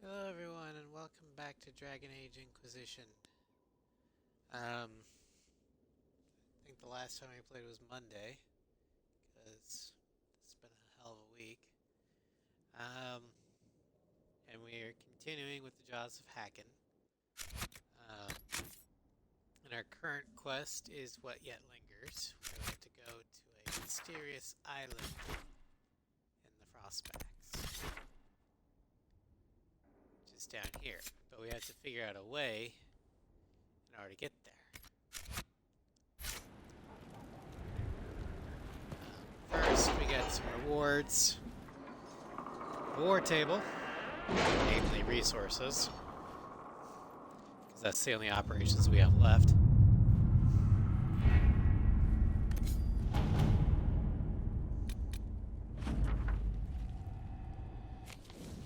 Hello everyone and welcome back to Dragon Age Inquisition. I think the last time we played was Monday, because it's been a hell of a week. And we are continuing with the Jaws of Hakken. And our current quest is What Yet Lingers. We have to go to a mysterious island in the Frostbacks, which is down here. But we have to figure out a way in order to get there. First, we got some rewards. War table, namely resources, because that's the only operations we have left.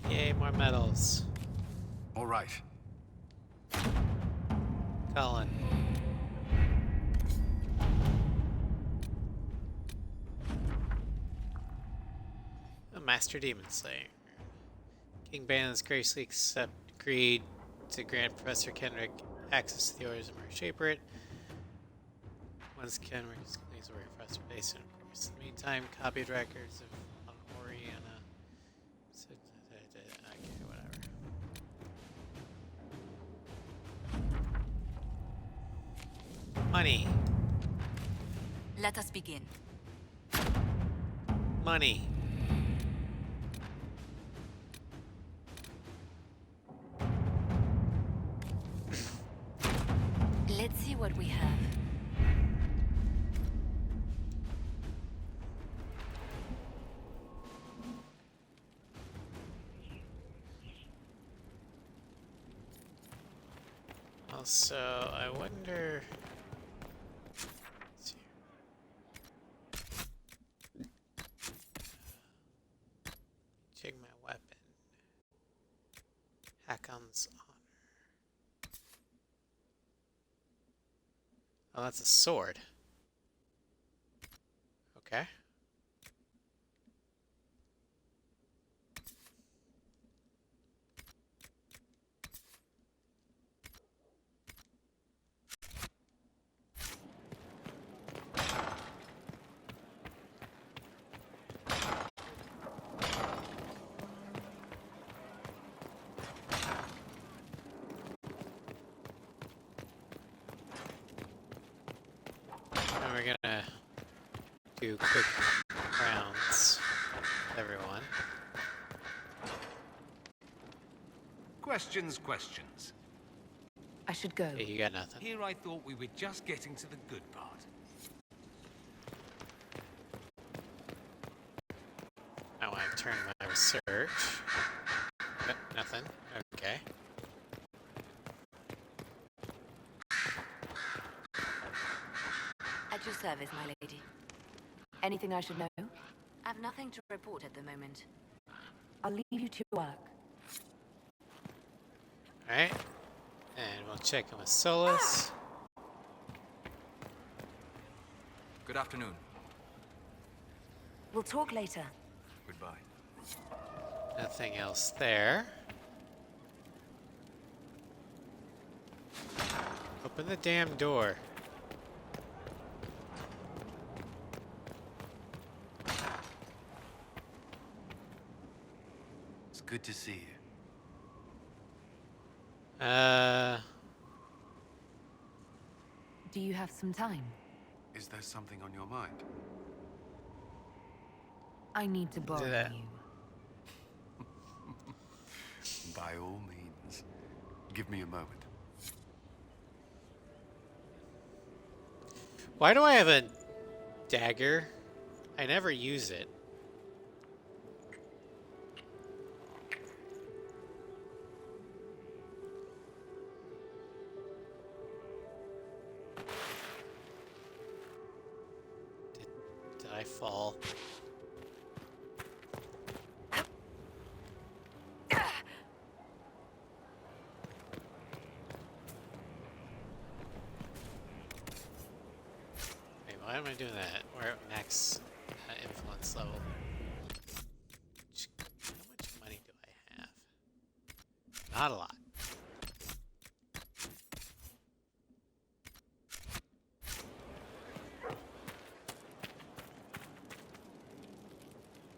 Yay, more medals. All right. Colin. A Master Demon Slayer. King Bannon graciously agreed to grant Professor Kenrick access to the orders of Murray Shaper. Once Kenrick is completed work for Professor Basin, of course. In the meantime, copied records of Oriana. Okay, whatever. Money. Let us begin. Money. Let's see what we have. Also, I wonder. Let's see. Check my weapon. Hakkon's honor. Oh, that's a sword. Okay. And we're gonna do quick rounds with everyone. Questions. I should go. Okay, you got nothing. Here I thought we were just getting to the good part. I want to turn my research. Nothing. Okay. At your service, my lady. Anything I should know? I've nothing to report at the moment. I'll leave you to work. Alright. And we'll check in with Solus. Good afternoon. We'll talk later. Goodbye. Nothing else there. Open the damn door. It's good to see you. Do you have some time? Is there something on your mind? I need to borrow that. you. By all means. Give me a moment. Why do I have a dagger? I never use it. Did I fall? Wait, why am I doing that? We're at max influence level. How much money do I have? not a lot.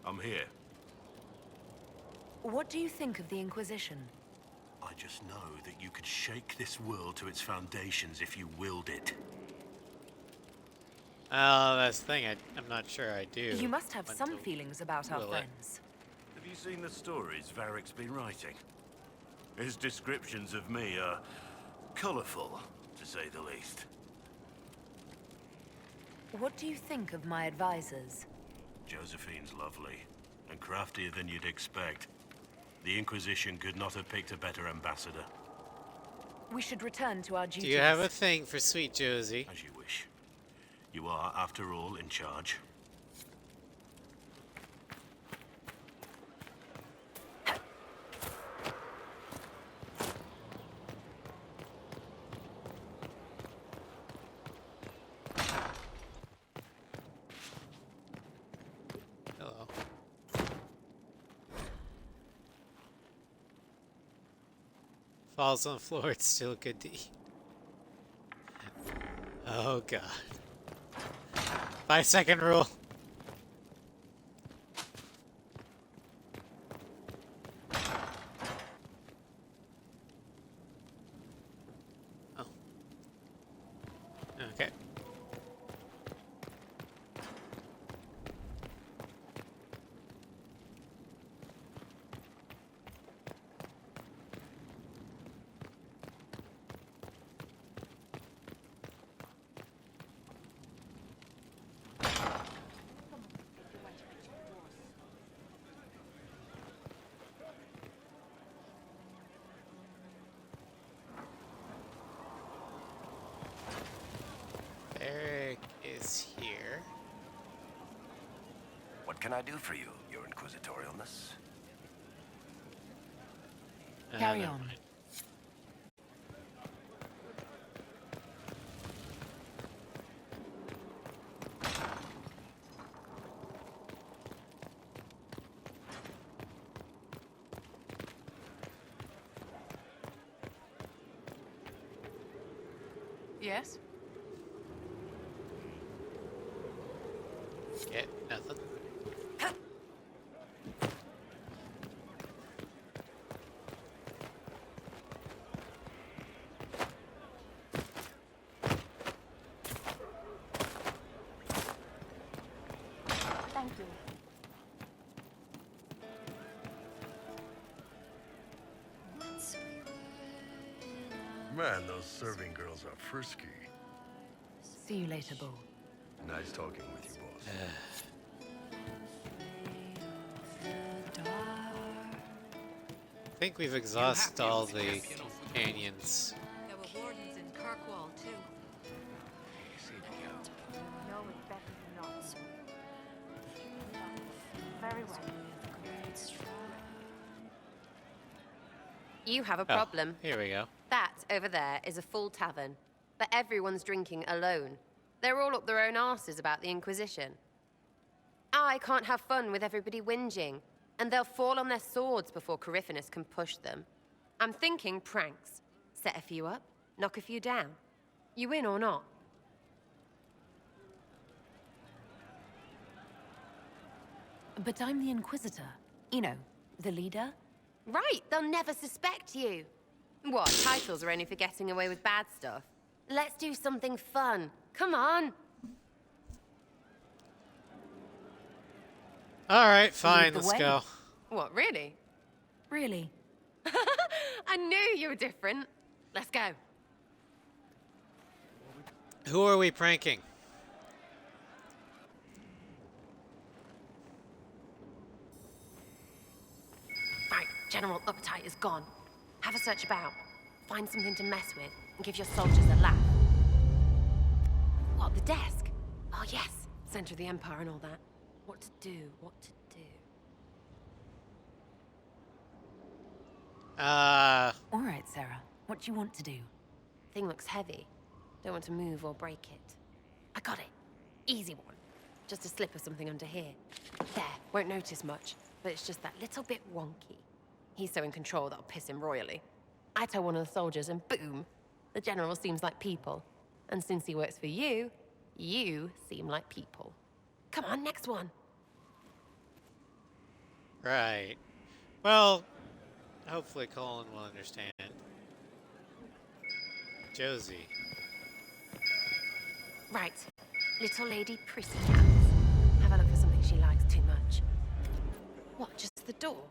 I'm here. What do you think of the Inquisition? I just know that you could shake this world to its foundations if you willed it. Oh, that's the thing. I'm not sure I do. You must have want some to feelings about our will it. friends. Have you seen the stories Varric's been writing? His descriptions of me are colourful, to say the least. What do you think of my advisors? Josephine's lovely, and craftier than you'd expect. The Inquisition could not have picked a better ambassador. We should return to our duties. Do you have a thing for Sweet Josie? As you wish. You are, after all, in charge. Hello. Falls on the floor, it's still good to eat. Oh god. 5-second rule. Oh. Okay. Eric is here. What can I do for you, your inquisitorialness? Carry never on. mind. Yes? Get nothing. Thank you. Man, those serving girls are frisky. See you later, Bull. Nice talking with you, boss. I think we've exhausted all the companions. There were wardens in Kirkwall, too. No, it's better than not. Very well. You have a Oh, problem. here we go. That over there is a full tavern, but everyone's drinking alone. They're all up their own arses about the Inquisition. I can't have fun with everybody whinging, and they'll fall on their swords before Coryphanus can push them. I'm thinking pranks. Set a few up, knock a few down. You win or not? But I'm the Inquisitor. You know, the leader. Right, they'll never suspect you. What, titles are only for getting away with bad stuff? Let's do something fun. Come on. Alright, fine, the let's way. go. What, really? Really? I knew you were different. Let's go. Who are we pranking? Right, General Uptight is gone. Have a search about. Find something to mess with and give your soldiers a laugh. What, the desk? Oh yes, center of the Empire and all that. What to do, what to do. All right, Sarah. What do you want to do? Thing looks heavy. Don't want to move or break it. I got it. Easy one. Just a slip or something under here. There, won't notice much, but it's just that little bit wonky. He's so in control that'll piss him royally. I tell one of the soldiers, and boom, the general seems like people. And since he works for you, you seem like people. Come on, next one. Right. Well, hopefully Colin will understand. Josie. Right. Little lady pretty cats. Have a look for something she likes too much. What, just the door?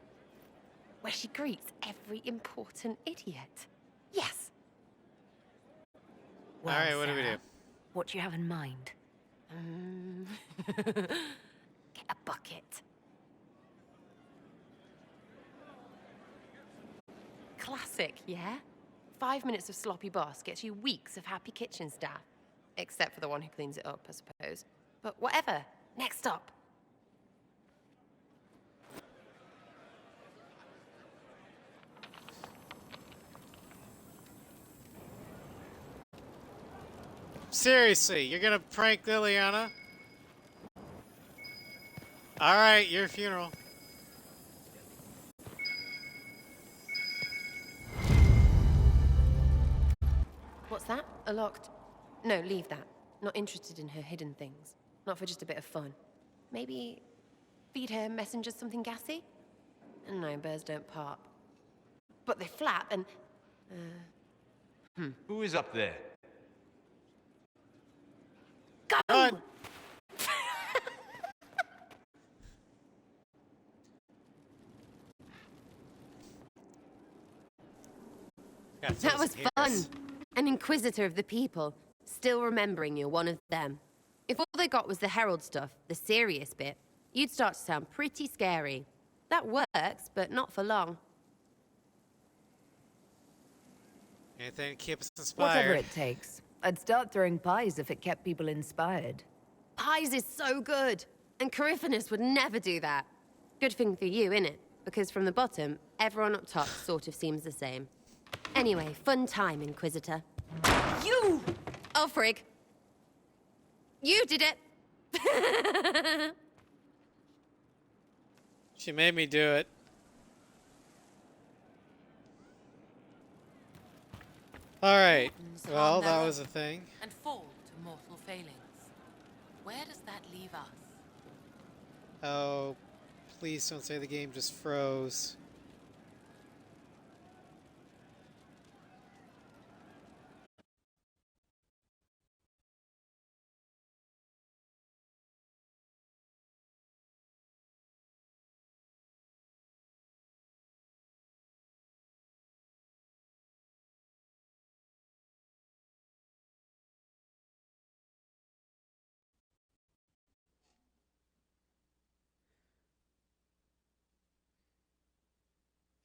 Where she greets every important idiot. Yes. Well, All right, what do we do? Sarah, what do you have in mind? Get a bucket. Classic, yeah? 5 minutes of sloppy boss gets you weeks of happy kitchen staff. Except for the one who cleans it up, I suppose. But whatever. Next up. Seriously, you're gonna prank Liliana? Alright, your funeral. What's that? A locked... No, leave that. Not interested in her hidden things. Not for just a bit of fun. Maybe feed her messengers something gassy? No, birds don't pop. But they flap and... Who is up there? Go! Run! That was fun. An inquisitor of the people, still remembering you're one of them. If all they got was the herald stuff, the serious bit, you'd start to sound pretty scary. That works, but not for long. Anything to keep us inspired. Whatever it takes. I'd start throwing pies if it kept people inspired. Pies is so good, and Coryphanus would never do that. Good thing for you, innit? Because from the bottom, everyone up top sort of seems the same. Anyway, fun time, Inquisitor. You! Oh, frig. You did it! She made me do it. Alright, well, that was a thing. And fall to mortal failings. Where does that leave us? Oh, please don't say the game just froze.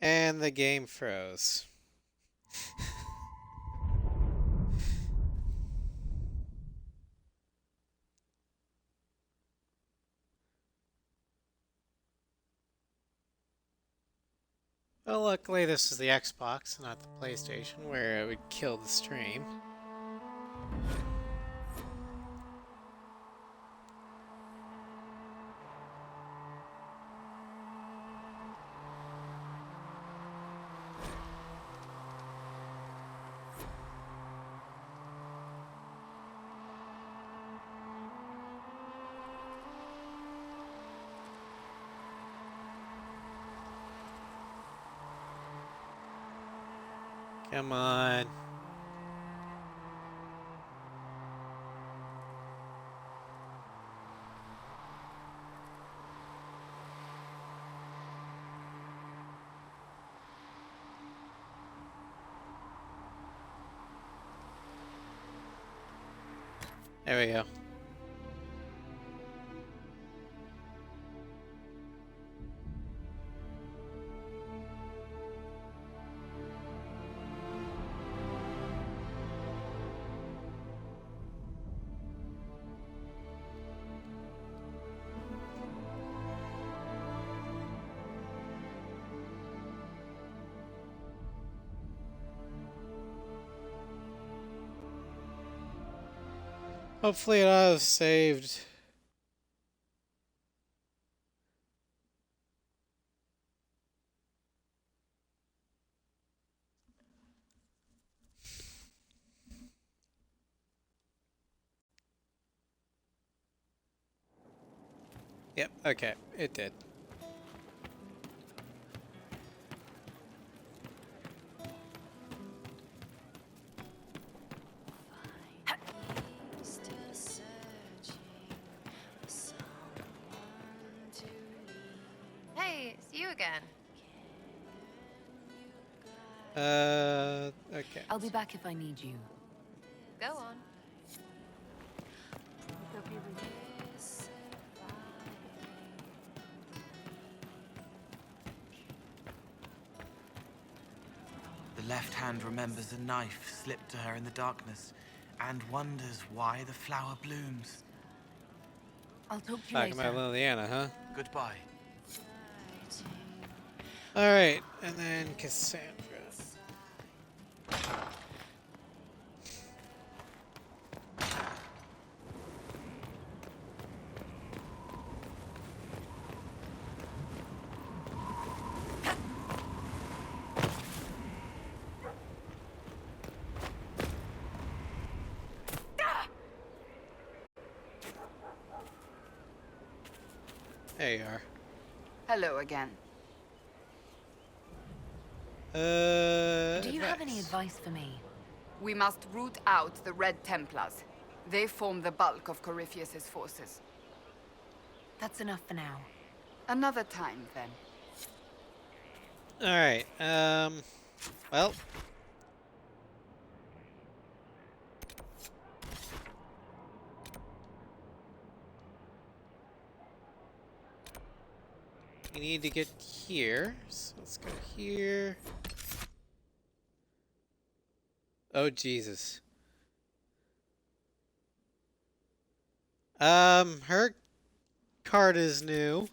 And the game froze. Well, luckily this is the Xbox, not the PlayStation, where it would kill the stream. Come on. There we go. Hopefully it auto saved. Yep, okay, it did. Hey, it's you again. Okay. I'll be back if I need you. Go on. The left hand remembers a knife slipped to her in the darkness and wonders why the flower blooms. I'll talk to you Talking about later. Liliana, huh? Goodbye. Alright, and then Cassandra. There you are. Hello again. Do you have any advice for me? We must root out the Red Templars. They form the bulk of Corypheus's forces. That's enough for now. Another time, then. Alright, well. We need to get here, so let's go here. Oh, Jesus. Her card is new.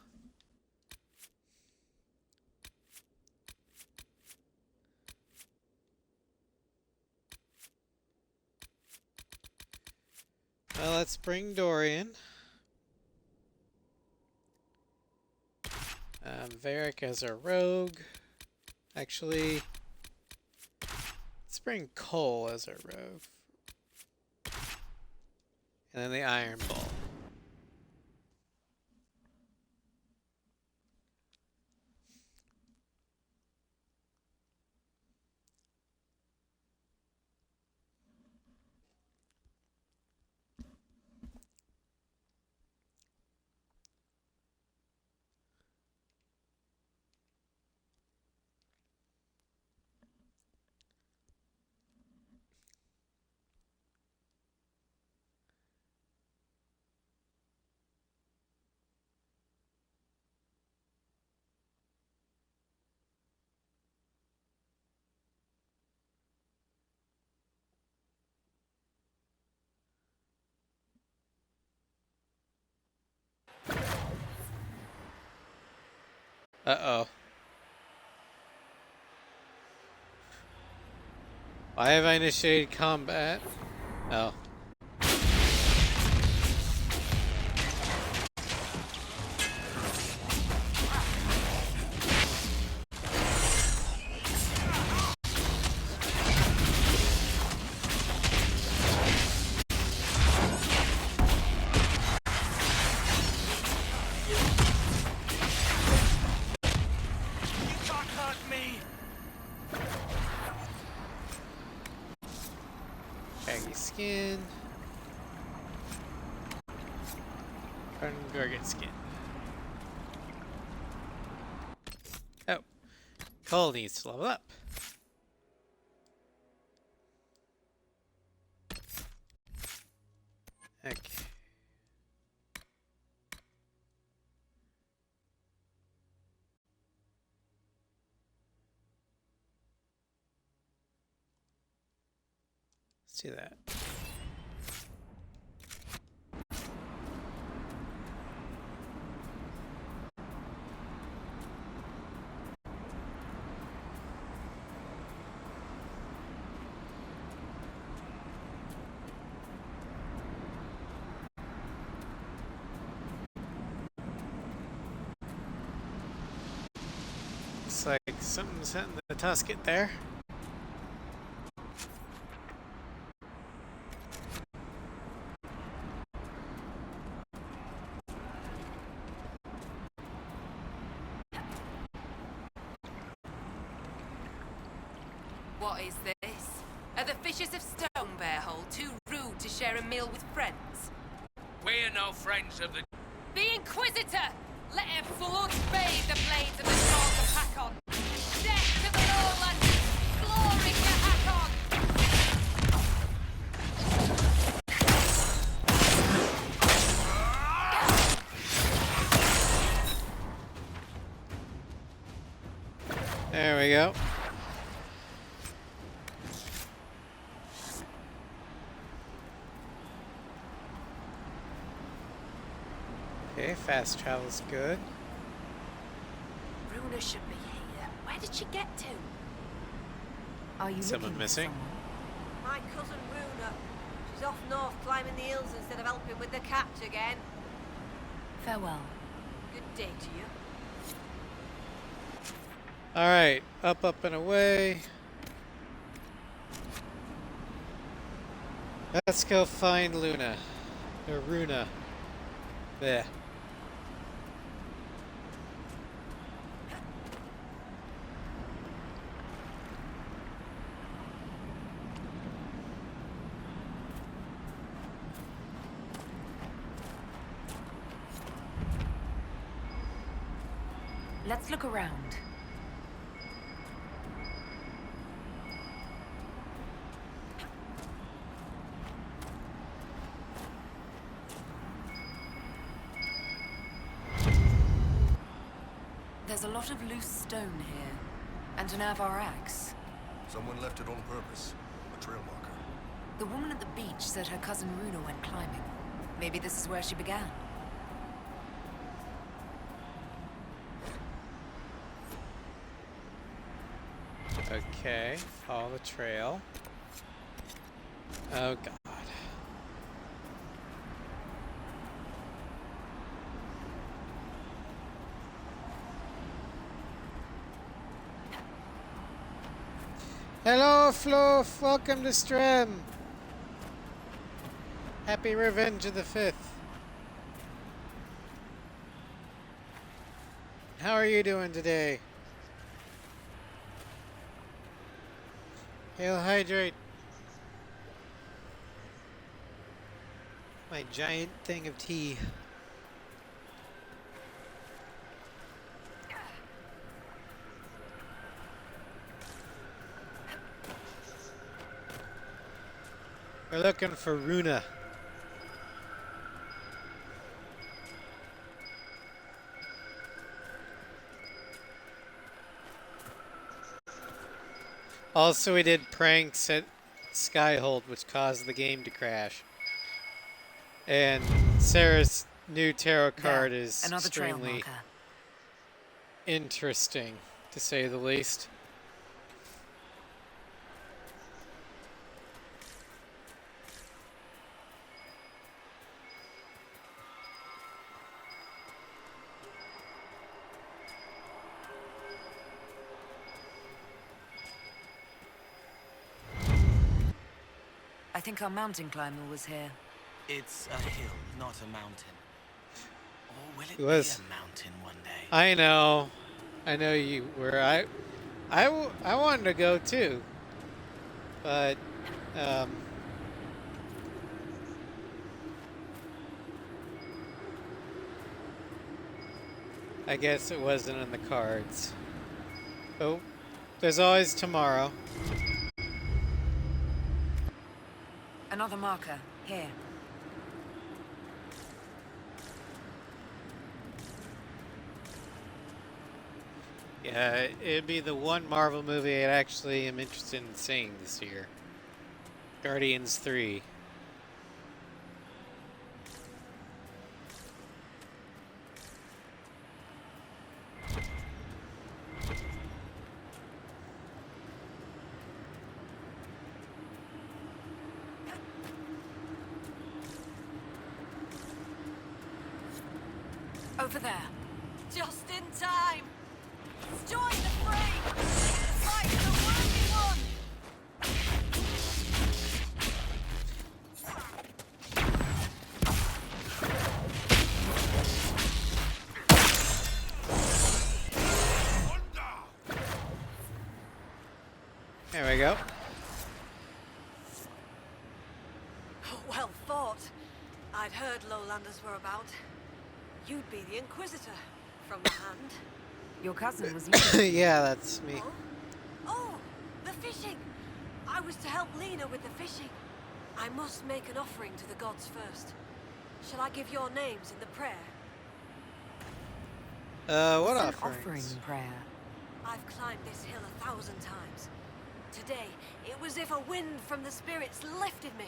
Well, let's bring Dorian. Varric as our rogue. Actually, let's bring Cole as our rogue. And then the Iron Ball. Uh-oh. Why have I initiated combat? Oh. Baggy skin. Garget skin. Oh. Cole needs to level up. Okay. Let's do that. Looks like something's hitting the Tusket there. What is this? Are the fishes of Stonebearhole too rude to share a meal with friends? We're no friends of the... The Inquisitor! Let her blood bathe the blades of the Jaws of Hakon! Death to the Lowland! Glory to Hakon! There we go. Okay, fast travel's good. Runa should be here. Where did she get to? Are you Someone looking for missing? someone? My cousin Runa. She's off north climbing the hills instead of helping with the catch again. Farewell. Good day to you. Alright, up, up, and away. Let's go find Luna. Or Runa. There. Let's look around. There's a lot of loose stone here, and an Avar axe. Someone left it on purpose. A trail marker. The woman at the beach said her cousin Runa went climbing. Maybe this is where she began. Okay, follow the trail. Oh god. Hello, Floof! Welcome to Strem! Happy Revenge of the 5th. How are you doing today? Hail hydrate. My giant thing of tea. We're looking for Runa. Also, we did pranks at Skyhold, which caused the game to crash. And Sarah's new tarot card is Another trail extremely marker. interesting, to say the least. I think our mountain climber was here. It's a hill, not a mountain. Or will it be was. a mountain one day? I know you were. I wanted to go too, but I guess it wasn't in the cards. Oh, there's always tomorrow. Another marker. Here. Yeah, it'd be the one Marvel movie I actually am interested in seeing this year. Guardians 3. Over there. Just in time. Join the fray. The fight for the worthy one. There we go. Well fought. I'd heard lowlanders were about. You'd be the Inquisitor, from the hand. Your cousin was you. Yeah, that's me. Oh, the fishing! I was to help Lena with the fishing. I must make an offering to the gods first. Shall I give your names in the prayer? What It's an offerings? offering prayer. I've climbed this hill 1,000 times. Today, it was if a wind from the spirits lifted me.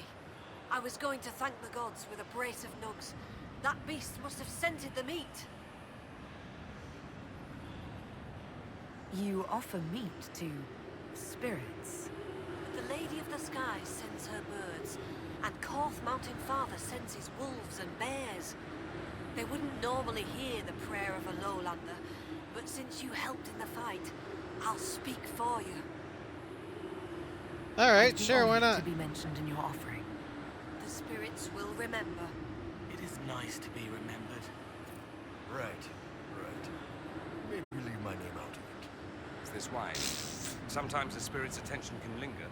I was going to thank the gods with a brace of nugs. That beast must have scented the meat. You offer meat to spirits. The Lady of the Skies sends her birds, and Korth Mountain Father sends his wolves and bears. They wouldn't normally hear the prayer of a lowlander, but since you helped in the fight, I'll speak for you. Alright, I'd be sure, why honored not? to be mentioned in your offering. The spirits will remember. It is nice to be remembered. Right, right. Maybe leave my name out of it. Is this why? Sometimes a spirit's attention can linger.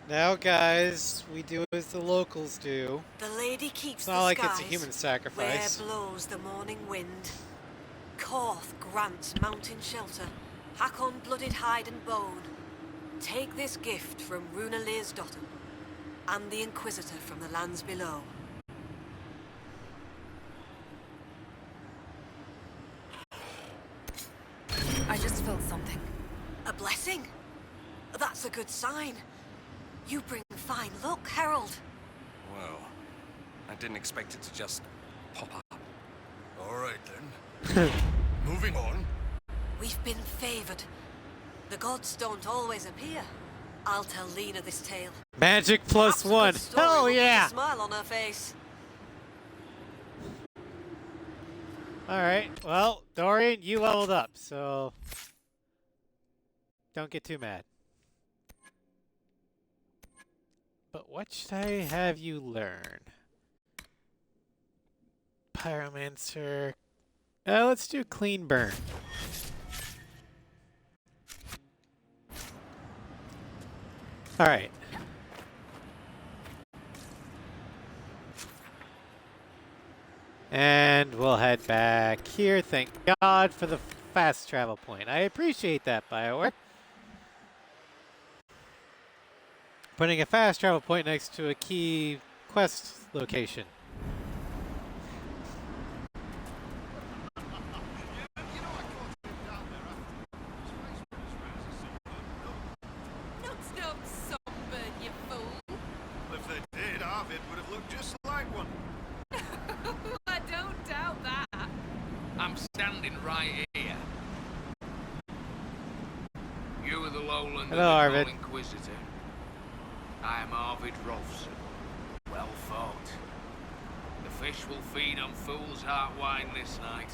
Now, guys, we do as the locals do. The lady keeps It's the not like skies it's a human sacrifice. where blows the morning wind. Korth grants mountain shelter. Hack on blooded hide and bone. Take this gift from Runa Lear's daughter, and the Inquisitor from the lands below. I just felt something. A blessing? That's a good sign. You bring fine luck, Herald. Well, I didn't expect it to just pop up. All right, then. Moving on. We've been favored. The gods don't always appear. I'll tell Lena this tale. Magic plus Perhaps a good one. story Oh, will put a yeah. smile on her face. Alright, well, Dorian, you leveled up, so don't get too mad. But what should I have you learn? Pyromancer. Let's do clean burn. Alright. And we'll head back here. Thank God for the fast travel point. I appreciate that, BioWare. Putting a fast travel point next to a key quest location. Not sunburn, you fool. If they did, Arvid would have looked just like one. I don't doubt that. I'm standing right here. You are the lowlander Hello, they Arvid. call Inquisitor. I am Arvid Rolfson. Well fought. The fish will feed on fool's heart wine this night.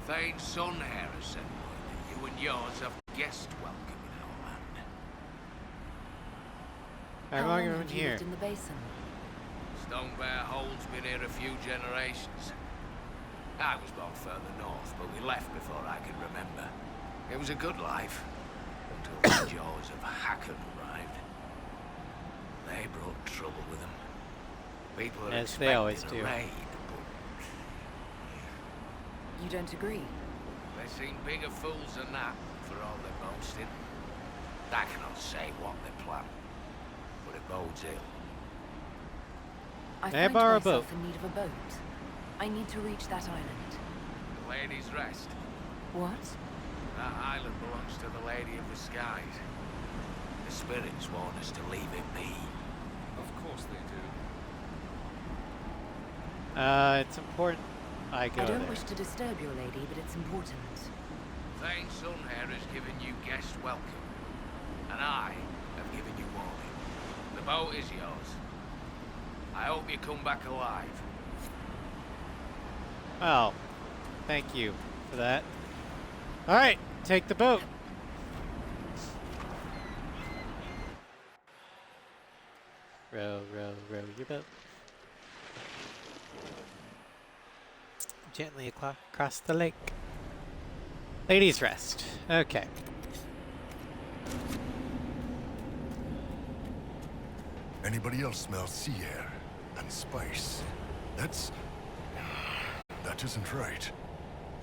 Thane's son here has sent word that you and yours have guest welcome in our land. How long have you been you here? lived in the basin? Stonebear Hold's been here a few generations. I was born further north, but we left before I could remember. It was a good life, until the jaws of Hacken arrived. They brought trouble with them. People are As they always expecting do. a raid, You don't agree? but they seem bigger fools than that, for all their boasting. I cannot say what they plan, but it bodes ill. I May I find borrow a myself boat? in need of a boat. I need to reach that island. The Lady's Rest. What? That island belongs to the Lady of the Skies. The spirits want us to leave it be. Of course they do. It's important I go I don't there. wish to disturb your lady, but it's important. Thane's son here has given you guest welcome, and I have given you warning. The boat is yours. I hope you come back alive. Well, thank you for that. Alright, take the boat. Row, row, row your boat. gently across the lake. Ladies' rest. Okay. Anybody else smell sea air and spice? That isn't right.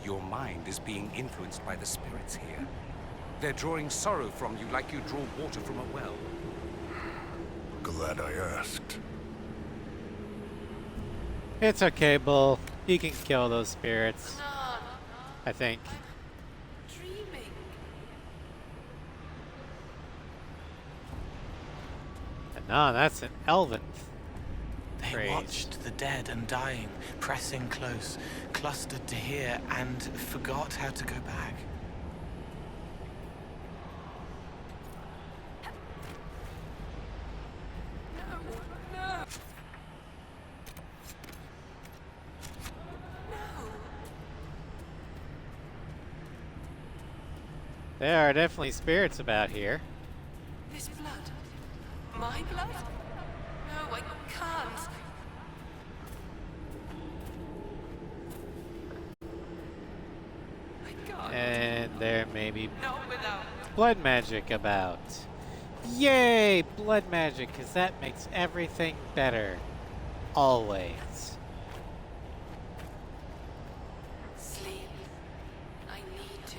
Your mind is being influenced by the spirits here. They're drawing sorrow from you like you draw water from a well. Glad I asked. It's okay, Bull. You can kill those spirits. I think. Dreaming. No, that's an elven They phrase. watched the dead and dying, pressing close, clustered to hear, and forgot how to go back. There are definitely spirits about here. This blood. My blood? No, I can't. I can't. And there may be Not without. blood magic about. Yay! Blood magic, because that makes everything better. Always. Sleep. I need to.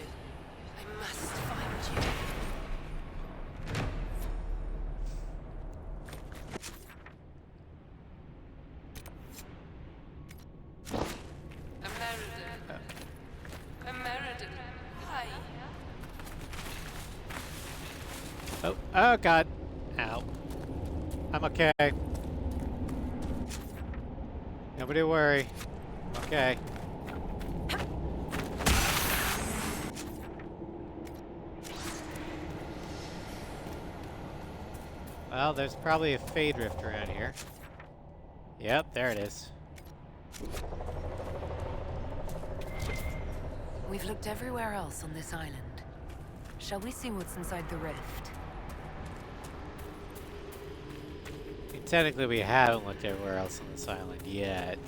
I must find you. American. Hi. Oh god. Ow. I'm okay. Nobody worry. I'm okay. Well, there's probably a Fade Rift around here. Yep, there it is. We've looked everywhere else on this island. Shall we see what's inside the rift? I mean, technically, we haven't looked everywhere else on this island yet.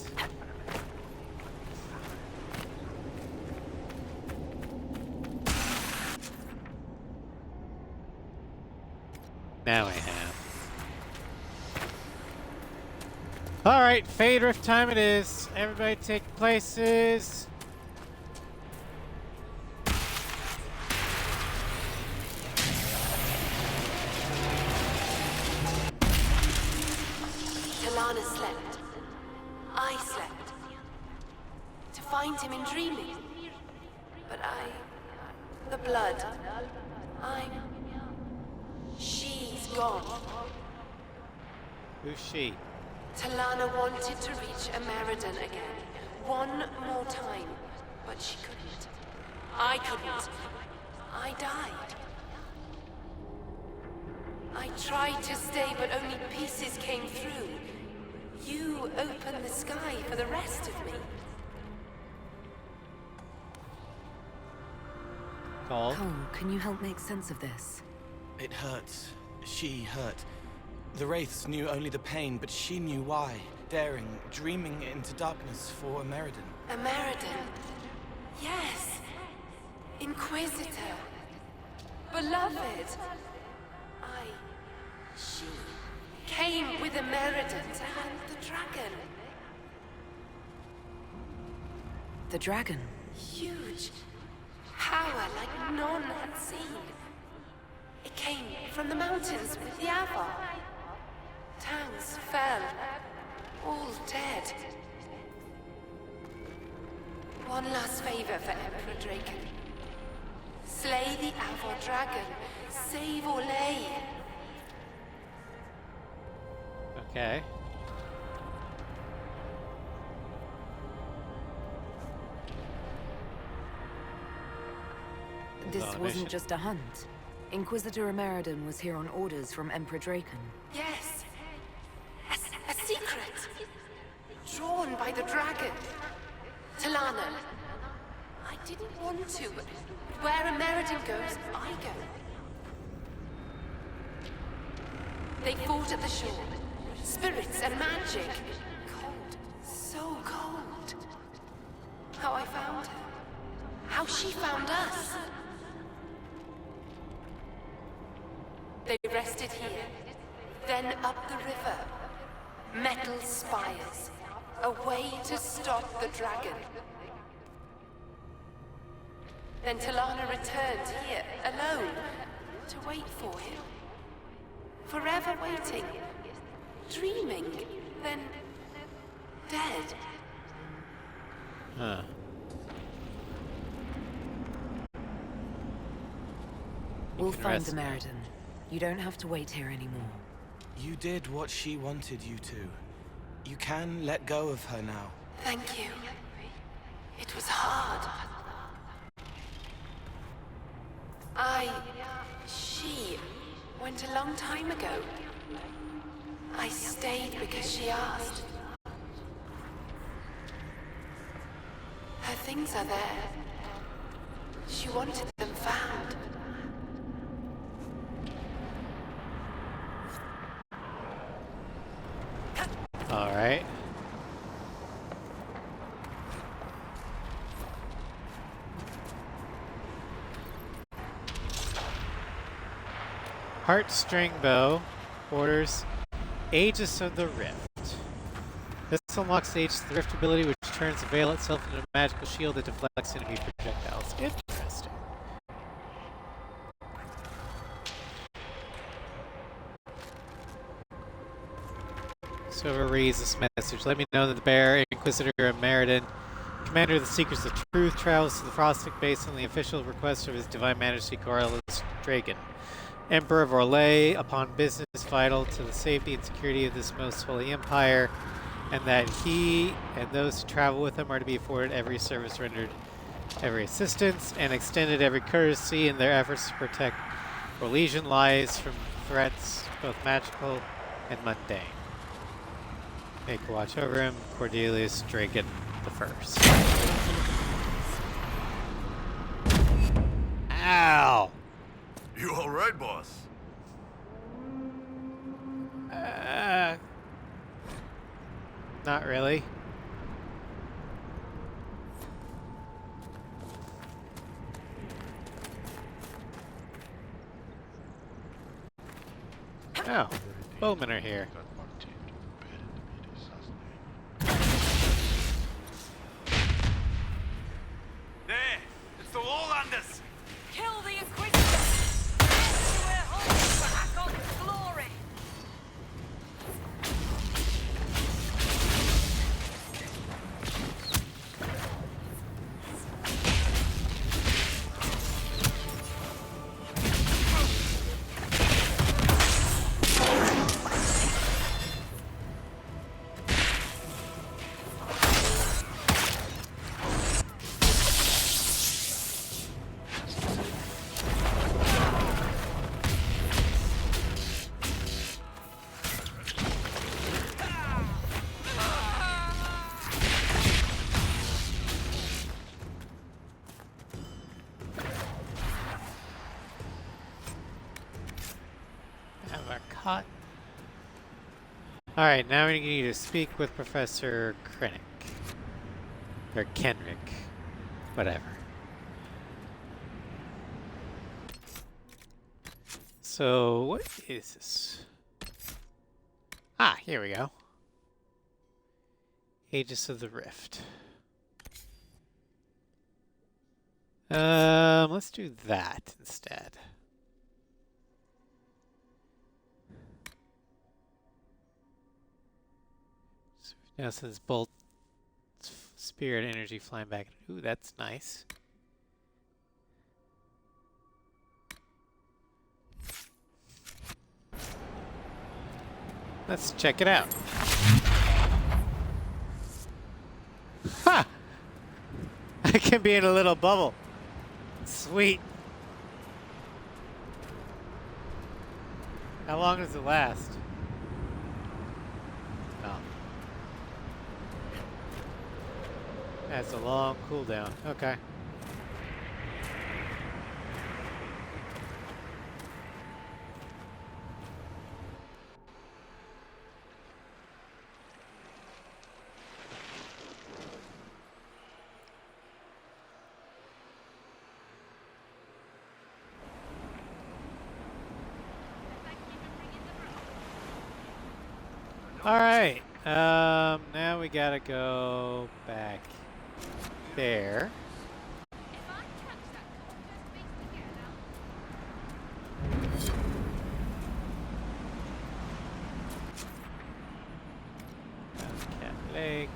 Now we have. Alright, Fade Rift time it is. Everybody take places. Talana slept. I slept. To find him in dreaming. But the blood. She's gone. Who's she? Talana wanted to reach American again. One more time. But she couldn't. I couldn't. I died. I tried to stay, but only pieces came through. You opened the sky for the rest of me. Cole? Cole, can you help make sense of this? It hurts. She hurt. The Wraiths knew only the pain, but she knew why. Daring, dreaming into darkness for American. American? Yes. Inquisitor. Beloved. She came with American to hunt the dragon. The dragon? Huge. Power like none had seen. It came from the mountains with the Avar. Towns fell. All dead. One last favor for Emperor Draken. Slay the Avar dragon. Save Orlais. Okay. This Mission. wasn't just a hunt. Inquisitor American was here on orders from Emperor Draken. Yes. A secret. Drawn by the dragon. Talana. I didn't want to, but where American goes, I go. They fought at the shore. Spirits and magic. Cold. So cold. how I found her. How she found us. They rested here, then up the river. Metal spires. A way to stop the dragon. Then Talana returned here, alone, to wait for him. Forever waiting. Dreaming. Then dead. Huh. We'll find the Meriden. You don't have to wait here anymore. You did what she wanted you to. You can let go of her now. Thank you. It was hard. She went a long time ago. I stayed because she asked. Her things are there. She wanted them found. All right. Heartstring bow orders Aegis of the Rift. This unlocks the Aegis of the Rift ability, which turns the veil itself into a magical shield that deflects enemy projectiles. Interesting. So reads this message. Let me know that the Bear, Inquisitor of Meriden, Commander of the Seekers of Truth, travels to the Frostic based on the official request of His Divine Majesty Corellus Dragon, Emperor of Orlais, upon business vital to the safety and security of this most holy empire, and that he and those who travel with him are to be afforded every service rendered, every assistance, and extended every courtesy in their efforts to protect Orlesian lives from threats, both magical and mundane. Make watch over him, Cordelius Dragon the First. Ow! You alright, boss? Not really. Oh, bowmen are here. There! It's the Lowlanders! Kill the Inquisition! We're home for Hakon's glory! Hot. Alright, now we need to speak with Professor Krennic. Or Kenrick. Whatever. So, what is this? Ah, here we go. Aegis of the Rift. Let's do that instead. Now since bolt spirit energy flying back. Ooh, that's nice. Let's check it out. Ha! I can be in a little bubble. Sweet. How long does it last? Oh. That's a long cooldown. Okay. Alright, now we gotta go back there. Cat Lake.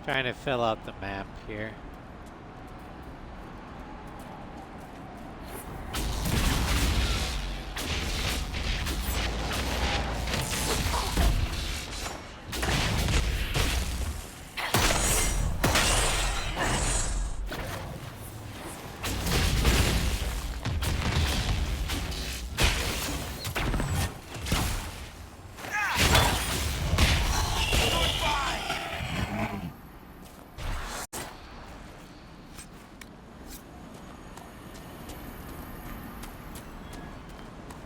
Trying to fill out the map here.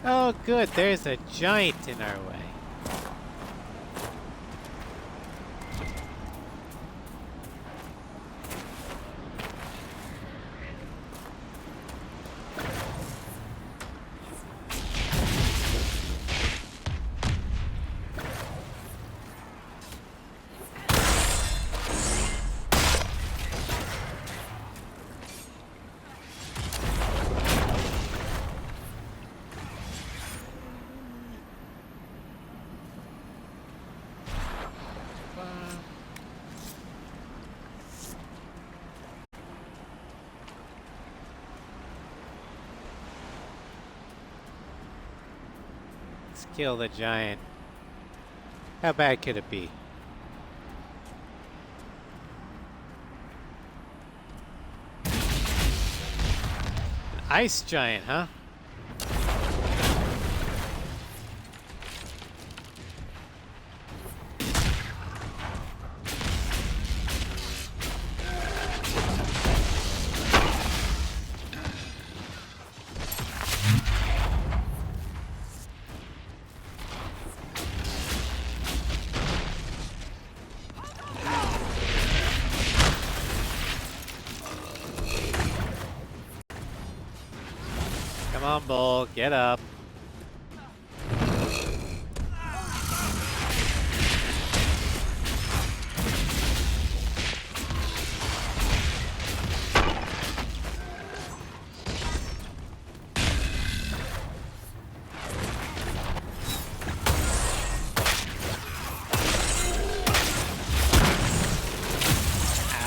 Oh good, there's a giant in our way. Let's kill the giant. How bad could it be? An ice giant, huh? Come on, Bull, get up.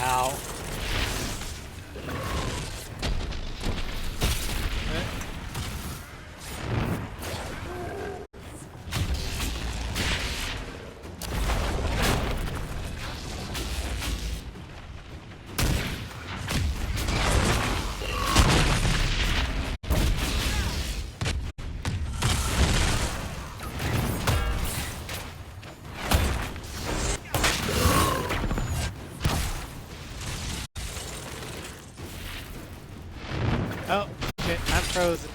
Ow. Oh, shit, I'm frozen.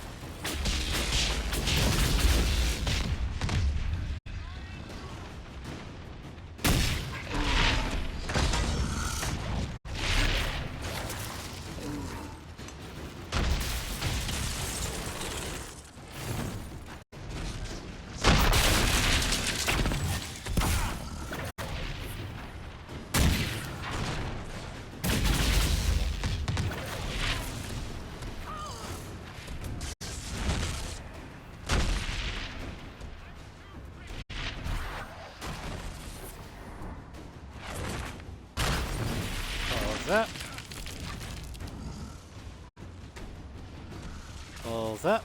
Pulls up. Pulls up.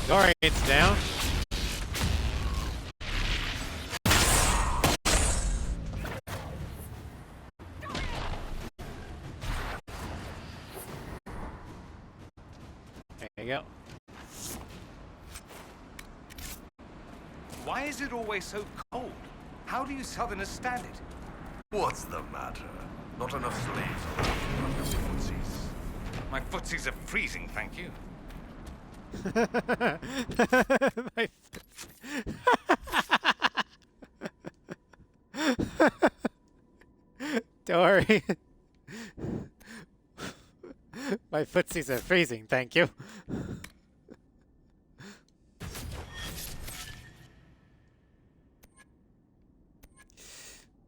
Dorian's down. There you go. Why is it always so cold? How do you Southerners stand it? What's the matter? Not enough slaves around to rub your footsies. My footsies are freezing, thank you. My Dory. My footsies are freezing, thank you.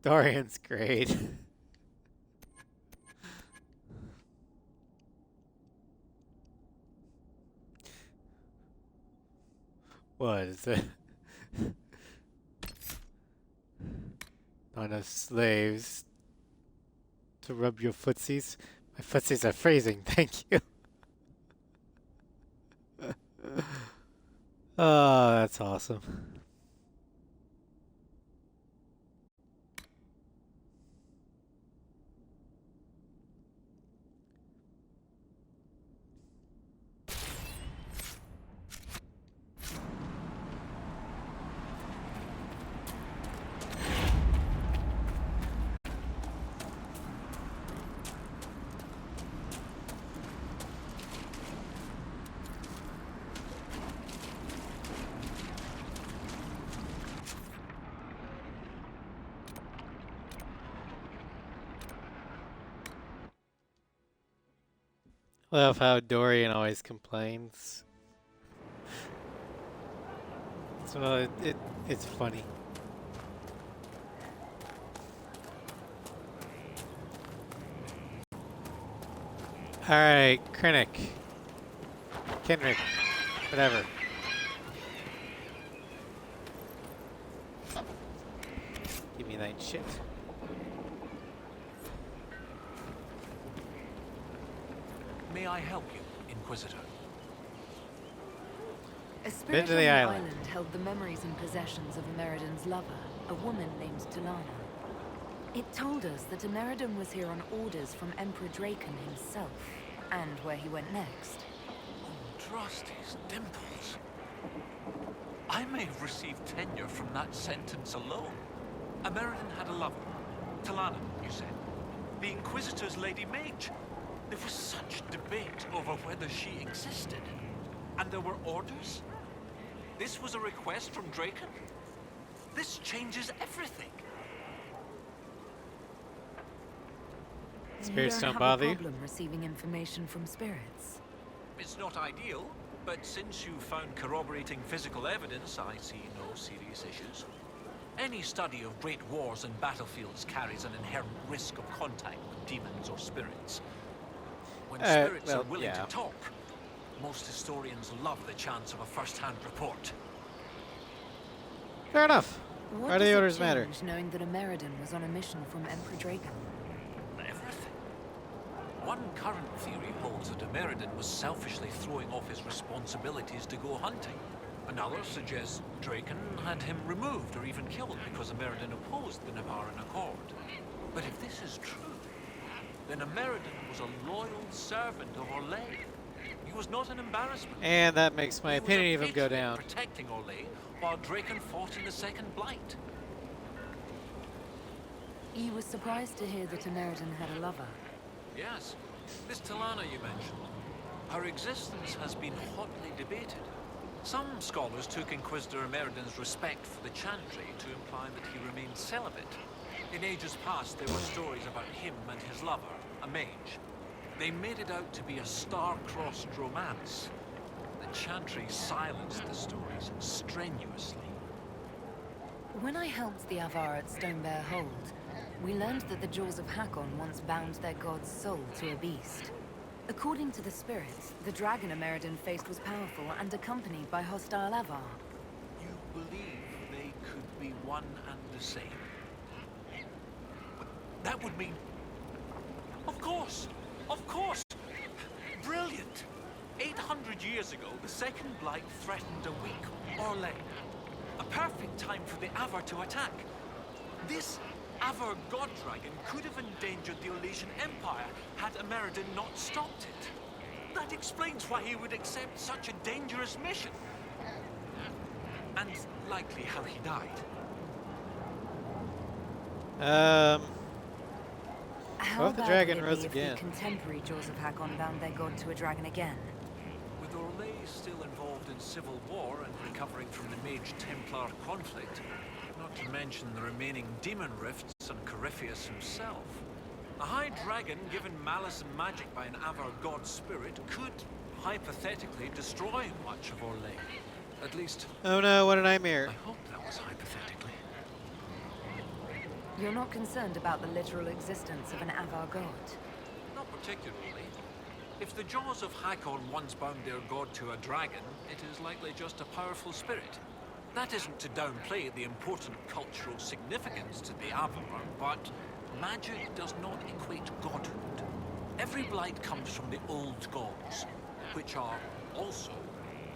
Dorian's great. What is it? Not enough slaves to rub your footsies. My footsies are freezing, thank you. Oh, that's awesome. Love how Dorian always complains. So it's funny. Alright, Krennic. Kenrick. Whatever. Give me that shit. May I help you, Inquisitor? A spirit to on the the island. island held the memories and possessions of Ameridan's lover, a woman named Talana. It told us that Ameridan was here on orders from Emperor Draken himself, and where he went next. Oh, Drosty's dimples. I may have received tenure from that sentence alone. Ameridan had a lover. Talana, you said. The Inquisitor's Lady Mage. There was such debate over whether she existed. And there were orders? This was a request from Draken? This changes everything. Spirits you don't have bother a you? problem receiving information from spirits. It's not ideal, but since you found corroborating physical evidence, I see no serious issues. Any study of great wars and battlefields carries an inherent risk of contact with demons or spirits. When spirits well, are willing yeah. to talk, most historians love the chance of a first-hand report. Fair enough. What Why do does the it orders matter? change knowing that Ameridan was on a mission from Emperor Draken? Everything. One current theory holds that Ameridan was selfishly throwing off his responsibilities to go hunting. Another suggests Draken had him removed or even killed because Ameridan opposed the Navaran Accord. But if this is true, then Ameridan was a loyal servant of Orlais. He was not an embarrassment. And that makes my He was opinion a of him go patriot down. protecting Orlais while Draken fought in the Second Blight. You were surprised to hear that Ameridan had a lover. Yes, this Talana you mentioned. Her existence has been hotly debated. Some scholars took Inquisitor Ameridan's respect for the Chantry to imply that he remained celibate. In ages past, there were stories about him and his lover, a mage. They made it out to be a star-crossed romance. The Chantry silenced the stories strenuously. When I helped the Avar at Stonebear Hold, we learned that the Jaws of Hakon once bound their god's soul to a beast. According to the spirits, the dragon Ameridan faced was powerful and accompanied by hostile Avar. You believe they could be one and the same? That would mean... Of course! Of course! Brilliant! 800 years ago, the Second Blight threatened a weak Orlais. A perfect time for the Avar to attack. This Avar god dragon could have endangered the Orlesian Empire had Ameridan not stopped it. That explains why he would accept such a dangerous mission. And likely how he died. How What if the bad dragon would it rose be again? if the contemporary Jaws of Hakon bound their god to a dragon again? With Orlais still involved in civil war and recovering from the Mage-Templar conflict, not to mention the remaining demon rifts and Corypheus himself, a high dragon given malice and magic by an Avar god spirit could, hypothetically, destroy much of Orlais. At least, Oh no, what a nightmare. I hope that was hypothetically. You're not concerned about the literal existence of an Avar god? Not particularly. If the Jaws of Hakon once bound their god to a dragon, it is likely just a powerful spirit. That isn't to downplay the important cultural significance to the Avar, but magic does not equate godhood. Every blight comes from the old gods, which are also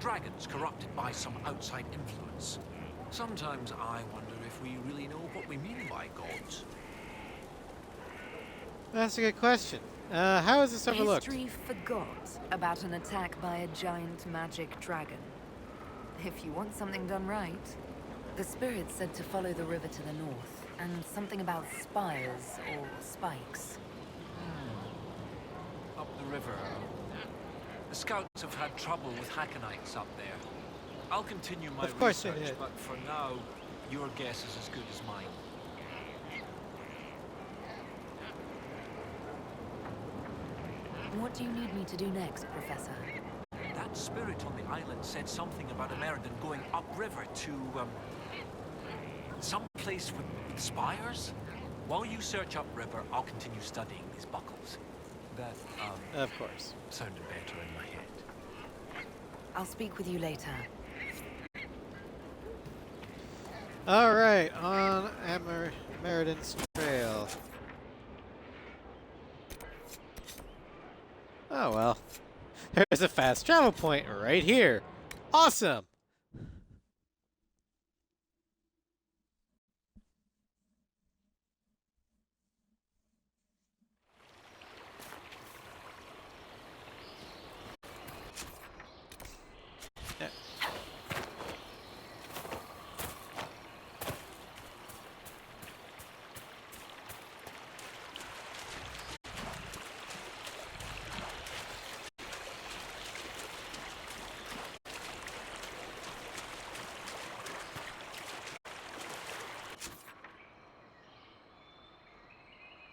dragons corrupted by some outside influence. Sometimes I wonder if we really know what we mean by gods. That's a good question. How is this overlooked? History forgot about an attack by a giant magic dragon. If you want something done right, the spirit said to follow the river to the north, and something about spires or spikes. Up the river. The scouts have had trouble with Hackonites up there. I'll continue my Of course they research, did. but for now, your guess is as good as mine. What do you need me to do next, Professor? That spirit on the island said something about American going upriver to, some place with spires? While you search upriver, I'll continue studying these buckles. That, Of course. sounded better in my head. I'll speak with you later. Alright, on Meriden's trail. Oh well. There's a fast travel point right here. Awesome! Yeah.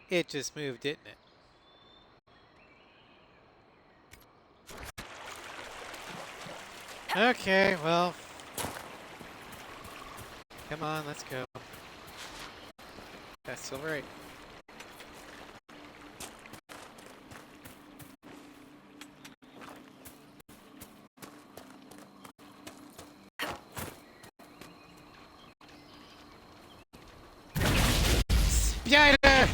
It just moved, didn't it? Okay, well. Come on, let's go. That's still right. Spider!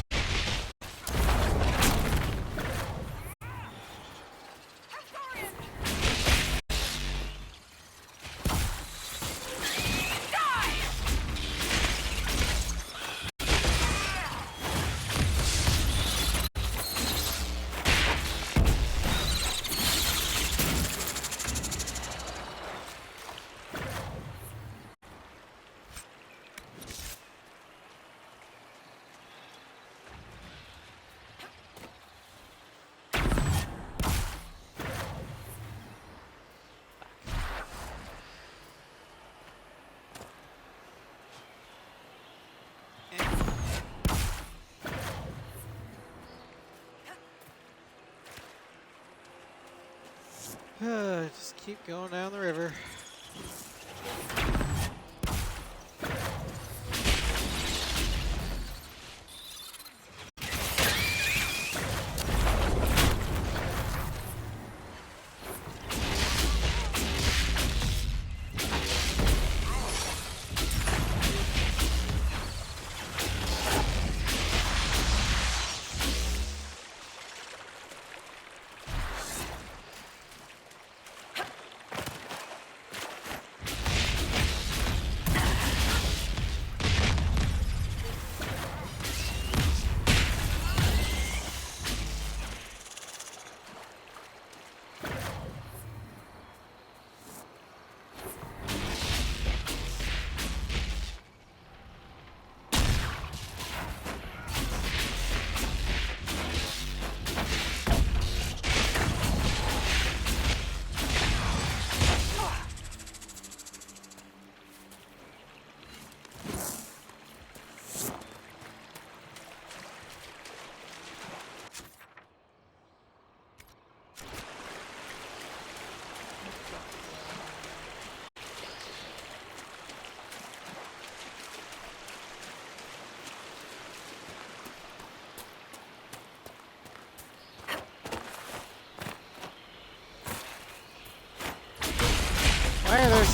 Just keep going down the river.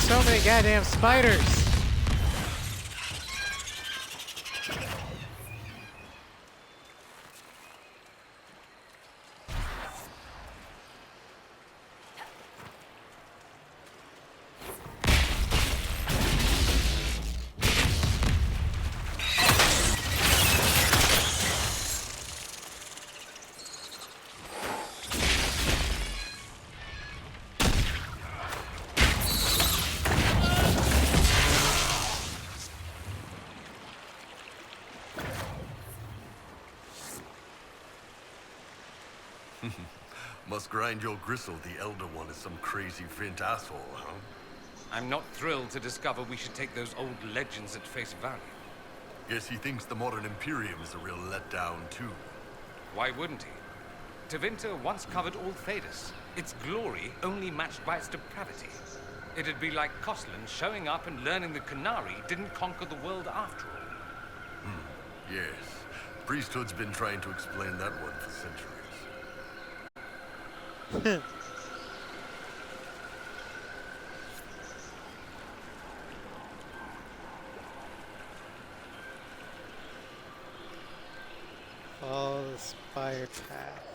So many goddamn spiders! Must grind your gristle the Elder One is some crazy Vint asshole, huh? I'm not thrilled to discover we should take those old legends at face value. Guess he thinks the modern Imperium is a real letdown, too. Why wouldn't he? Tevinter once covered all Thedas, its glory only matched by its depravity. It'd be like Koslan showing up and learning the Qunari didn't conquer the world after all. Yes. Priesthood's been trying to explain that one for centuries. Follow the spire path.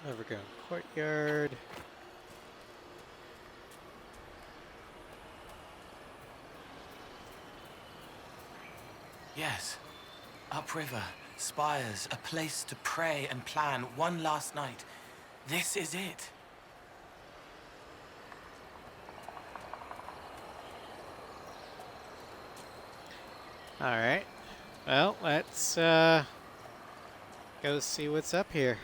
Overgrown courtyard. Yes. Upriver, spires, a place to pray and plan one last night. This is it. Alright. Well, let's go see what's up here.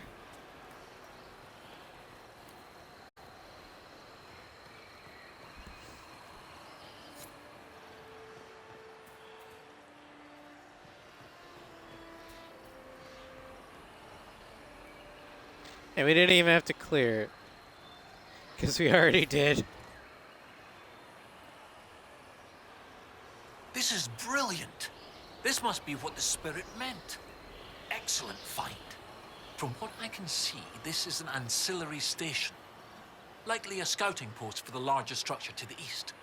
And we didn't even have to clear it, because we already did. This is brilliant. This must be what the spirit meant. Excellent find. From what I can see, this is an ancillary station. Likely a scouting post for the larger structure to the east.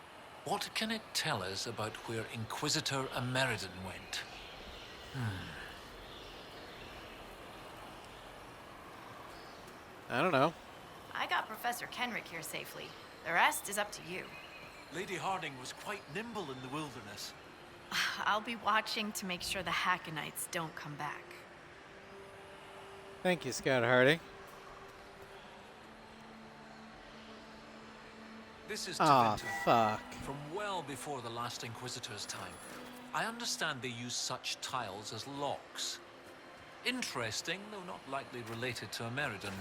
What can it tell us about where Inquisitor Ameridan went? I don't know. I got Professor Kenrick here safely. The rest is up to you. Lady Harding was quite nimble in the wilderness. I'll be watching to make sure the Hackonites don't come back. Thank you, Scout Harding. This is Aw, Tevinter, fuck. from well before the last Inquisitor's time. I understand they use such tiles as locks. Interesting, though not likely related to Ameridan.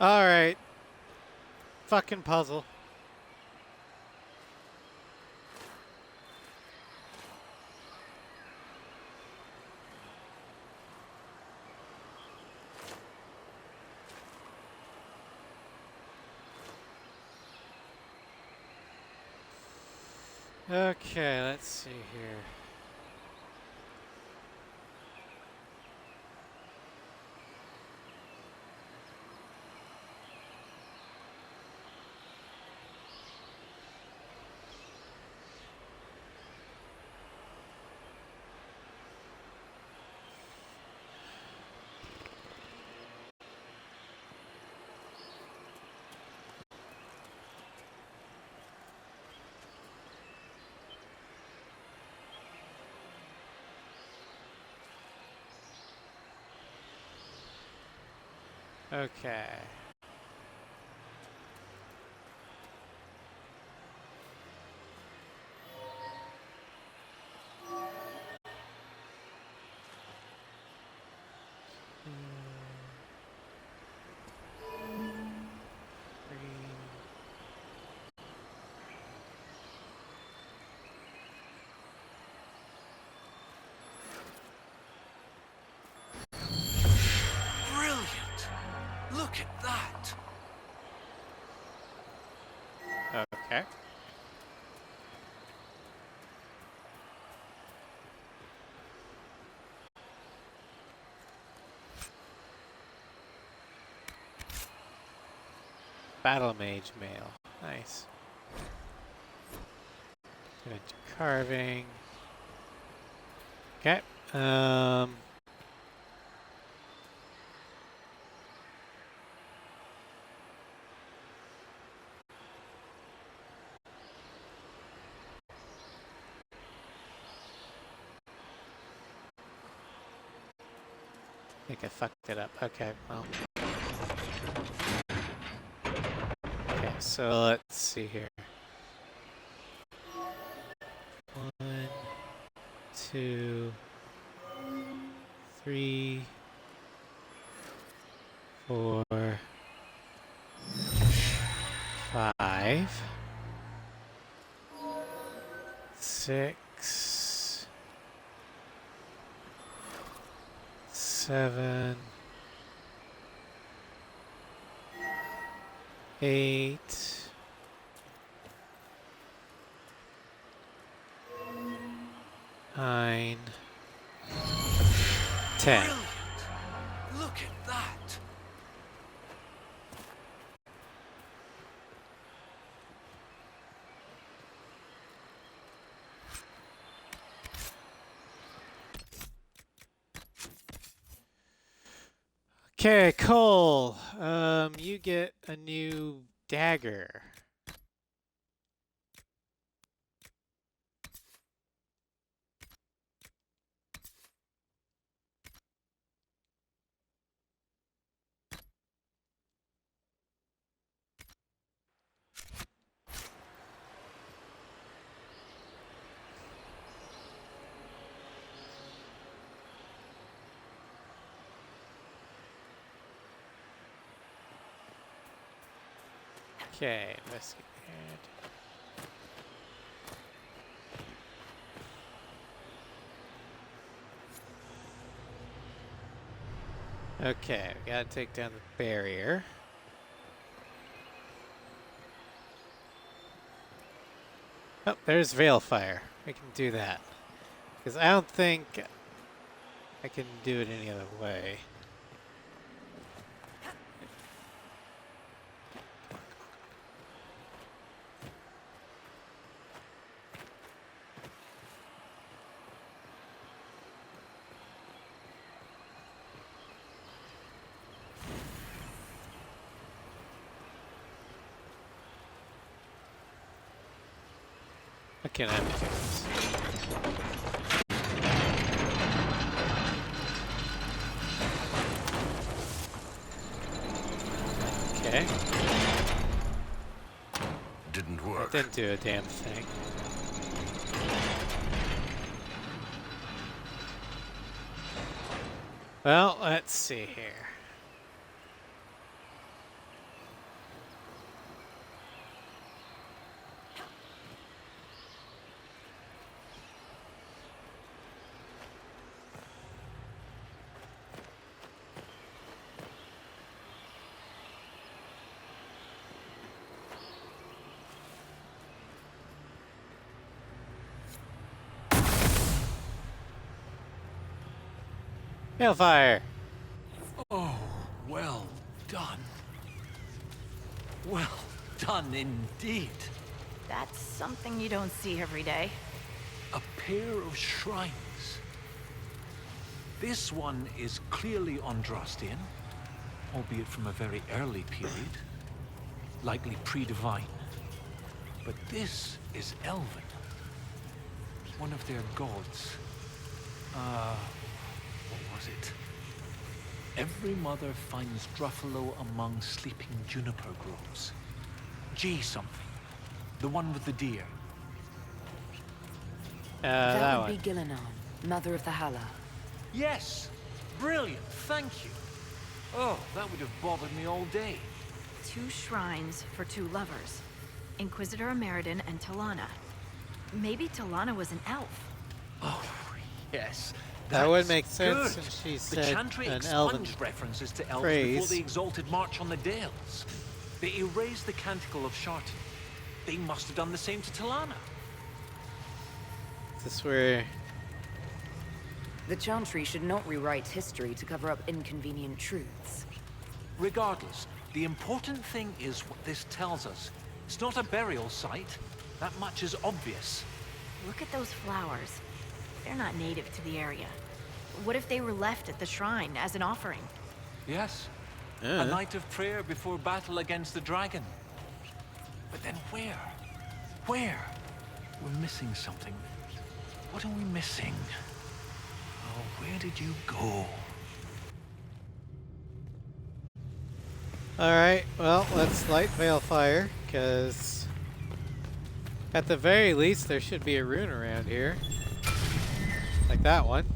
Alright. Fucking puzzle. Okay, let's see here. Okay. Green. Battle Mage Mail. Nice. Get into carving. Okay. I think I fucked it up. Okay, well. Okay, so let's see here. 1, 2, 3, 4, 5, 6, 7, 8, 9, 10. Brilliant! Look at that! Okay, Cole. You get a new dagger. Okay, investigate. Okay, we gotta take down the barrier. Oh, there's Veilfire. We can do that. Because I don't think I can do it any other way. Okay, now I'm doing this. Okay. Didn't work. That didn't do a damn thing. Well, let's see here. Hellfire! Oh, well done. Well done indeed. That's something you don't see every day. A pair of shrines. This one is clearly Andrastian, albeit from a very early period, likely pre-divine. But this is Elven. One of their gods. What was it? Every mother finds Druffalo among sleeping juniper groves. G something. The one with the deer. That would one. be Gillenan, mother of the Halla. Yes! Brilliant, thank you. Oh, that would have bothered me all day. 2 shrines for 2 lovers. Inquisitor Ameridan and Talana. Maybe Talana was an elf. Oh, yes. That would That's make sense good. since she The said Chantry an elven expunged references to elves phrase. before the exalted march on the Dales. They erased the Canticle of Shartan. They must have done the same to Talana. Is this where... The Chantry should not rewrite history to cover up inconvenient truths. Regardless, The important thing is what this tells us. It's not a burial site. That much is obvious. Look at those flowers. They're not native to the area. What if they were left at the shrine as an offering? Yes. A night of prayer before battle against the dragon. But then where? Where? We're missing something. What are we missing? Oh, where did you go? Alright, well, let's light Veilfire, because at the very least there should be a rune around here. Like that one.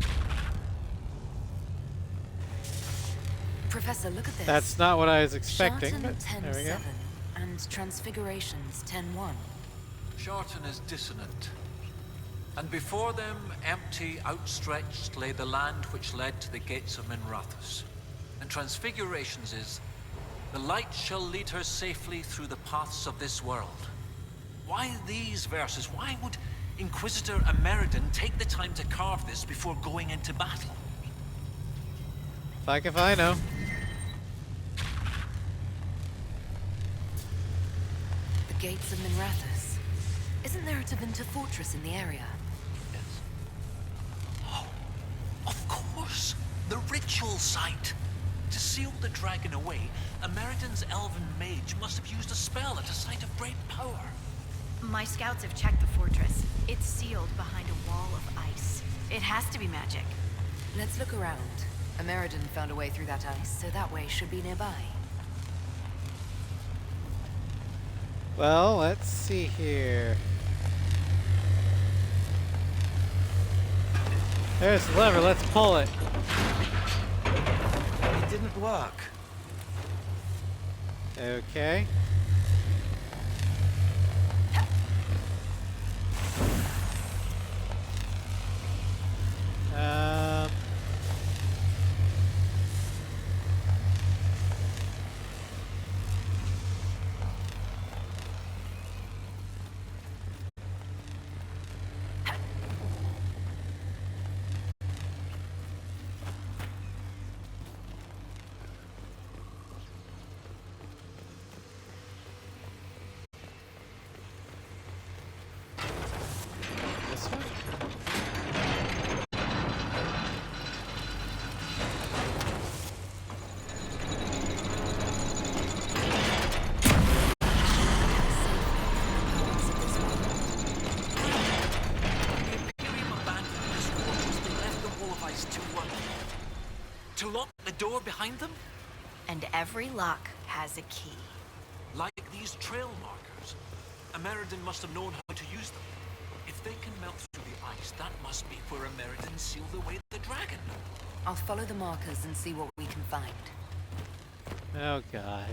Professor, look at this. That's not what I was expecting, Shartan but there we go. 10-7 and Transfigurations 10-1. Shartan is dissonant. And before them, empty, outstretched, lay the land which led to the gates of Minrathous. And Transfigurations is, the light shall lead her safely through the paths of this world. Why these verses? Why would Inquisitor Ameridan take the time to carve this before going into battle? Fuck if I know. The gates of Minrathous. Isn't there a Tevinter fortress in the area? Yes. Oh, of course! The ritual site! To seal the dragon away, Ameridan's elven mage must have used a spell at a site of great power. My scouts have checked the fortress. It's sealed behind a wall of ice. It has to be magic. Let's look around. Ameridan found a way through that ice, so that way should be nearby. Well, let's see here. There's the lever, let's pull it. It didn't work. Okay. This one? To lock the door behind them? And every lock has a key. Like these trail markers. Ameridan must have known how to use them. If they can melt through the ice, that must be where Ameridan sealed away the dragon. I'll follow the markers and see what we can find. Oh god.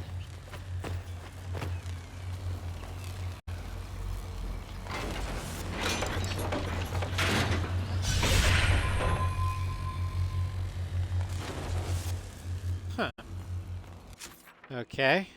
Huh. Okay.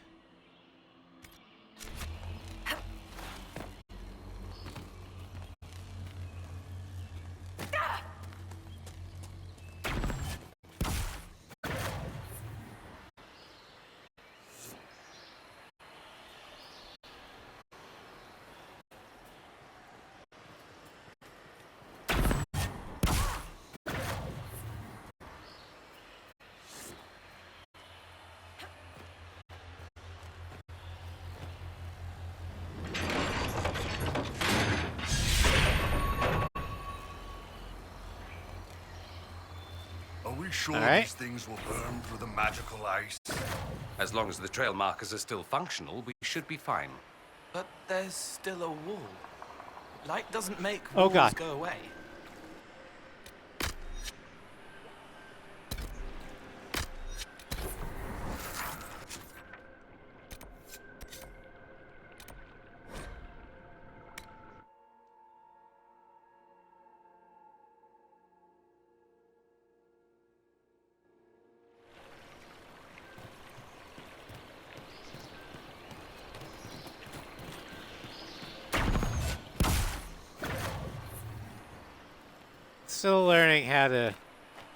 Are we sure Alright. these things will burn through the magical ice? As long as the trail markers are still functional, we should be fine. But there's still a wall. Light doesn't make Oh, walls God. go away. Still learning how to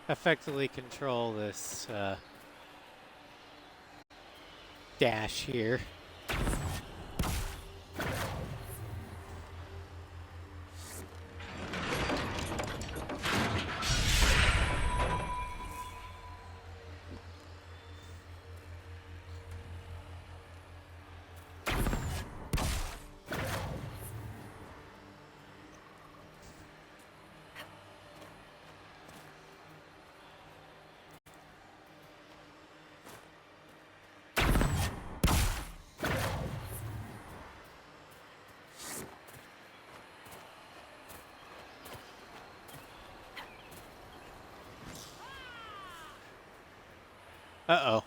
effectively control this dash here. Uh-oh.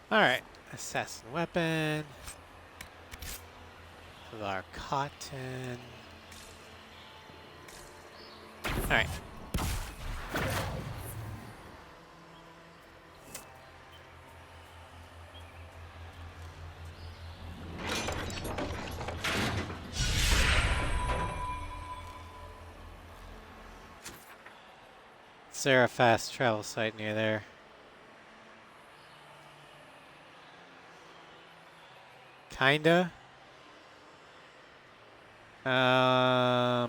Alright, assassin weapon. Our cotton. Alright. Is there a fast travel site near there? Kinda. I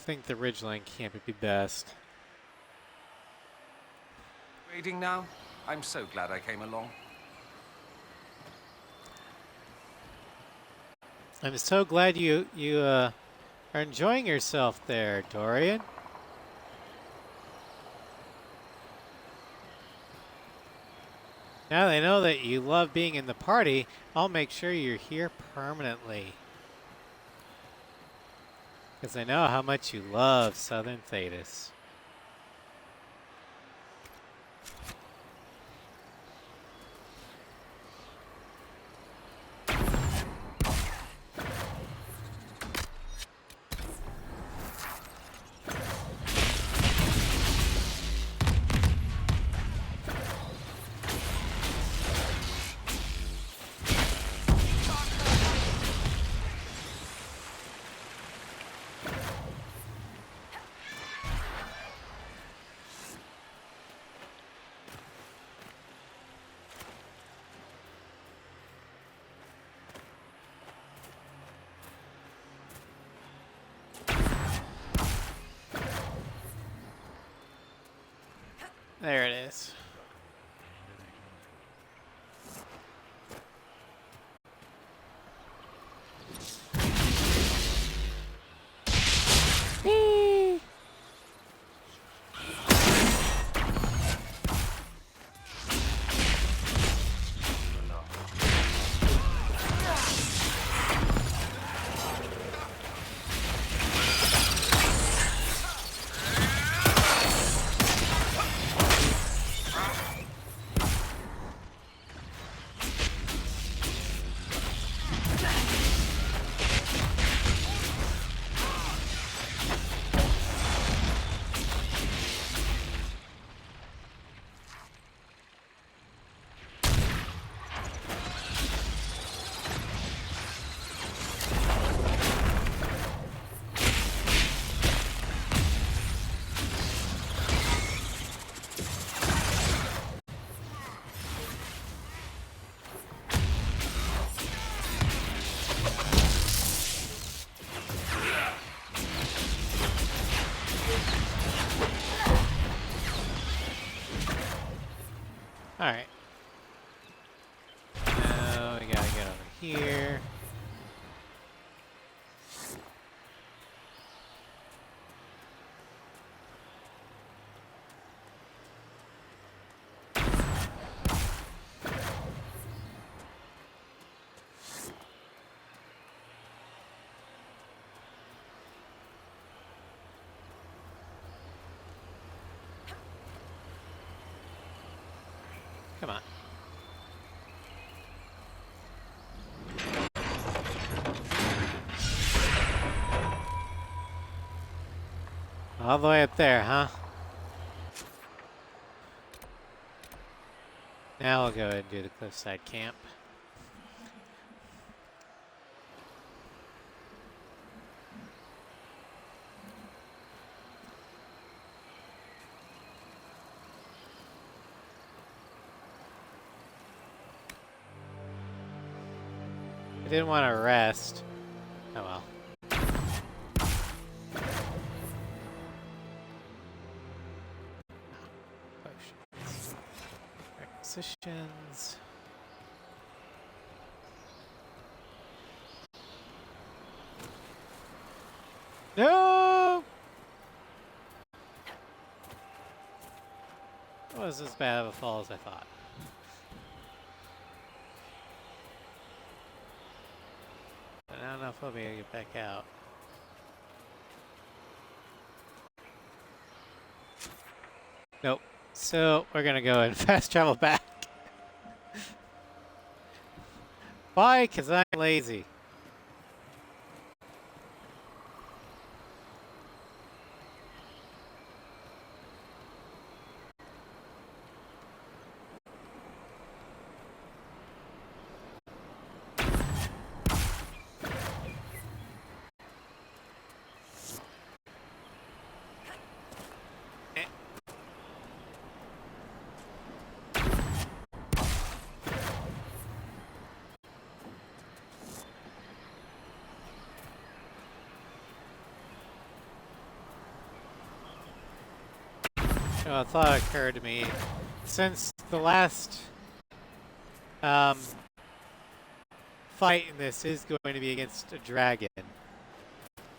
think the ridgeline camp would be best. Raiding now? I'm so glad I came along. I'm so glad you are enjoying yourself there, Dorian. Now they know that you love being in the party, I'll make sure you're here permanently. Because I know how much you love Southern Thedas. There it is. Whee! Alright. Now we gotta get over here. Come on. All the way up there, huh? Now we'll go ahead and do the cliffside camp. I didn't want to rest. Oh well. Potions. Requisitions. No! It wasn't as bad of a fall as I thought. But I don't know if I'll be able to get back out. Nope. So we're gonna go and fast travel back. Why? 'Cause I'm lazy. You know, a thought occurred to me. Since the last fight in this is going to be against a dragon,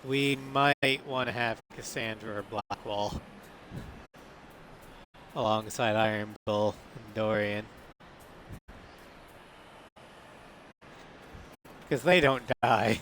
we might want to have Cassandra or Blackwall alongside Iron Bull and Dorian. Because they don't die.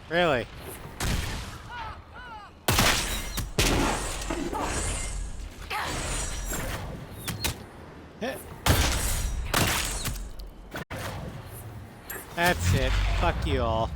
Really? That's it. Fuck you all.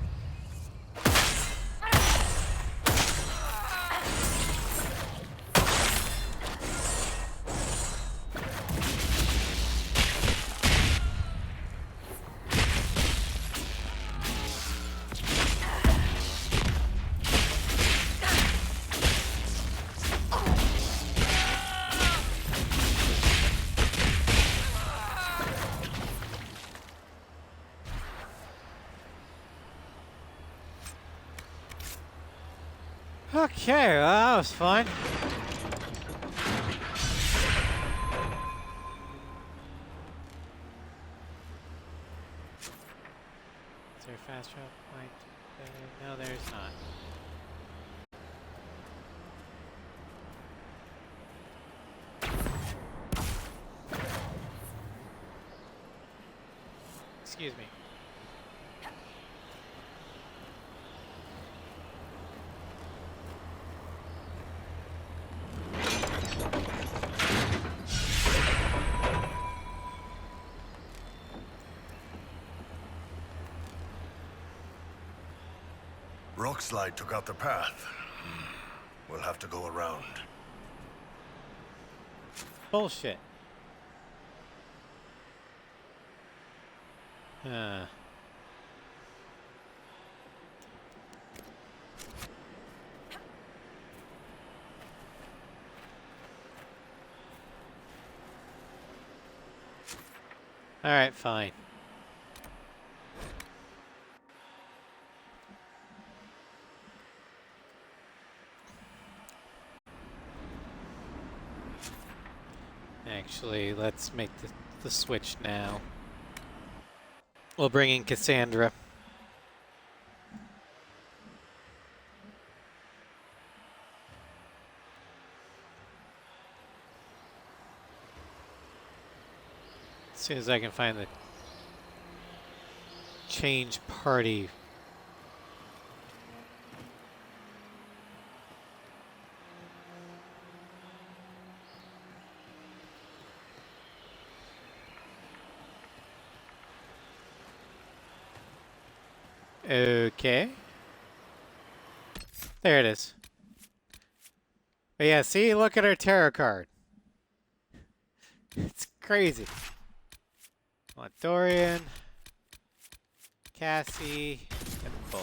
Okay, well, that was fun. Is there a fast travel point? No, there's not. Excuse me. Rockslide took out the path. We'll have to go around. Bullshit. Alright, fine. Actually, let's make the switch now. We'll bring in Cassandra. As soon as I can find the change party. Okay. There it is. But yeah, see, look at our tarot card. It's crazy. Want Dorian, Cassie, and Bull.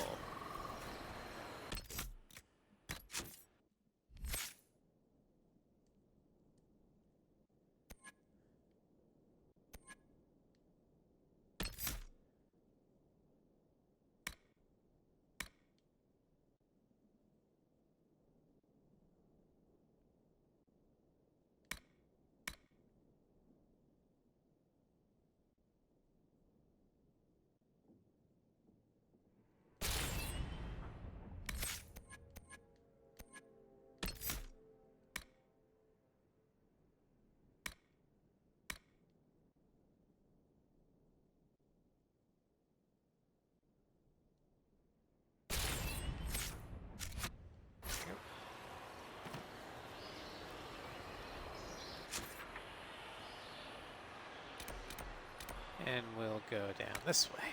And we'll go down this way.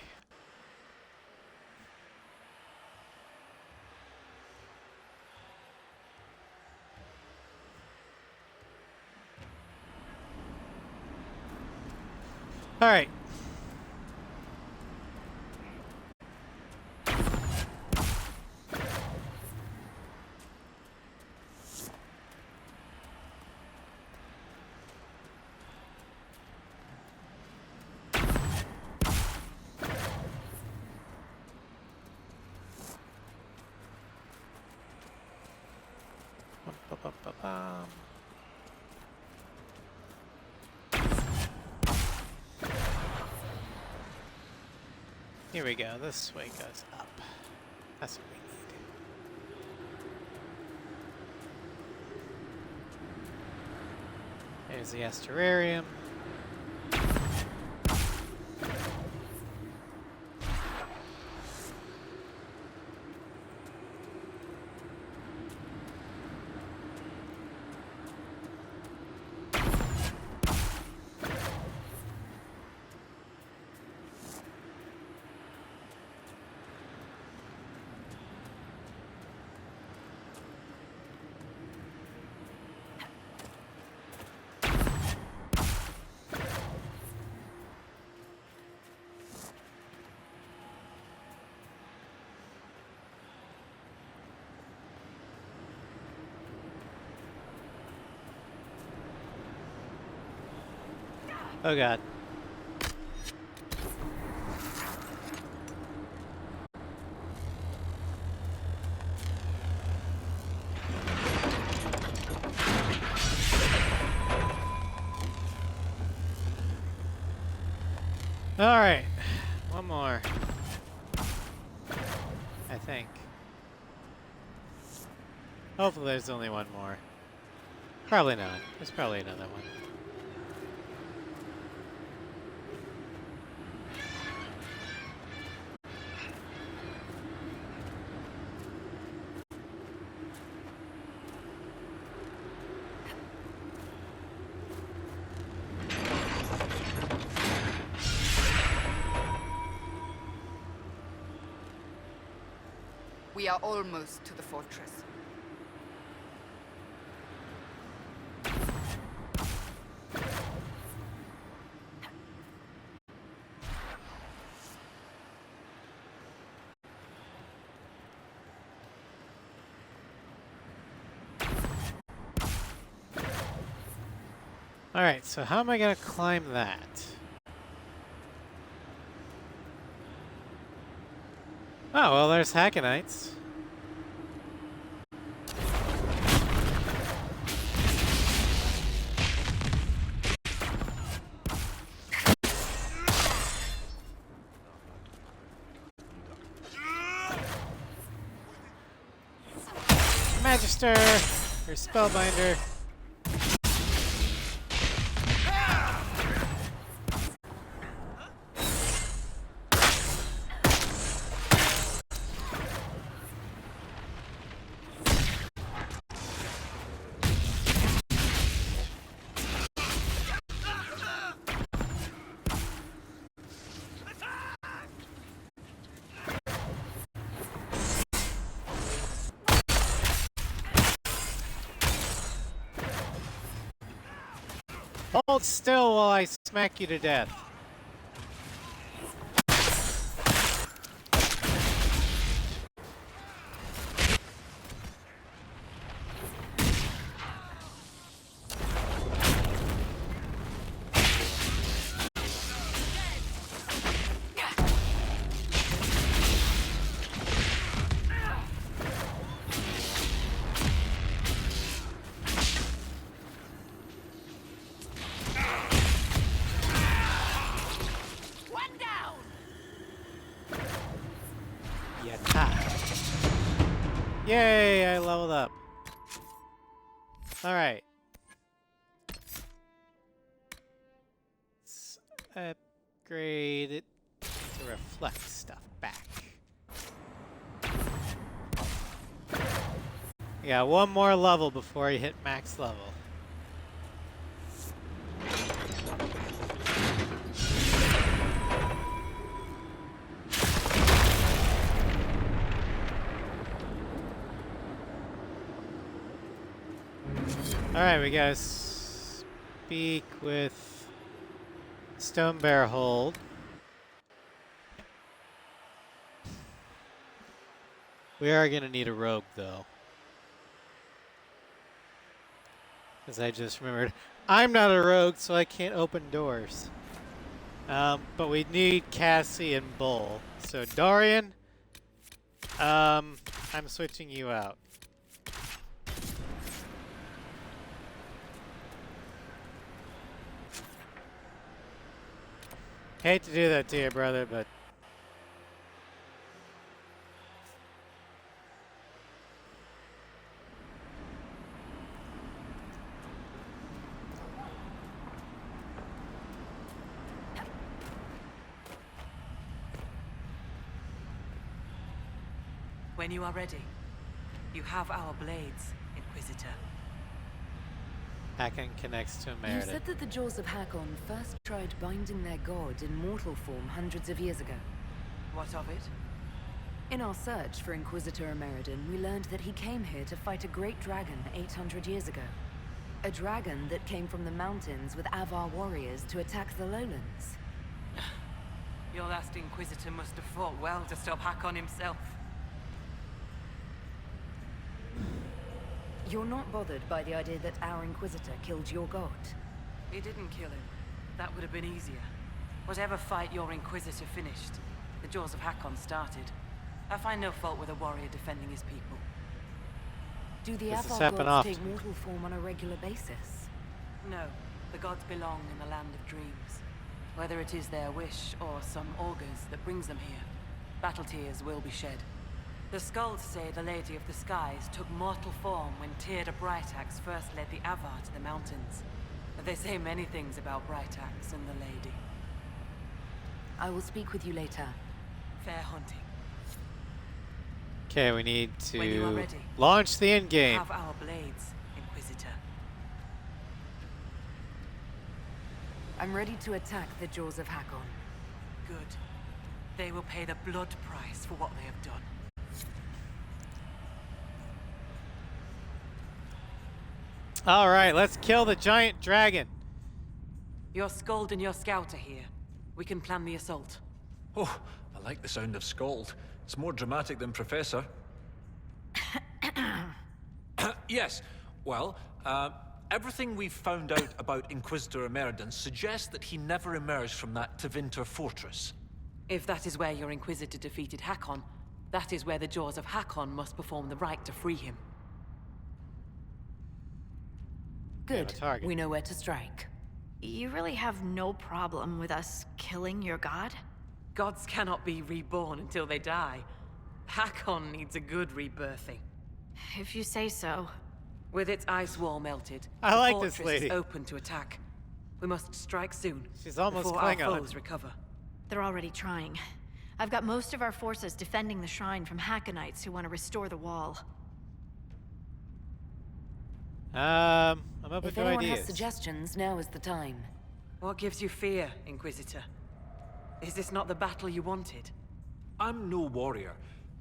All right. Here we go. This way goes up. That's what we need. There's the Asterarium. Oh god. All right, one more. I think. Hopefully there's only one more. Probably not. There's probably another one. We are almost to the fortress. All right, so how am I gonna climb that? Oh, well, there's Hackonites. Magister or Spellbinder. Hold still while I smack you to death. Yay, I leveled up. Alright. Let's upgrade it to reflect stuff back. Yeah, one more level before you hit max level. Alright, we gotta speak with Stone Bear Hold. We are gonna need a rogue though. Because I just remembered, I'm not a rogue, so I can't open doors. But we need Cassie and Bull. So Dorian, I'm switching you out. Hate to do that to you, brother, but... When you are ready, you have our blades, Inquisitor. Hakon connects to You Meriden. said that the Jaws of Hakon first tried binding their god in mortal form hundreds of years ago. What of it? In our search for Inquisitor Meriden, we learned that he came here to fight a great dragon 800 years ago. A dragon that came from the mountains with Avar warriors to attack the lowlands. Your last Inquisitor must have fought well to stop Hakon himself. You're not bothered by the idea that our Inquisitor killed your god? He didn't kill him. That would have been easier. Whatever fight your Inquisitor finished, the Jaws of Hakon started. I find no fault with a warrior defending his people. Do the This is Avar happening gods often. take mortal form on a regular basis? No, the gods belong in the land of dreams. Whether it is their wish or some augurs that brings them here, battle tears will be shed. The skulls say the Lady of the Skies took mortal form when Tyrda Brightaxe first led the Avar to the mountains. They say many things about Brightaxe and the Lady. I will speak with you later. Fair hunting. Okay, we need When you are to ready, launch the end game. have our blades, Inquisitor. I'm ready to attack the Jaws of Hakon. Good. They will pay the blood price for what they have done. All right, let's kill the giant dragon. Your Skald and your Scout are here. We can plan the assault. Oh, I like the sound of Scald. It's more dramatic than Professor. Yes, well, everything we've found out about Inquisitor Meriden suggests that he never emerged from that Tevinter fortress. If that is where your Inquisitor defeated Hakon, that is where the Jaws of Hakon must perform the rite to free him. Good. target. We know where to strike. You really have no problem with us killing your god? Gods cannot be reborn until they die. Hakon needs a good rebirthing. If you say so. With its ice wall melted, I like the this fortress lady. is open to attack. We must strike soon. She's almost before Klingon. our foes recover. They're already trying. I've got most of our forces defending the shrine from Hackonites who want to restore the wall. I'm open If to anyone ideas. has suggestions, now is the time. What gives you fear, Inquisitor? Is this not the battle you wanted? I'm no warrior,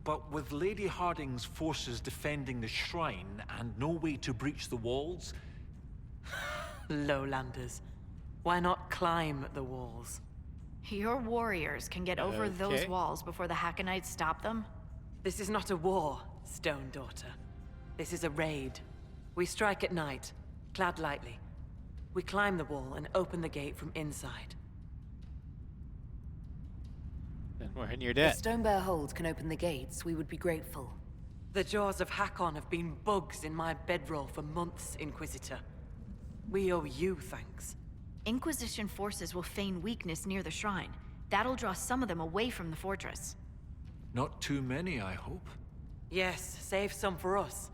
but with Lady Harding's forces defending the shrine and no way to breach the walls... Lowlanders. Why not climb the walls? Your warriors can get over those walls before the Hackonites stop them? This is not a war, Stone Daughter. This is a raid. We strike at night, clad lightly. We climb the wall and open the gate from inside. Then we're in your If debt. Stonebear Hold can open the gates, we would be grateful. The jaws of Hakon have been bugs in my bedroll for months, Inquisitor. We owe you thanks. Inquisition forces will feign weakness near the shrine. That'll draw some of them away from the fortress. Not too many, I hope. Yes, save some for us.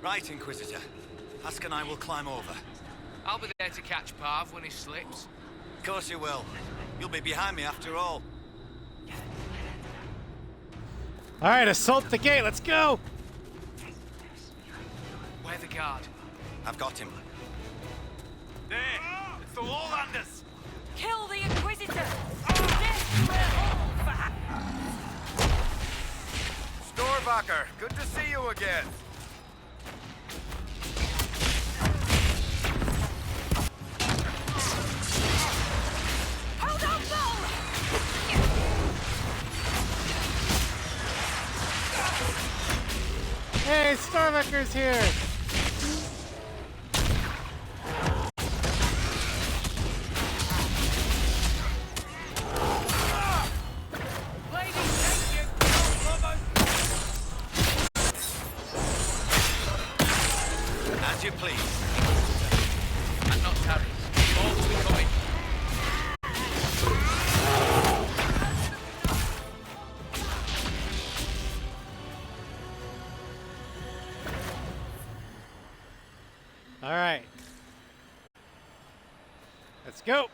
Right, Inquisitor. Hask and I will climb over. I'll be there to catch Parv when he slips. Of course you will. You'll be behind me after all. Alright, assault the gate, let's go! Where the guard? I've got him. There! It's the Lowlanders! Kill the Inquisitor! Death will all for Storvacker, good to see you again. Hold on, Bull! Hey, Starbucker's here! As you please. And not tarry. All will be coming. Alright. Let's go!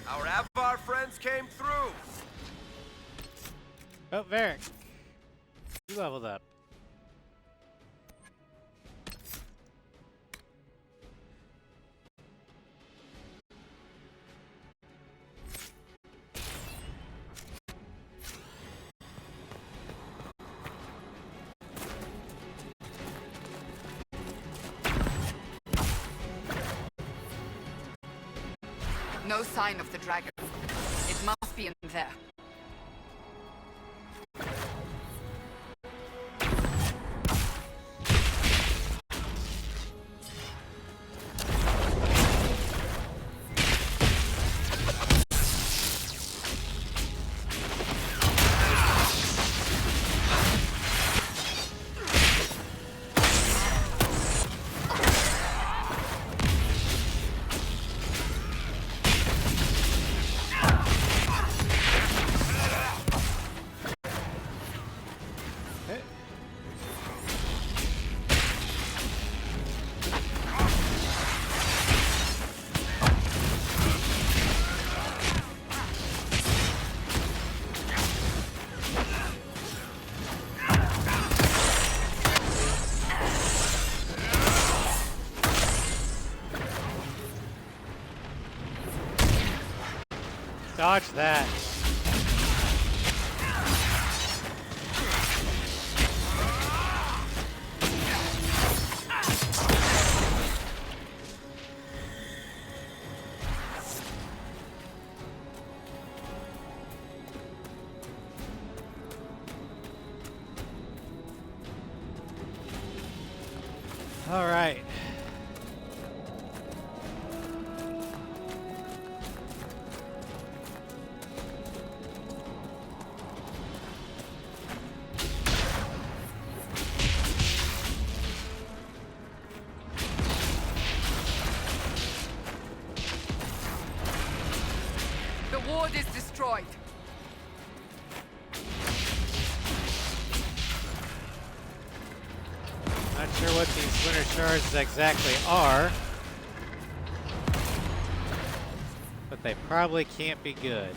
Our Avar friends came through. Oh, Varric. You leveled up. No sign of the dragon. It must be in there. Dodge that. All right. The ward is destroyed. Not sure what these winter shards exactly are, but they probably can't be good.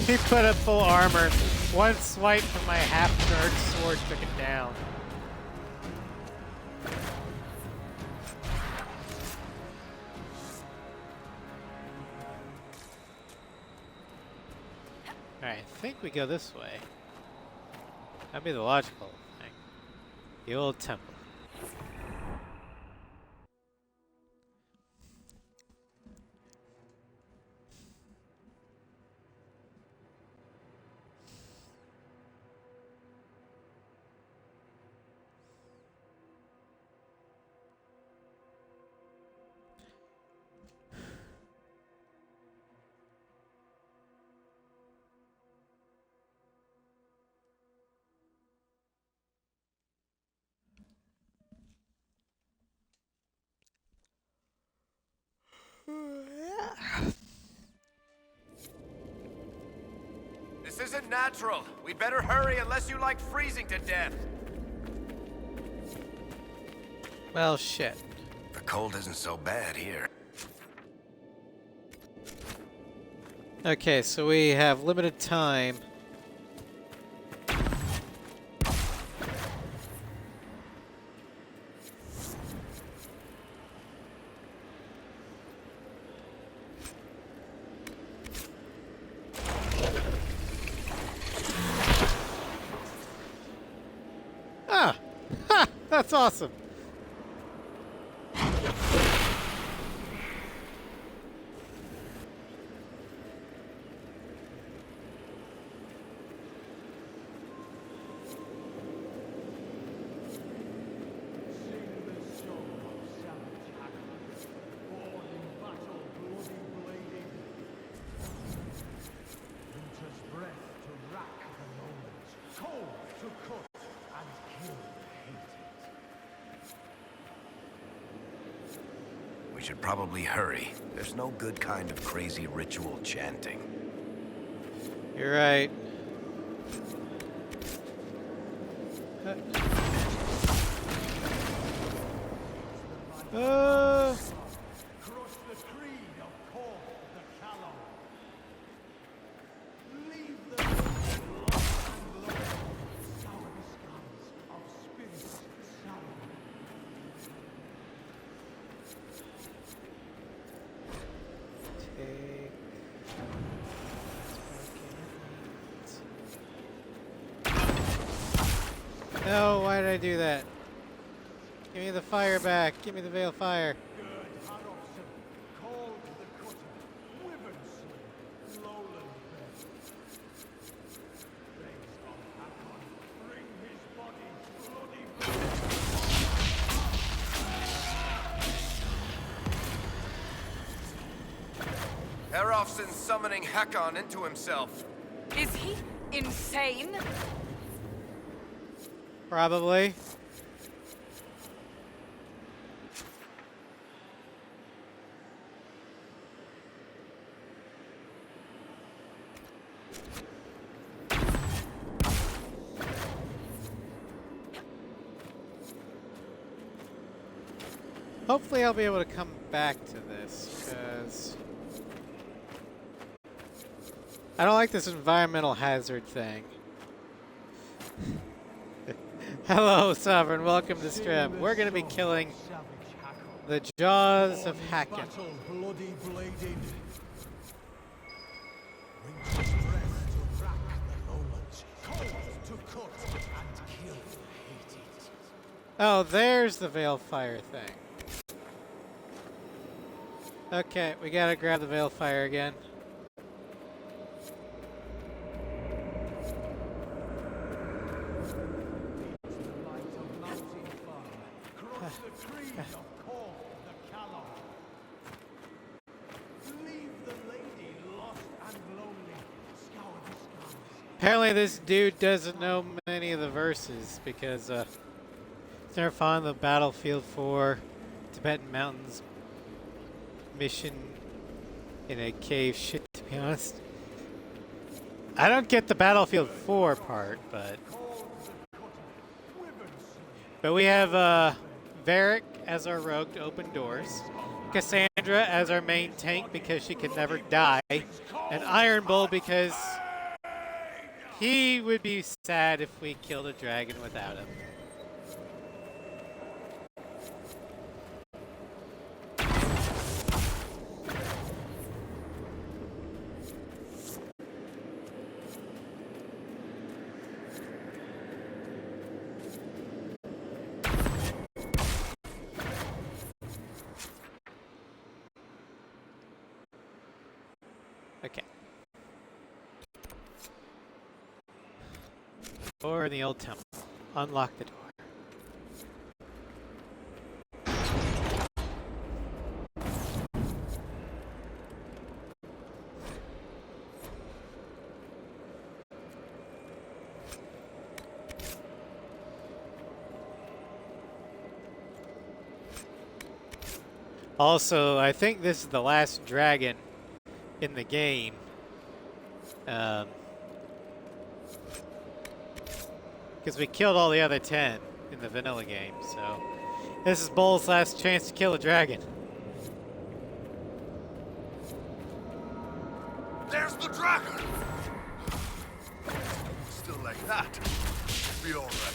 He put up full armor. One swipe from my half-charged sword took it down. Alright, I think we go this way. That'd be the logical thing. The old temple. This isn't natural. We better hurry unless you like freezing to death. Well, shit. The cold isn't so bad here. Okay, so we have limited time. Ah! Ha! That's awesome! We should probably hurry. There's no good kind of crazy ritual chanting. You're right. No, why did I do that? Give me the fire back. Give me the veil fire. Herofson's summoning Hakon into himself. Is he insane? Probably. Hopefully I'll be able to come back to this, because I don't like this environmental hazard thing. Hello, Sovereign. Welcome to stream. We're going to be killing the Jaws of Hacken. Bloody bladed. Winter's breath to rack the lowlands, cold to cut and kill the hated. Oh, there's the Veilfire thing. Okay, we gotta grab the Veilfire again. Apparently this dude doesn't know many of the verses because he's never found the Battlefield 4 Tibetan Mountains mission in a cave shit, to be honest. I don't get the Battlefield 4 part, but we have Varric as our rogue to open doors, Cassandra as our main tank because she could never die, and Iron Bull because he would be sad if we killed a dragon without him. Okay. Door in the old temple. Unlock the door. Also, I think this is the last dragon in the game. Because we killed all the other 10 in the vanilla game, so this is Bull's last chance to kill a dragon. There's the dragon! Still like that. Be alright.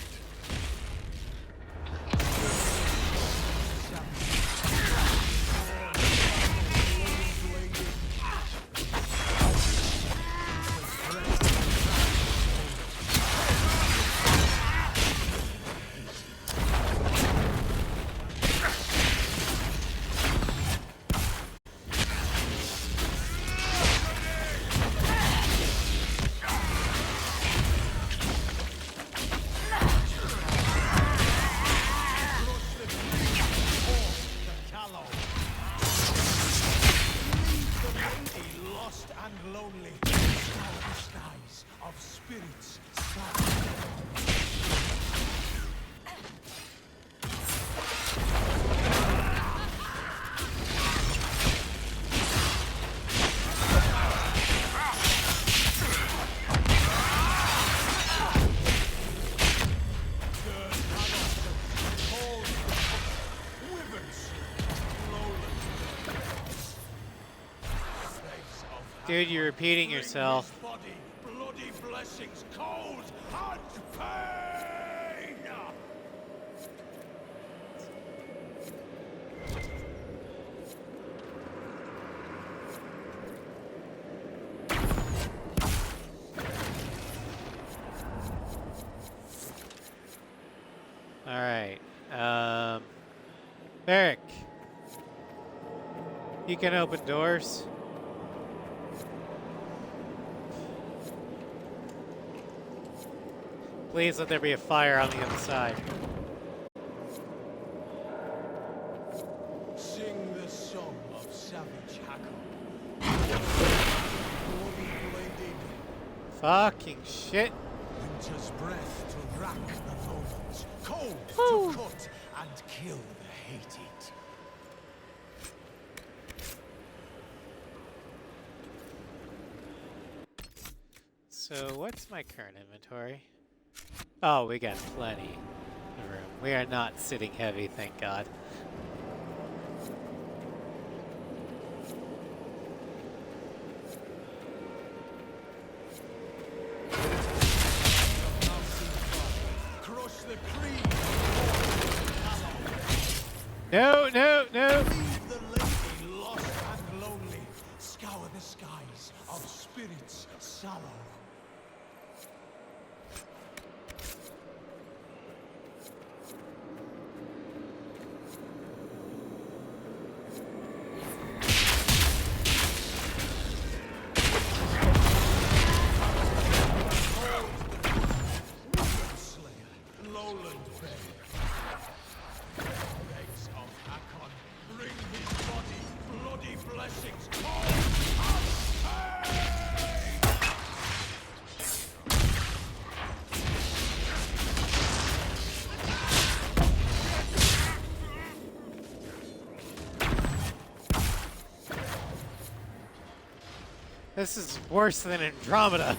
Dude, you're repeating yourself. Bloody blessings, cold and pain. All right. Eric, you can open doors. Please let there be a fire on the other side. Sing the song of savage Hackle. Fucking shit. Winter's breath to rack the lowlands, cold to cut and kill the hated. So what's my current inventory? Oh, we got plenty of room. We are not sitting heavy, thank God. No, no, no. Leave the lady lost and lonely. Scour the skies of spirits sallow. This is worse than Andromeda.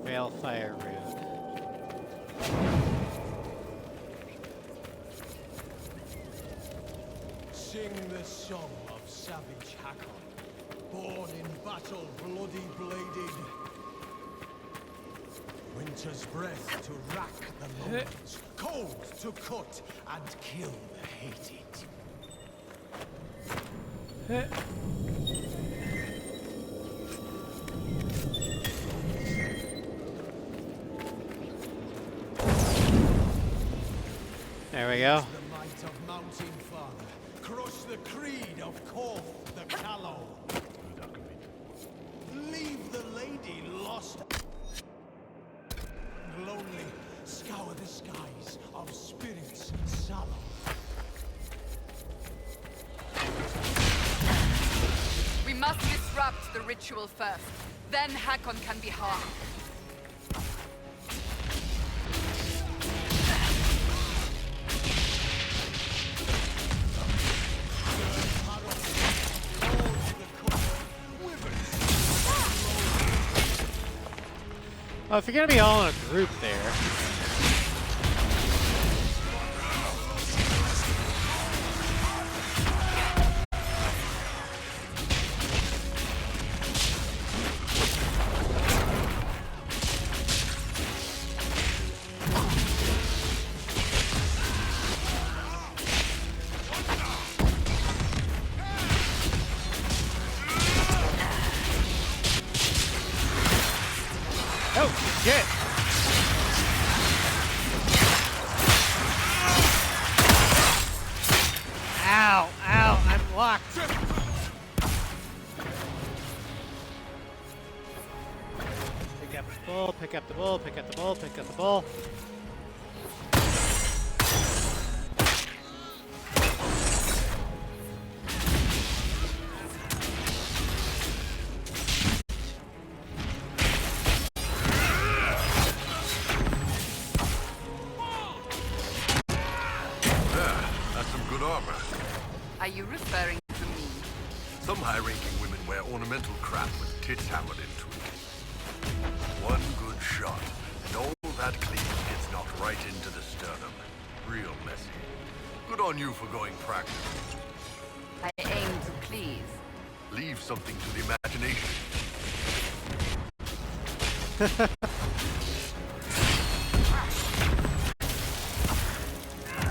Balefire Rune. Sing the song of savage Hakon, born in battle, bloody bladed. Winter's breath to rack the lowlands, cold to cut and kill the hated. There we go. The might of Mountain Father, crush the creed of Korth the Callow. Leave the lady lost and lonely. Scour the skies of spirits sallow. We must disrupt the ritual first. Then Hakon can be harmed. Well, if you're gonna be all in a group there. Oh, shit! Ow, ow, I'm locked. Pick up the bull, pick up the bull, pick up the bull, pick up the bull. Are you referring to me? Some high-ranking women wear ornamental crap with tits hammered into it. One good shot, and all that cleavage gets knocked right into the sternum. Real messy. Good on you for going practical. I aim to please. Leave something to the imagination.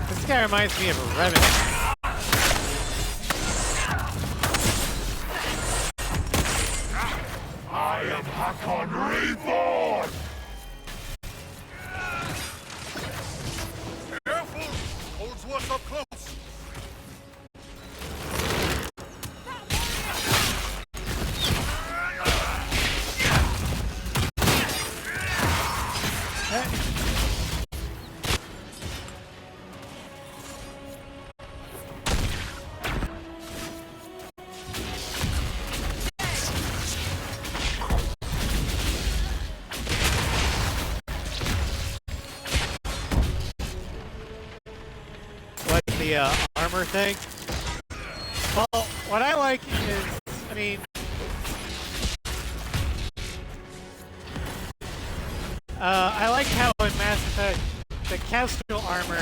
This guy reminds me of a Revenant. I am Hakon Reborn! Careful! Holds what's up close! The armor thing. Well, what I like is, I mean, I like how in Mass Effect the Kestrel armor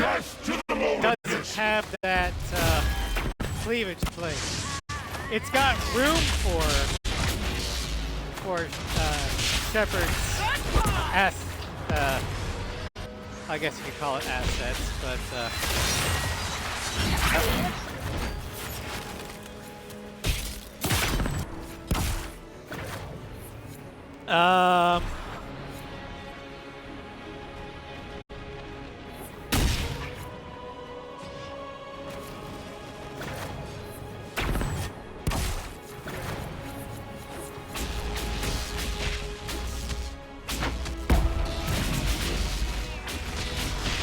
doesn't have that cleavage plate. It's got room for Shepard's I guess you could call it assets, but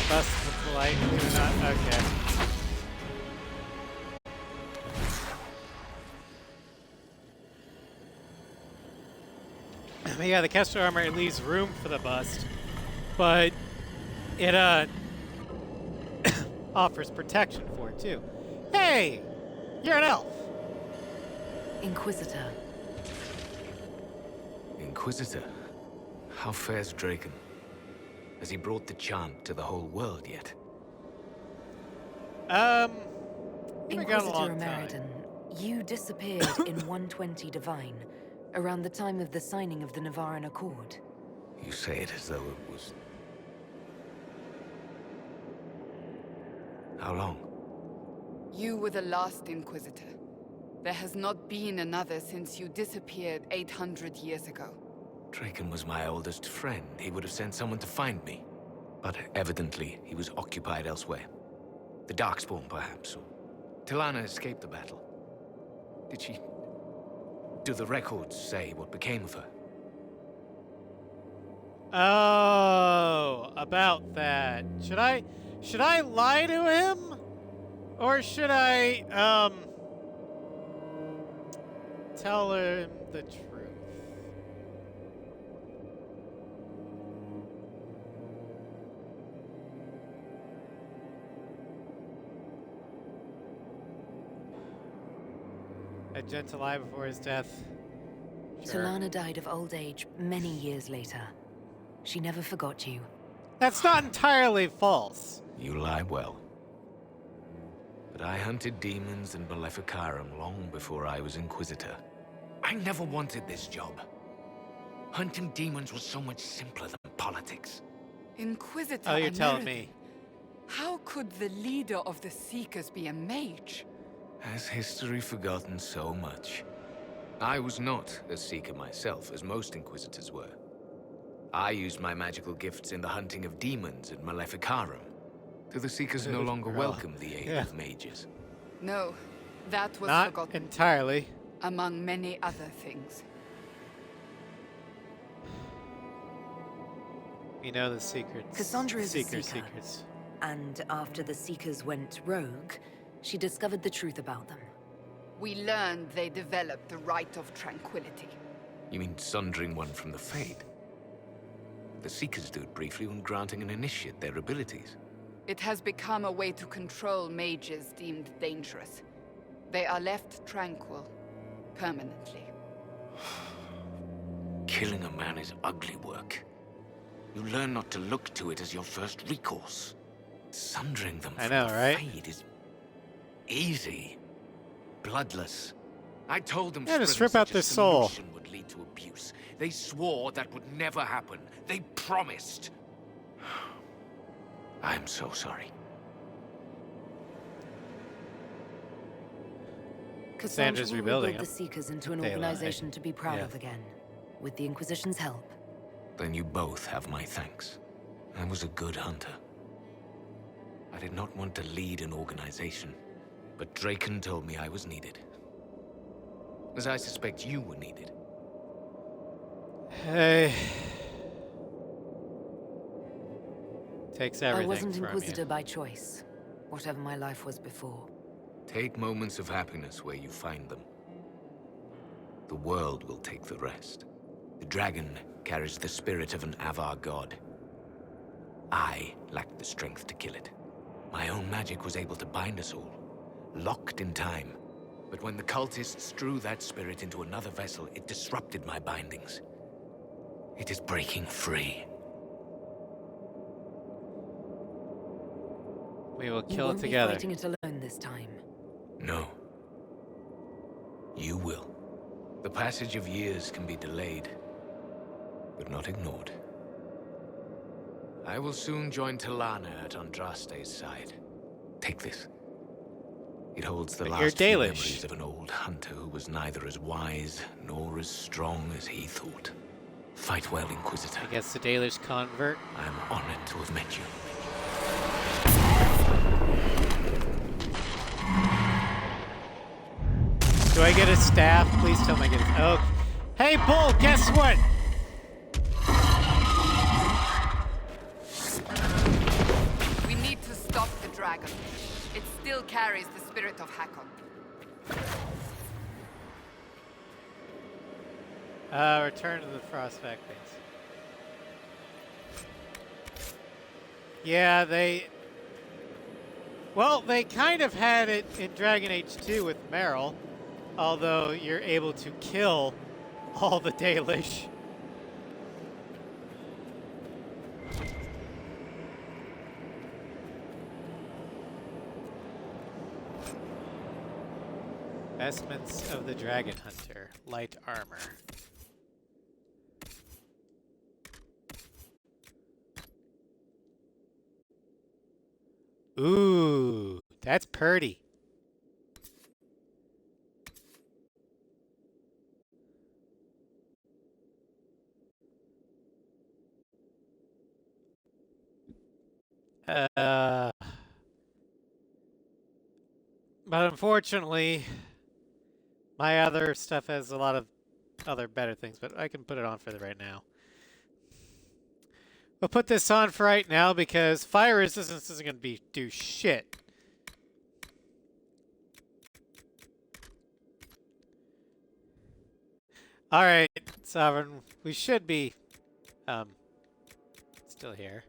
bust the light, do not, okay. But yeah, the Kestrel armor, it leaves room for the bust, but it offers protection for it too. Hey, you're an elf. Inquisitor. Inquisitor? How fares Draken? Has he brought the chant to the whole world yet? Inquisitor American, you disappeared in 120 Divine, around the time of the signing of the Navaran Accord. You say it as though it was... How long? You were the last Inquisitor. There has not been another since you disappeared 800 years ago. Draken was my oldest friend. He would have sent someone to find me. But evidently, he was occupied elsewhere. The Darkspawn, perhaps. Talana escaped the battle. Did she... Do the records say what became of her? Oh, about that. Should I lie to him? Or should I, tell him the truth? A gentle lie before his death. Sure. Talana died of old age many years later. She never forgot you. That's not entirely false. You lie well. But I hunted demons in Maleficarum long before I was Inquisitor. I never wanted this job. Hunting demons was so much simpler than politics. Inquisitor Oh, you're telling American. me. How could the leader of the Seekers be a mage? Has history forgotten so much? I was not a Seeker myself, as most Inquisitors were. I used my magical gifts in the hunting of demons in Maleficarum. Do the Seekers no longer welcome the aid of mages? No, that was Not forgotten. entirely. Among many other things. We know the secrets. Cassandra is a Seeker Seeker. secrets. And after the Seekers went rogue, she discovered the truth about them. We learned they developed the Rite of Tranquility. You mean sundering one from the Fade? The Seekers do it briefly when granting an initiate their abilities. It has become a way to control mages deemed dangerous. They are left tranquil, permanently. Killing a man is ugly work. You learn not to look to it as your first recourse. Sundering them I from know, the right? Fade is easy, bloodless. I told them Yeah, to spreading strip out such a their soul. solution would lead to abuse. They swore that would never happen. They promised. I'm so sorry. Cassandra Sandra's will rebuilding rebuild the Seekers into an They lie. organization to be proud Yeah. of again, with the Inquisition's help. Then you both have my thanks. I was a good hunter. I did not want to lead an organization, but Draken told me I was needed. As I suspect you were needed. Hey. Takes I everything wasn't from Inquisitor you. by choice, whatever my life was before. Take moments of happiness where you find them. The world will take the rest. The dragon carries the spirit of an Avar god. I lacked the strength to kill it. My own magic was able to bind us all, locked in time. But when the cultists drew that spirit into another vessel, it disrupted my bindings. It is breaking free. We will You kill won't it be together. fighting it alone this time. No. You will. The passage of years can be delayed, but not ignored. I will soon join Talana at Andraste's side. Take this. It holds the But last you're few Dalish. memories of an old hunter who was neither as wise nor as strong as he thought. Fight well, Inquisitor. I guess the Dalish convert. I am honored to have met you. Do I get a staff? Please tell me I get a... Oh. Hey, Bull, guess what? We need to stop the dragon. It still carries the spirit of Hakon. Return to the Frostback base. Yeah, well, they kind of had it in Dragon Age 2 with Meryl, although you're able to kill all the Dalish. Vestments of the Dragon Hunter, light armor. Ooh, that's pretty. But unfortunately, my other stuff has a lot of other better things, but I can put it on for right now. We'll put this on for right now because fire resistance isn't going to do shit. All right, Sovereign, we should be still here.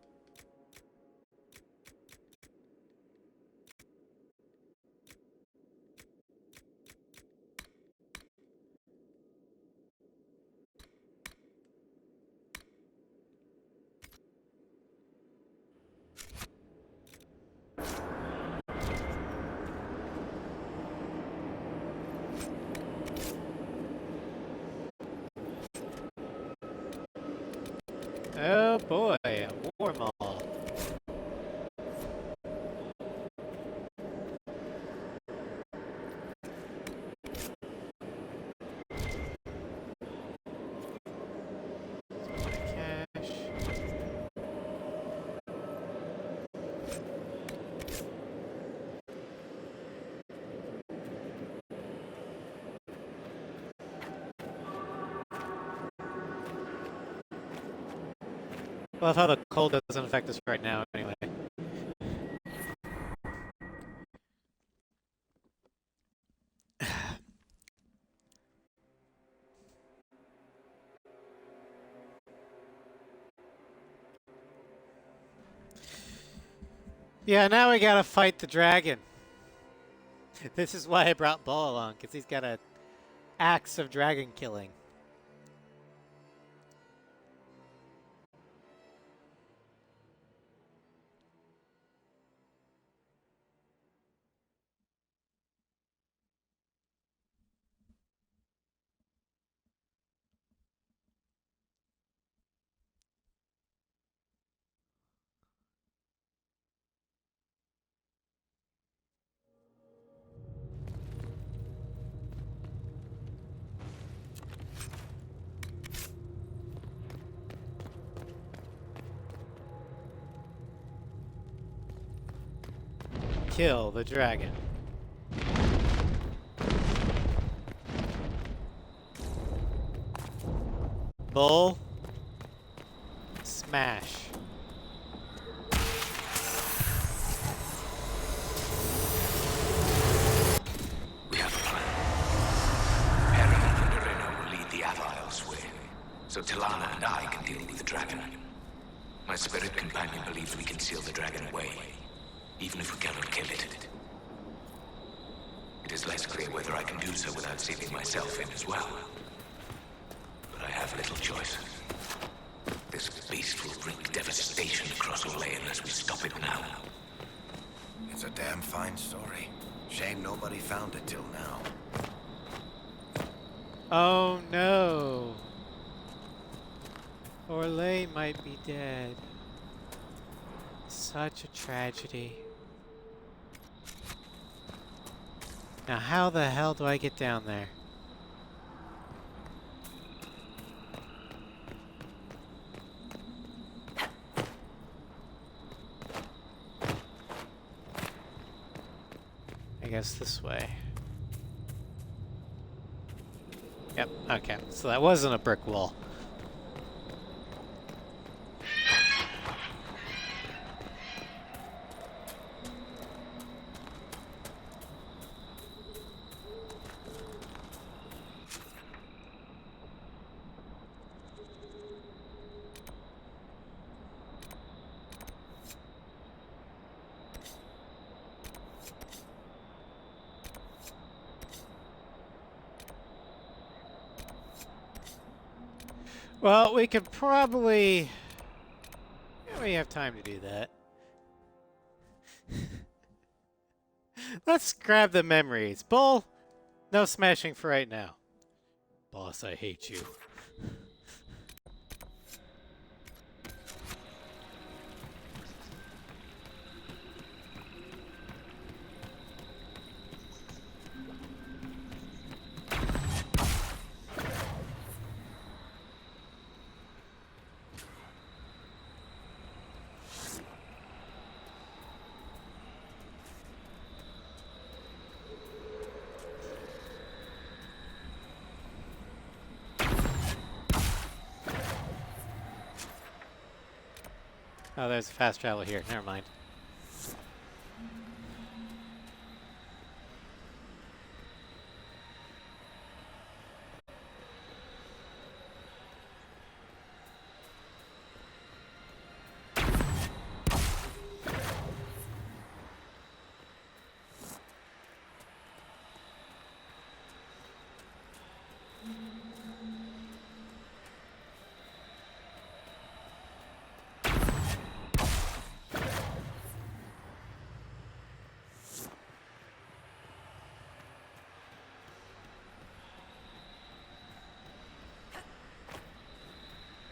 Oh boy, a war mall. Cash. I love how the cold doesn't affect us right now, anyway. Yeah, now we gotta fight the dragon. This is why I brought Bull along, because he's got an axe of dragon killing. Kill the dragon. Bull. Smash. We have a plan. Arella and Arella will lead the Ava elsewhere, so Talana and I can deal with the dragon. My spirit companion believes we can seal the dragon away, even if we cannot kill it. It is less clear whether I can do so without sealing myself in as well. But I have little choice. This beast will bring devastation across Arella unless we stop it now. It's a damn fine story. Shame nobody found it till now. Oh no. Arella might be dead. Such a tragedy. Now how the hell do I get down there? I guess this way. Yep, okay. So that wasn't a brick wall. Well, we could probably... Yeah, we have time to do that. Let's grab the memories. Bull, no smashing for right now. Boss, I hate you. Oh, there's a fast travel here. Never mind.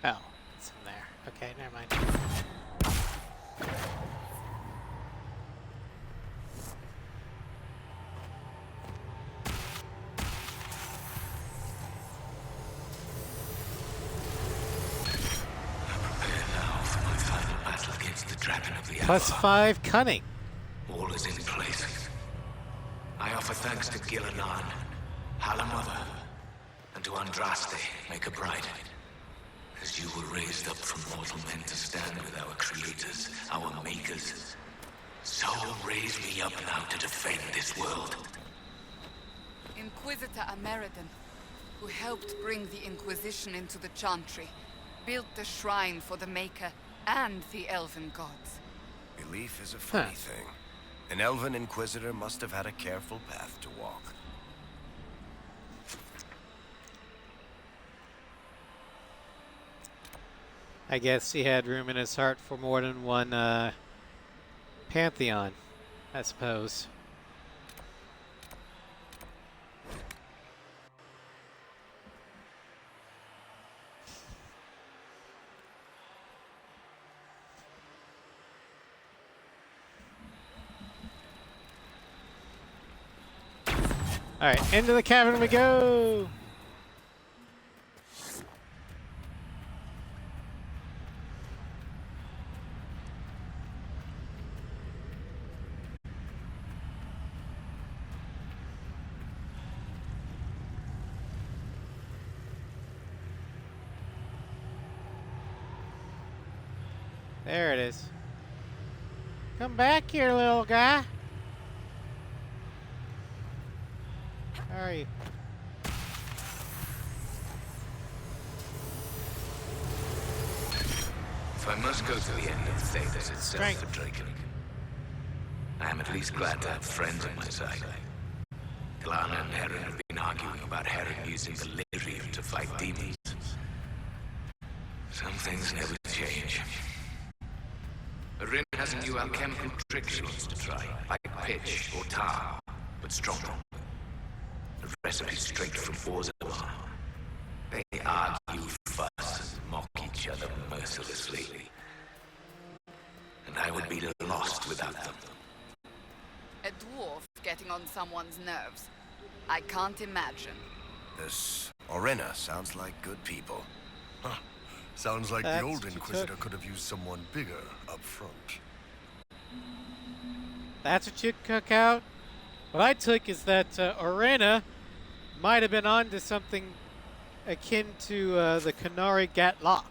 Oh, it's in there. Okay, never mind. +5 cunning. All is in place. I offer thanks to Gillinan, Halamother, and to Andraste, Maker Bride. As you were raised up from mortal men to stand with our creators, our makers, so raise me up now to defend this world. Inquisitor Ameridan, who helped bring the Inquisition into the Chantry, built the shrine for the Maker and the Elven gods. Belief is a funny thing. An Elven Inquisitor must have had a careful path to walk. I guess he had room in his heart for more than one pantheon, I suppose. All right, into the cavern we go. There it is. Come back here, little guy. Where are you? If I must go to the end of Thedas itself for Draken, I am at least glad to have friends on my side. Lana and Heron have been arguing about Heron using the Lyrium to fight demons. Some things never change. Arella has a new alchemical trick she wants to try, like pitch or tar, but stronger. A recipe straight from Orzammar. They argue, fuss, and mock each other mercilessly. And I would be lost without them. A dwarf getting on someone's nerves. I can't imagine. This Arena sounds like good people. Huh. Sounds like That's the old what you Inquisitor took. could have used someone bigger up front. That's what you cook out? What I took is that Arena might have been onto something akin to the Canary Gatlock.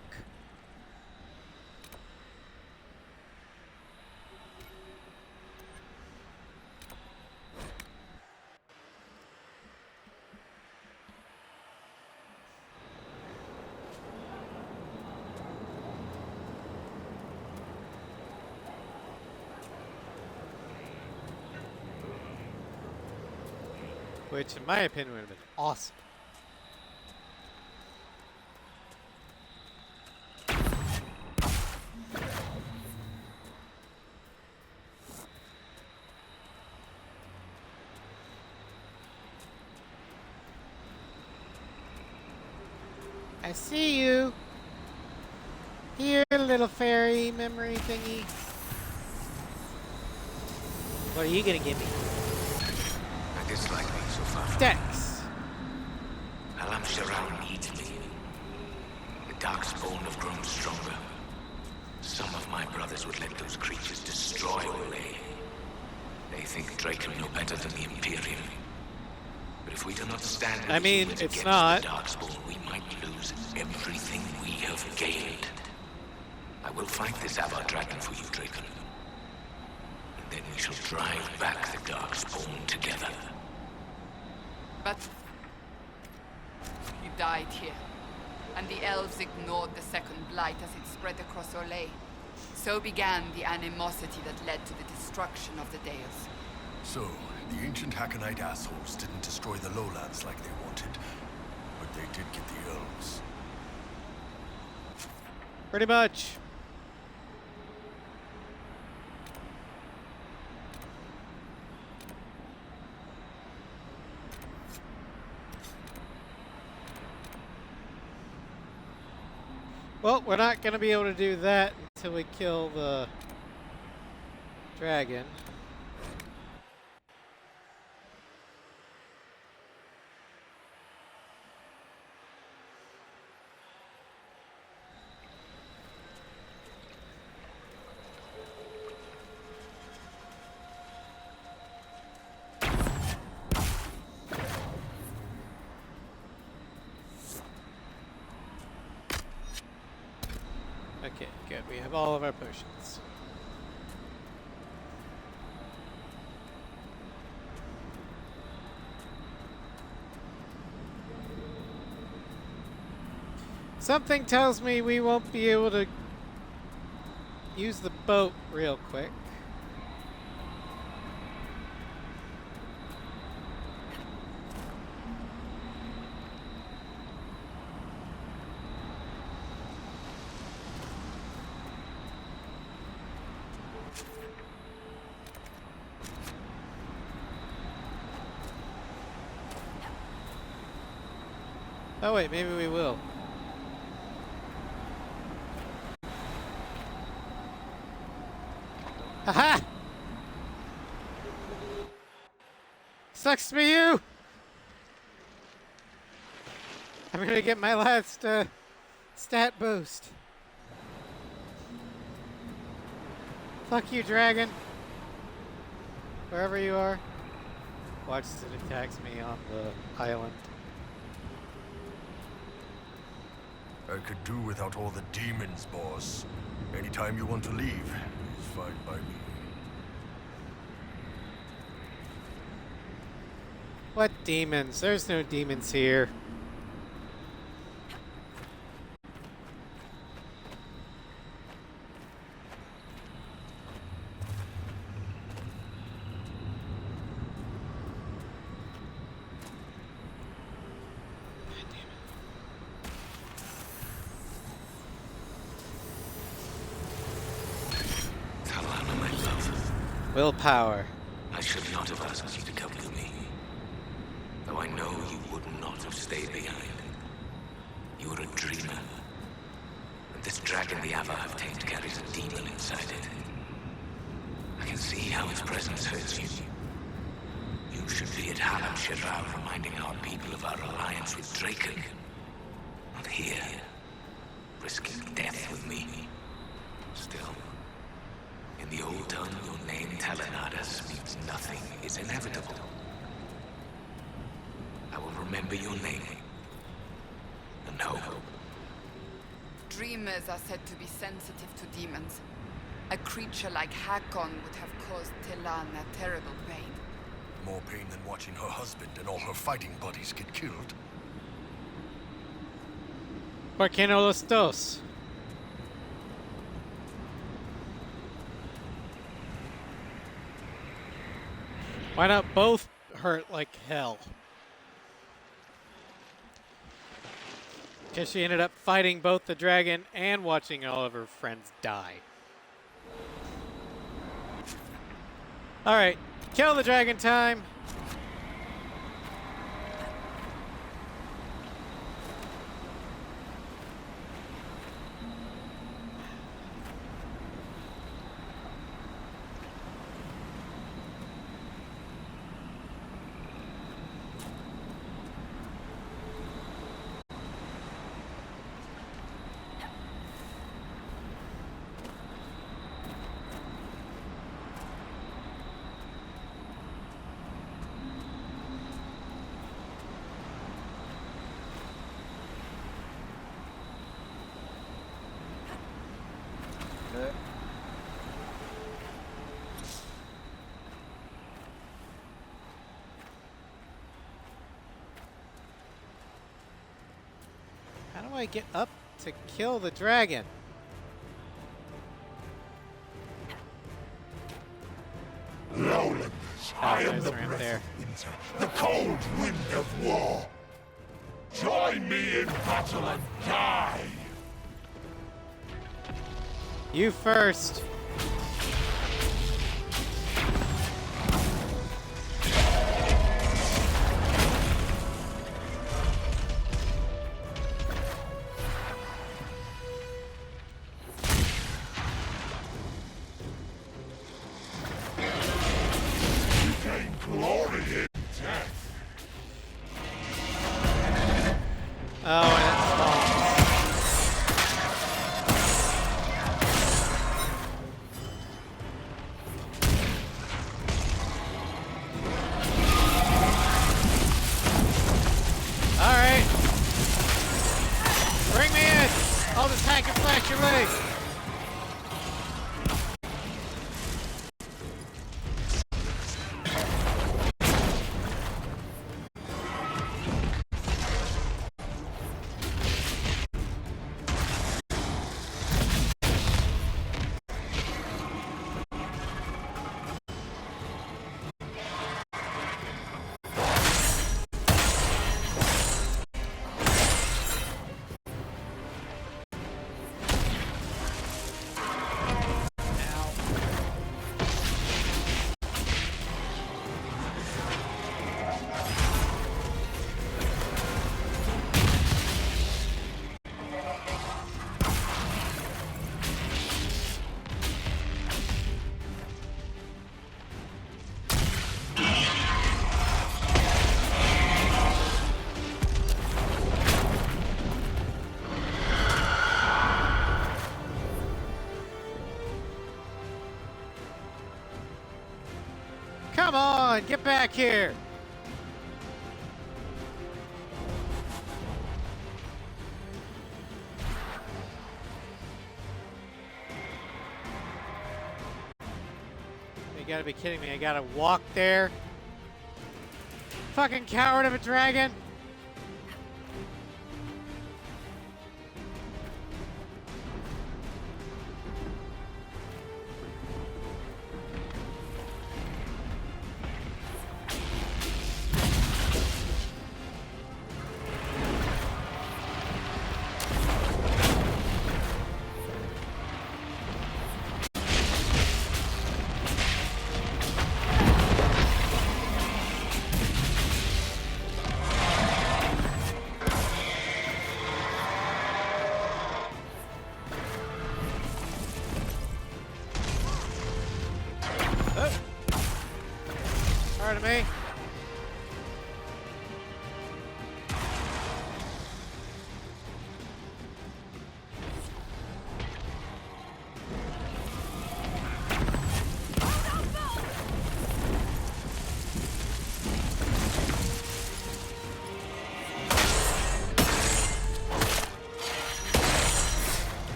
Which, in my opinion, would have been awesome. I see you. Here, little fairy memory thingy. What are you gonna give me? I dislike being so far from Dex. Alam Sharan needs me. The Darkspawn have grown stronger. Some of my brothers would let those creatures destroy Orella. They think Draken no better than the Imperium. But if we do not stand with I mean, humans it's against not. the Darkspawn, we might lose everything we have gained. I will fight this Avar Dragon for you, Draken. And then we shall drive back the Darkspawn together. But he died here, and the elves ignored the second blight as it spread across Orella. So began the animosity that led to the destruction of the Dales. So, the ancient Hakonite assholes didn't destroy the lowlands like they wanted, but they did get the elves. Pretty much. Well, we're not going to be able to do that until we kill the dragon. Okay, good. We have all of our potions. Something tells me we won't be able to use the boat real quick. Oh wait, maybe we will. Haha! Sucks to be you! I'm gonna get my last stat boost. Fuck you, dragon. Wherever you are. Watch as it attacks me on the island. I could do without all the demons, boss. Anytime you want to leave, is fine by me. What demons? There's no demons here. Willpower. I should not have asked you to come with me. Though I know you would not have stayed behind. You were a dreamer. And this dragon the Ava have tamed carries a demon inside it. I can see how its presence hurts you. You should be at Halam Shiral reminding our people of our alliance with Draken. Not here, risking death with me. Still, in the old tongue, your name, Talanadas, means nothing is inevitable. I will remember your name. And hope. Dreamers are said to be sensitive to demons. A creature like Hakon would have caused Talana terrible pain. More pain than watching her husband and all her fighting buddies get killed. ¿Por qué no los dos? Why not both hurt like hell? Because she ended up fighting both the dragon and watching all of her friends die. Alright, kill the dragon time! How do I get up to kill the dragon? Lowlanders, I am there's the the ramp breath there. of winter, the cold wind of war. Join me in battle and die! You first. You gain glory in death. Oh, and it spawns. Alright. Bring me in. I'll just hack and flash your leg. Come on, get back here. You gotta be kidding me. I gotta walk there. Fucking coward of a dragon. Pardon me.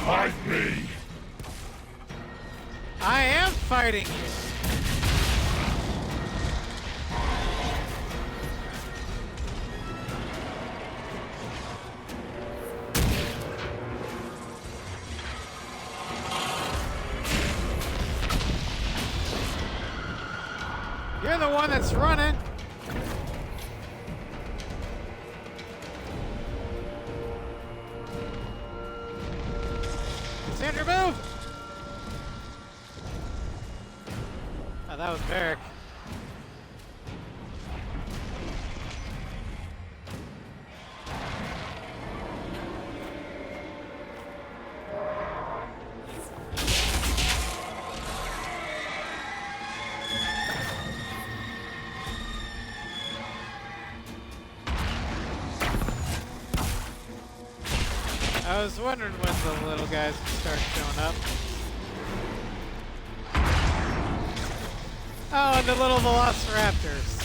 Fight me! I am fighting you. You're the one that's running. Sandra, move! Oh, that was Varric. I was wondering when the little guys would start showing up. Oh, and the little velociraptors.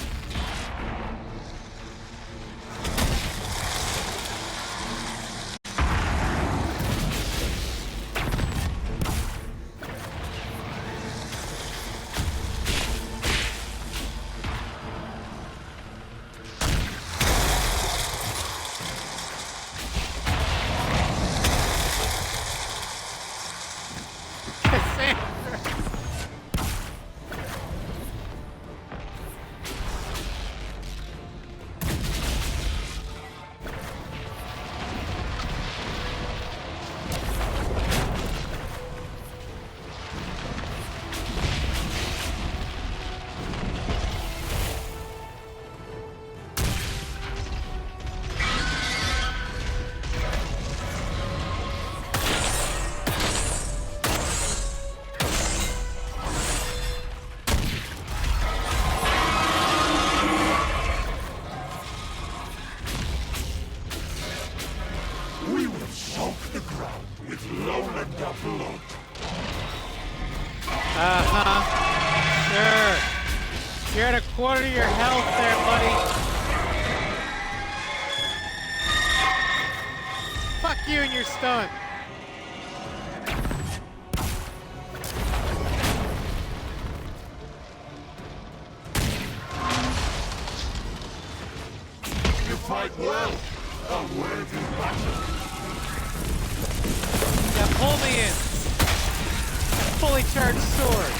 You're at a quarter of your health there, buddy. Fuck you and your stun. You fight well. A worthy battle. Now pull me in. A fully charged sword.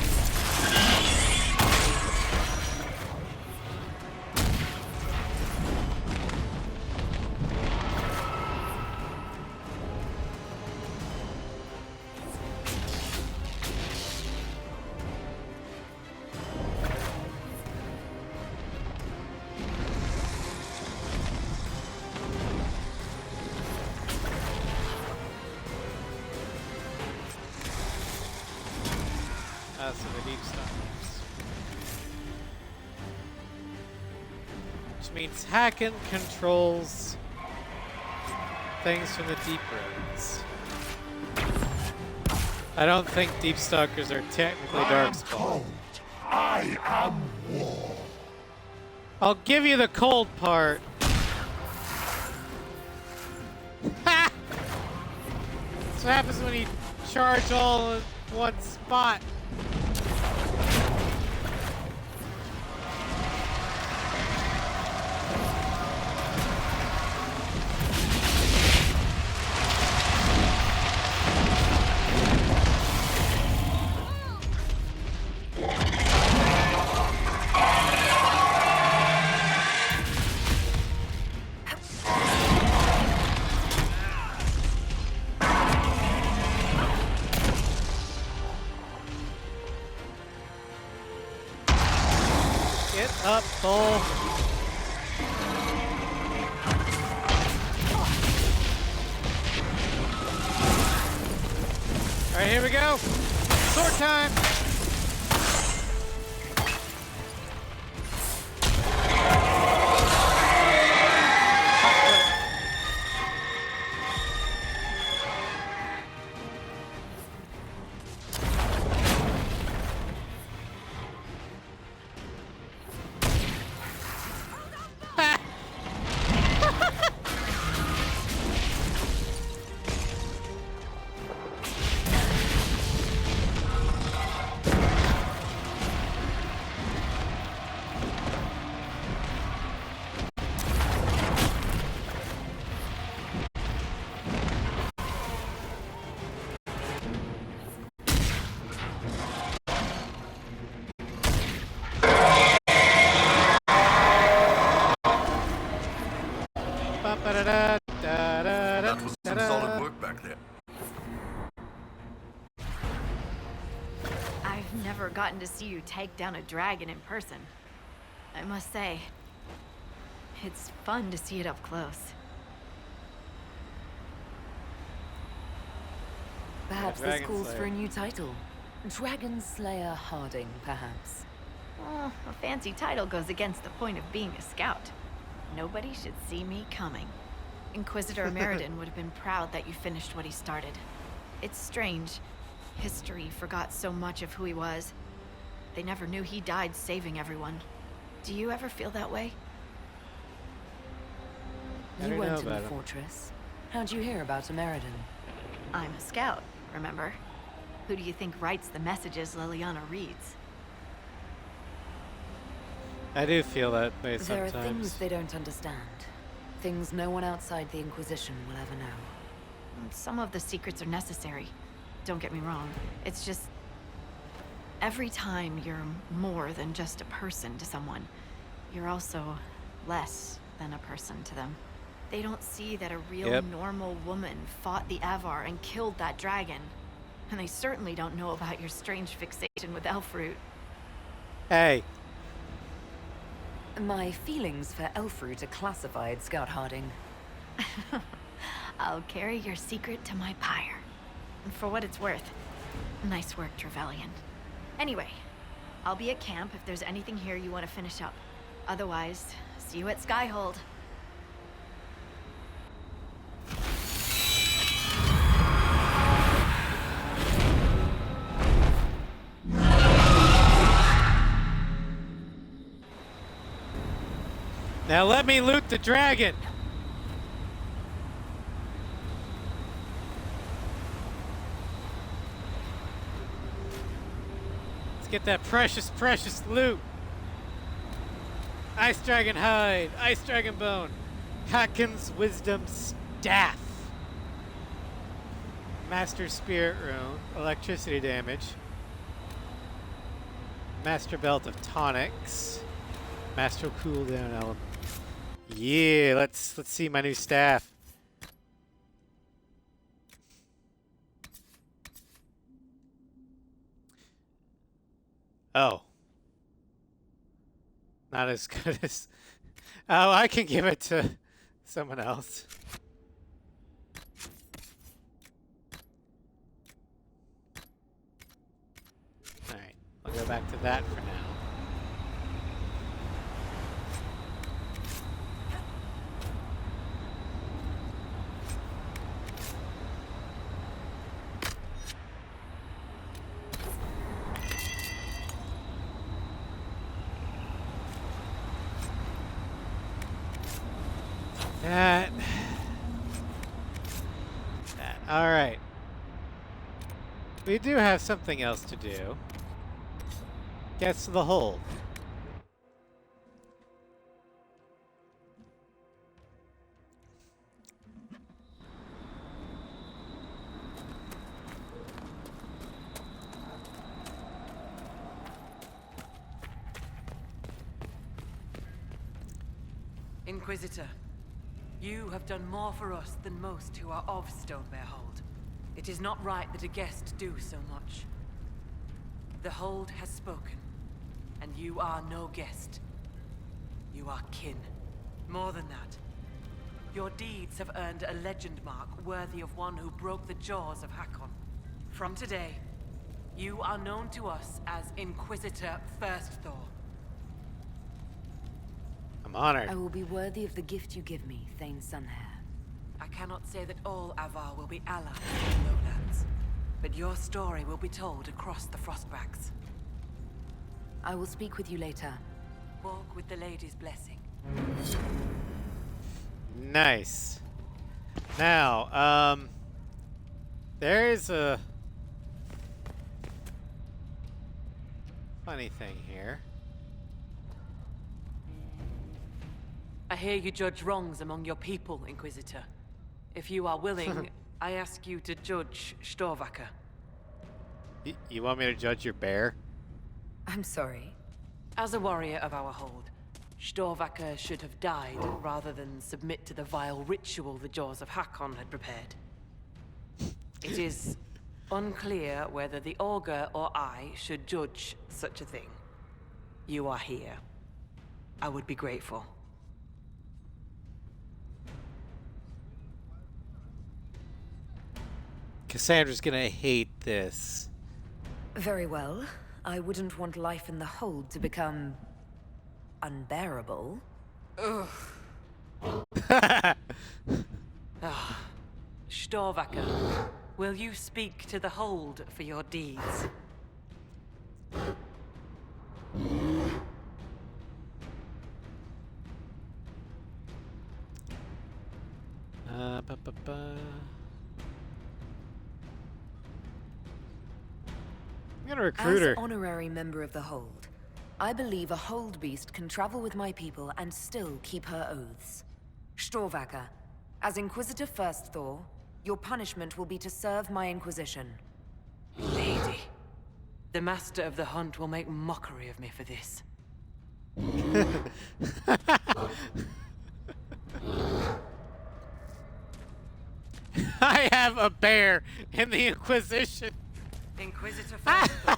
So the deep stalkers. Which means Hacken controls things from the deep roads. I don't think deep stalkers are technically darkspawn. I am war. I'll give you the cold part. Ha! That's what happens when you charge all in one spot. Up, bull. Alright, here we go. Sword time. That was some solid work back there. I've never gotten to see you take down a dragon in person. I must say, it's fun to see it up close. Perhaps Dragon this calls Slayer. for a new title. Dragon Slayer Harding, perhaps. Oh, a fancy title goes against the point of being a scout. Nobody should see me coming. Inquisitor Meriden would have been proud that you finished what he started. It's strange. History forgot so much of who he was. They never knew he died saving everyone. Do you ever feel that way? I You don't went know to the about him. fortress. How'd you hear about Meriden? I'm a scout, remember? Who do you think writes the messages Liliana reads? I do feel that way There are sometimes. things they don't understand. Things no one outside the Inquisition will ever know. Some of the secrets are necessary. Don't get me wrong. It's just... every time you're more than just a person to someone, you're also less than a person to them. They don't see that a real normal woman fought the Avar and killed that dragon. And they certainly don't know about your strange fixation with Elfroot. Hey. My feelings for Elfroot are classified, Scout Harding. I'll carry your secret to my pyre. And for what it's worth, nice work, Trevelyan. Anyway, I'll be at camp if there's anything here you want to finish up. Otherwise, see you at Skyhold. Now let me loot the dragon. Let's get that precious, precious loot. Ice dragon hide, ice dragon bone, Hakon's wisdom staff, master spirit rune, electricity damage, master belt of tonics, master cooldown element. Yeah, let's see my new staff. Oh. Not as good as... Oh, I can give it to someone else. Alright, I'll go back to that for now. That. All right. We do have something else to do. Gets to the hole. Inquisitor, you have done more for us than most who are of Stonebear Hold. It is not right that a guest do so much. The Hold has spoken, and you are no guest. You are kin. More than that. Your deeds have earned a legend mark worthy of one who broke the jaws of Hakon. From today, you are known to us as Inquisitor First Thor. I'm honored. I will be worthy of the gift you give me, Thane Sunhair. I cannot say that all Avar will be allies in the lowlands, but your story will be told across the Frostbacks. I will speak with you later. Walk with the lady's blessing. Nice. Now, there's a funny thing here. I hear you judge wrongs among your people, Inquisitor. If you are willing, I ask you to judge Storvaker. You want me to judge your bear? I'm sorry. As a warrior of our hold, Storvaker should have died rather than submit to the vile ritual the Jaws of Hakon had prepared. It is unclear whether the Augur or I should judge such a thing. You are here. I would be grateful. Cassandra's gonna hate this. Very well. I wouldn't want life in the hold to become unbearable. Ugh. Storvaker, will you speak to the hold for your deeds? I'm gonna recruit her. As honorary member of the hold, I believe a hold beast can travel with my people and still keep her oaths. Storvaker, as Inquisitor First Thor, your punishment will be to serve my Inquisition. Lady, the Master of the Hunt will make mockery of me for this. I have a bear in the Inquisition. Inquisitor First Thor.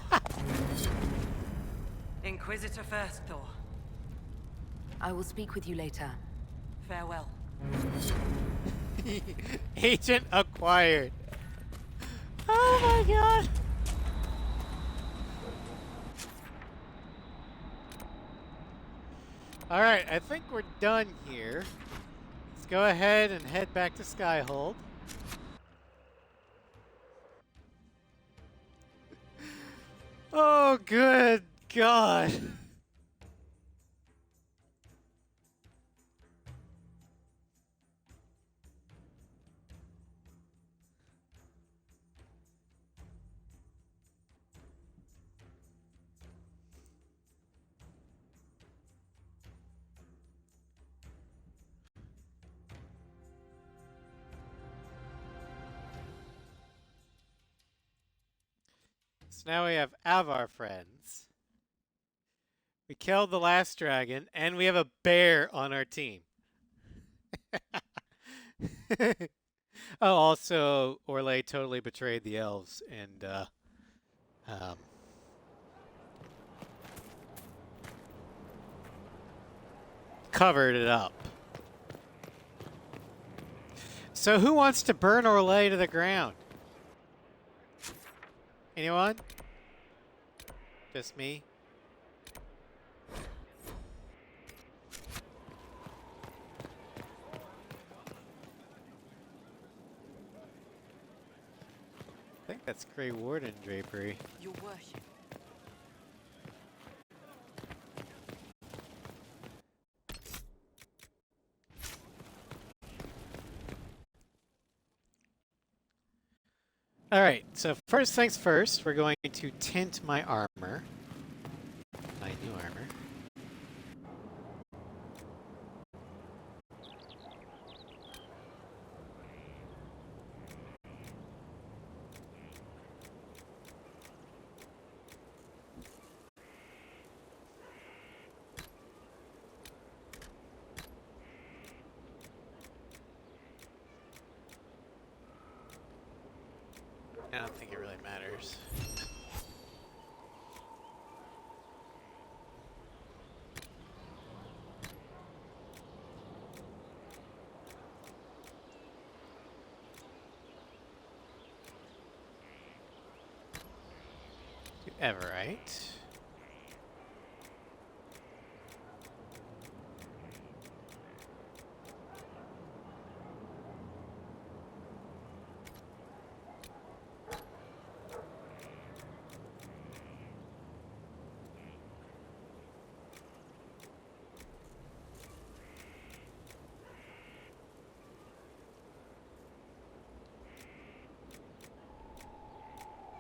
Inquisitor First Thor. I will speak with you later. Farewell. Agent acquired. Oh my god. Alright, I think we're done here. Let's go ahead and head back to Skyhold. Oh, good God. So now we have Avar friends. We killed the last dragon, and we have a bear on our team. Oh, also, Orlais totally betrayed the elves and covered it up. So who wants to burn Orlais to the ground? Anyone? Just me? I think that's Grey Warden drapery. Your worship. Alright, so first things first, we're going to tint my armor. My new armor. I don't think it really matters. To Everite.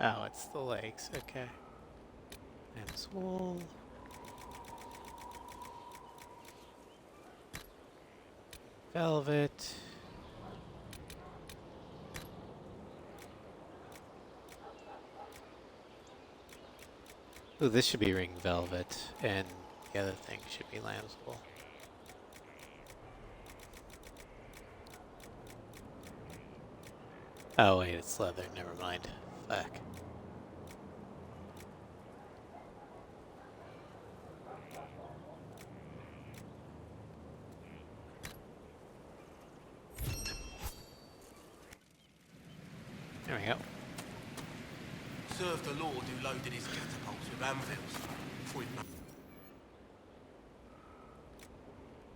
Oh, it's the lakes. Okay. And wool. Velvet. Ooh, this should be ring velvet, and the other thing should be lamb's wool. Oh wait, it's leather. Never mind. Fuck. There we go. Served the Lord who loaded his catapults with anvils. Before he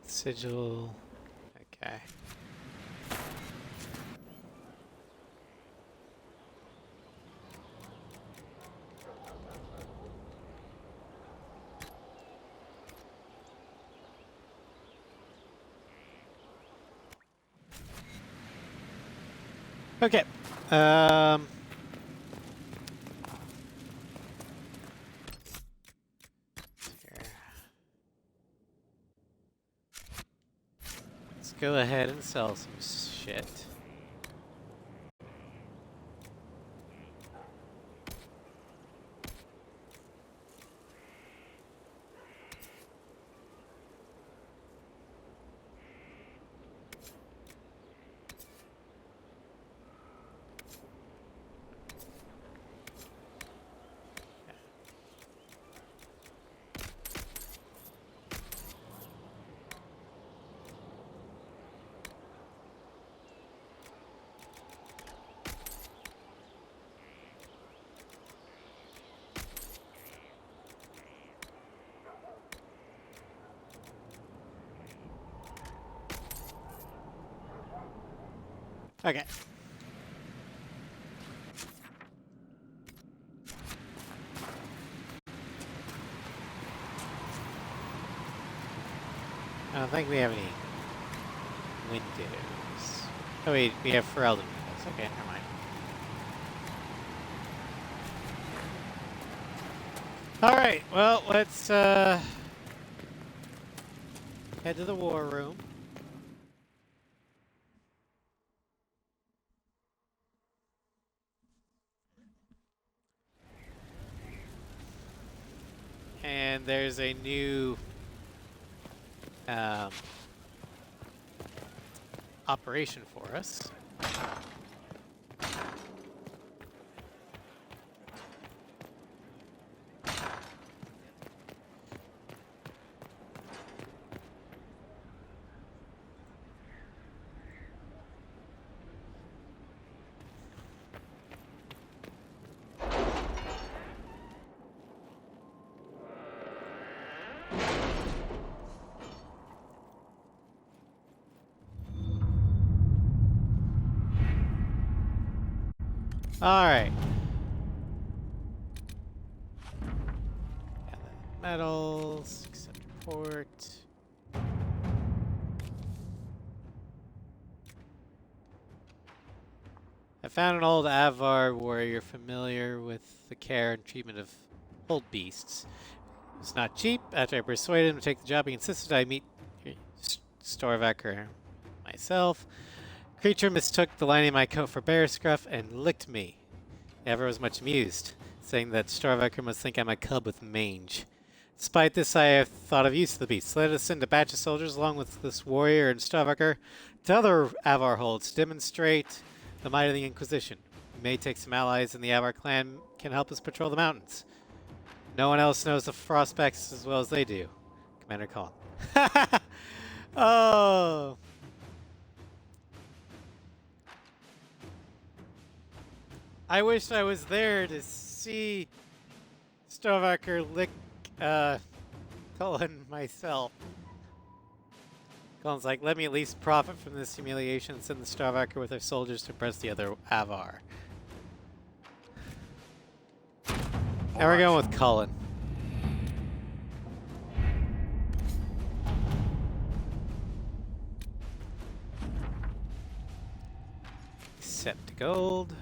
Sigil. Okay. Okay. Here. Let's go ahead and sell some shit. Okay. I don't think we have any windows. Oh wait, we have Ferelden windows. Okay, never mind. Alright, well, let's head to the war room. And there's a new operation for us. Alright. Metals, accept report. I found an old Avar warrior familiar with the care and treatment of old beasts. It was not cheap. After I persuaded him to take the job, he insisted I meet Storvaker myself. Creature mistook the lining of my coat for bear scruff and licked me. Ever was much amused, saying that Storvaker must think I'm a cub with mange. Despite this, I have thought of use of the beast. Let us send a batch of soldiers along with this warrior and Storvaker to other Avar holds to demonstrate the might of the Inquisition. We may take some allies, and the Avar clan can help us patrol the mountains. No one else knows the Frostbacks as well as they do. Commander Colin. Oh. I wish I was there to see Stovaker lick Cullen myself. Cullen's like, let me at least profit from this humiliation and send the Stovaker with their soldiers to impress the other Avar. And we're going with Cullen. Accept gold.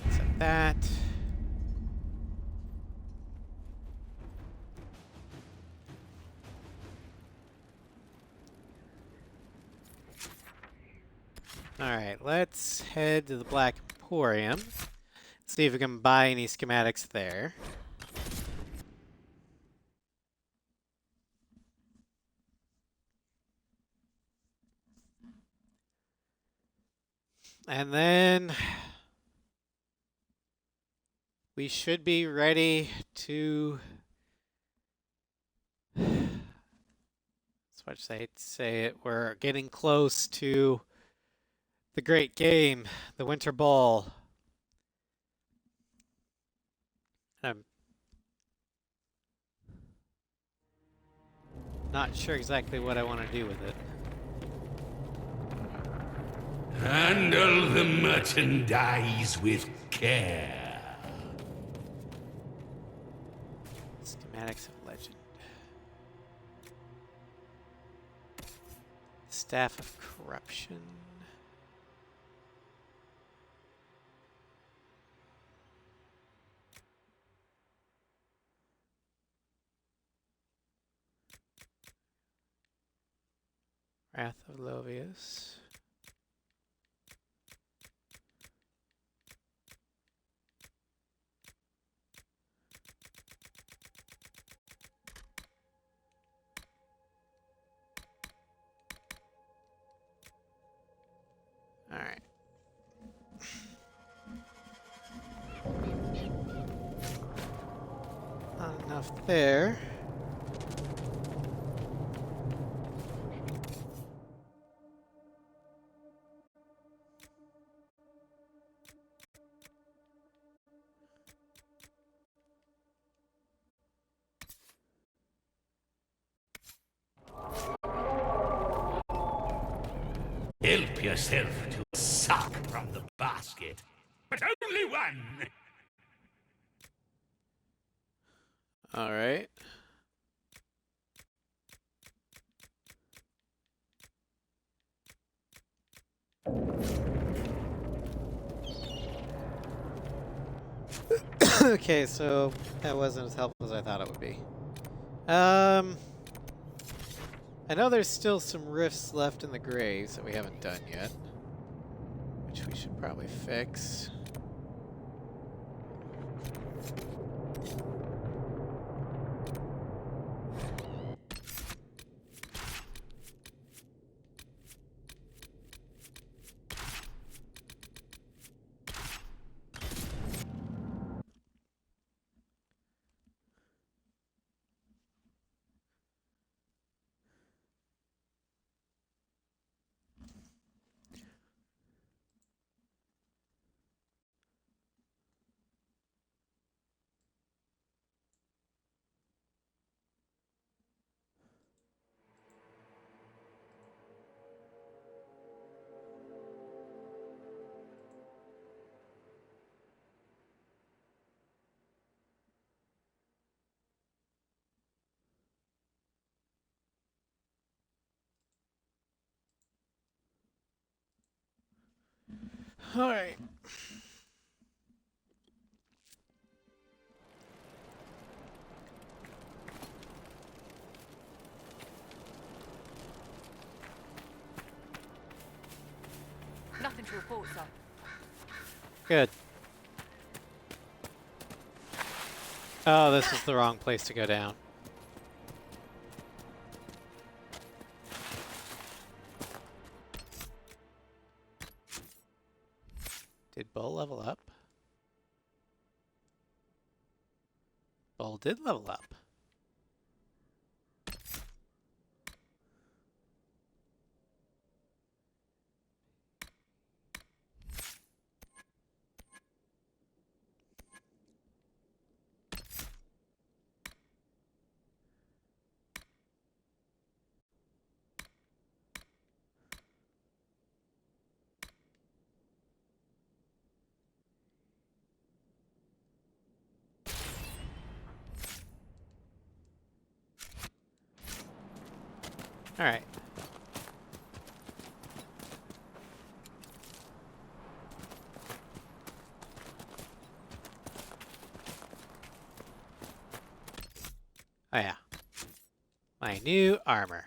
Accept that. Alright, let's head to the Black Emporium. See if we can buy any schematics there. And then we should be ready to, as much as I hate to say it, we're getting close to the great game, the Winter Ball. I'm not sure exactly what I want to do with it. Handle the merchandise with care. Schematics of Legend. Staff of Corruption. Wrath of Lovius. All right. Not enough there. Help yourself to a suck from the basket, but only one. All right. Okay, so that wasn't as helpful as I thought it would be. I know there's still some rifts left in the graves that we haven't done yet, which we should probably fix. All right. Nothing to report, sir. Good. Oh, this is the wrong place to go down. Did Bull level up? Bull did level up. Alright. Oh yeah. My new armor.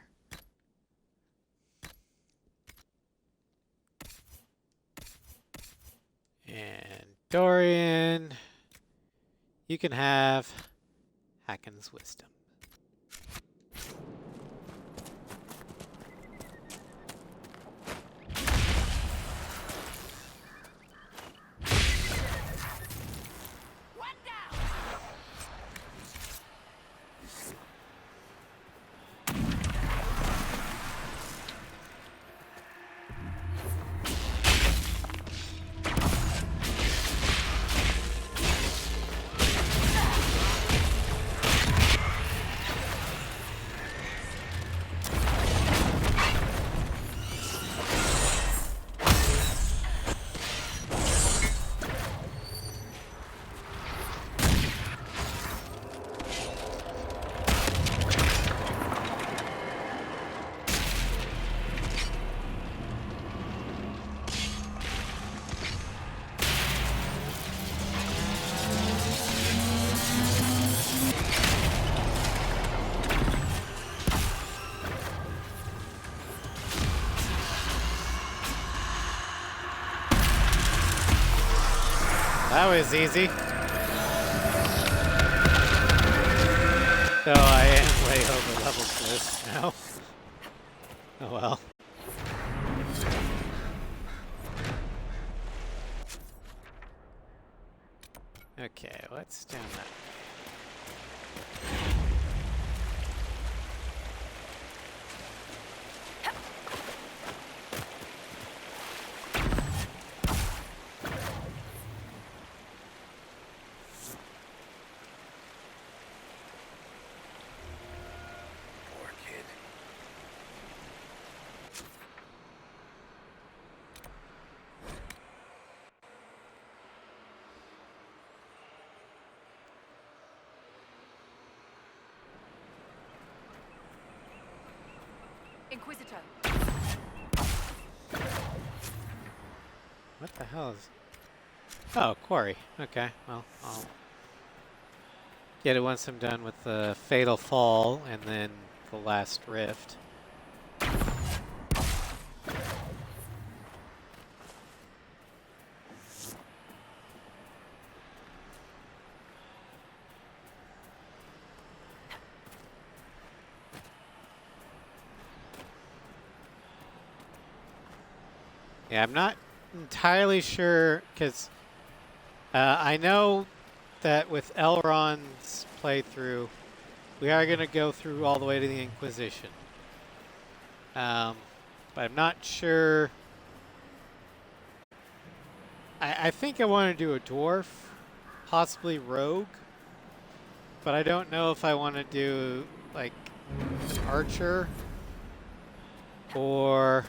And Dorian, you can have Hakon's wisdom. That was easy. So I am way over level for this now. Oh well. Okay, what's down that way? Inquisitor. What the hell is... Oh, quarry. Okay, well, I'll get it once I'm done with the Fatal Fall and then the last rift. Yeah, I'm not entirely sure, because I know that with Elrond's playthrough, we are going to go through all the way to the Inquisition. But I'm not sure. I think I want to do a dwarf, possibly rogue, but I don't know if I want to do like an archer or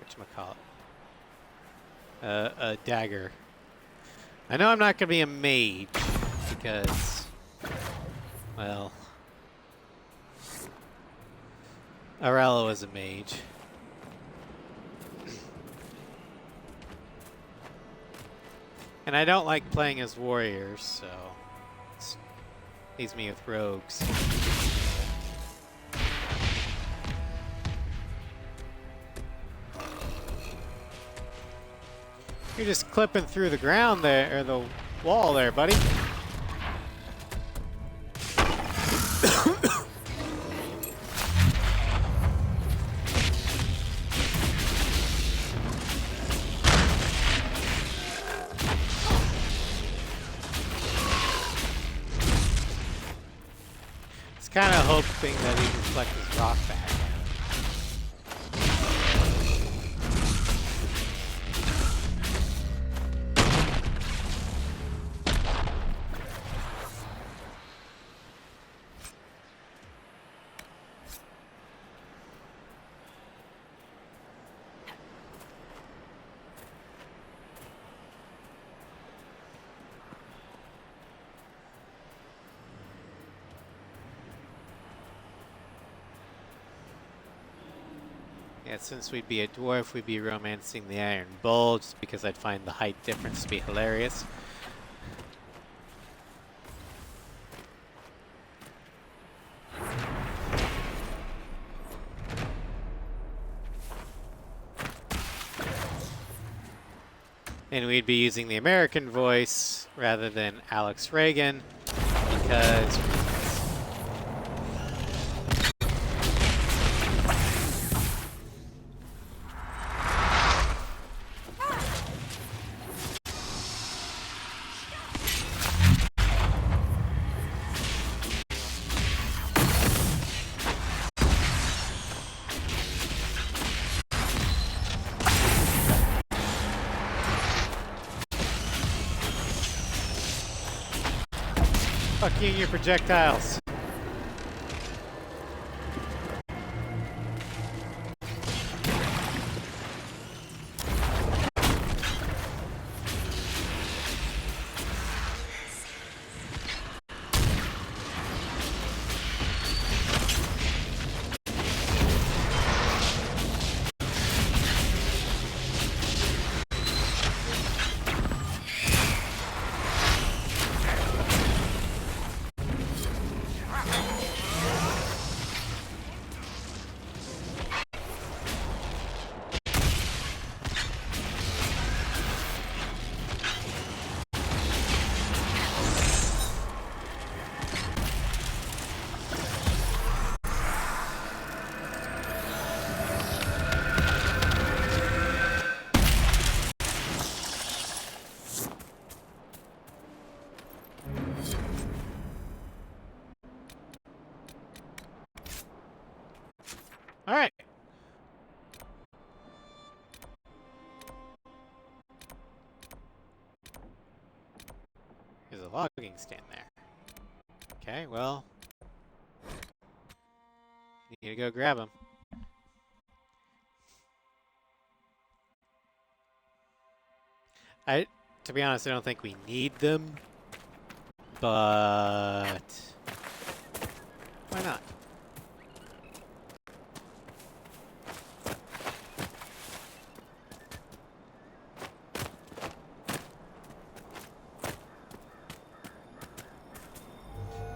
whatchamacallit? A dagger. I know I'm not going to be a mage because, well, Arella was a mage. And I don't like playing as warriors, so it leaves me with rogues. You're just clipping through the ground there, or the wall there, buddy. Kind of hoping that he can reflect his rock back. Yeah, since we'd be a dwarf, we'd be romancing the Iron Bull, just because I'd find the height difference to be hilarious. And we'd be using the American voice rather than Alex Reagan, because fuck you and your projectiles. All right. There's a logging stand there. Okay, well, need to go grab them. To be honest, I don't think we need them, but why not?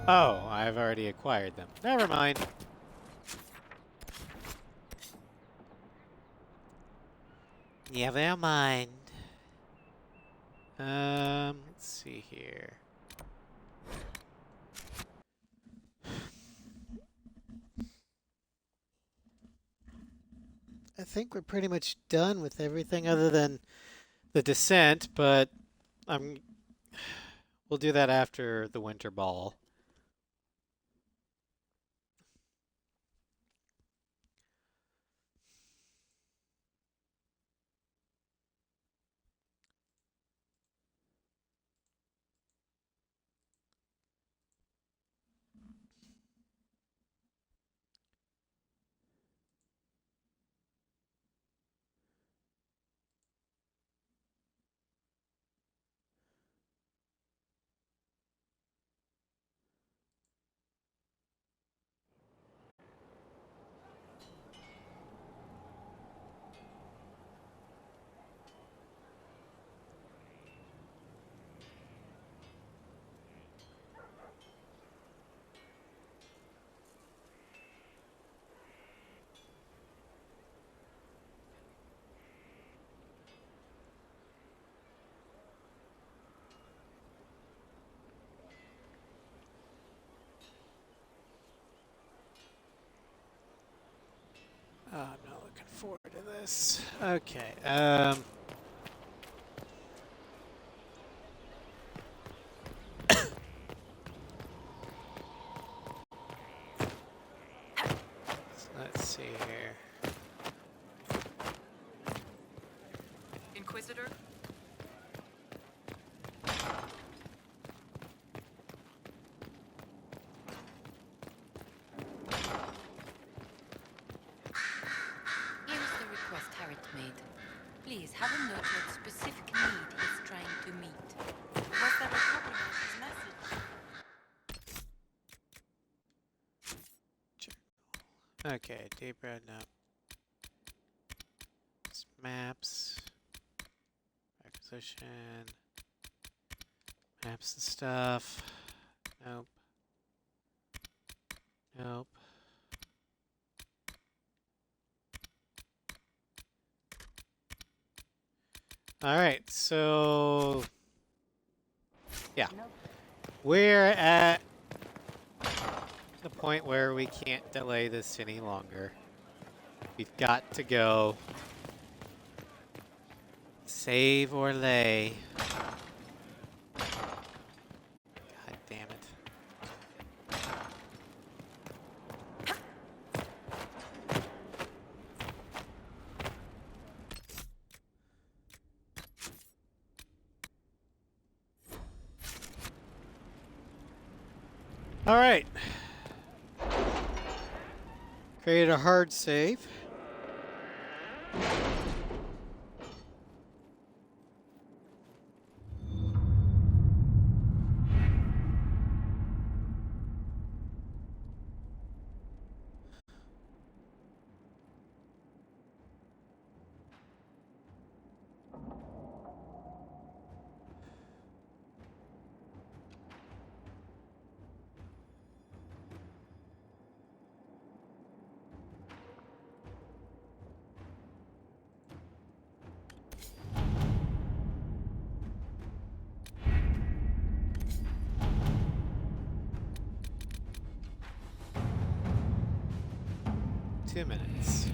Oh, I've already acquired them. Never mind. Never mind. Let's see here. I think we're pretty much done with everything other than the descent, but we'll do that after the winter ball. Oh, I'm not looking forward to this. Okay, let's see here. Inquisitor? Here is the request Harriet made. Please have a note what specific need he's trying to meet. Was there a problem with his message? Okay, deep red, no. maps. Acquisition. Maps and stuff. Nope. Nope. Alright, so yeah. We're at the point where we can't delay this any longer. We've got to go. Save or lay. God damn it. All right. Create a hard save. Minutes.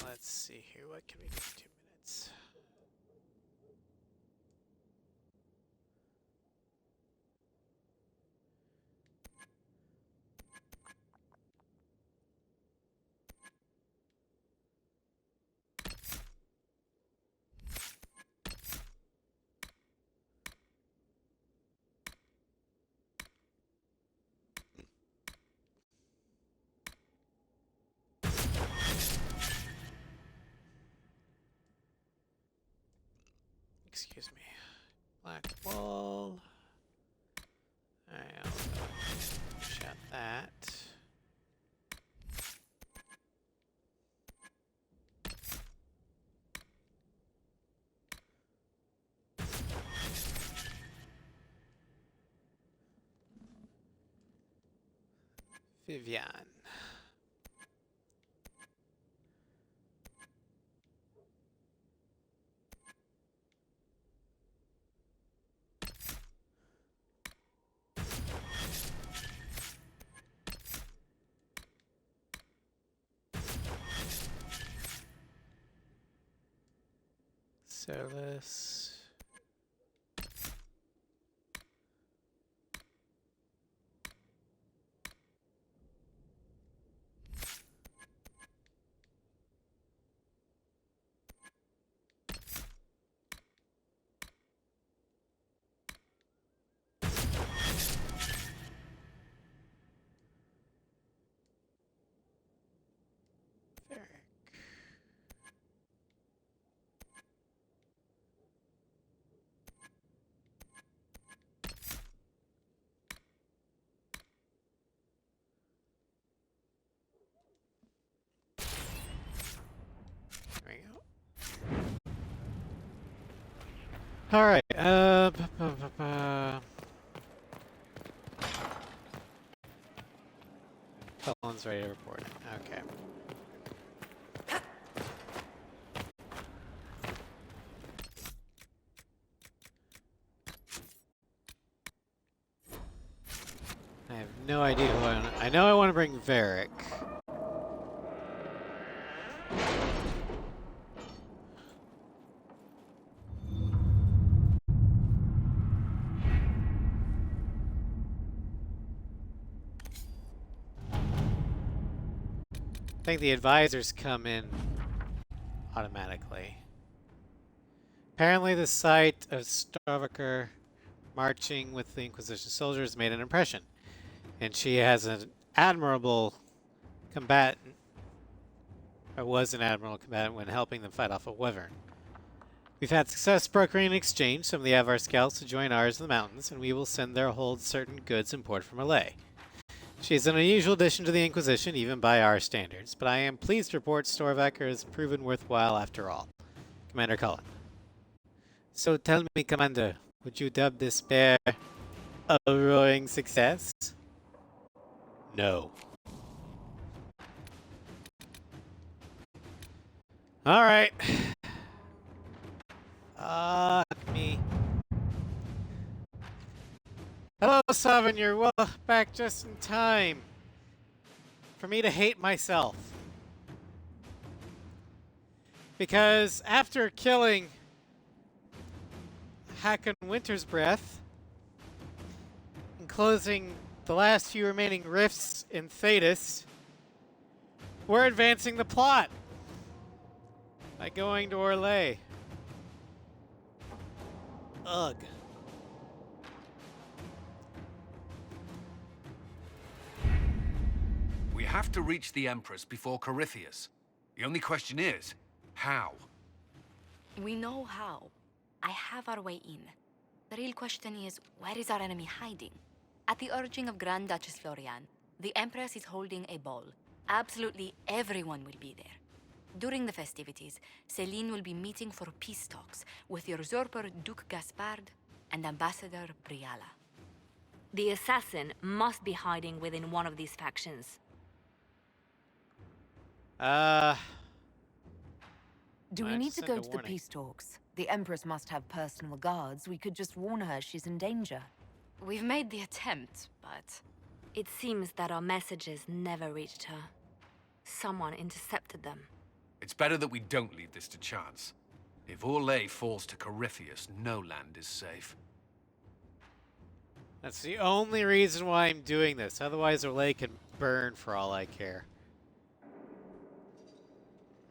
Let's see here. What can we do in 2 minutes? Excuse me. Black wall. Alright, I'll shut that. Vivian. Sorceress. All right. Phone's ready to report. Okay. I have no idea who I know I want to bring Varric. I think the advisors come in automatically. Apparently the sight of Starvaker marching with the Inquisition soldiers made an impression, and she has an admirable combatant I was an admiral combatant when helping them fight off a wyvern. We've had success brokering an exchange, some of the Avar scouts to join ours in the mountains, and we will send their hold certain goods imported from Arella. She is an unusual addition to the Inquisition, even by our standards, but I am pleased to report Storvaker has proven worthwhile after all. Commander Cullen. So tell me, Commander, would you dub this bear a roaring success? No. Alright. Fuck me. Hello, Sovereign. You're back just in time for me to hate myself. Because after killing Hakon Winter's Breath and closing the last few remaining rifts in Thetis, we're advancing the plot by going to Arella. Ugh. We have to reach the Empress before Corypheus. The only question is, how? We know how. I have our way in. The real question is, where is our enemy hiding? At the urging of Grand Duchess Florian, the Empress is holding a ball. Absolutely everyone will be there. During the festivities, Celine will be meeting for peace talks with usurper Duke Gaspard and Ambassador Briala. The assassin must be hiding within one of these factions. Do we need to go to the peace talks? The Empress must have personal guards. We could just warn her she's in danger. We've made the attempt, but... It seems that our messages never reached her. Someone intercepted them. It's better that we don't leave this to chance. If Arella falls to Corypheus, no land is safe. That's the only reason why I'm doing this. Otherwise, Arella can burn for all I care.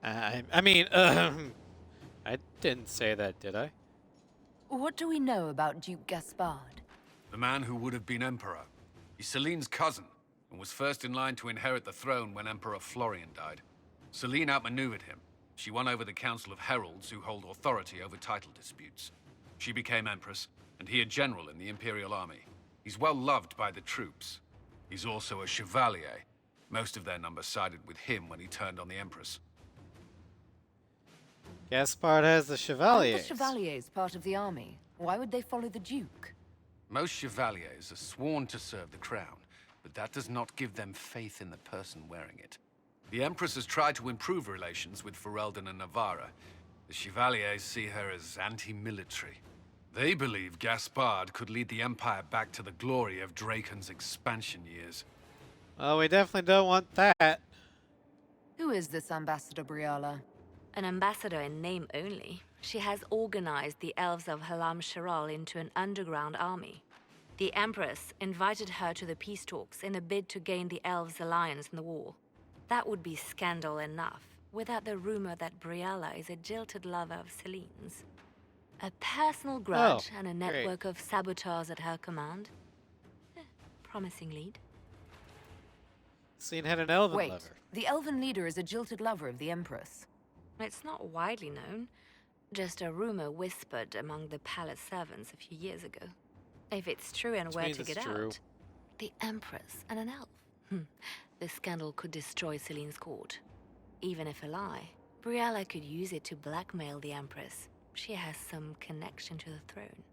I mean, I didn't say that, did I? What do we know about Duke Gaspard? The man who would have been Emperor. He's Celine's cousin, and was first in line to inherit the throne when Emperor Florian died. Celine outmaneuvered him. She won over the Council of Heralds, who hold authority over title disputes. She became Empress, and he a general in the Imperial Army. He's well loved by the troops. He's also a Chevalier. Most of their number sided with him when he turned on the Empress. Gaspard has the Chevaliers. Aren't the Chevaliers part of the army? Why would they follow the Duke? Most Chevaliers are sworn to serve the crown, but that does not give them faith in the person wearing it. The Empress has tried to improve relations with Ferelden and Navarra. The Chevaliers see her as anti-military. They believe Gaspard could lead the Empire back to the glory of Draken's expansion years. Well, we definitely don't want that. Who is this Ambassador Briala? An ambassador in name only. She has organized the elves of Halam Sharal into an underground army. The Empress invited her to the peace talks in a bid to gain the elves' alliance in the war. That would be scandal enough, without the rumor that Briala is a jilted lover of Celine's. A personal grudge and a network of saboteurs at her command. Promising lead. Celine had an elven Wait, lover. The elven leader is a jilted lover of the Empress. It's not widely known. Just a rumor whispered among the palace servants a few years ago. If it's true and where to get out. The Empress and an elf. The scandal could destroy Celine's court. Even if a lie, Briala could use it to blackmail the Empress. She has some connection to the throne.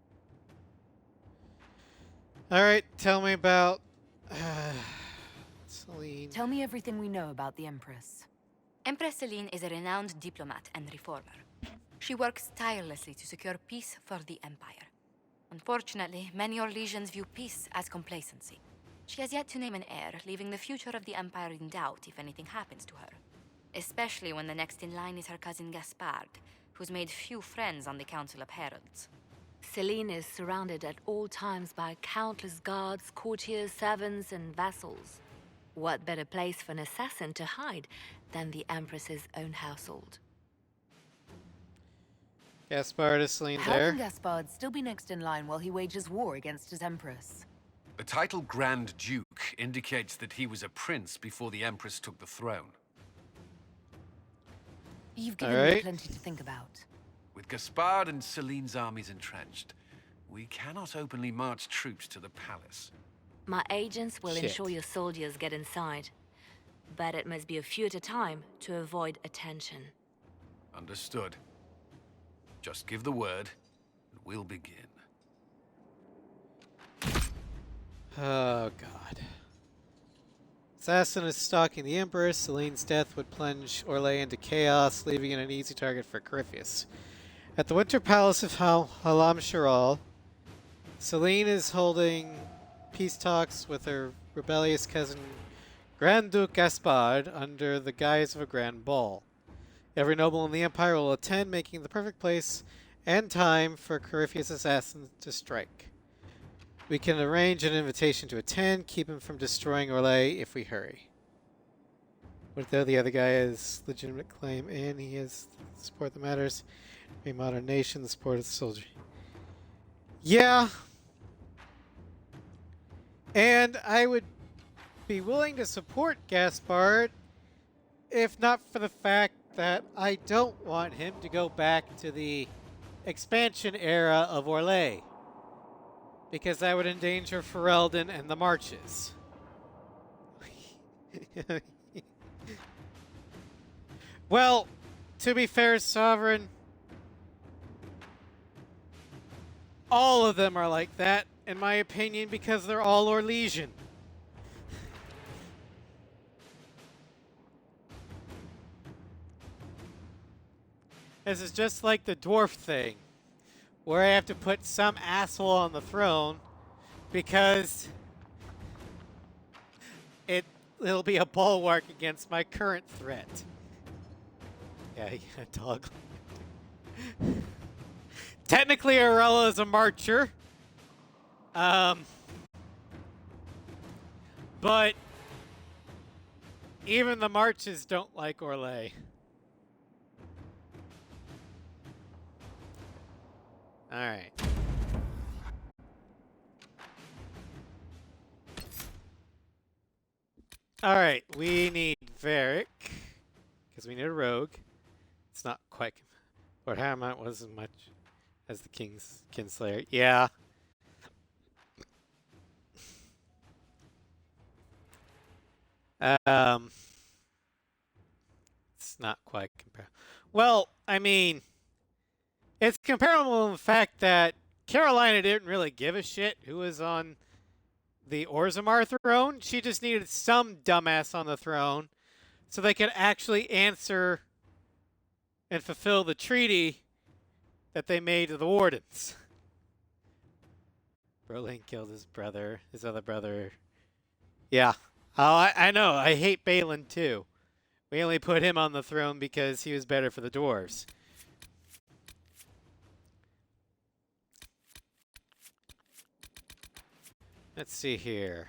Alright, tell me about... Celine. Tell me everything we know about the Empress. Empress Celine is a renowned diplomat and reformer. She works tirelessly to secure peace for the Empire. Unfortunately, many Orlesians view peace as complacency. She has yet to name an heir, leaving the future of the Empire in doubt if anything happens to her. Especially when the next in line is her cousin Gaspard, who's made few friends on the Council of Heralds. Celine is surrounded at all times by countless guards, courtiers, servants, and vassals. What better place for an assassin to hide than the Empress's own household? Gaspard is Celine's How heir. can Gaspard still be next in line while he wages war against his Empress? The title Grand Duke indicates that he was a prince before the Empress took the throne. You've given me plenty to think about. With Gaspard and Celine's armies entrenched, we cannot openly march troops to the palace. My agents will Shit. ensure your soldiers get inside. But it must be a few at a time to avoid attention. Understood. Just give the word, and we'll begin. Oh, God. Assassin is stalking the Emperor. Celine's death would plunge Orlais into chaos, leaving it an easy target for Corypheus. At the Winter Palace of Halam Shiral, Celine is holding peace talks with her rebellious cousin Grand Duke Gaspard under the guise of a grand ball. Every noble in the Empire will attend, making the perfect place and time for Corypheus' assassin to strike. We can arrange an invitation to attend, keep him from destroying Orlais if we hurry. What though the other guy has legitimate claim and he has the support that matters? A modern nation, the support of the soldier. Yeah. And I would be willing to support Gaspard if not for the fact that I don't want him to go back to the expansion era of Orlais, because that would endanger Ferelden and the marches. Well, to be fair, Sovereign, all of them are like that, in my opinion, because they're all Orlesian. This is just like the dwarf thing, where I have to put some asshole on the throne because it'll be a bulwark against my current threat. Yeah, dog. Technically, Arella is a marcher. But even the marches don't like Orlais. Alright. Alright, we need Varric, because we need a rogue. It's not quite... Lord Hammond wasn't much as the King's Kinslayer. Yeah. It's not quite comparable. Well, I mean... It's comparable in the fact that Carolina didn't really give a shit who was on the Orzammar throne. She just needed some dumbass on the throne so they could actually answer and fulfill the treaty that they made to the Wardens. Berlin killed his brother, his other brother. Yeah. Oh, I know. I hate Balin too. We only put him on the throne because he was better for the dwarves. Let's see here.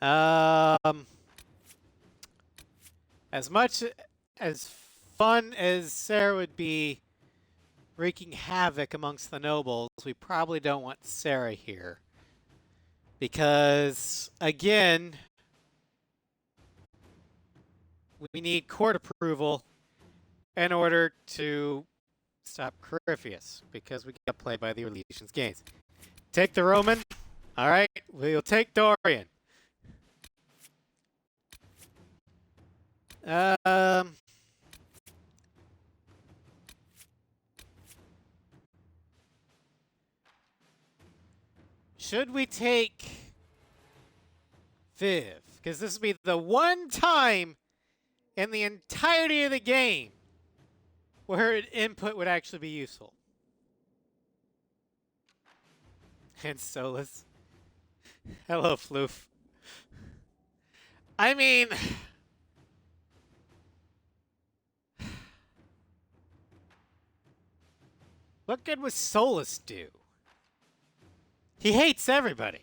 As much as fun as Sarah would be wreaking havoc amongst the nobles, we probably don't want Sarah here. Because, again, we need court approval in order to stop Corypheus, because we got played by the Orlesians' games. Take the Roman. All right, we'll take Dorian. Should we take Viv? Because this would be the one time in the entirety of the game where an input would actually be useful. And Solus. Hello, Floof. I mean... What good would Solus do? He hates everybody.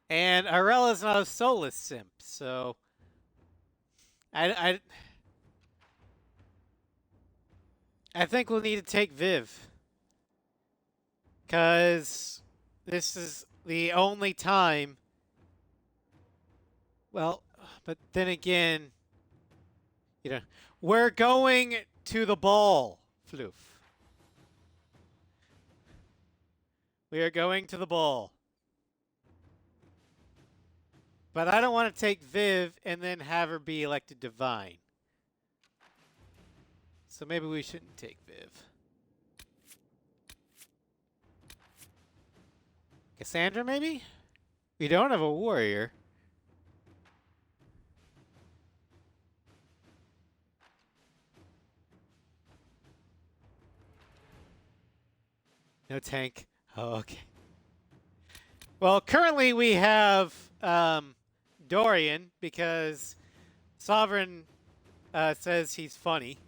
And Arella's not a Solus simp, so... I think we'll need to take Viv. Because this is the only time. Well, but then again, you know, we're going to the ball, Floof. We are going to the ball. But I don't want to take Viv and then have her be elected divine. So maybe we shouldn't take Viv. Cassandra, maybe? We don't have a warrior. No tank. Oh, okay. Well, currently we have Dorian because Sovereign says he's funny.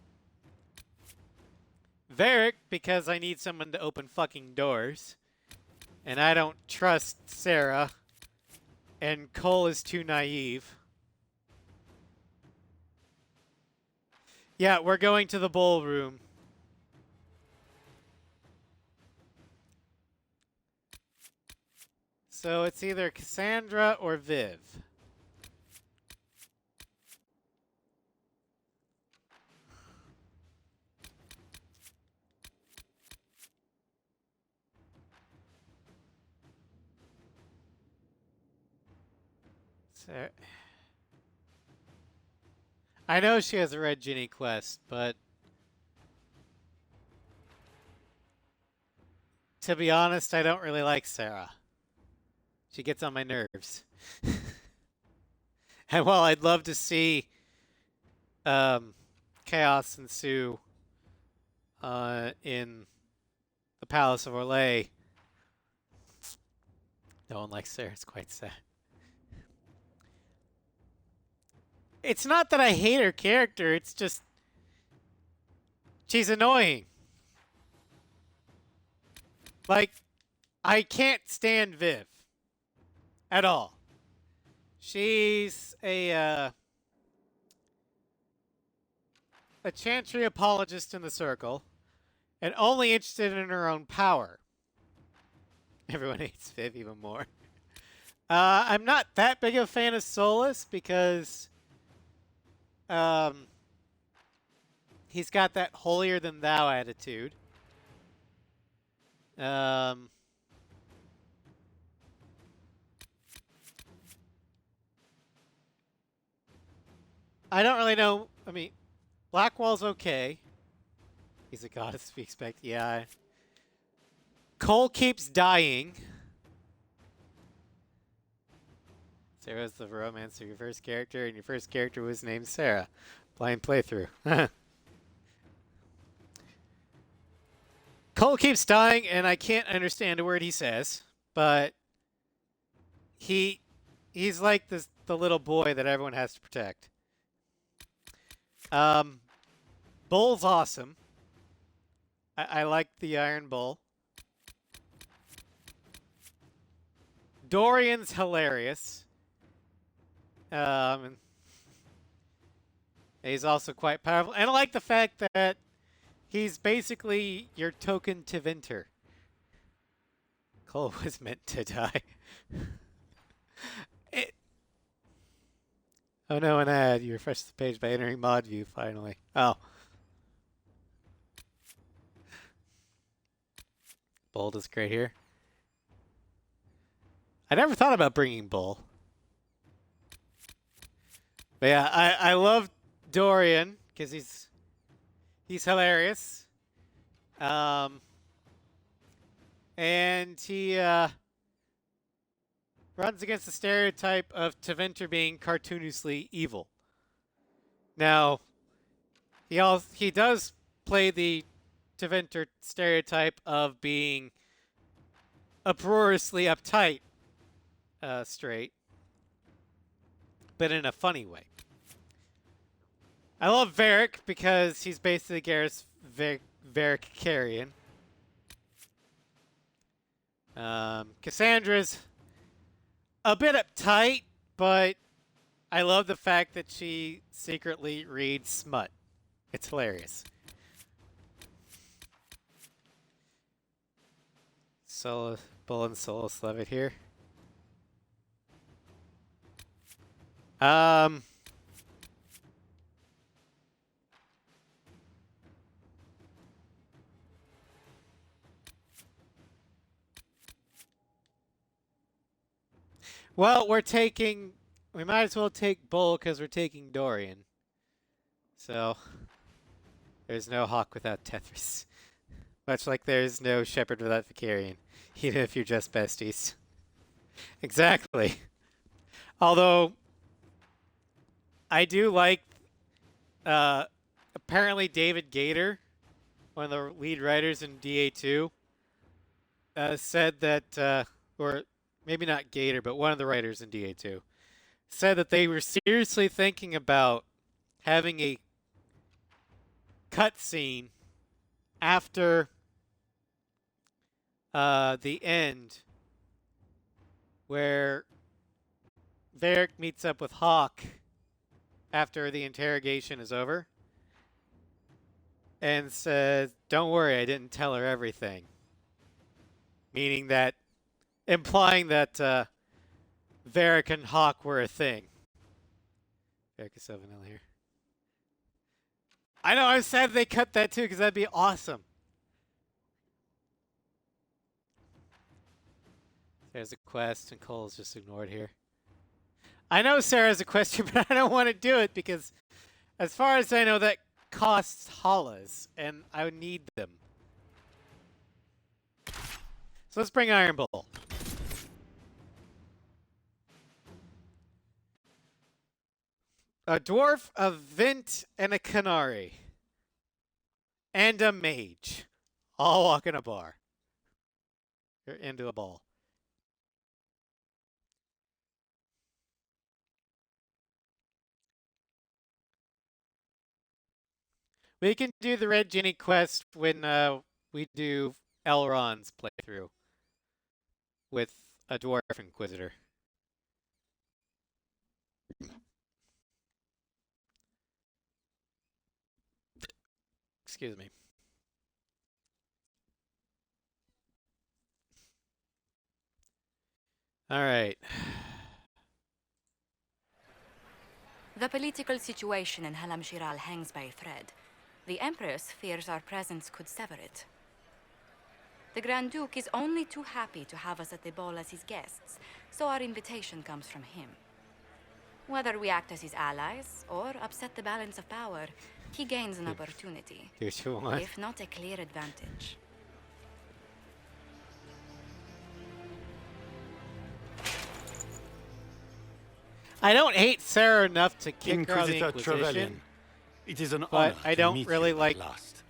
Varric because I need someone to open fucking doors. And I don't trust Sarah. And Cole is too naive. Yeah, we're going to the ballroom. So it's either Cassandra or Viv. So I know she has a Red Ginny quest, but to be honest, I don't really like Sarah. She gets on my nerves. And while I'd love to see chaos ensue in the Palace of Orlais, no one likes Sarah. It's quite sad. It's not that I hate her character. It's just she's annoying. Like, I can't stand Viv at all. She's a chantry apologist in the circle and only interested in her own power. Everyone hates Viv even more. I'm not that big of a fan of Solus because he's got that holier than thou attitude. I don't really know. I mean, Blackwall's okay. He's a goddess, we expect. Yeah. Cole keeps dying. Sarah's the romance of your first character, and your first character was named Sarah. Blind playthrough. Cole keeps dying, and I can't understand a word he says, but he's like the little boy that everyone has to protect. Bull's awesome. I like the Iron Bull. Dorian's hilarious. And he's also quite powerful. And I like the fact that he's basically your token Tevinter. Cole was meant to die. Oh no, an ad. You refresh the page by entering mod view, finally. Oh. Bold is great here. I never thought about bringing Bull. But yeah, I love Dorian because he's hilarious. And he runs against the stereotype of Tevinter being cartoonishly evil. Now, he does play the Tevinter stereotype of being uproariously uptight straight, but in a funny way. I love Varric because he's basically Garrus Varric Carrion. Cassandra's a bit uptight, but I love the fact that she secretly reads smut. It's hilarious. Bull and Solus love it here. Um. Well, we might as well take Bull because we're taking Dorian. So, there's no Hawk without Tethys. Much like there's no Shepherd without Vicarian, even if you're just besties. Exactly. Although, I do like, apparently David Gator, one of the lead writers in DA2, said that, or maybe not Gator, but one of the writers in DA2, said that they were seriously thinking about having a cutscene after the end where Varric meets up with Hawk after the interrogation is over and says, "Don't worry, I didn't tell her everything." Meaning that, implying that Varric and Hawk were a thing. Varric is so vanilla here. I know, I'm sad they cut that too, because that'd be awesome. There's a quest, and Cole's just ignored here. I know Sarah has a question, but I don't want to do it, because as far as I know, that costs Hollas, and I would need them. So let's bring Iron Bull. A dwarf, a Vint, and a Canary. And a mage. All walk in a bar. Or into a ball. We can do the Red Genie quest when we do Elrond's playthrough with a Dwarf Inquisitor. Excuse me. All right. The political situation in Halam Shiral hangs by a thread. The Empress fears our presence could sever it. The Grand Duke is only too happy to have us at the ball as his guests, so our invitation comes from him. Whether we act as his allies or upset the balance of power, he gains an opportunity, if not a clear advantage. I don't hate Sarah enough to kick her out of the Inquisitor Inquisition, Trevelyan, it is an but honor I to don't meet really you like. at last.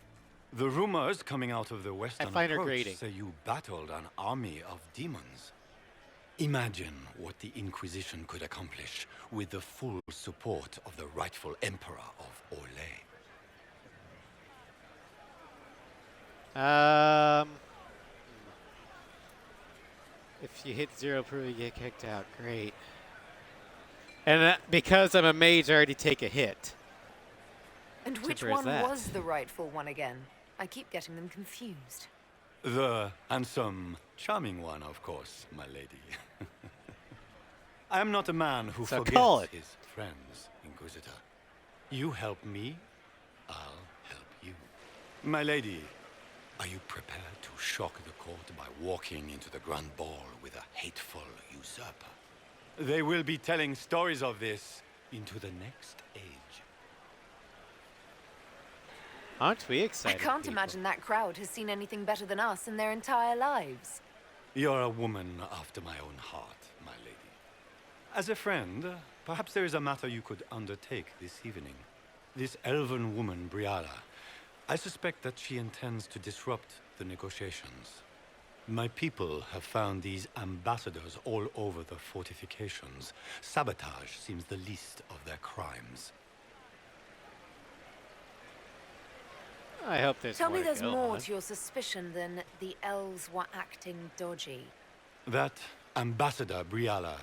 The rumors coming out of the Western find her approach grating. say you battled an army of demons. Imagine what the Inquisition could accomplish with the full support of the rightful Emperor of Orlais. If you hit 0 proof, you get kicked out. Great. And because I'm a mage, I already take a hit. And which Simple as one that. was the rightful one again? I keep getting them confused. The handsome, charming one, of course, my lady. I am not a man who So forgets call it. his friends, Inquisitor. You help me, I'll help you. My lady, are you prepared to shock the court by walking into the Grand Ball with a hateful usurper? They will be telling stories of this into the next age. Aren't we I excited? can't people? imagine that crowd has seen anything better than us in their entire lives. You're a woman after my own heart, my lady. As a friend, perhaps there is a matter you could undertake this evening. This elven woman, Briala, I suspect that she intends to disrupt the negotiations. My people have found these ambassadors all over the fortifications. Sabotage seems the least of their crimes. I hope there's Tell more me to there's go more on. to your suspicion than the elves were acting dodgy. That ambassador, Briala,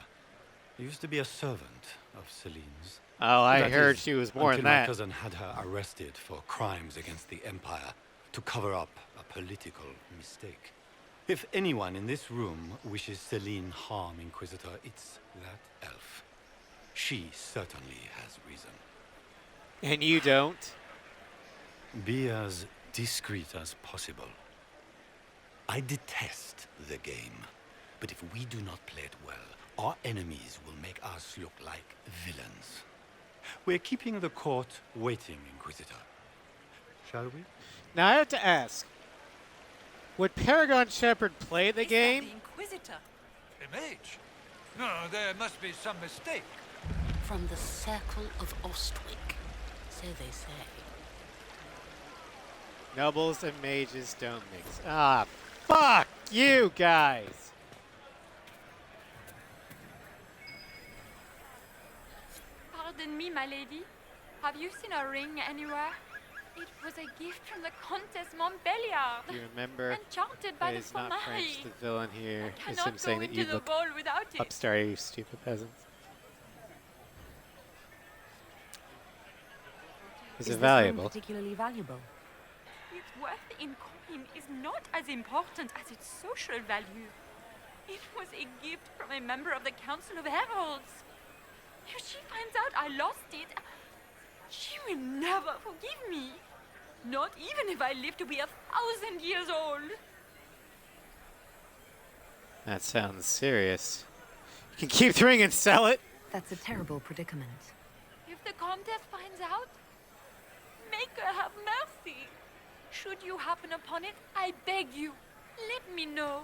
used to be a servant of Celine's. Oh, I That heard is, she was more until than my that. cousin had her arrested for crimes against the Empire to cover up a political mistake. If anyone in this room wishes Celine harm, Inquisitor, it's that elf. She certainly has reason. And you don't? Be as discreet as possible. I detest the game, but if we do not play it well, our enemies will make us look like villains. We're keeping the court waiting, Inquisitor. Shall we? Now I have to ask, would Paragon Shepherd play the game? The Inquisitor. A mage? No, there must be some mistake. From the Circle of Ostwick, so they say. Nobles and mages don't mix. Ah, fuck you guys! Pardon me, my lady. Have you seen a ring anywhere? It was a gift from the Countess Montbelliard. Do you remember? Enchanted by It the is not Fomari. French. The villain here I is cannot him saying go that you into the look ball without it. upstart, you stupid peasants. Is it valuable? Particularly valuable. Its worth in coin is not as important as its social value. It was a gift from a member of the Council of Heralds. If she finds out I lost it, she will never forgive me. Not even if I live to be 1,000 years old. That sounds serious. You can keep the ring and sell it. That's a terrible predicament. If the Countess finds out, make her have mercy. Should you happen upon it, I beg you, let me know.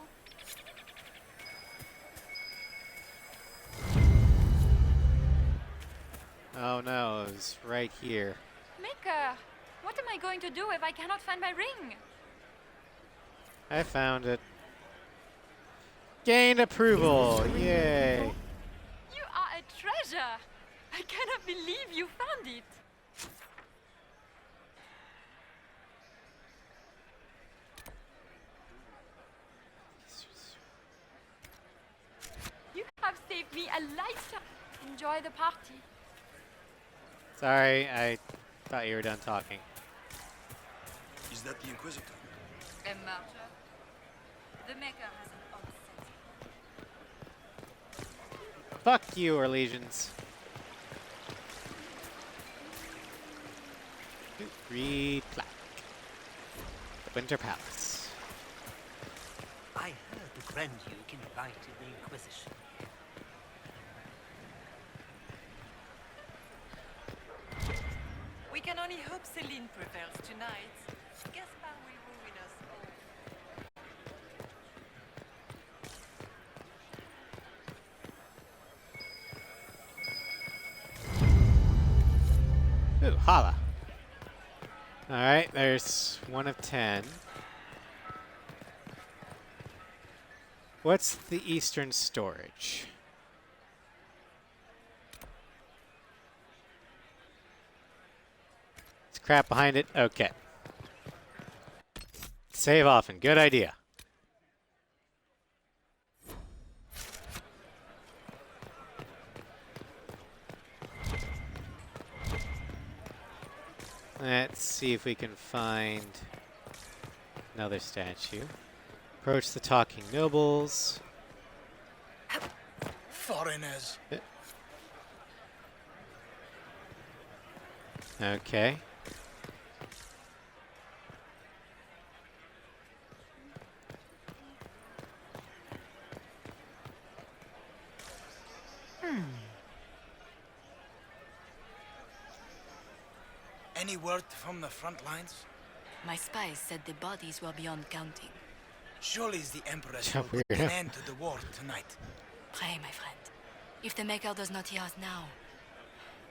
Oh no, it was right here. Maker, what am I going to do if I cannot find my ring? I found it. Gained approval. Yay. You are a treasure. I cannot believe you found it. You have saved me a lifetime. Enjoy the party. Sorry, I thought you were done talking. Is that the Inquisitor? Emma, the Maker has an upset. Fuck you, Orlesians. Read plaque. The Winter Palace. I heard the Grand Duke invited the Inquisition. We can only hope Celine prevails tonight. Gaspar will ruin us all. Ooh, holla. Alright, there's 1 of 10. What's the eastern storage? It's crap behind it? Okay. Save often. Good idea. Let's see if we can find another statue. Approach the talking nobles. Foreigners. Okay. Any word from the front lines? My spies said the bodies were beyond counting. Surely the Empress Yeah, will put weird. an end to the war tonight. Pray, my friend. If the Maker does not hear us now,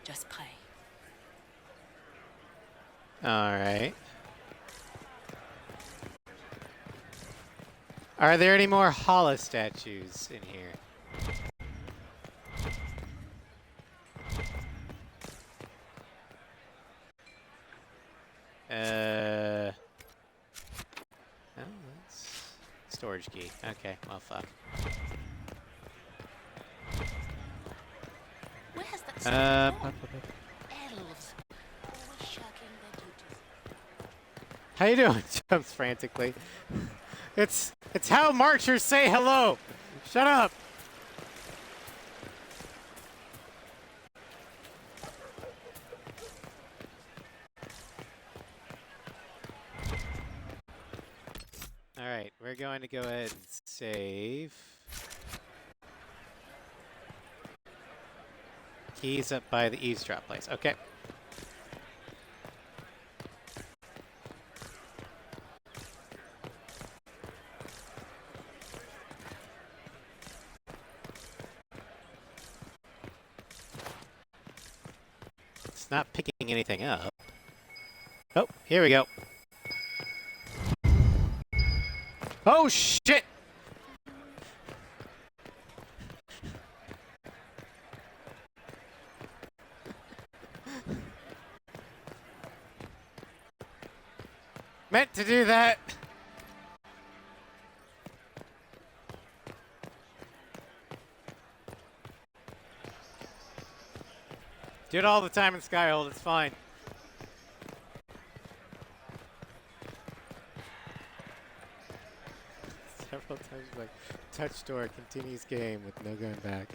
just pray. Alright. Are there any more Hala statues in here? Oh, that's storage key. Okay, well, fuck. Where has that elves always shirking their duties? How you doing? Jumps frantically. It's how marchers say hello. Shut up. Alright, we're going to go ahead and save. Keys up by the eavesdrop place. Okay. It's not picking anything up. Oh, here we go. Oh, shit! Meant to do that. Do it all the time in Skyhold, it's fine. Several times like touch door continues game with no going back.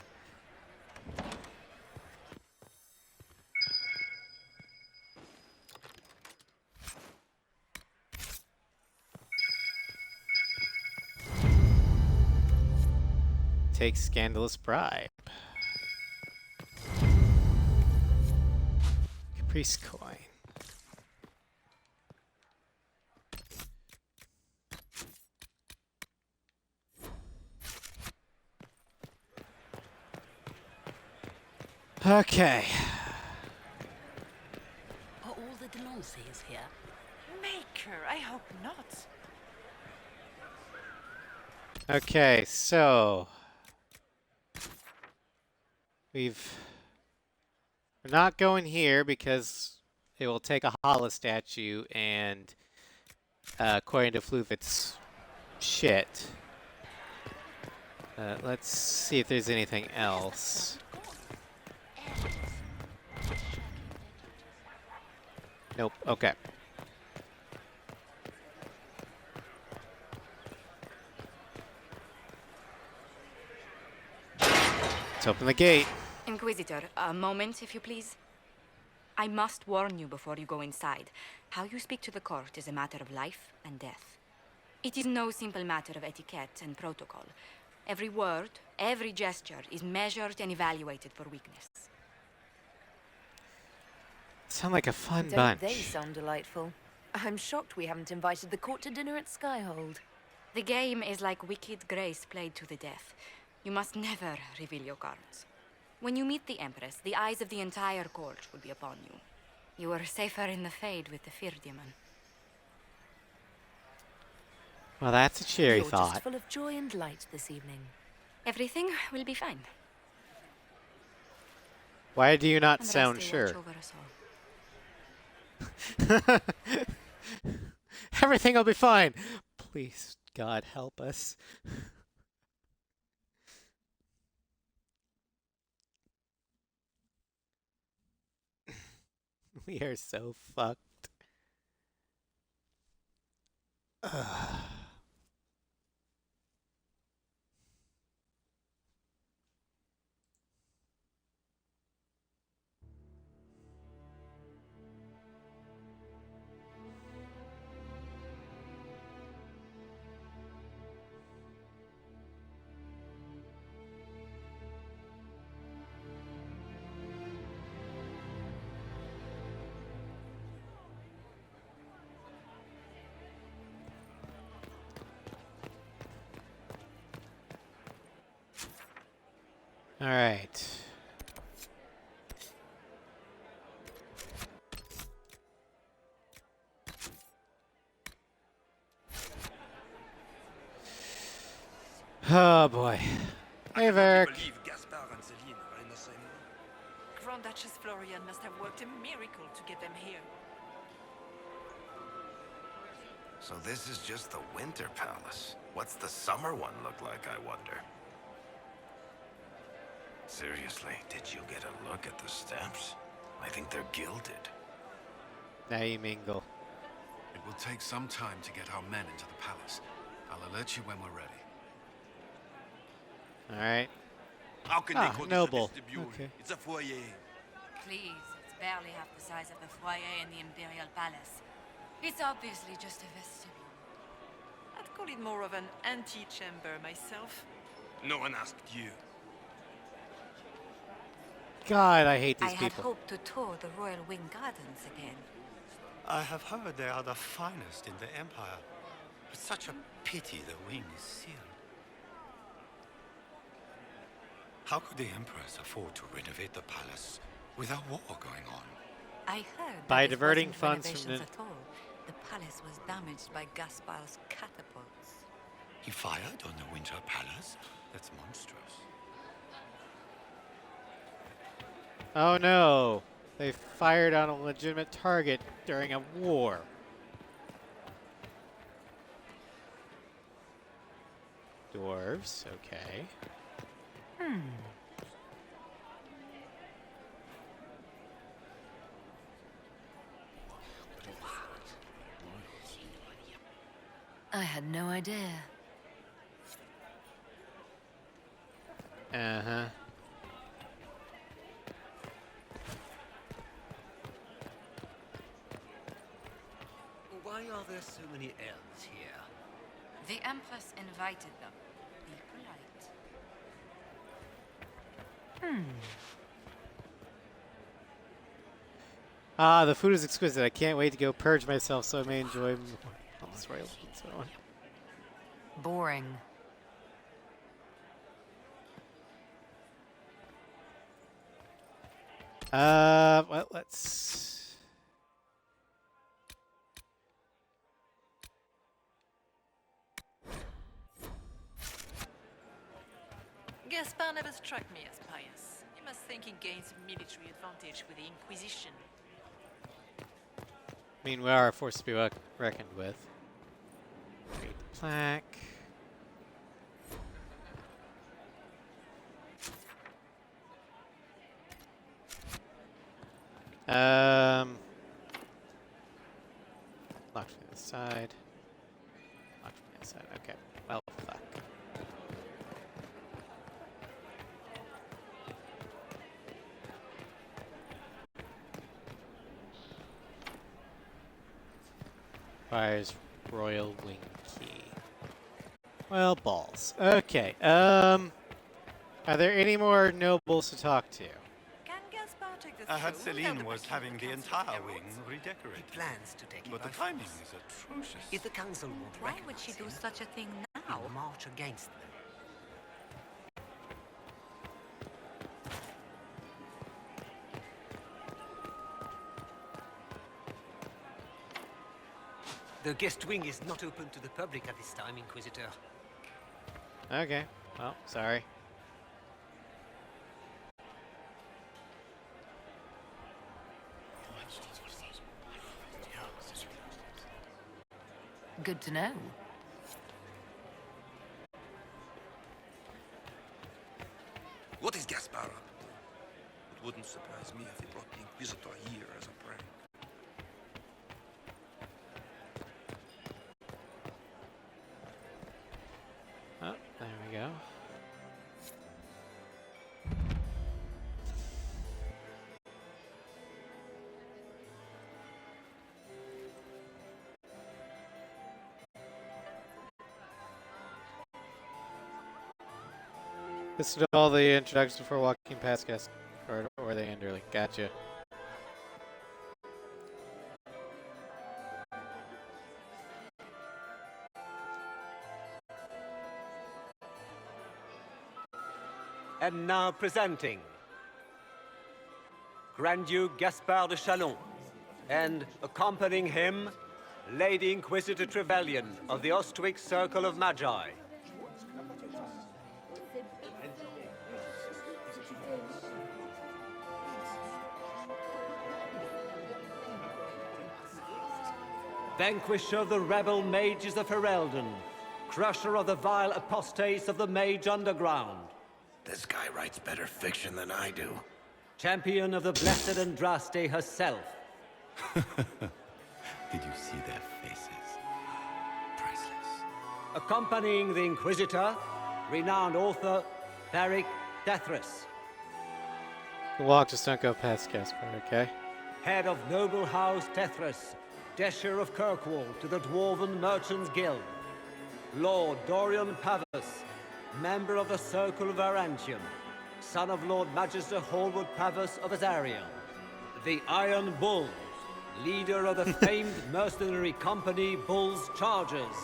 Take scandalous bribe. Caprice coin. Okay. Are all the Delancey's here? Maker, I hope not. Okay, so we're not going here because it will take a Hala statue and according to Fluvit's shit. Let's see if there's anything else. Nope, okay. Let's open the gate. Inquisitor, a moment, if you please. I must warn you before you go inside. How you speak to the court is a matter of life and death. It is no simple matter of etiquette and protocol. Every word, every gesture is measured and evaluated for weakness. Sound like a fun Don't bunch. they sound delightful? I'm shocked we haven't invited the court to dinner at Skyhold. The game is like Wicked Grace played to the death. You must never reveal your cards. When you meet the Empress, the eyes of the entire court will be upon you. You are safer in the Fade with the Fear Demon. Well, that's a cheery You're thought. just full of joy and light this evening. Everything will be fine. Why do you not And sound rest sure? watch over us all. Everything will be fine. Please, God, help us. We are so fucked. Ugh. All right. Oh boy. Hey, Varric. Grand Duchess Florian must have worked a miracle to get them here. So this is just the Winter Palace. What's the summer one look like, I wonder? Seriously, did you get a look at the steps? I think they're gilded. Now you mingle. It will take some time to get our men into the palace. I'll alert you when we're ready. All right. How can they call noble. this a vestibule? Okay. It's a foyer. Please, it's barely half the size of the foyer in the Imperial Palace. It's obviously just a vestibule. I'd call bit more of an antechamber myself. No one asked you. God, I hate these I had people. hoped to tour the Royal Wing Gardens again. I have heard they are the finest in the Empire. It's such a pity the wing is sealed. How could the Empress afford to renovate the palace with a war going on? I heard By that it diverting wasn't funds from renovations at all. The palace was damaged by Gaspar's catapults. He fired on the Winter Palace? That's monstrous. Oh no! They fired on a legitimate target during a war. Dwarves, okay. I had no idea. Uh-huh. Why are there so many elves here? The Empress invited them. Be polite. Ah, the food is exquisite. I can't wait to go purge myself so I may enjoy all this royal food and so on. Boring. Well, let's... Gaspar never struck me as pious. You must think he gains military advantage with the Inquisition. I mean, we are a force to be reckoned with. Great plaque. Locked from the side. Locked from the side. Okay. Well, fuck. Fires royal wing key. Well, balls. Okay. Are there any more nobles to talk to? Can Gaspar take the I heard throne Celine without was the having the Council of entire Heralds? wing redecorated. He plans to take it But the by timing force. is atrocious. If the council won't Why would she do recognize such a thing him, now? he'll march against them. The guest wing is not open to the public at this time, Inquisitor. Okay. Well, sorry. Good to know. What is Gaspar up to? It wouldn't surprise me if he brought the Inquisitor here as a prank. Oh, there we go. This is all the introductions before walking past guests, or they end early. Gotcha. And now presenting Grand Duke Gaspard de Chalon, and accompanying him, Lady Inquisitor Trevelyan of the Ostwick Circle of Magi. Vanquisher of the rebel mages of Ferelden, crusher of the vile apostates of the Mage Underground. This guy writes better fiction than I do. Champion of the Blessed Andraste herself. Did you see their faces? Priceless. Accompanying the Inquisitor, renowned author Beric Dethris. Walk, just don't go past Gaspar, okay? Head of Noble House Tethras, Desher of Kirkwall to the Dwarven Merchants Guild. Lord Dorian Pavus, member of the Circle of Arantium, son of Lord Magister Hallwood Pavus of Azariel. The Iron Bull, leader of the famed mercenary company Bull's Chargers,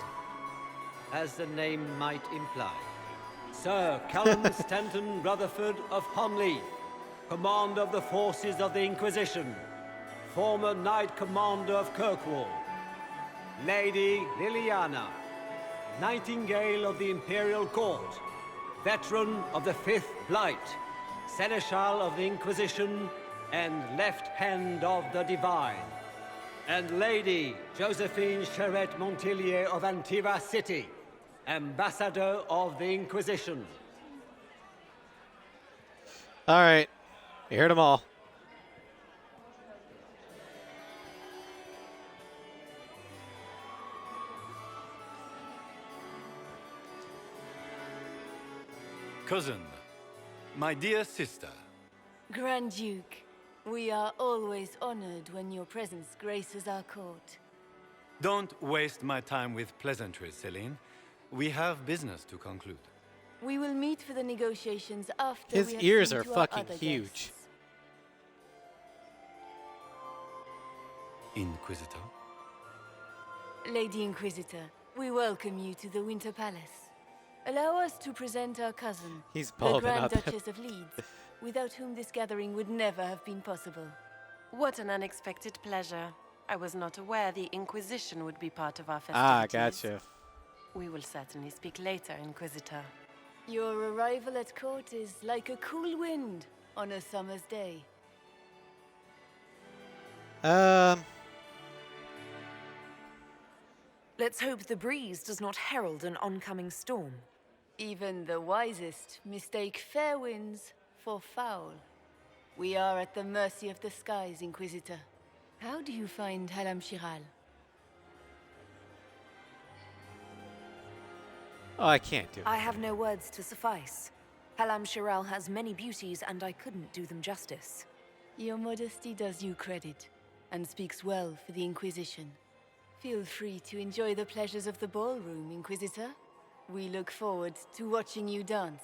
as the name might imply. Sir Callum Stanton Rutherford of Honleith, commander of the forces of the Inquisition, former Knight Commander of Kirkwall. Lady Liliana, Nightingale of the Imperial Court, veteran of the Fifth Blight, Seneschal of the Inquisition, and Left Hand of the Divine. And Lady Josephine Charette Montillier of Antiva City, Ambassador of the Inquisition. All right. You heard them all. Cousin, my dear sister. Grand Duke, we are always honored when your presence graces our court. Don't waste my time with pleasantries, Celine. We have business to conclude. We will meet for the negotiations after His we have ears seen are to our fucking other huge. guests. Inquisitor? Lady Inquisitor, we welcome you to the Winter Palace. Allow us to present our cousin, He's the bald Grand enough. Duchess of Leeds, without whom this gathering would never have been possible. What an unexpected pleasure. I was not aware the Inquisition would be part of our Ah, festivities. gotcha. We will certainly speak later, Inquisitor. Your arrival at court is like a cool wind on a summer's day. Let's hope the breeze does not herald an oncoming storm. Even the wisest mistake fair winds for foul. We are at the mercy of the skies, Inquisitor. How do you find Halam Shiral? Oh, I can't do it. I have no words to suffice. Halam Shiral has many beauties, and I couldn't do them justice. Your modesty does you credit, and speaks well for the Inquisition. Feel free to enjoy the pleasures of the ballroom, Inquisitor. We look forward to watching you dance.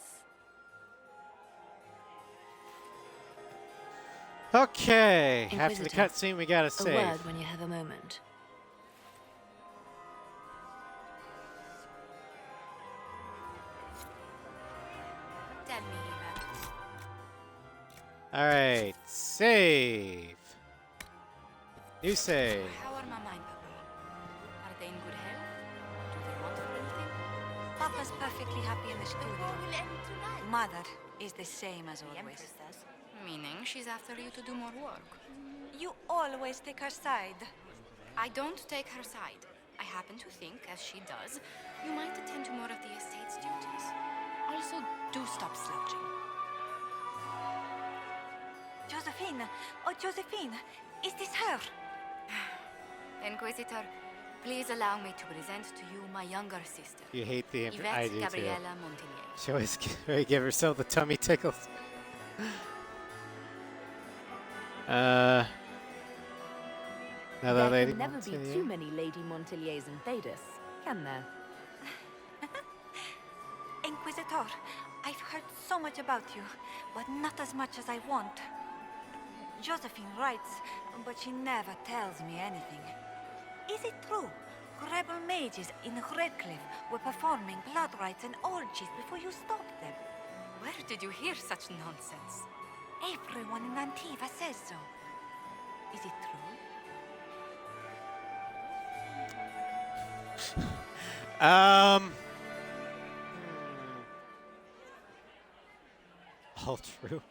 Okay. After the Inquisitor, cutscene, we gotta a save. word when you have a moment. Tell me, Eva. All right. Save. New save. How are Mama and Papa? Are they in good health? Do they want for anything? Papa's perfectly happy in the studio. Mother is the same as always. Meaning she's after you to do more work. You always take her side. I don't take her side. I happen to think, as she does, you might attend to more of the estate's duties. Also, do stop slouching. Josephine! Oh, Josephine! Is this her? Inquisitor, please allow me to present to you my younger sister. You hate the I Yvette do too. Gabriella Montigny. She always give herself the tummy tickles. Another There lady. can never be Montigny. too many Lady Montilliers in Thedas, can there? Inquisitor, I've heard so much about you, but not as much as I want. Josephine writes, but she never tells me anything. Is it true? Rebel mages in Redcliffe were performing blood rites and orgies before you stopped them. Where did you hear such nonsense? Everyone in Antiva says so. Is it true? All true.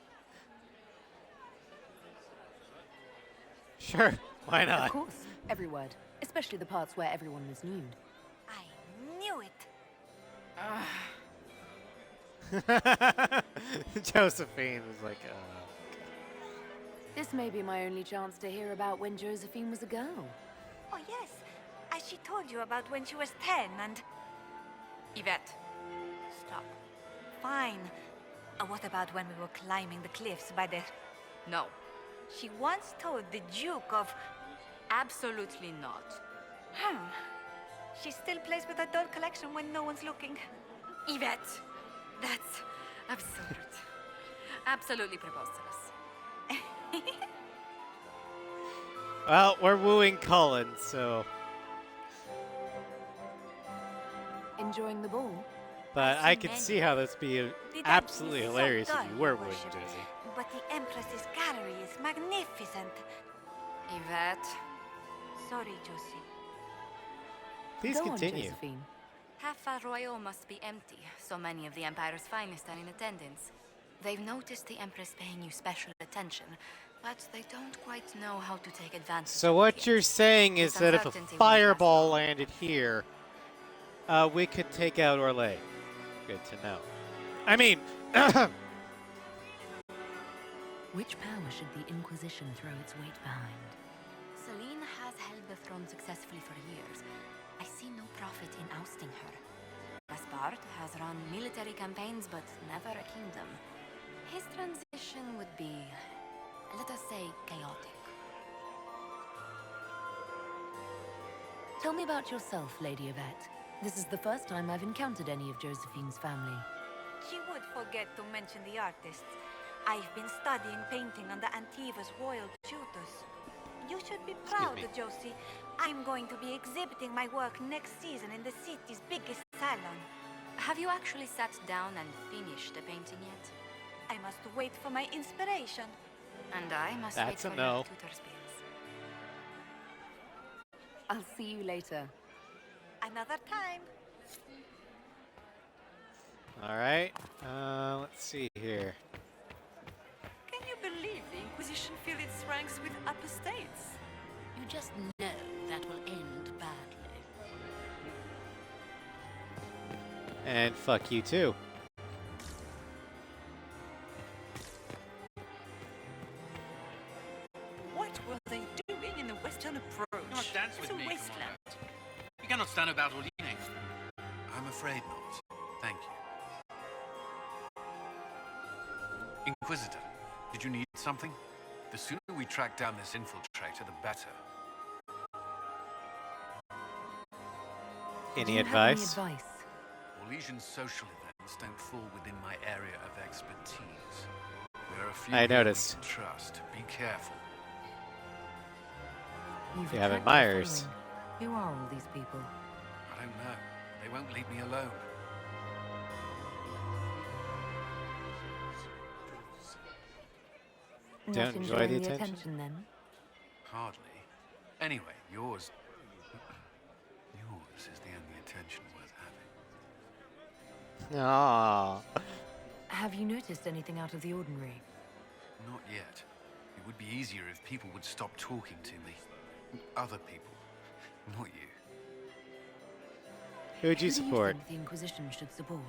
Sure, why not? Of course, every word. Especially the parts where everyone was nude. I knew it. Josephine was like, This may be my only chance to hear about when Josephine was a girl. Oh, yes. As she told you about when she was 10 and... Yvette. Stop. Fine. What about when we were climbing the cliffs by the... No. She once told the Duke of... Absolutely not. She still plays with her doll collection when no one's looking. Yvette, that's absurd. Absolutely preposterous. Well, we're wooing Cullen, so. Enjoying the ball? But I could see how this be absolutely is so hilarious if dull, you were Your wooing Worship. Josie. But the Empress's gallery is magnificent. Yvette. Sorry, Josie. Please Go on, continue. Josephine. Half Royal must be empty. So many of the Empire's finest are in attendance. They've noticed the Empress paying you special attention, but they don't quite know how to take advantage So of what it you're yet. saying is This that if a uncertainty won't fireball landed here, we could take out Orlais. Good to know. I mean, Which power should the Inquisition throw its weight behind? Celine has held the throne successfully for years. I see no profit in ousting her. Gaspard has run military campaigns, but never a kingdom. His transition would be, let us say, chaotic. Tell me about yourself, Lady Yvette. This is the first time I've encountered any of Josephine's family. She would forget to mention the artists. I've been studying painting under Antiva's royal tutors. You should be proud, Josie. I'm going to be exhibiting my work next season in the city's biggest salon. Have you actually sat down and finished the painting yet? I must wait for my inspiration. And I must wait for your tutor's bills. I'll see you later. Another time. all right. Let's see here. Can you believe the Inquisition fill its ranks with apostates? You just know that will end badly. And fuck you too. What were they doing in the Western Approach? You must dance with it's a me, wasteland. You cannot stand about Orline. I'm afraid not. Thank you. Inquisitor, did you need something? The sooner we track down this infiltrator, the better. Any advice? Orlesian social events don't fall within my area of expertise. There are a few I people noticed. we can trust. Be careful. You have attracted a admirers. following. Who are all these people? I don't know. They won't leave me alone. Don't Not enjoy enjoying the the attention? then? Hardly. Anyway, yours is the only attention worth having. Aww. Have you noticed anything out of the ordinary? Not yet. It would be easier if people would stop talking to me. Other people. Not you. Who would you Who do support? think the Inquisition should support?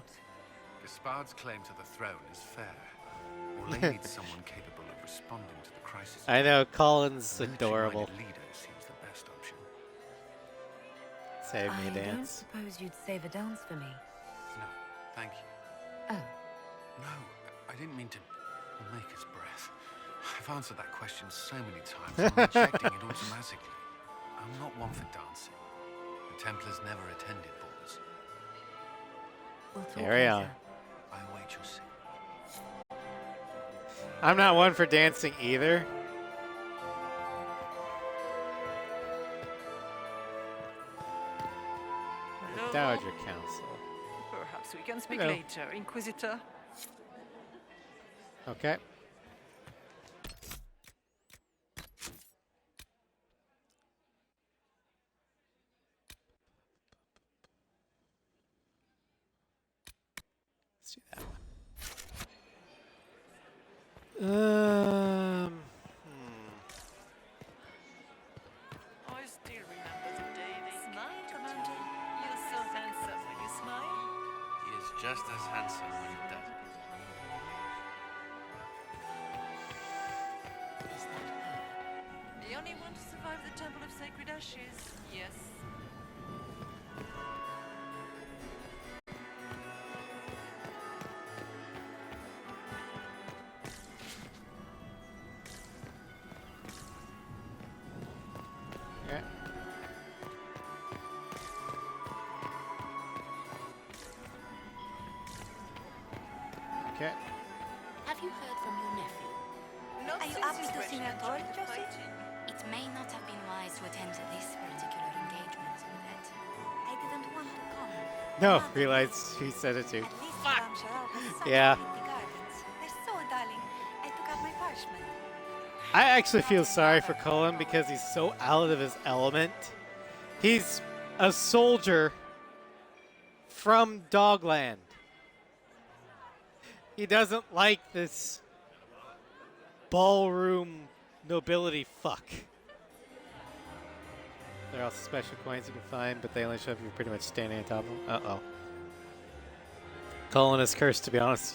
Gaspard's claim to the throne is fair. Orlais needs someone capable of responding to the crisis. I know, Colin's Military-minded adorable. leader seems the best option. Save me a I don't dance. suppose you'd save a dance for me. No, thank you. Oh. No, I didn't mean to make us breath. I've answered that question so many times, I'm rejecting it automatically. I'm not one for dancing. The Templars never attended balls. We'll talk Carry on. later. I await your signal. I'm not one for dancing either. Hello? Dowager Council. Perhaps we can speak Hello. later, Inquisitor. Okay. Let's do that one. I still remember the day they smile, Commander. You're so handsome when you smile. He is just as handsome when he does it. Is that her? The only one to survive the Temple of Sacred Ashes, yes. Yeah. Okay. Have you heard from your nephew? Are you happy to see me at all, Josie? It may not have been wise to attend this particular engagement with it. I didn't want to come. No, realized who said it to. Fuck! Such Yeah. pretty gardens. They're so darling. I took out my parchment. I actually feel sorry for Cullen because he's so out of his element. He's a soldier from Dogland. He doesn't like this ballroom nobility fuck. There are also special coins you can find, but they only show up if you're pretty much standing on top of them. Uh-oh. Cullen is cursed, to be honest.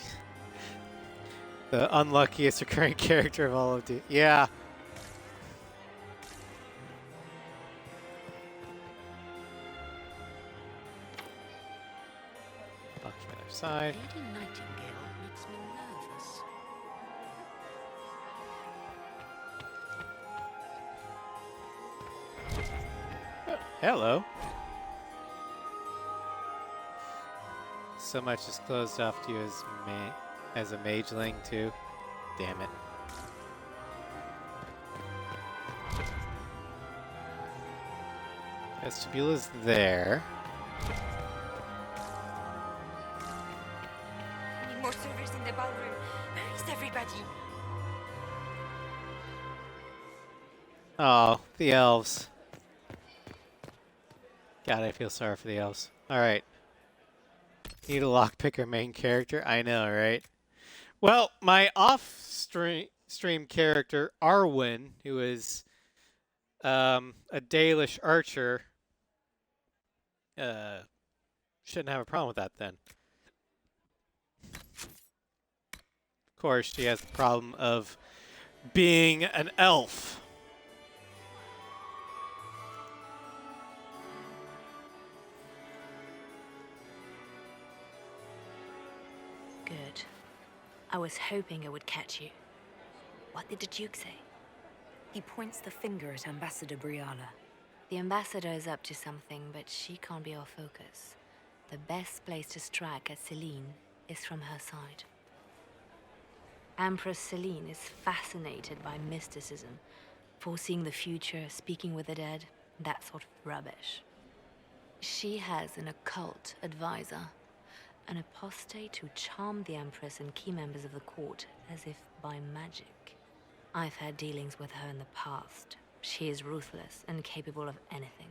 The unluckiest recurring character of all of the... Yeah. Box from the other side. Lady Nightingale makes me nervous. Oh, hello. So much is closed off to you as a mageling too. Damn it. Vestibule there. I need more servers in the ballroom. Where is everybody? Oh, the elves. God, I feel sorry for the elves. Alright. Need a lockpicker main character? I know, right? Well, my off-stream character, Arwen, who is a Dalish archer, shouldn't have a problem with that then. Of course, she has the problem of being an elf. Good. I was hoping I would catch you. What did the Duke say? He points the finger at Ambassador Briala. The ambassador is up to something, but she can't be our focus. The best place to strike at Celine is from her side. Empress Celine is fascinated by mysticism, foreseeing the future, speaking with the dead, that sort of rubbish. She has an occult advisor, an apostate who charmed the Empress and key members of the court as if by magic. I've had dealings with her in the past. She is ruthless and capable of anything.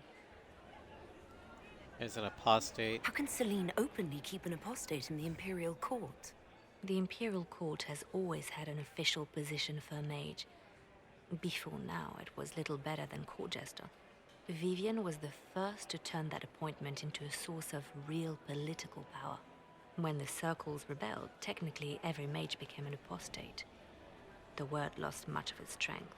Is an apostate. How can Celine openly keep an apostate in the Imperial Court? The Imperial Court has always had an official position for a mage. Before now, it was little better than court jester. Vivian was the first to turn that appointment into a source of real political power. When the circles rebelled, technically every mage became an apostate. The word lost much of its strength.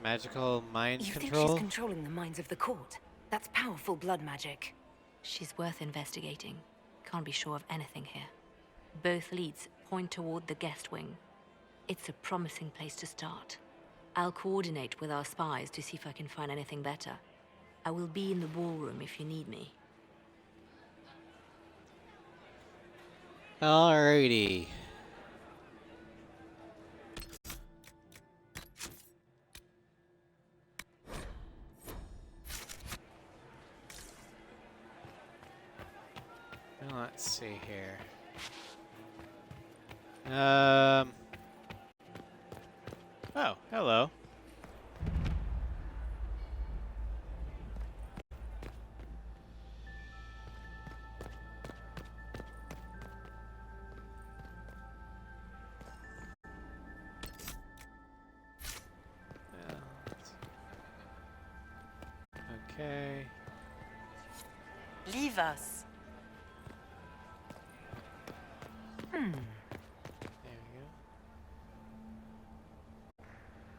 Magical mind You control? think she's controlling the minds of the court? That's powerful blood magic. She's worth investigating. Can't be sure of anything here. Both leads point toward the guest wing. It's a promising place to start. I'll coordinate with our spies to see if I can find anything better. I will be in the ballroom if you need me. Alrighty. Well, let's see here. Oh, hello. Okay. Leave us. There we go.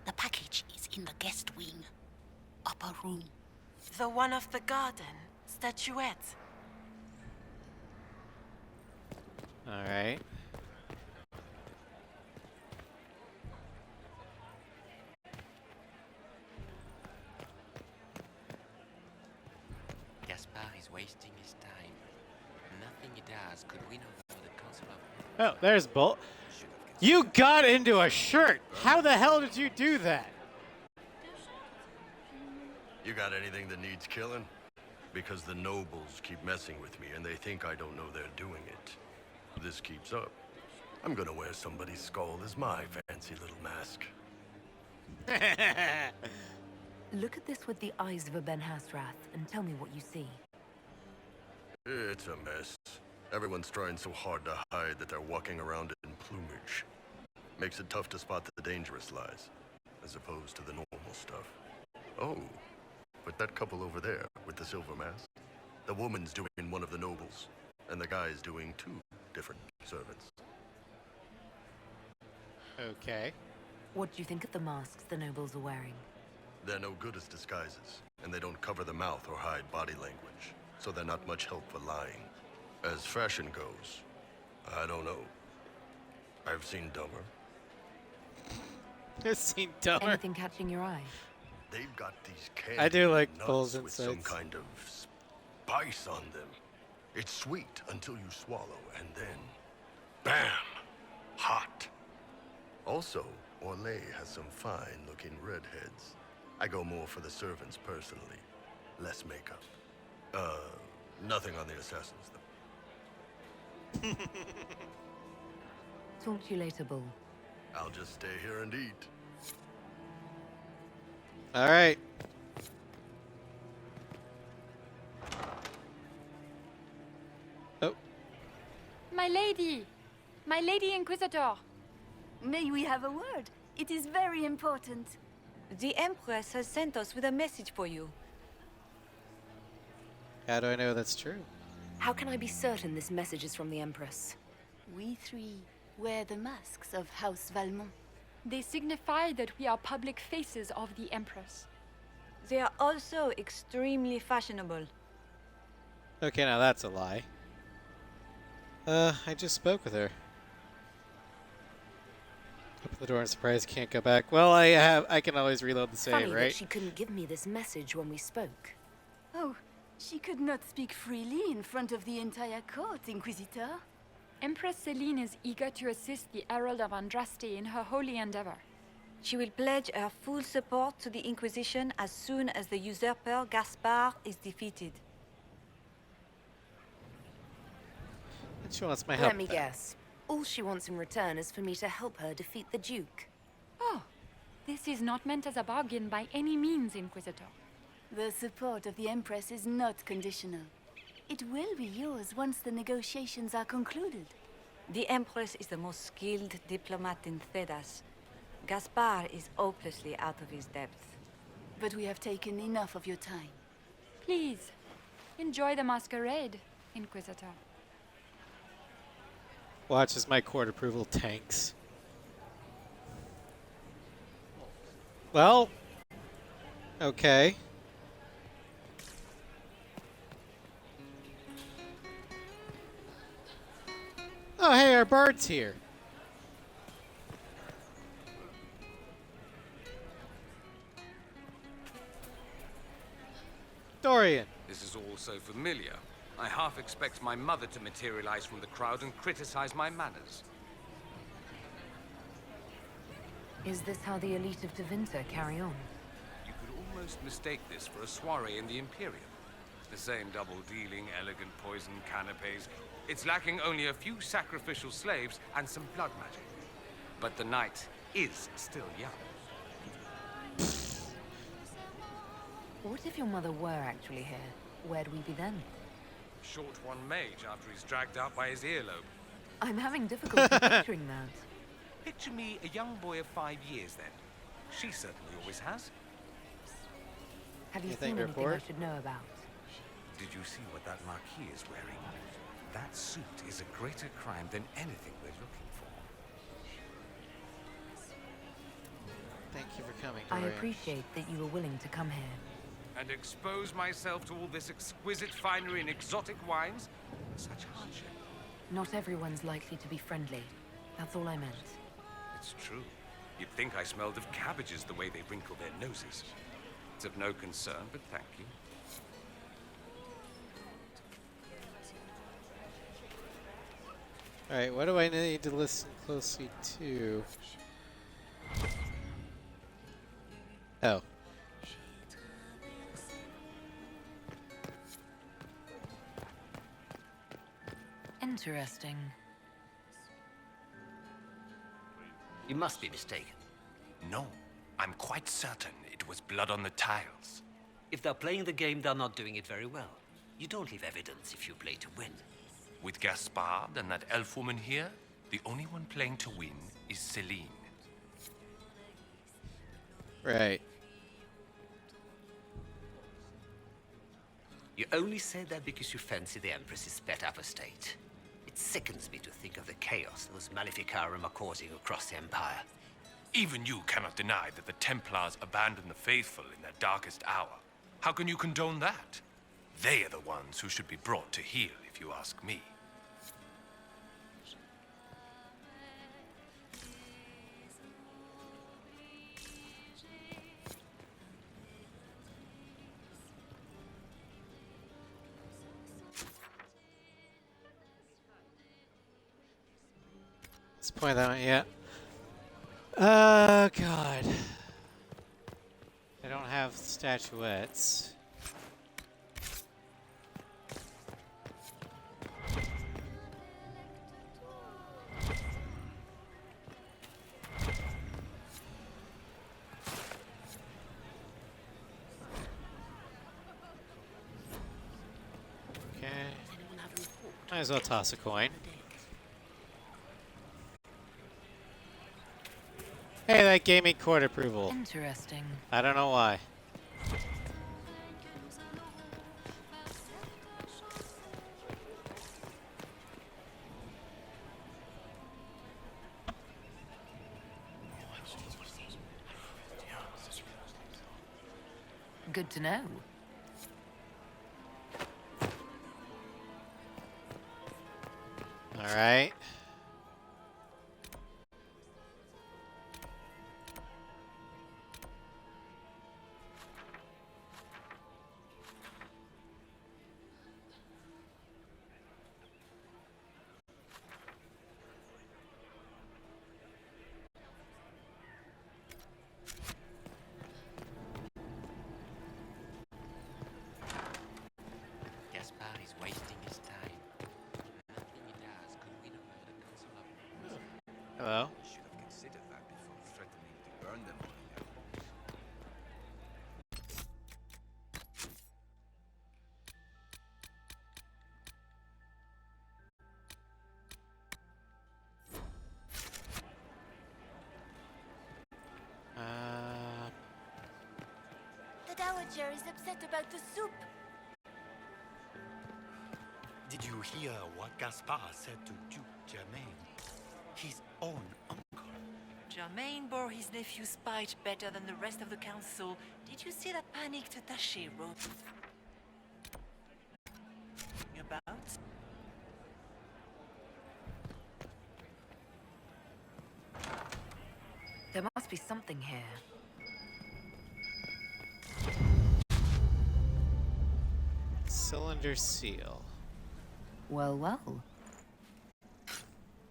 The package is in the guest wing. Upper room. The one of the garden. Statuette. All right. Gaspard is wasting his time. Nothing he does has, could we know who the council of... Oh, there's Bull. You got into a shirt! How the hell did you do that? You got anything that needs killing? Because the nobles keep messing with me and they think I don't know they're doing it. If this keeps up, I'm gonna wear somebody's skull as my fancy little mask. Look at this with the eyes of a Ben Hasrath and tell me what you see. It's a mess. Everyone's trying so hard to hide that they're walking around in plumage. Makes it tough to spot the dangerous lies, as opposed to the normal stuff. Oh, but that couple over there with the silver mask, the woman's doing one of the nobles, and the guy's doing 2 different servants. Okay. What do you think of the masks the nobles are wearing? They're no good as disguises, and they don't cover the mouth or hide body language, so they're not much help for lying. As fashion goes, I don't know. I've seen dumber. I've seen dumber. Anything catching your eye? They've got these candy I do like nuts Bull's with some insights. kind of spice on them. It's sweet until you swallow, and then, bam, hot. Also, Orlais has some fine-looking redheads. I go more for the servants personally. Less makeup. Nothing on the assassins, though. Talk to you later, Bull. I'll just stay here and eat. All right. Oh. My lady! My lady Inquisitor! May we have a word? It is very important. The Empress has sent us with a message for you. How do I know that's true? How can I be certain this message is from the Empress? We 3 wear the masks of House Valmont. They signify that we are public faces of the Empress. They are also extremely fashionable. Okay, now that's a lie. I just spoke with her. Open the door and surprise can't go back. Well, I can always reload the save, Funny right? that she couldn't give me this message when we spoke. Oh, she could not speak freely in front of the entire court, Inquisitor. Empress Celine is eager to assist the Herald of Andraste in her holy endeavor. She will pledge her full support to the Inquisition as soon as the usurper Gaspard is defeated. And she wants my help. Let me guess. All she wants in return is for me to help her defeat the Duke. Oh, this is not meant as a bargain by any means, Inquisitor. The support of the Empress is not conditional. It will be yours once the negotiations are concluded. The Empress is the most skilled diplomat in Thedas. Gaspard is hopelessly out of his depth. But we have taken enough of your time. Please, enjoy the masquerade, Inquisitor. Watch as my court approval tanks. Well, okay. Oh, hey, our bird's here. Dorian. This is all so familiar. I half expect my mother to materialize from the crowd and criticize my manners. Is this how the elite of Tevinter carry on? You could almost mistake this for a soiree in the Imperium. The same double-dealing, elegant poison canapes. It's lacking only a few sacrificial slaves and some blood magic. But the night is still young. What if your mother were actually here? Where'd we be then? Short one mage after he's dragged out by his earlobe. I'm having difficulty picturing that. Picture me a young boy of 5 years then. She certainly always has. Have you Anything seen to anything I report? should know about? Did you see what that Marquis is wearing? That suit is a greater crime than anything we're looking for. Thank you for coming, I Dorian. appreciate that you were willing to come here. And expose myself to all this exquisite finery and exotic wines? Such hardship. Not everyone's likely to be friendly. That's all I meant. It's true. You'd think I smelled of cabbages the way they wrinkle their noses. It's of no concern, but thank you. Alright, what do I need to listen closely to? Oh. Interesting. You must be mistaken. No, I'm quite certain it was blood on the tiles. If they're playing the game, they're not doing it very well. You don't leave evidence if you play to win. With Gaspard and that elf woman here, the only one playing to win is Celine. Right. You only say that because you fancy the Empress's pet apostate. It sickens me to think of the chaos those Maleficarum are causing across the Empire. Even you cannot deny that the Templars abandoned the faithful in their darkest hour. How can you condone that? They are the ones who should be brought to heel, if you ask me. Let's point that out, yeah. Oh, God. I don't have statuettes. Okay. Might as well toss a coin. Hey, that gave me court approval. Interesting. I don't know why. Good to know. All right. Gaspard is wasting his time. Nothing he does could win over the Council of... Hello. You should have considered that before threatening to burn them. The Dowager is upset about the soup. Did you hear what Gaspard said to Duke Germain? His own uncle. Germain bore his nephew's spite better than the rest of the council. Did you see that panicked attaché wrote about? There must be something here. Cylinder seal. Well, well.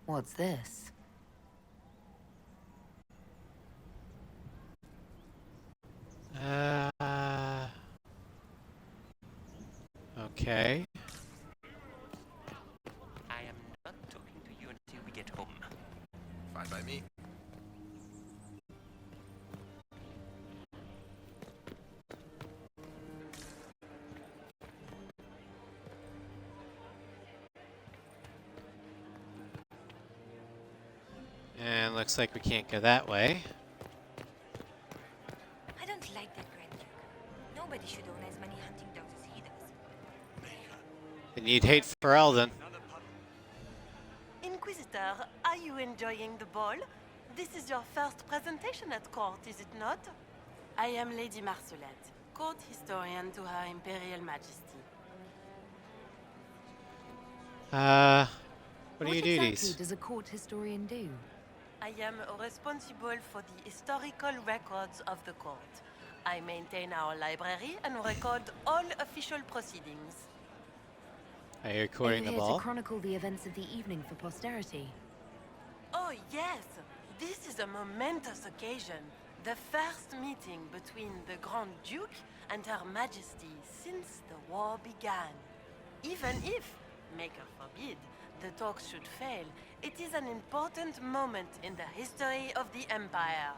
What's this? Okay. I am not talking to you until we get home. Fine by me. And looks like we can't go that way. I don't like that Grand Duke. Nobody should own as many hunting dogs as he does. And you'd hate for Eldon. Inquisitor, are you enjoying the ball? This is your first presentation at court, is it not? I am Lady Marcelette, court historian to Her Imperial Majesty. What are your exactly duties? does a court historian do? I am responsible for the historical records of the court. I maintain our library and record all official proceedings. Are you Are recording you the here ball? to chronicle the events of the evening for posterity? Oh, yes. This is a momentous occasion. The first meeting between the Grand Duke and Her Majesty since the war began. Even if, Maker forbid, the talks should fail, it is an important moment in the history of the Empire.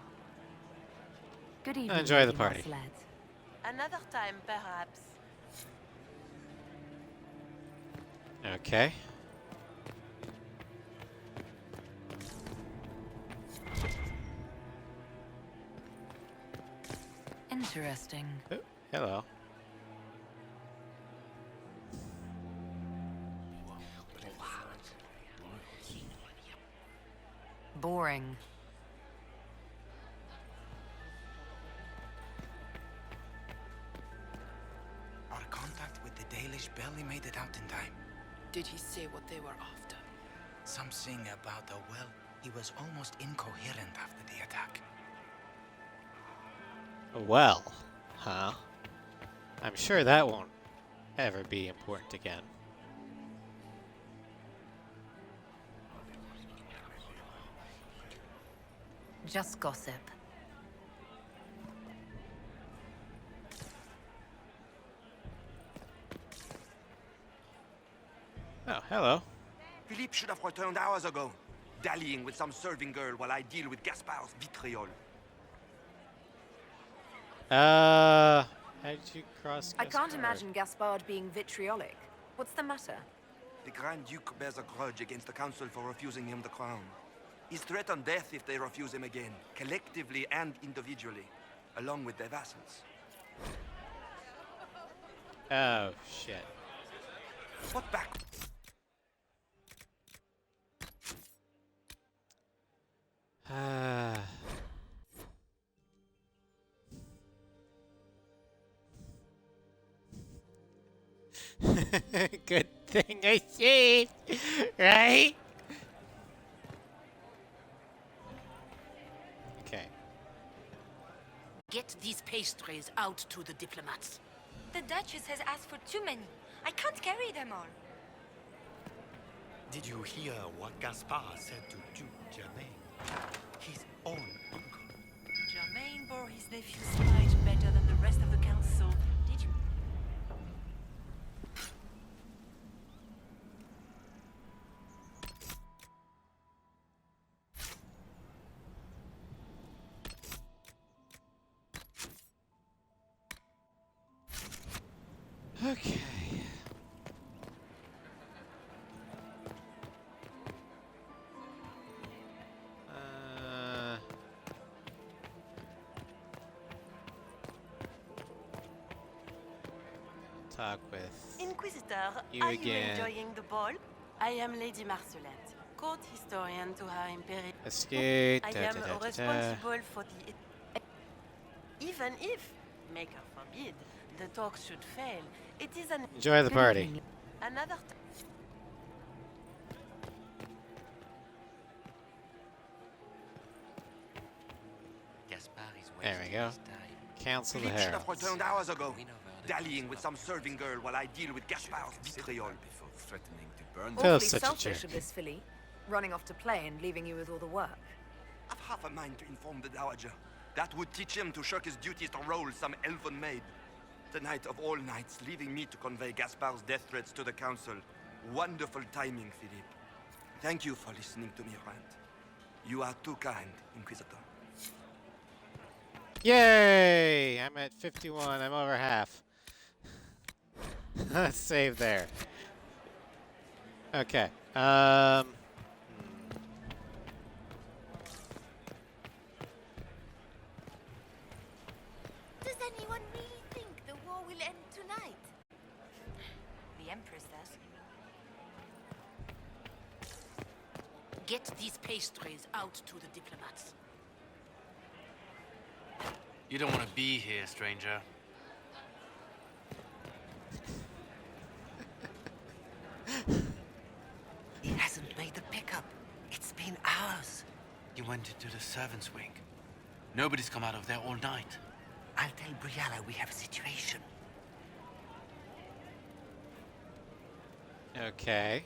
Good evening, Enjoy the Lady party. Marcelette. Another time, perhaps. Okay. Interesting. Oh, hello. Boring. Our contact with the Dalish barely made it out in time. Did he say what they were after? Something about a well. He was almost incoherent after the attack. Well, huh? I'm sure that won't ever be important again. Just gossip. Oh, hello. Philippe should have returned hours ago, dallying with some serving girl while I deal with Gaspard's vitriol. How did you cross I can't Gaspard? imagine Gaspard being vitriolic. What's the matter? The Grand Duke bears a grudge against the Council for refusing him the crown. He's threatened death if they refuse him again, collectively and individually, along with their vassals. Oh, shit. What back? Good thing I saved, right? Okay. Get these pastries out to the diplomats. The Duchess has asked for too many. I can't carry them all. Did you hear what Gaspard said to Duke Germain? His own uncle. Germain bore his nephew's spite better than the rest of the council. Did you? Okay. Talk with Inquisitor, you are again. you enjoying the ball? I am Lady Marcelette, court historian to Her Imperial. Escape. I am responsible for the... Even if, Maker forbid, the talks should fail, it is an... Enjoy the party. Another There we go. Cancel the Philippe should have heralds. returned hours ago, dallying with some serving girl while I deal with Gaspard's vitriol. Before threatening to burn Phil's Awfully such a selfish jerk. of this filly, running off to play and leaving you with all the work. I've half a mind to inform the Dowager. That would teach him to shirk his duties to roll some elven maid. Tonight of all nights, leaving me to convey Gaspard's death threats to the Council. Wonderful timing, Philippe. Thank you for listening to me rant. You are too kind, Inquisitor. Yay! I'm at 51. I'm over half. Let's save there. Okay. Does anyone really think the war will end tonight? The Empress does. Get these pastries out to the diplomats. You don't want to be here, stranger. He hasn't made the pickup. It's been hours. You went into the servants' wing. Nobody's come out of there all night. I'll tell Briala we have a situation. Okay.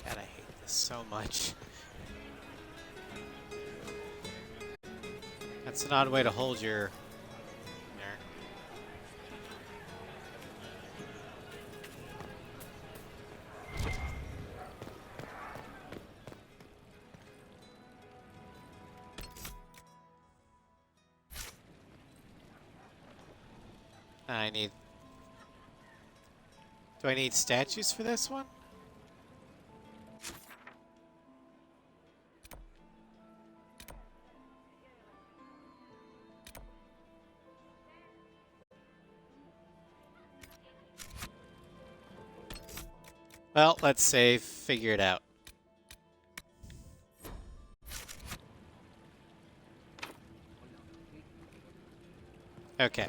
God, I hate this so much. That's an odd way to hold your... there. I need... Do I need statues for this one? Well, let's save, figure it out. Okay.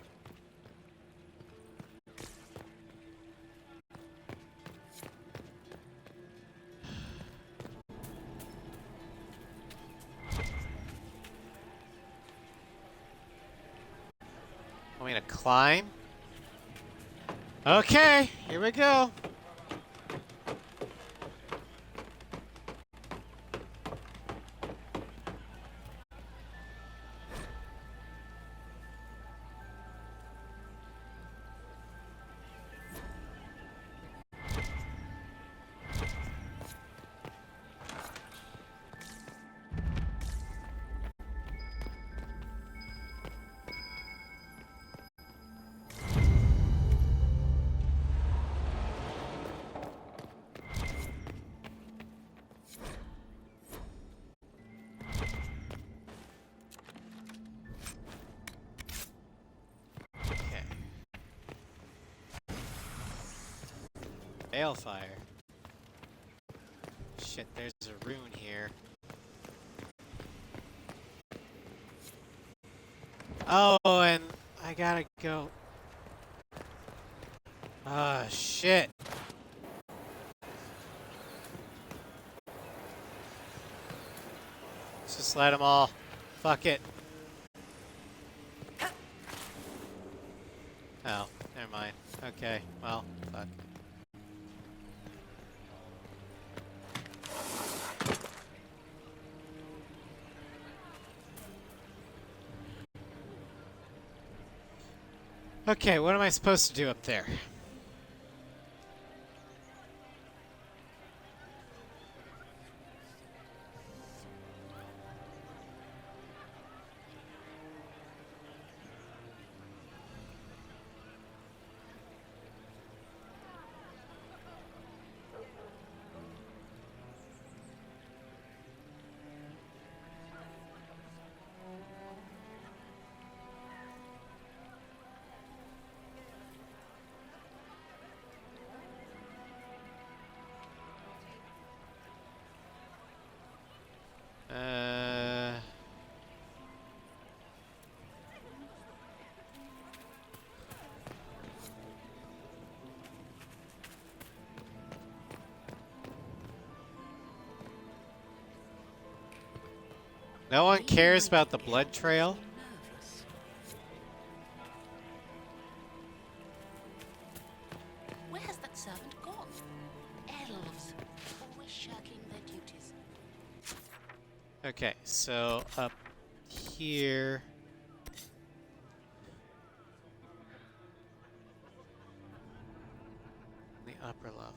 Want me to climb? Okay, here we go. Balefire. Shit, there's a rune here. Oh, and I gotta go. Ah, shit. Let's just let them all. Fuck it. Oh, never mind. Okay, well, fuck. Okay, what am I supposed to do up there? No one cares about the blood trail? Where has that servant gone? Elves, always shirking their duties. Okay, so up here. The upper level.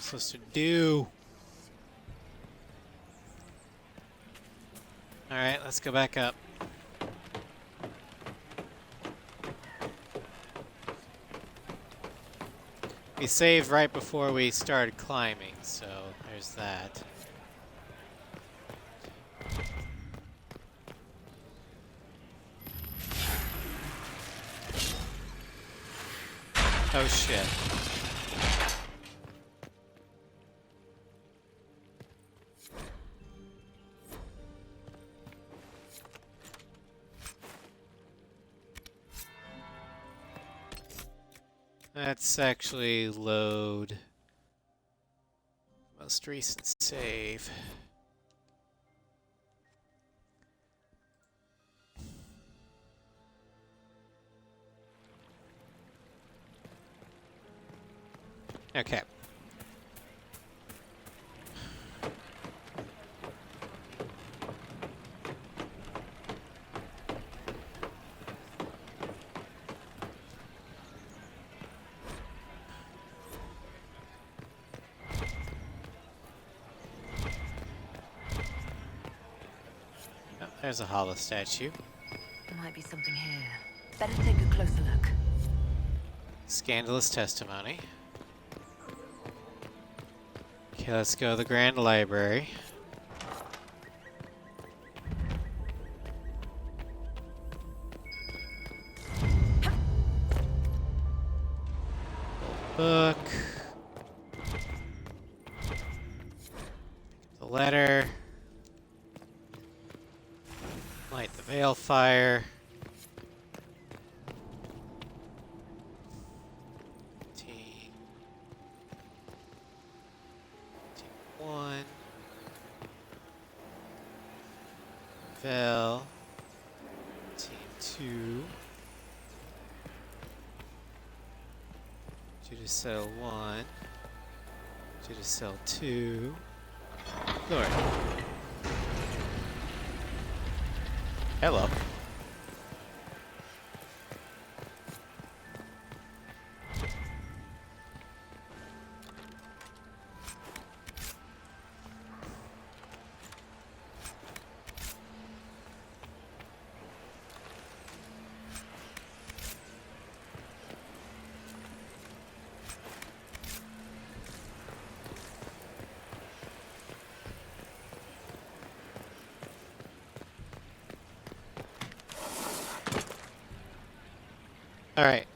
supposed to do? Alright, let's go back up. We saved right before we started climbing, so there's that. Oh shit. Let's actually load most recent save. Okay. Oh, there's a hollow statue. There might be something here. Better take a closer look. Scandalous testimony. Okay, let's go to the Grand Library. Book. The letter. Light the veil fire. One. Veil. Team 2. To cell 1. To cell 2. Lord. Hello. All right.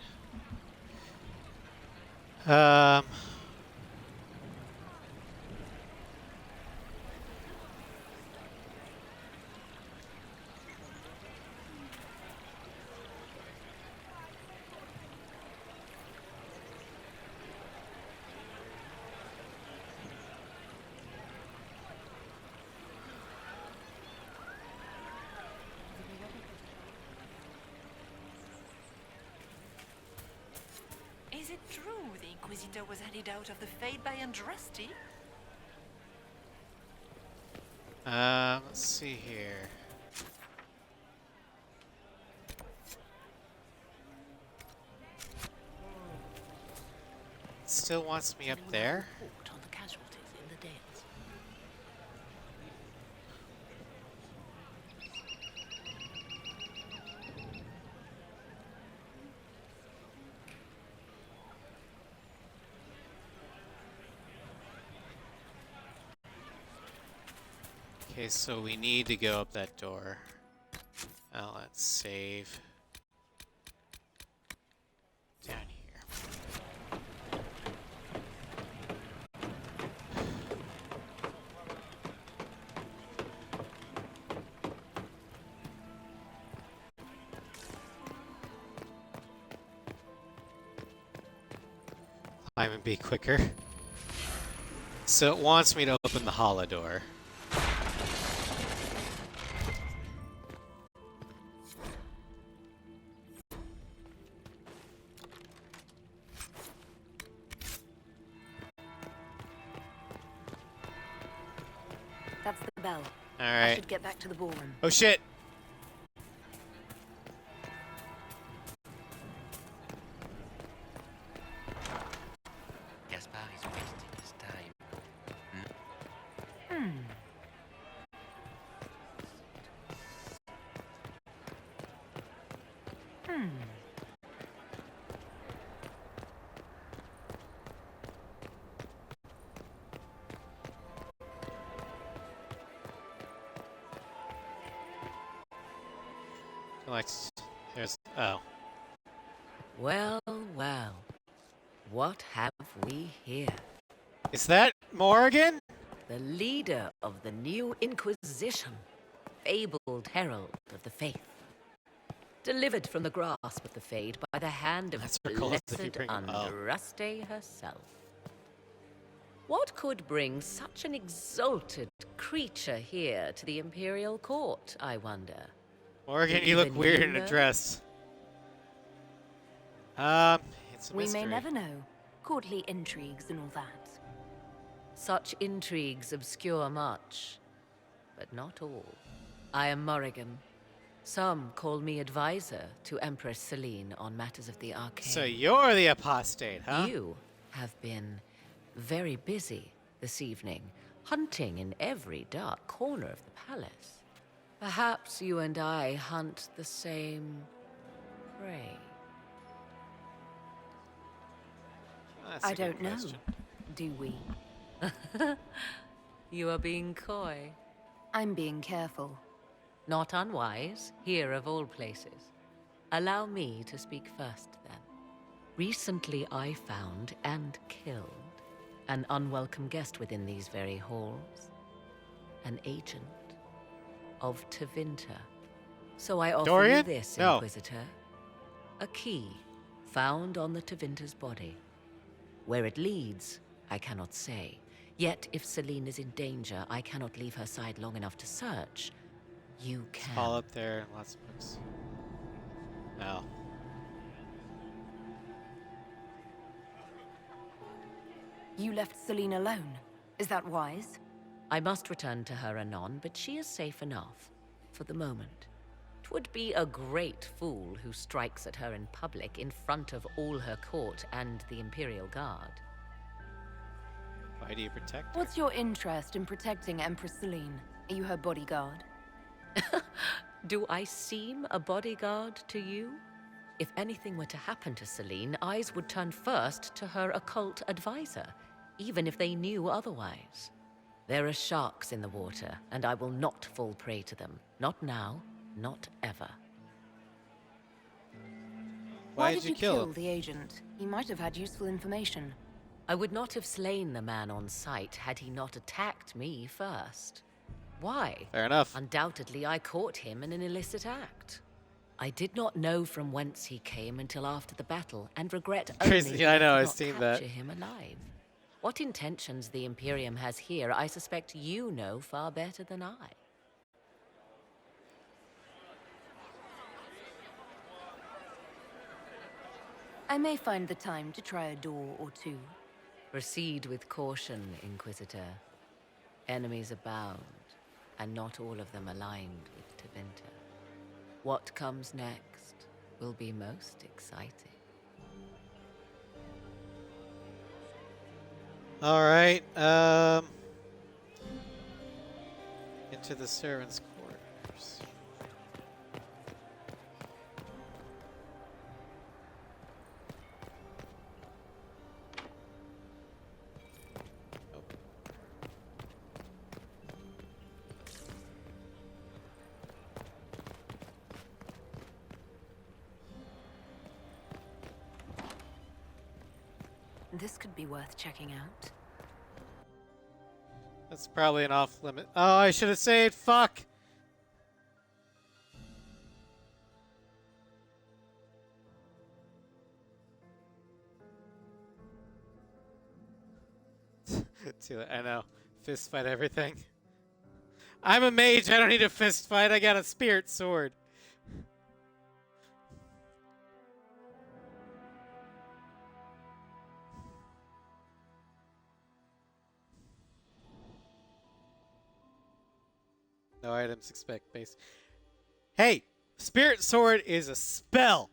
Is it true the Inquisitor was headed out of the Fade by Andraste? Let's see here. It still wants me up there. On the casualties in the Dales. Okay, so we need to go up that door. Now let's save. Down here. Climb and be quicker. So it wants me to open the hollow door. That's the bell. All I right. should get back to the ballroom. Oh shit! Gaspard is wasting his time. Like, there's... Oh. Well, well. What have we here? Is that Morrigan? The leader of the new Inquisition. Fabled herald of the faith. Delivered from the grasp of the Fade by the hand of blessed Andraste herself. What could bring such an exalted creature here to the Imperial Court, I wonder? Morgan, you look weird in a dress. It's a We mystery. may never know. Courtly intrigues and all that. Such intrigues obscure much, but not all. I am Morrigan. Some call me advisor to Empress Celine on matters of the arcane. So you're the apostate, huh? You have been very busy this evening, hunting in every dark corner of the palace. Perhaps you and I hunt the same prey. I don't know. Do we? You are being coy. I'm being careful. Not unwise, here of all places. Allow me to speak first, then. Recently I found and killed an unwelcome guest within these very halls. An agent of Tevinter. So I offer Dorian? you this, No. Inquisitor. A key found on the Tevinter's body. Where it leads, I cannot say. Yet, if Celine is in danger, I cannot leave her side long enough to search. You can. All up there, lots of books. No. You left Celine alone. Is that wise? I must return to her anon, but she is safe enough. For the moment. 'Twould be a great fool who strikes at her in public in front of all her court and the Imperial Guard. Why do you protect her? What's your interest in protecting Empress Celine? Are you her bodyguard? Do I seem a bodyguard to you? If anything were to happen to Celine, eyes would turn first to her occult advisor, even if they knew otherwise. There are sharks in the water, and I will not fall prey to them. Not now, not ever. Why did you kill the agent? He might have had useful information. I would not have slain the man on sight had he not attacked me first. Why? Fair enough. Undoubtedly, I caught him in an illicit act. I did not know from whence he came until after the battle, and regret only Crazy, that I know, could I've not seen capture that. him alive. What intentions the Imperium has here, I suspect you know far better than I. I may find the time to try a door or two. Proceed with caution, Inquisitor. Enemies abound, and not all of them aligned with Tevinter. What comes next will be most exciting. All right. Into the servants' quarters. This could be worth checking out. That's probably an off-limit. Oh, I should have saved. Fuck. Too late. I know. Fist fight everything. I'm a mage. I don't need a fist fight. I got a spirit sword. No items, expect base. Hey, spirit sword is a spell.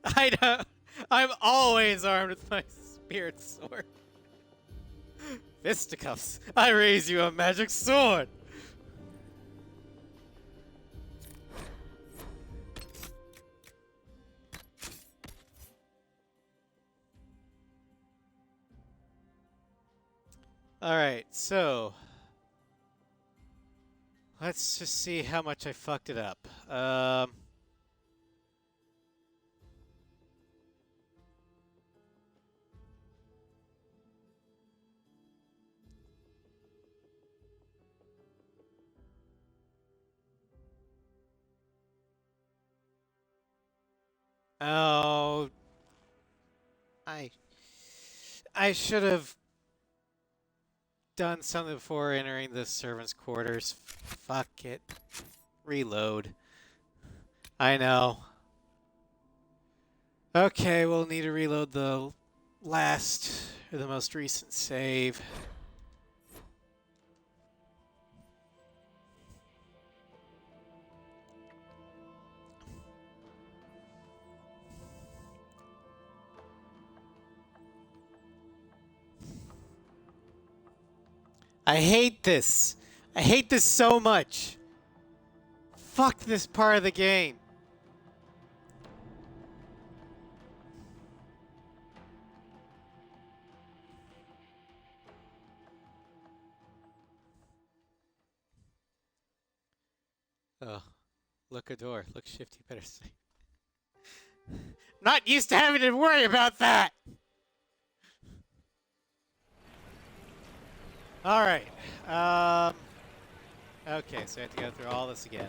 I'm always armed with my spirit sword. Fisticuffs, I raise you a magic sword. All right, so Let's just see how much I fucked it up. Oh, I should have done something before entering the servants' quarters. Fuck it. Reload. I know. Okay, we'll need to reload the last, or the most recent save. I hate this. I hate this so much. Fuck this part of the game. Oh, look a door. Look shifty, better say. Not used to having to worry about that. All right. Okay, so I have to go through all this again.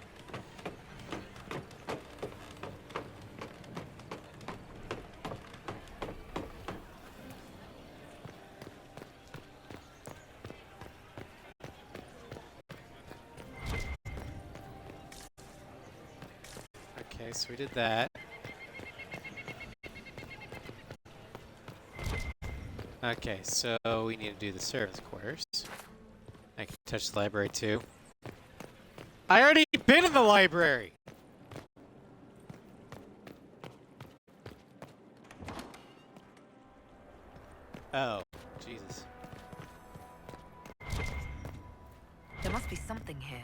Okay, so we did that. Okay, so we need to do the servants' quarters. I can touch the library too. I already been in the library! Oh, Jesus. There must be something here.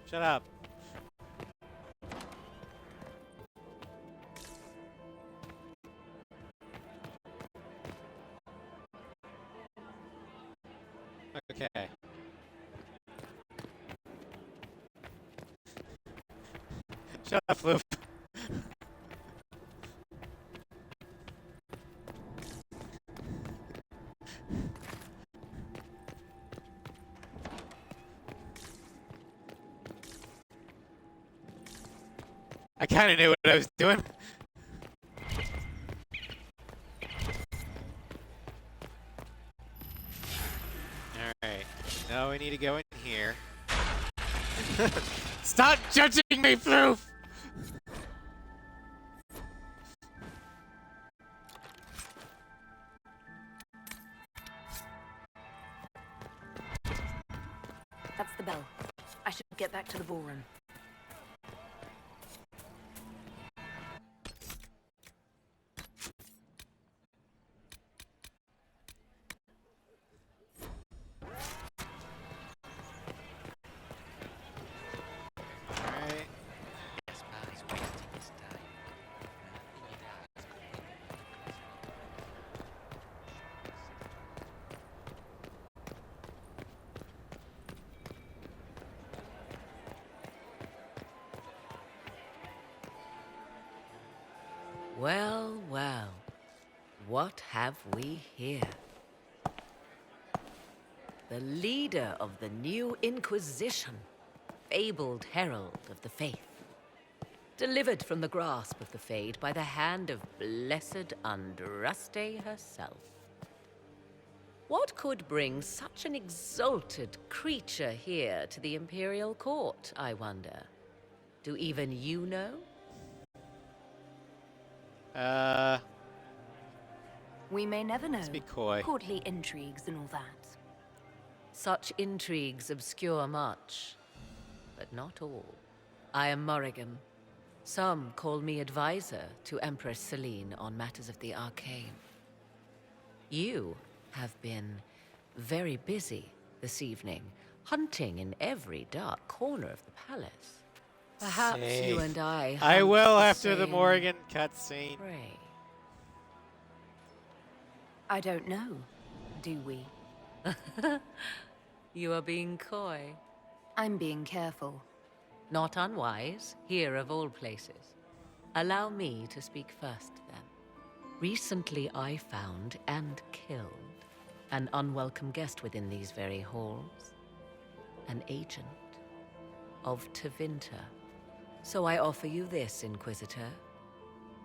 Shut up. Okay. Shut up, Floof. I kind of knew what I was doing. Alright. Now we need to go in here. Stop judging me, Floof! That's the bell. I should get back to the ballroom. Well, well. What have we here? The leader of the new Inquisition, fabled herald of the faith. Delivered from the grasp of the Fade by the hand of blessed Andraste herself. What could bring such an exalted creature here to the Imperial Court, I wonder? Do even you know? We may never know. Let's be coy. Courtly intrigues and all that. Such intrigues obscure much, but not all. I am Morrigan. Some call me advisor to Empress Celine on matters of the arcane. You have been very busy this evening, hunting in every dark corner of the palace. Perhaps you and I will hunt after the same Morgan cutscene. prey. I don't know. Do we? You are being coy. I'm being careful. Not unwise, here of all places. Allow me to speak first, then. Recently I found and killed an unwelcome guest within these very halls. An agent of Tevinter. So I offer you this, Inquisitor.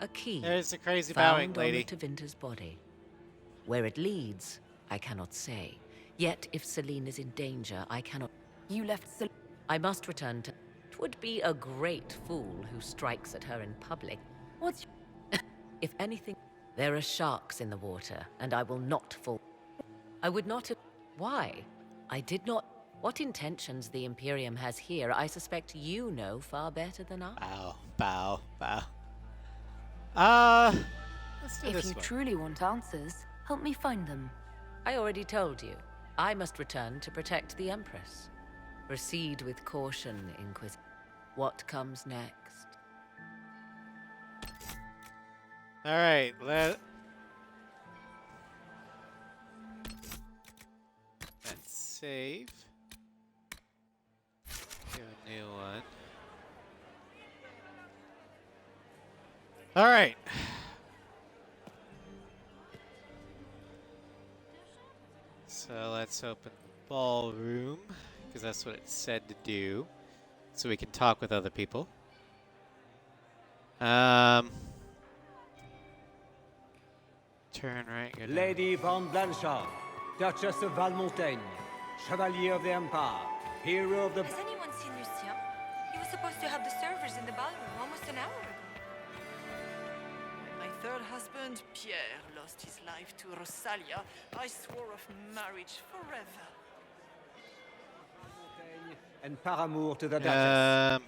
A key There's the crazy found bowing lady. on the Tevinter's body. Where it leads, I cannot say. Yet if Celine is in danger, I cannot... You left Celine... I must return to... It would be a great fool who strikes at her in public. What's... If anything... There are sharks in the water, and I will not fall... I would not have... Why? I did not... What intentions the Imperium has here, I suspect you know far better than I. Bow. Let's do If this you one. truly want answers, help me find them. I already told you. I must return to protect the Empress. Proceed with caution, Inquisitor. What comes next? All right, let's save. Do a new one. All right. So let's open the ballroom, because that's what it said to do, so we can talk with other people. Turn right. Go down. Lady Von Blanchard, Duchess of Valmontaigne, Chevalier of the Empire, hero of the... Has anyone seen Lucien? He was supposed to have the servers in the ballroom almost an hour ago. When my third husband, Pierre, lost his life to Rosalia, I swore off marriage forever. Valmontaigne and paramour to the Duchess.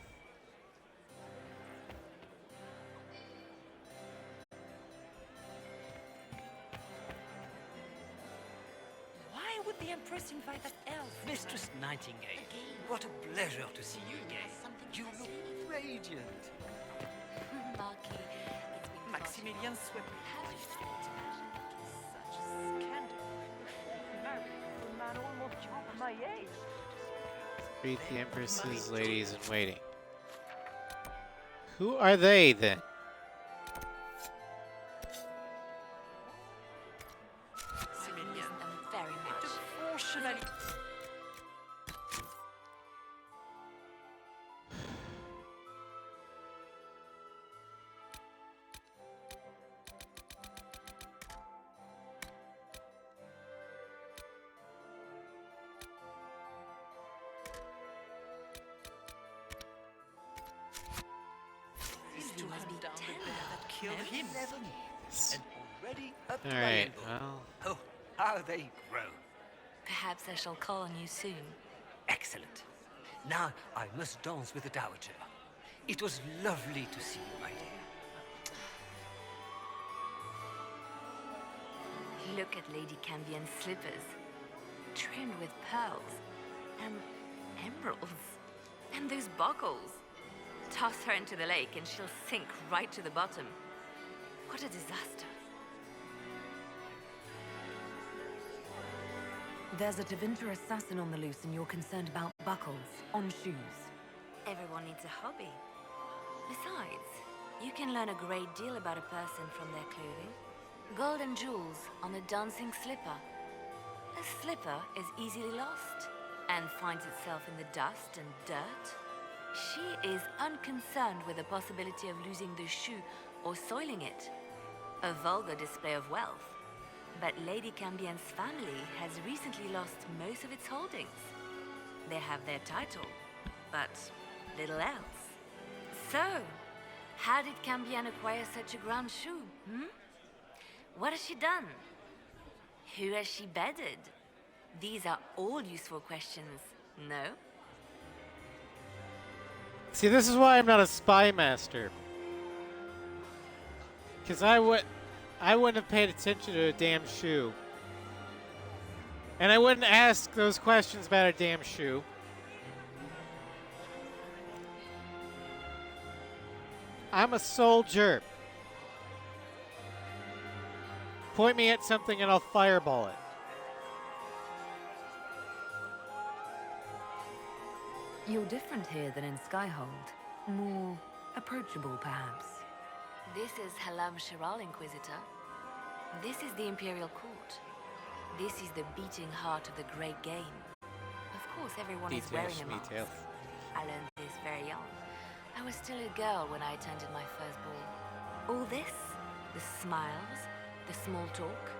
Why would the Empress invite that elf? Mistress Nightingale, what a pleasure to see you again. You look radiant. Marquis, Maximilian swept me. Such scandal. Married to a man almost half my age. Greet the Empress's ladies in waiting. Who are they then? Maximilian, very much. took 4 chevaliers. To hunt down the bear that killed him. And already up to All my right. elbow. Well, Oh, how they grow. Perhaps I shall call on you soon. Excellent. Now I must dance with the Dowager. It was lovely to see you, my dear. Look at Lady Cambion's slippers, trimmed with pearls and emeralds. And those buckles. Toss her into the lake and she'll sink right to the bottom. What a disaster. There's a Tevinter assassin on the loose and you're concerned about buckles on shoes. Everyone needs a hobby. Besides, you can learn a great deal about a person from their clothing. Gold and jewels on a dancing slipper. A slipper is easily lost and finds itself in the dust and dirt. She is unconcerned with the possibility of losing the shoe or soiling it. A vulgar display of wealth. But Lady Cambion's family has recently lost most of its holdings. They have their title, but little else. So, how did Cambion acquire such a grand shoe, What has she done? Who has she bedded? These are all useful questions, no? see, this is why I'm not a spy master. Because I wouldn't have paid attention to a damn shoe. And I wouldn't ask those questions about a damn shoe. I'm a soldier. Point me at something and I'll fireball it. You're different here than in Skyhold. More approachable, perhaps. This is Halam Shiral, Inquisitor. This is the Imperial Court. This is the beating heart of the Great Game. Of course, everyone is wearing a mask. I learned this very young. I was still a girl when I attended my first ball. All this, the smiles, the small talk,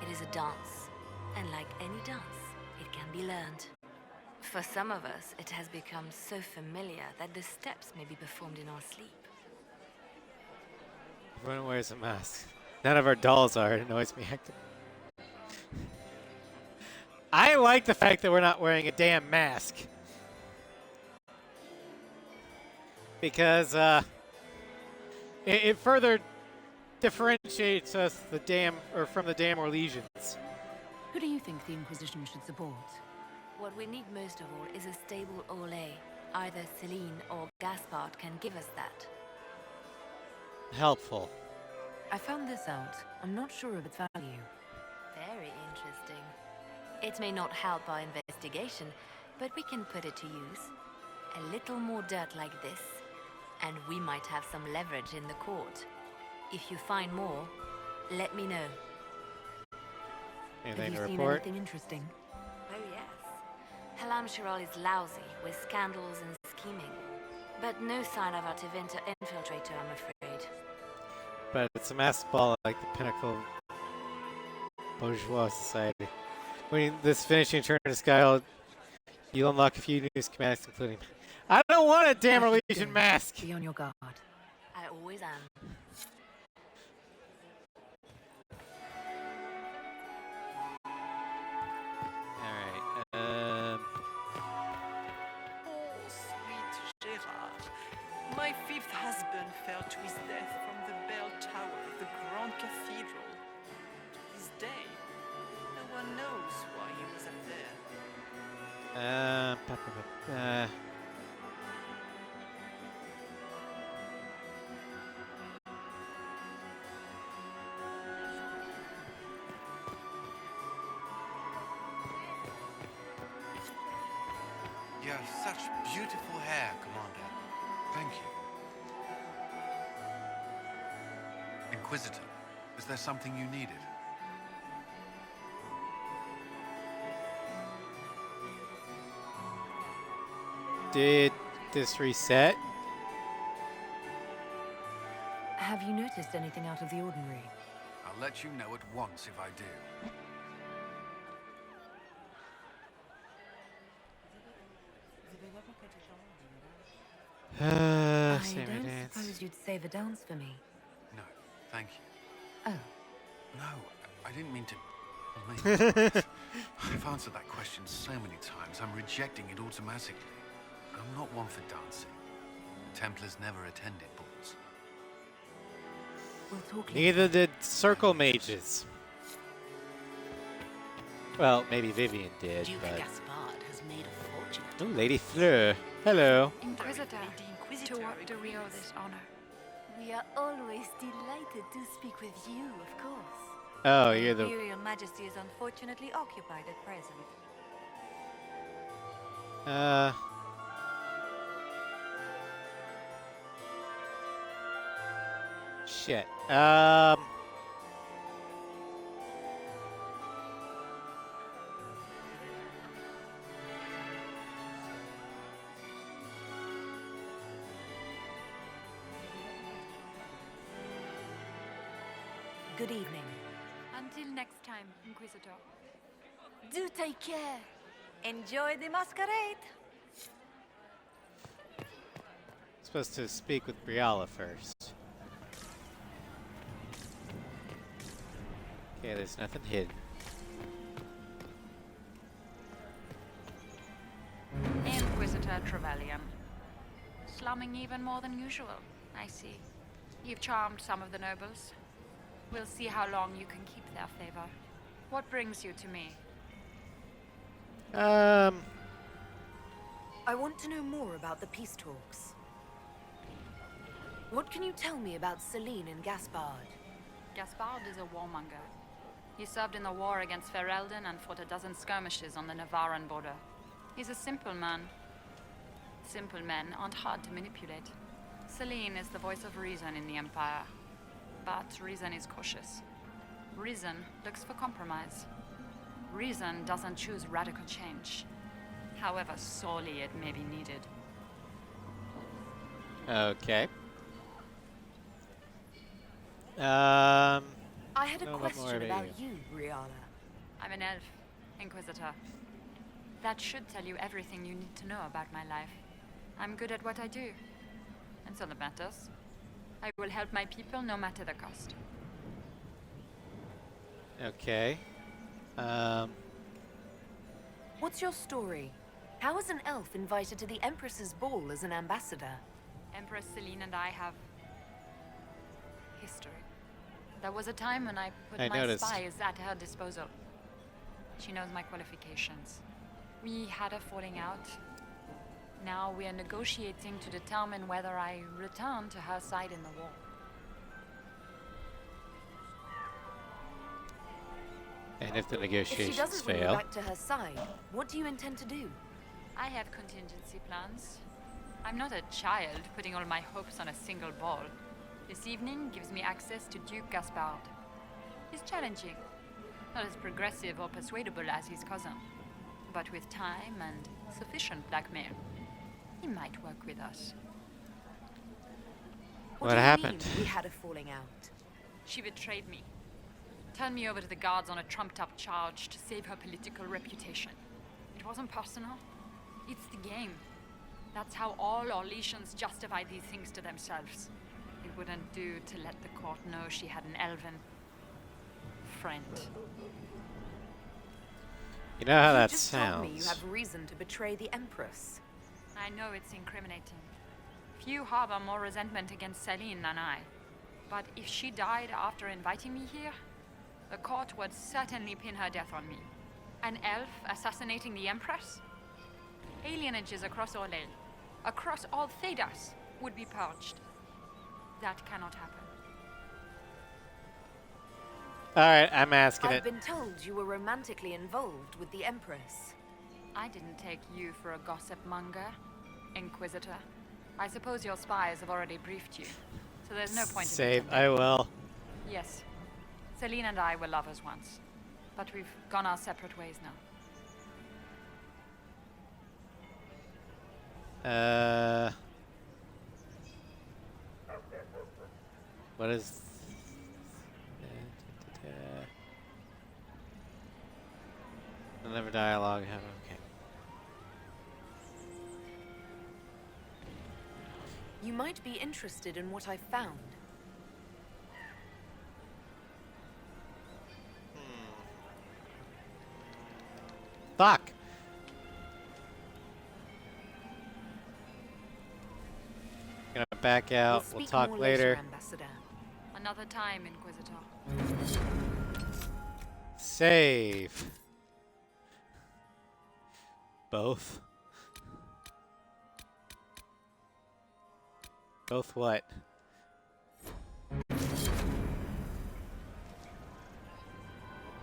it is a dance. And like any dance, it can be learned. For some of us, it has become so familiar that the steps may be performed in our sleep. Everyone wears a mask. None of our dolls are. It annoys me. I like the fact that we're not wearing a damn mask. Because it further differentiates us from the damn Orlesians. Who do you think the Inquisition should support? What we need most of all is a stable Orlais. Either Celine or Gaspard can give us that. Helpful. I found this out. I'm not sure of its value. Very interesting. It may not help our investigation, but we can put it to use. A little more dirt like this, and we might have some leverage in the court. If you find more, let me know. Anything Have to you seen report? anything interesting? Oh yes. Halam Shiral is lousy with scandals and scheming. But no sign of our Teventa infiltrator, I'm afraid. But it's a masked ball like the pinnacle of bourgeois society. When this finishing turn to Skyhold, you'll unlock a few new schematics, including... I don't want a damn Orlesian mask! Be on your guard. I always am. Alright, Oh, sweet Gerard. My fifth husband fell to his death from the bell tower of the Grand Cathedral. To this day, no one knows why he was up there. You have such beautiful hair, Commander. Thank you. Inquisitor, is there something you needed? Did this reset? Have you noticed anything out of the ordinary? I'll let you know at once if I do. I Save my don't dance. suppose you'd save a dance for me. No, thank you. Oh. No, I didn't mean to make it breath. I've answered that question so many times, I'm rejecting it automatically. I'm not one for dancing. The Templars never attended balls. We'll talk later. Neither did Circle Mages. Well, maybe Vivian did, Duke but... Gaspard has made a fortune. Oh, Lady Fleur. Hello. Inquisitor, to what do we owe this honor? We are always delighted to speak with you, of course. Oh, The you're the... Imperial Majesty is unfortunately occupied at present. Shit. Good evening. Until next time, Inquisitor. Do take care. Enjoy the masquerade. Supposed to speak with Briala first. Okay, there's nothing hidden. Inquisitor Trevelyan. Slumming even more than usual, I see. You've charmed some of the nobles. We'll see how long you can keep their favor. What brings you to me? I want to know more about the peace talks. What can you tell me about Celine and Gaspard? Gaspard is a warmonger. He served in the war against Ferelden and fought a dozen skirmishes on the Navarran border. He's a simple man. Simple men aren't hard to manipulate. Celine is the voice of reason in the Empire. But reason is cautious. Reason looks for compromise. Reason doesn't choose radical change, however sorely it may be needed. Okay. I had a question about you, Brianna. I'm an elf, Inquisitor. That should tell you everything you need to know about my life. I'm good at what I do. And so that matters. I will help my people no matter the cost. Okay. What's your story? How is an elf invited to the Empress's ball as an ambassador? Empress Celine and I have history. There was a time when I put my spies at her disposal. She knows my qualifications. We had a falling out. Now we are negotiating to determine whether I return to her side in the war. And if the negotiations if she doesn't fail, bring you back to her side, what do you intend to do? I have contingency plans. I'm not a child putting all my hopes on a single ball. This evening gives me access to Duke Gaspard. He's challenging, not as progressive or persuadable as his cousin, but with time and sufficient blackmail, he might work with us. What happened? We had a falling out. She betrayed me. Turned me over to the guards on a trumped-up charge to save her political reputation. It wasn't personal. It's the game. That's how all Orlesians justify these things to themselves. It wouldn't do to let the court know she had an elven friend. You know how that just sounds. Told me you have reason to betray the Empress. I know it's incriminating. Few harbor more resentment against Celine than I. But if she died after inviting me here, the court would certainly pin her death on me. An elf assassinating the Empress? Alienages across Orlel, across all Thedas, would be purged. That cannot happen. Alright, I'm asking I've been told you were romantically involved with the Empress. I didn't take you for a gossip monger, Inquisitor. I suppose your spies have already briefed you, so there's no point in Save, pretending. I will. Yes. Celine and I were lovers once, but we've gone our separate ways now. What is... Another dialogue. Okay. You might be interested in what I found. Fuck! Gonna back out. We'll talk later. Another time, Inquisitor. Save. Both. Both what?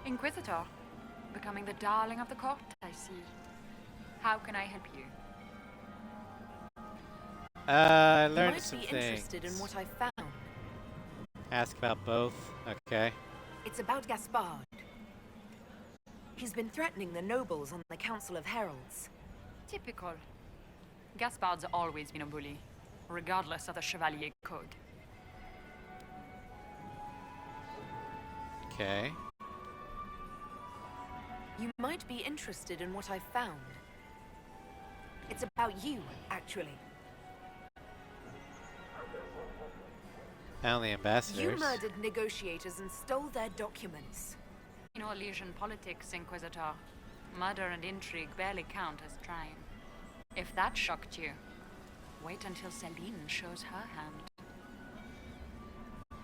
Inquisitor, becoming the darling of the court, I see. How can I help you? I learned some things. You might be interested in what I found. Ask about both. Okay. It's about Gaspard. He's been threatening the nobles on the Council of Heralds. Typical. Gaspard's always been a bully, regardless of the Chevalier Code. Okay. You might be interested in what I found. It's about you, actually. Found the ambassadors. You murdered negotiators and stole their documents. In Orlesian politics, Inquisitor, murder and intrigue barely count as trying. If that shocked you, wait until Celine shows her hand.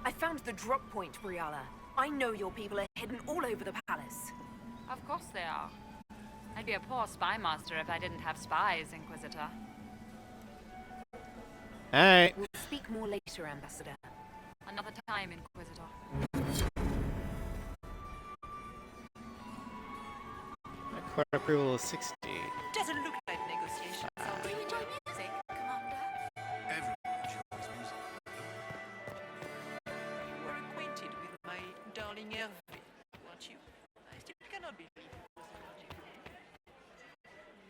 I found the drop point, Briella. I know your people are hidden all over the palace. Of course they are. I'd be a poor spy master if I didn't have spies, Inquisitor. Alright. We'll speak more later, Ambassador. Another time, Inquisitor. My court approval is 60. Doesn't look like negotiations are Do you enjoy music, Commander? Everyone enjoys music. You were acquainted with my darling Hervé, weren't you? I still cannot believe it was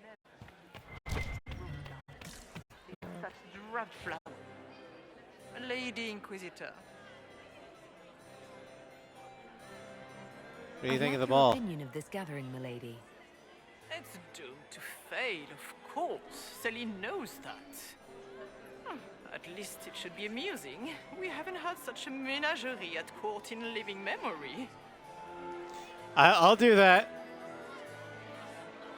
never. Such drab flower. Lady Inquisitor. What do you think of the Your ball? opinion of this gathering, milady? It's doomed to fail, of course. Celine knows that. At least it should be amusing. We haven't had such a menagerie at court in living memory. I'll do that.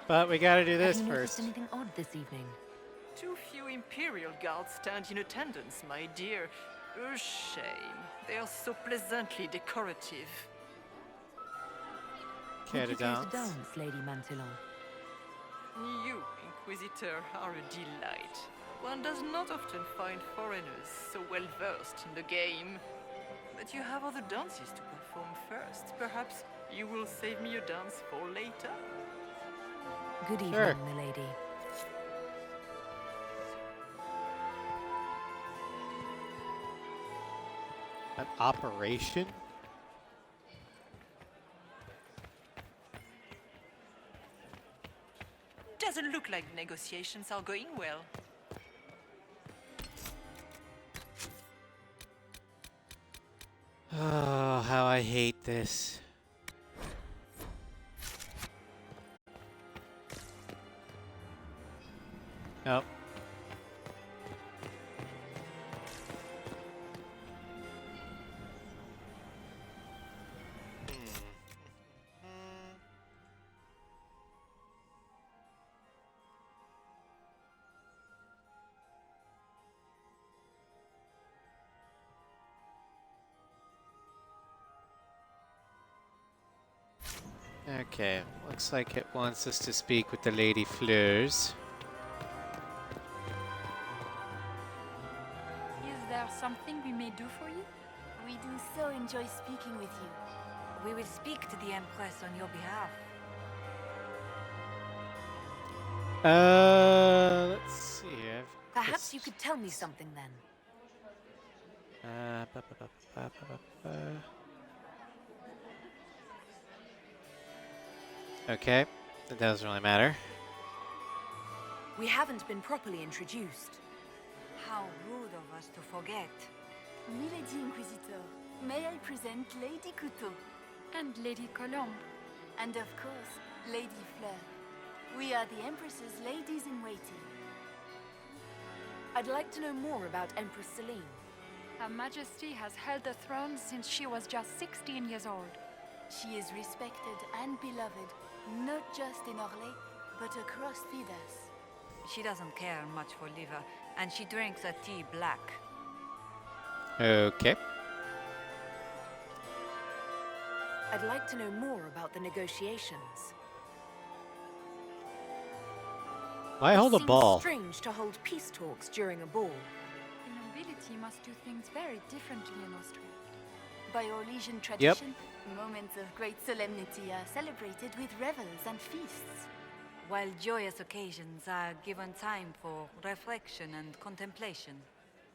But we gotta do this Have you noticed first. anything odd this evening? Too few Imperial guards stand in attendance, my dear. A shame. They are so pleasantly decorative. Care to Would you care to dance? dance, Lady Mantillon? You, Inquisitor, are a delight. One does not often find foreigners so well versed in the game. But you have other dances to perform first. Perhaps you will save me a dance for later? Good evening, Sure. milady. An operation? Doesn't look like negotiations are going well. Oh, how I hate this. Nope. Okay, looks like it wants us to speak with the Lady Fleurs. Is there something we may do for you? We do so enjoy speaking with you. We will speak to the Empress on your behalf. Let's see. Perhaps you could tell me something then. Ba, ba, ba, ba, ba, ba. Okay, that doesn't really matter. We haven't been properly introduced. How rude of us to forget. Milady Inquisitor, may I present Lady Couteau? And Lady Colombe. And of course, Lady Fleur. We are the Empress's ladies-in-waiting. I'd like to know more about Empress Celine. Her Majesty has held the throne since she was just 16 years old. She is respected and beloved, not just in Orlais, but across Thidas. She doesn't care much for liver, and she drinks her tea black. Okay. I'd like to know more about the negotiations. Why hold a It seems ball? strange to hold peace talks during a ball. The nobility must do things very differently in Austria. By Orlesian tradition, moments of great solemnity are celebrated with revels and feasts. While joyous occasions are given time for reflection and contemplation.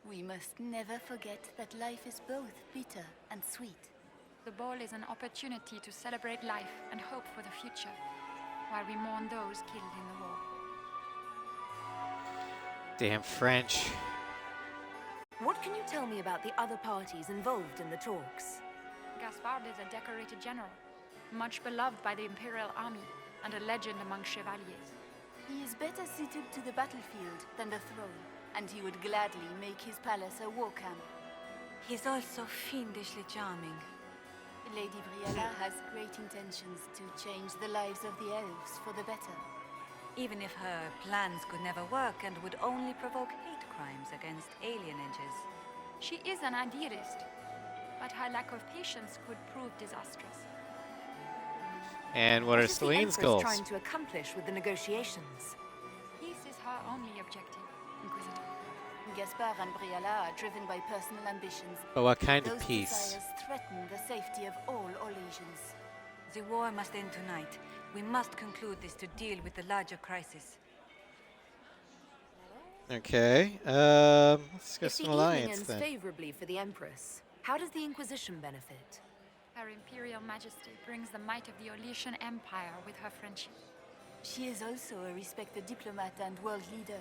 We must never forget that life is both bitter and sweet. The ball is an opportunity to celebrate life and hope for the future, while we mourn those killed in the war. Damn French. What can you tell me about the other parties involved in the talks? Gaspard is a decorated general, much beloved by the Imperial Army, and a legend among chevaliers. He is better suited to the battlefield than the throne, and he would gladly make his palace a war camp. He's also fiendishly charming. Lady Briella has great intentions to change the lives of the elves for the better. Even if her plans could never work and would only provoke hate crimes against alienages. She is an idealist, but her lack of patience could prove disastrous. And what are Celine's goals? Trying to accomplish with the negotiations? Peace is her only objective, Inquisitor. Gaspard and Briala are driven by personal ambitions. But what kind Those of peace? desires threaten the safety of all Orlesians. The war must end tonight. We must conclude this to deal with the larger crisis. Okay, let's discuss If an the alliance evening ends then. favorably for the Empress, how does the Inquisition benefit? Her Imperial Majesty brings the might of the Orlesian Empire with her friendship. She is also a respected diplomat and world leader.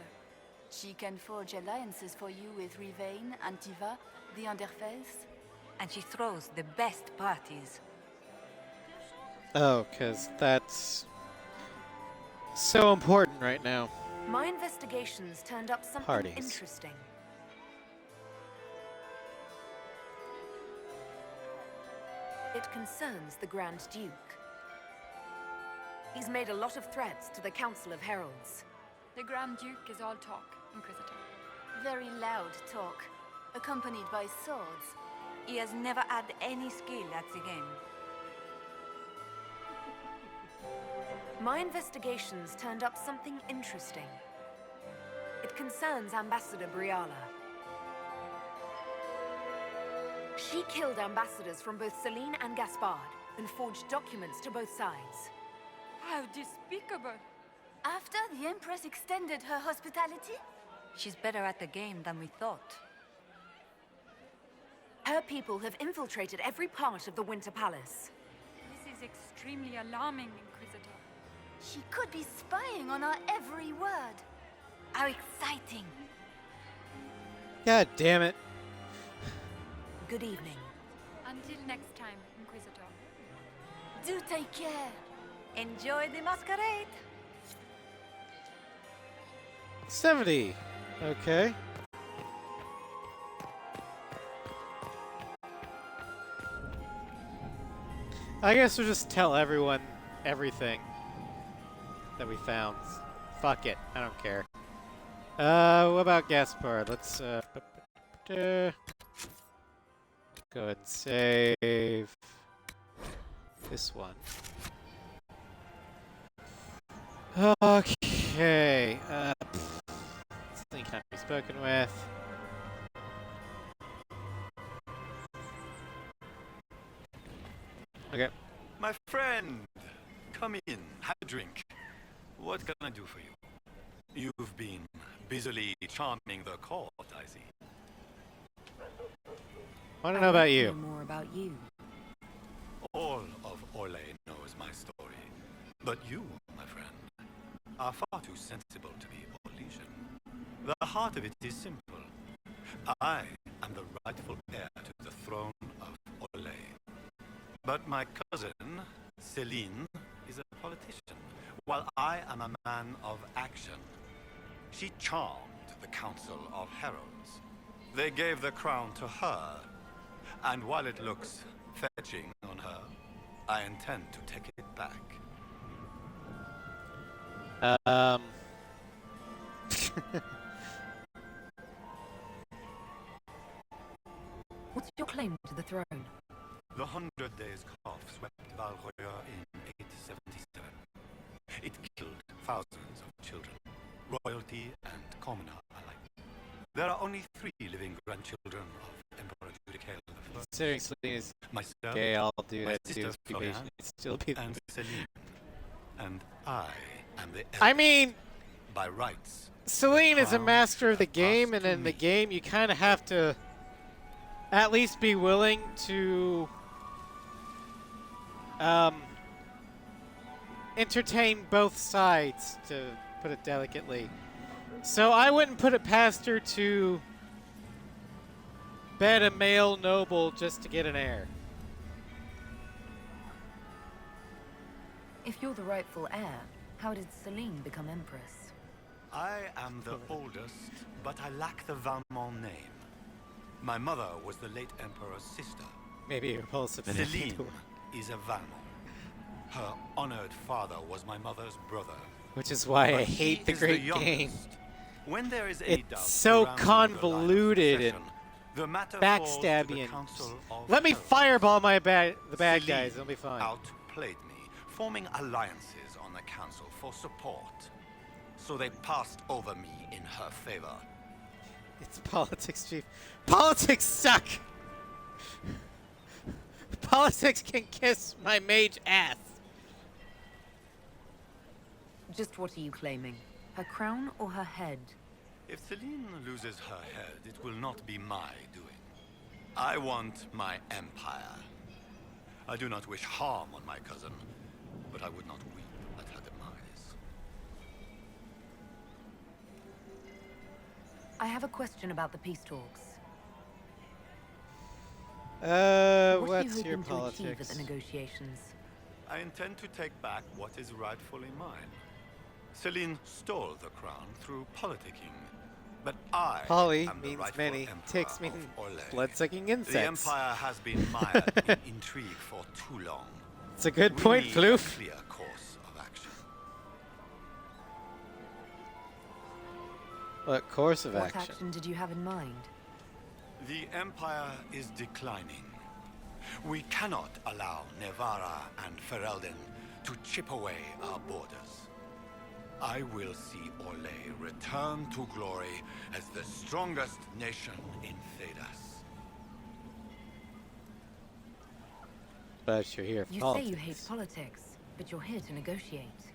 She can forge alliances for you with Rivain, Antiva, the Underfels. And she throws the best parties. Oh, because that's so important right now. My investigations turned up something Parties. interesting. It concerns the Grand Duke. He's made a lot of threats to the Council of Heralds. The Grand Duke is all talk, Inquisitor. Very loud talk, accompanied by swords. He has never had any skill at the game. My investigations turned up something interesting. It concerns Ambassador Briala. She killed ambassadors from both Celine and Gaspard and forged documents to both sides. How despicable! After the Empress extended her hospitality? She's better at the game than we thought. Her people have infiltrated every part of the Winter Palace. This is extremely alarming, Inquisitor. She could be spying on our every word. How exciting! God damn it. Good evening. Until next time, Inquisitor. Do take care. Enjoy the masquerade! 70. Okay. I guess we'll just tell everyone everything that we found. Fuck it. I don't care. What about Gaspard? Let's go ahead and save this one. Okay. Something can't be spoken with. Okay. My friend, come in, have a drink. What can I do for you? You've been busily charming the court, I see. I want to know about Know you. more about you. All of Orle knows my story. But you, my friend, are far too sensible to be Orlesian. The heart of it is simple. I am the rightful heir to the throne of Orle. But my cousin, Celine, is a politician, while I am a man of action. She charmed the Council of Heralds. They gave the crown to her, and while it looks fetching on her, I intend to take it back. What's your claim to the throne? The 100 Days Cough swept Valroya in 877. It killed thousands of children, royalty and commoner alike. There are only 3 living grandchildren of Emperor Judicael I. Considering Celine is Myself, gay, I'll do my that too. sister Just be Florian, patient. It's still be and Celine. And I am the I mean, by rights. Celine is a crown master of the that game, passed and to in the me. game, you kind of have to at least be willing to entertain both sides, to put it delicately. So I wouldn't put it past her to bet a male noble just to get an heir. If you're the rightful heir, how did Celine become Empress? I am the oldest, but I lack the Valmont name. My mother was the late Emperor's sister. Maybe repulsive. Celine is a Valmont. Her honored father was my mother's brother. Which is why But I he hate the is great youngest. game. When there is any doubt It's so surrounding the line of convoluted and succession, the matter falls to the backstabby and Council of let me Heralds. fireball the bad guys. Celine It'll be fine. outplayed me, forming alliances on the council for support. So they passed over me in her favor. It's politics, Chief. Politics suck! Politics can kiss my mage ass. Just what are you claiming? Her crown or her head? If Celine loses her head, it will not be my doing. I want my empire. I do not wish harm on my cousin, but I would not weep at her demise. I have a question about the peace talks. What's your to achieve politics? at the negotiations? I intend to take back what is rightfully mine. Celine stole the crown through politicking, but I Poly am the means rightful many. emperor Ticks mean of Orlais. blood-sucking insects. The empire has been mired in intrigue for too long. It's a good We point, need Floof. a clear course of action. What course of What action? action did you have in mind? The empire is declining. We cannot allow Nevarra and Ferelden to chip away our borders. I will see Orlais return to glory as the strongest nation in Thedas. But you're here for You politics. say you hate politics, but you're here to negotiate.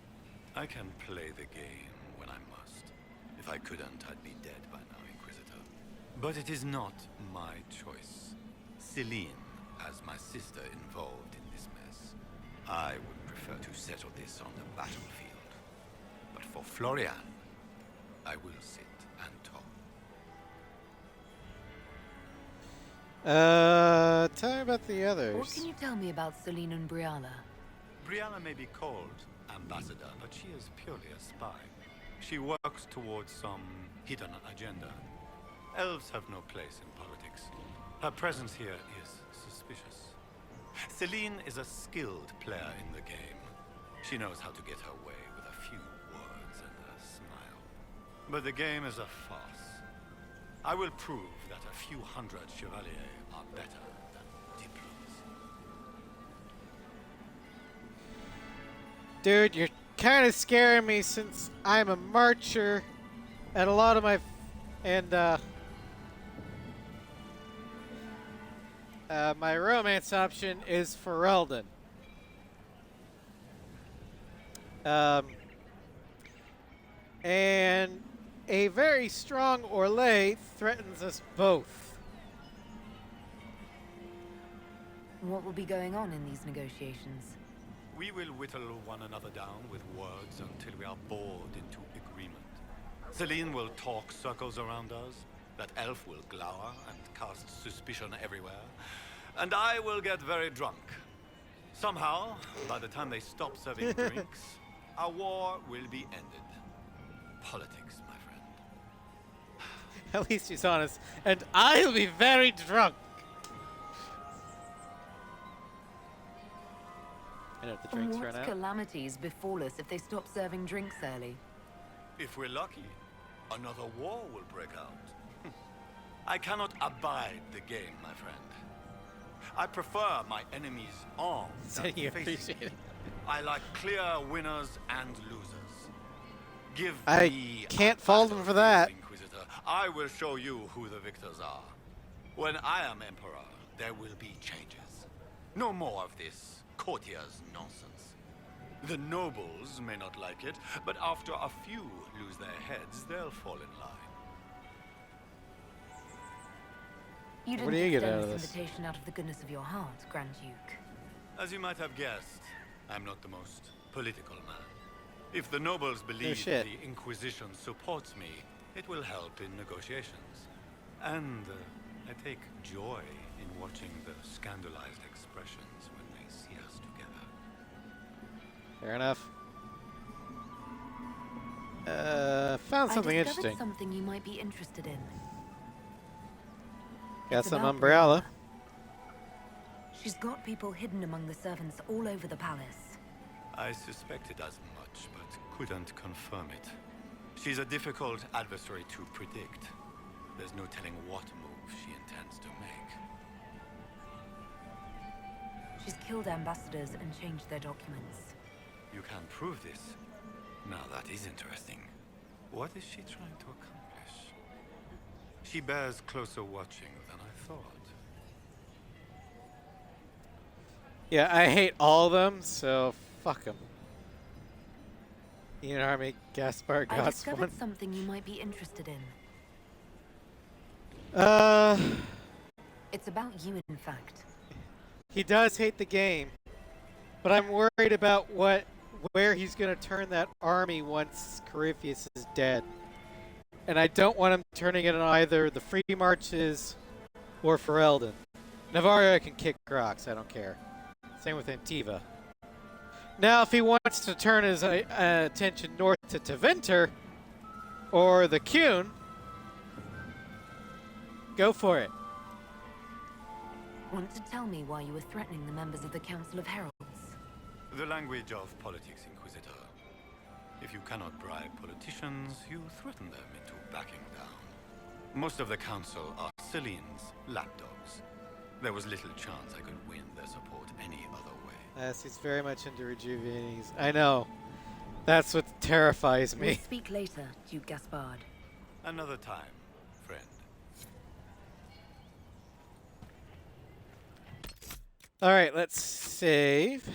I can play the game when I must. If I couldn't, I'd be dead by now, Inquisitor. But it is not my choice. Celine has my sister involved in this mess. I would prefer to settle this on the battlefield. But for Florian, I will sit and talk. Tell me about the others. What can you tell me about Celine and Briala? Brianna may be called ambassador, but she is purely a spy. She works towards some hidden agenda. Elves have no place in politics. Her presence here is suspicious. Celine is a skilled player in the game. She knows how to get her way with a few words and a smile. But the game is a farce. I will prove that a few hundred chevaliers are better than diplomacy. Dude, you're kind of scaring me since I'm a marcher, and a lot of my my romance option is Ferelden. And a very strong Orlais threatens us both. What will be going on in these negotiations? We will whittle one another down with words until we are bored into agreement. Celine will talk circles around us, that elf will glower and cast suspicion everywhere, and I will get very drunk. Somehow, by the time they stop serving drinks, our war will be ended. Politics, my friend. At least he's honest. And I'll be very drunk. And if the drinks What run out. calamities befall us if they stop serving drinks early? If we're lucky, another war will break out. I cannot abide the game, my friend. I prefer my enemies armed than You facing appreciate it. I like clear winners and losers. Give I me can't a fault him for that. Inquisitor. I will show you who the victors are. When I am emperor, there will be changes. No more of this courtier's nonsense. The nobles may not like it, but after a few lose their heads, they'll fall in line. You didn't What do you get extend out of this this? invitation out of the goodness of your heart, Grand Duke. As you might have guessed, I'm not the most political man. If the nobles believe shit. the Inquisition supports me, it will help in negotiations. And I take joy in watching the scandalized expressions when they see us together. Fair enough. Found something I discovered interesting. something you might be interested in. Got It's some about umbrella. She's got people hidden among the servants all over the palace. I suspected as much, but couldn't confirm it. She's a difficult adversary to predict. There's no telling what move she intends to make. She's killed ambassadors and changed their documents. You can't prove this. Now that is interesting. What is she trying to accomplish? She bears closer watching than I thought. Yeah, I hate all of them, so fuck them. Ian Army, Gaspar, I Godsworn. discovered something you might be interested in. It's about you, in fact. He does hate the game, but I'm worried about where he's going to turn that army once Corypheus is dead. And I don't want him turning it on either the Free Marches or Ferelden. Navarra can kick rocks, I don't care. Same with Antiva. Now, if he wants to turn his attention north to Tevinter or the Kuhn, go for it. Want to tell me why you were threatening the members of the Council of Heralds? The language of politics, Inquisitor. If you cannot bribe politicians, you threaten them into backing down. Most of the Council are Celine's lapdogs. There was little chance I could win their support any other way. Yes, he's very much into rejuvenating. I know. That's what terrifies me. We'll speak later, Duke Gaspard. Another time, friend. All right, let's save.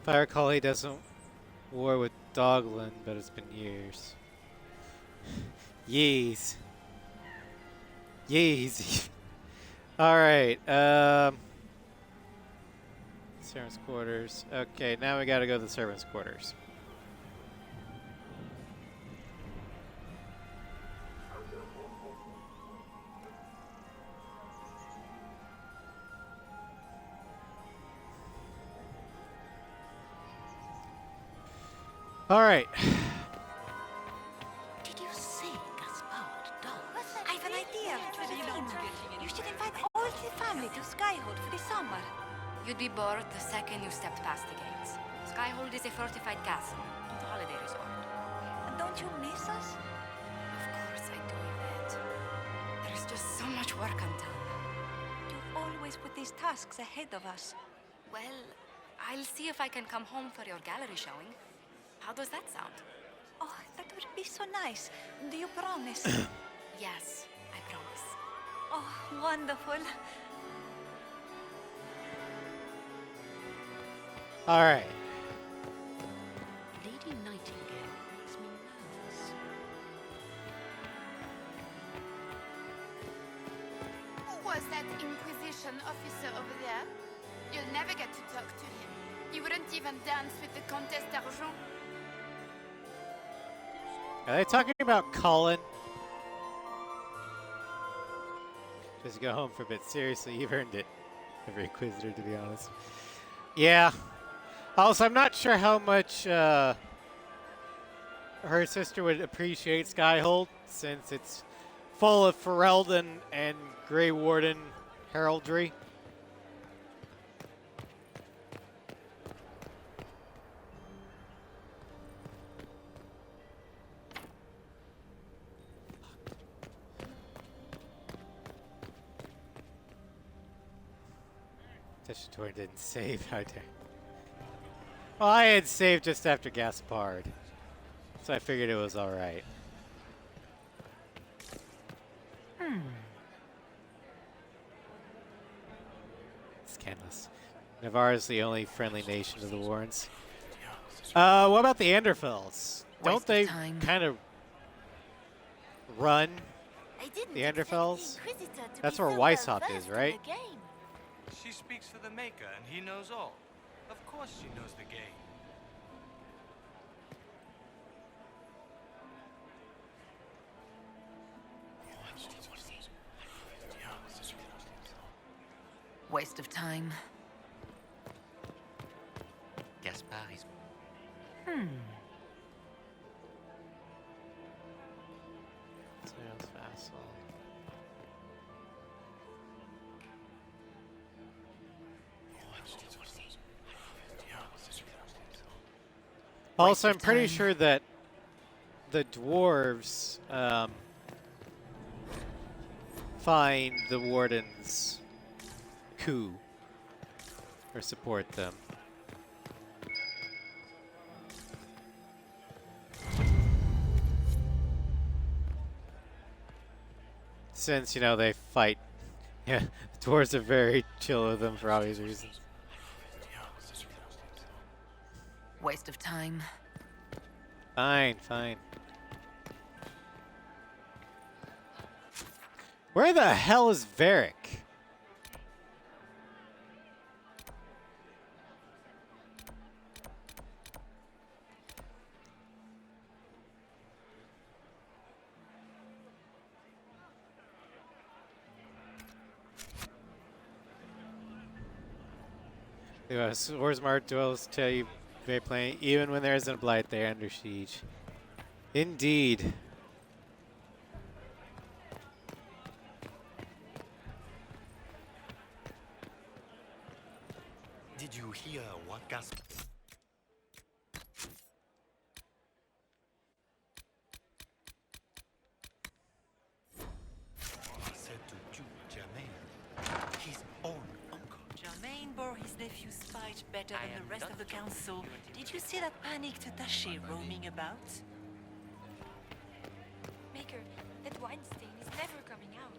If I recall, he doesn't war with Dogland, but it's been years. Yeez. Yeez. All right. Servants' quarters. Okay, now we got to go to the servants' quarters. All right. Did you see Gaspard, Dog? I have an idea for the theme. You should invite all the family to Skyhold for the summer. You'd be bored the second you stepped past the gates. Skyhold is a fortified castle, not a holiday resort. Don't you miss us? Of course I do, Yvette. There's just so much work undone. You always put these tasks ahead of us. Well, I'll see if I can come home for your gallery showing. How does that sound? Oh, that would be so nice. Do you promise? Yes, I promise. Oh, wonderful. All right. Lady Nightingale makes me nervous. Who was that Inquisition officer over there? You'll never get to talk to him. You wouldn't even dance with the Comtesse d'Argent. Are they talking about Colin? Just go home for a bit. Seriously, you've earned it. Every Inquisitor, to be honest. Yeah. Also, I'm not sure how much her sister would appreciate Skyhold, since it's full of Ferelden and Grey Warden heraldry. Teshtor didn't save. How dare. Well, I had saved just after Gaspard, so I figured it was all right. Scandalous. Navarra's the only friendly nation of the Warrens. What about the Anderfells? Don't they kind of run the Anderfells? That's where Weishaupt is, right? She speaks for the Maker, and he knows all. Of course she knows the game. Waste of time. Gaspard is... Sales vassal. Also, I'm pretty sure that the dwarves find the Warden's coup or support them. Since, you know, they fight. Yeah, the dwarves are very chill with them for obvious reasons. Waste of time. Fine, fine. Where the hell is Varric? Swordsmart dwellers tell you very plain, even when there isn't a blight, they're under siege. Indeed. Did you hear what Gaspar said to Duke Germain, his own uncle? Germain bore his nephew's spite better than the rest of the council. Did you see that panicked attaché roaming about? Maker, that wine stain is never coming out.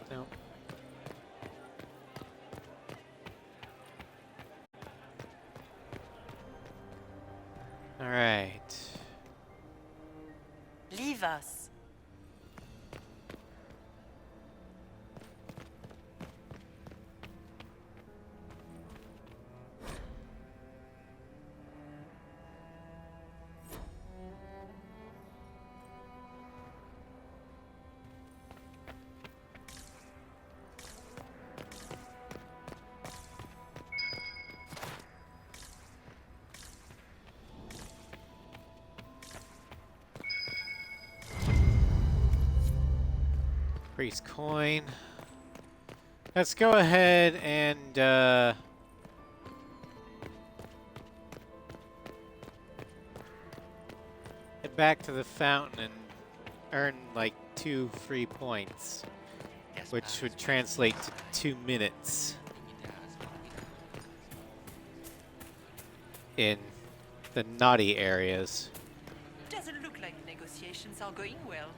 No. All right. Leave us. Priest coin. Let's go ahead and head back to the fountain and earn like 2 free points, which would translate to 2 minutes in the naughty areas. Doesn't look like negotiations are going well.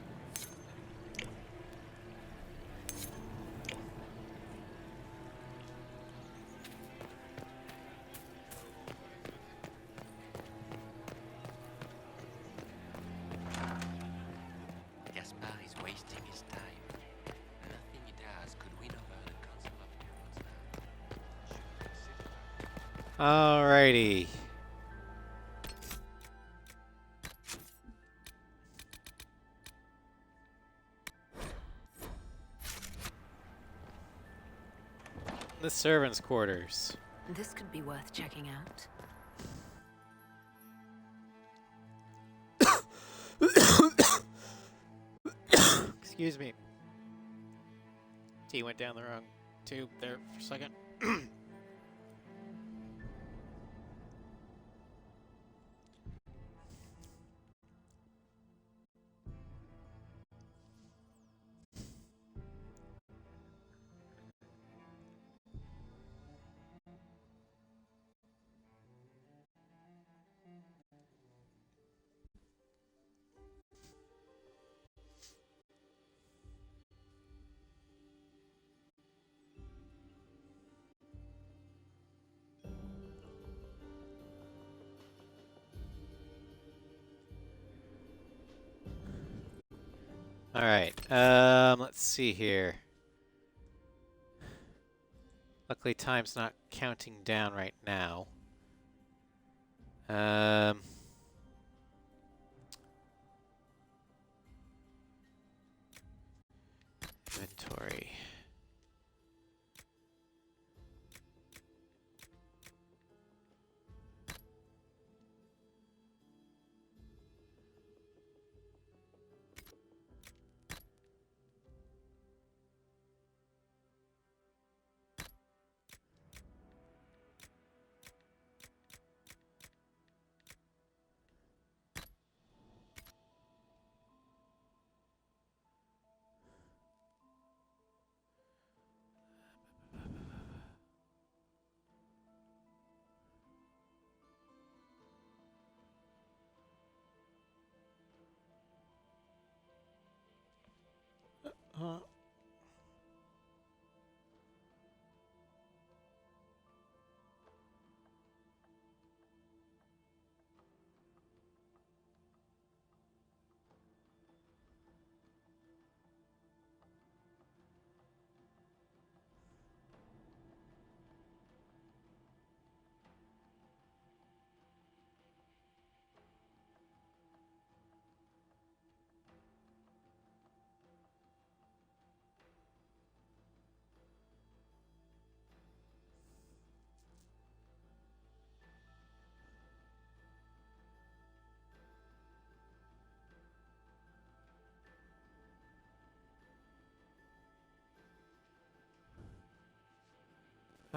Gaspar is wasting his time. Nothing he does could win over the Council of Heroes now. Alrighty. The servants' quarters. This could be worth checking out. Excuse me. Tea went down the wrong tube there for a second. All right. Let's see here. Luckily, time's not counting down right now. Inventory. All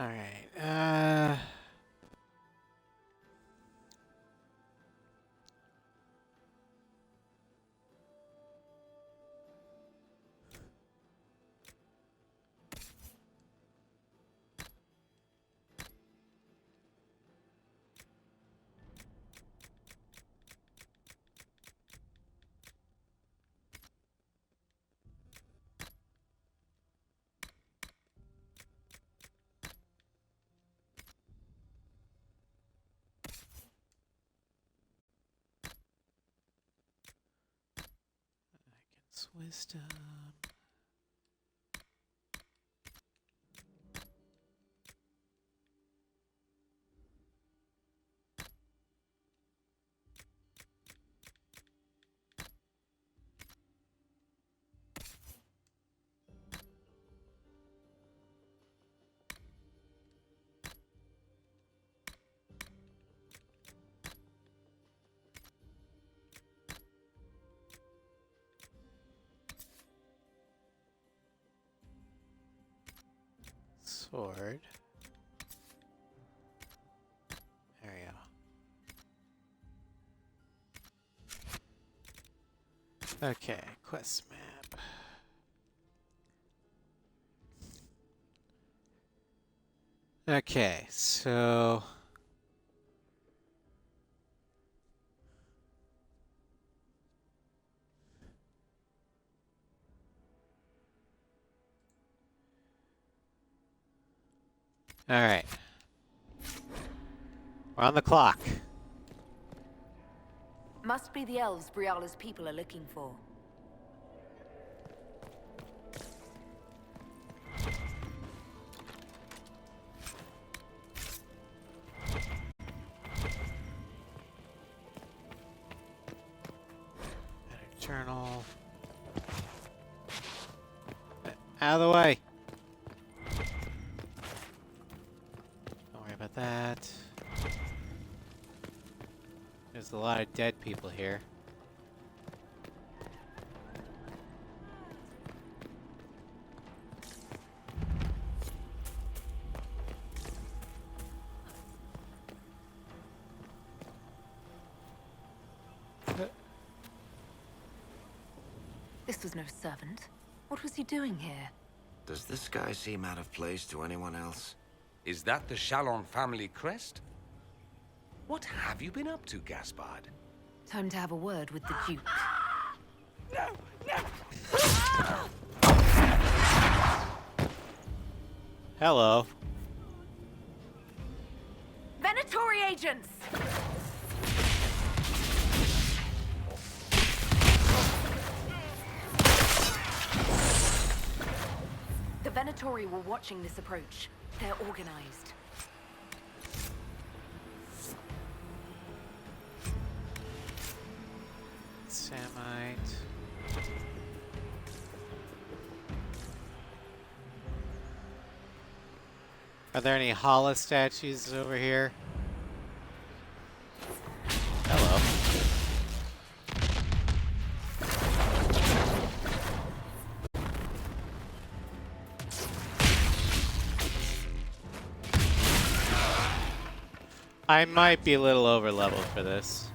right. Wisdom. Sword. There we go. Okay, quest map. Okay, so all right. We're on the clock. Must be the elves Briala's people are looking for. Journal. Out of the way. Don't worry about that. There's a lot of dead people here. This was no servant. What was he doing here? Does this guy seem out of place to anyone else? Is that the Chalon family crest? What have you been up to, Gaspard? Time to have a word with the Duke. No! No! Hello. Venatori agents! The Venatori were watching this approach. They're organized. Samite. Are there any Hala statues over here? Hello. I might be a little over leveled for this.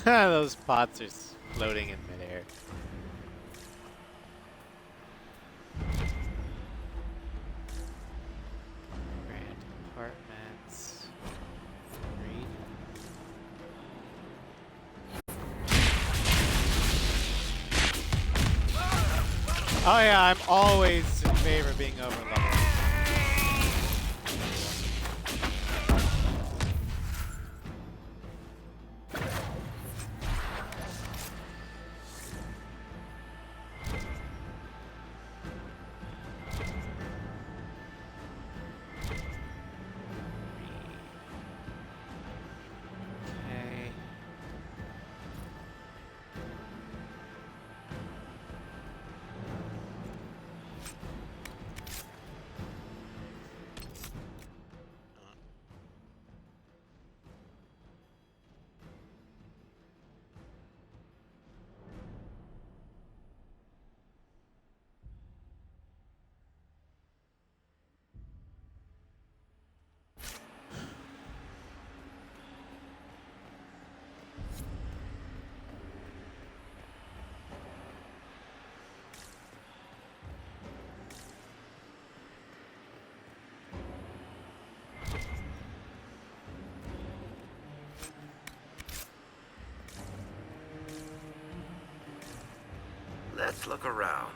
Those pots are floating in midair. Oh yeah, I'm always in favor of being overleveled. Let's look around.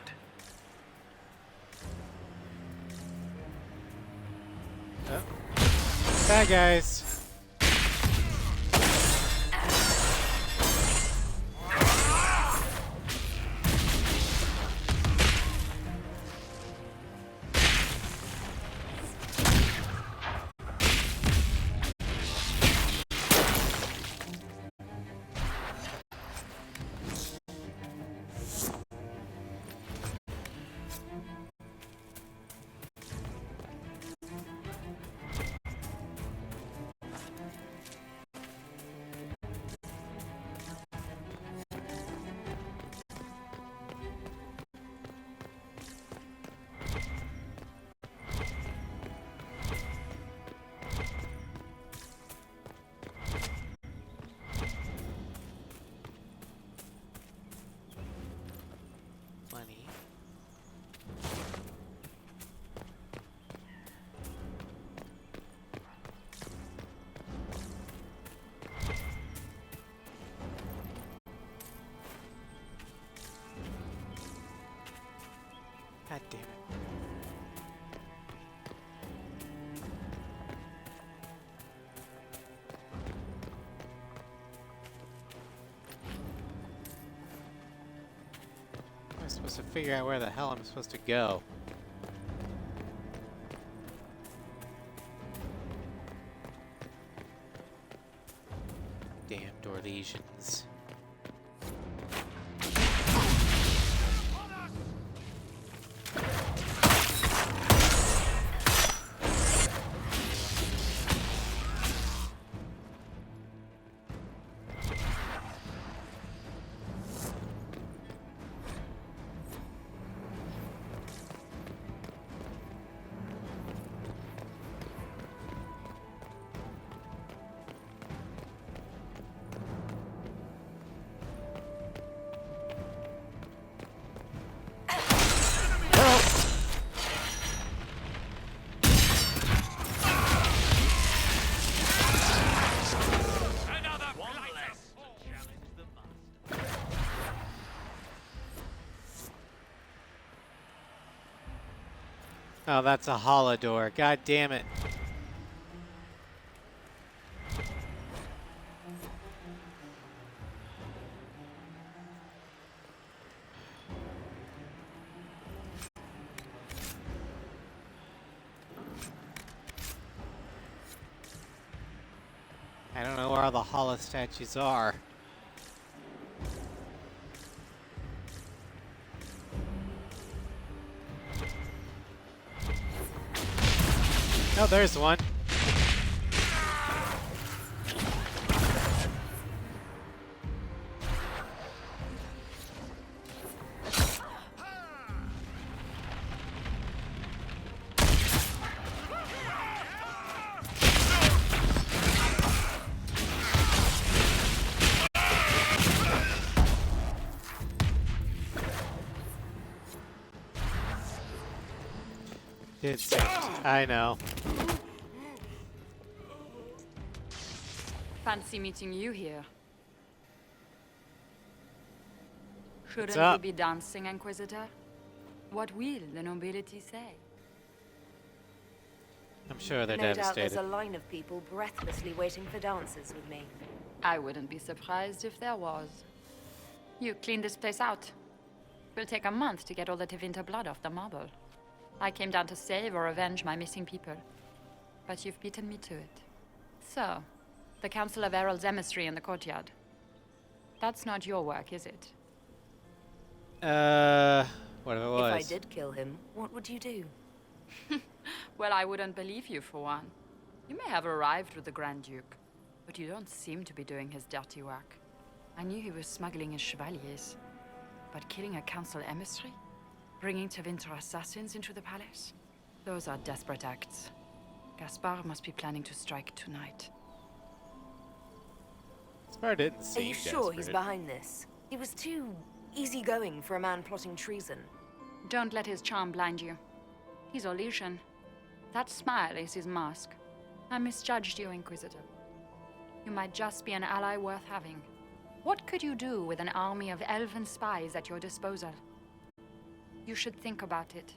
Bye, guys. Money. God damn it. I'm supposed to figure out where the hell I'm supposed to go. Damn Dorlesians. Oh, that's a holodor. God damn it. I don't know where all the holo statues are. Oh, there's one. It's I know. Fancy meeting you here. What's Shouldn't up? you be dancing, Inquisitor? What will the nobility say? I'm sure they're No doubt devastated. there's a line of people breathlessly waiting for dances with me. I wouldn't be surprised if there was. You clean this place out. Will take a month to get all the Tevinter blood off the marble. I came down to save or avenge my missing people. But you've beaten me to it. So, the Council of Errol's emissary in the courtyard. That's not your work, is it? What if it was? If I did kill him, what would you do? Well, I wouldn't believe you, for one. You may have arrived with the Grand Duke, but you don't seem to be doing his dirty work. I knew he was smuggling his chevaliers. But killing a council emissary? Bringing Tevinter assassins into the palace? Those are desperate acts. Gaspard must be planning to strike tonight. Gaspard didn't seem Are you sure desperate. he's behind this? He was too easygoing for a man plotting treason. Don't let his charm blind you. He's Orlesian. That smile is his mask. I misjudged you, Inquisitor. You might just be an ally worth having. What could you do with an army of elven spies at your disposal? You should think about it.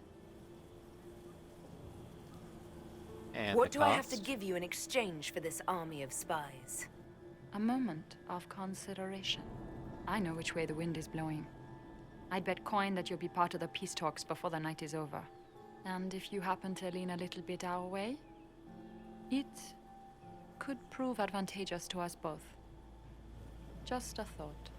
And What do I have to give you in exchange for this army of spies? A moment of consideration. I know which way the wind is blowing. I'd bet coin that you'll be part of the peace talks before the night is over. And if you happen to lean a little bit our way, it could prove advantageous to us both. Just a thought.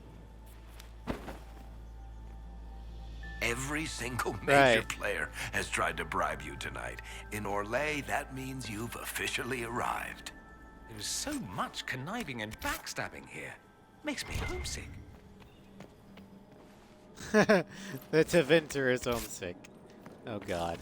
Every single major player has tried to bribe you tonight. In Orlais, that means you've officially arrived. There is so much conniving and backstabbing here. Makes me homesick. The Tevinter is homesick. Oh god.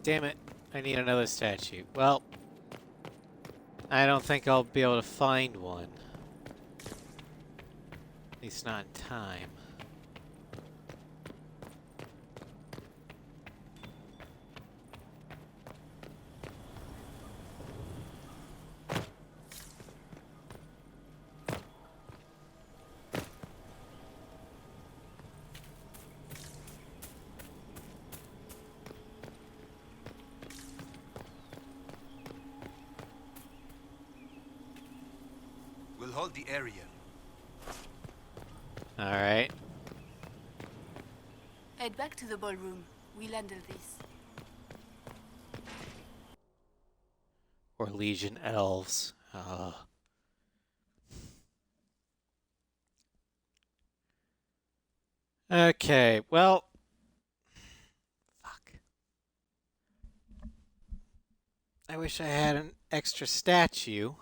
Damn it. I need another statue. Well, I don't think I'll be able to find one. At least not in time. We'll hold the area. Alright. Head back to the ballroom. We'll handle this. Or Legion elves. Okay, well. Fuck. I wish I had an extra statue.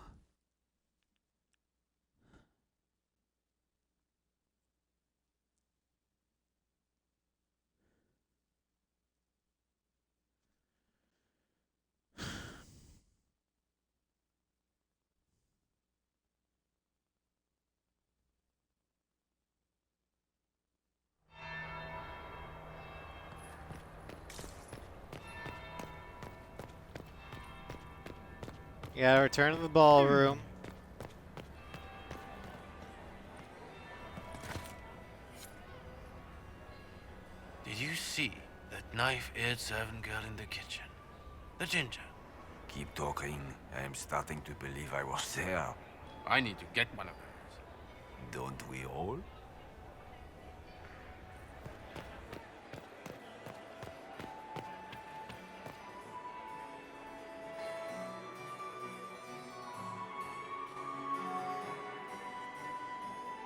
Yeah, return to the ballroom. Did you see that knife-edged servant girl in the kitchen? The ginger. Keep talking. I am starting to believe I was there. I need to get one of those. Don't we all?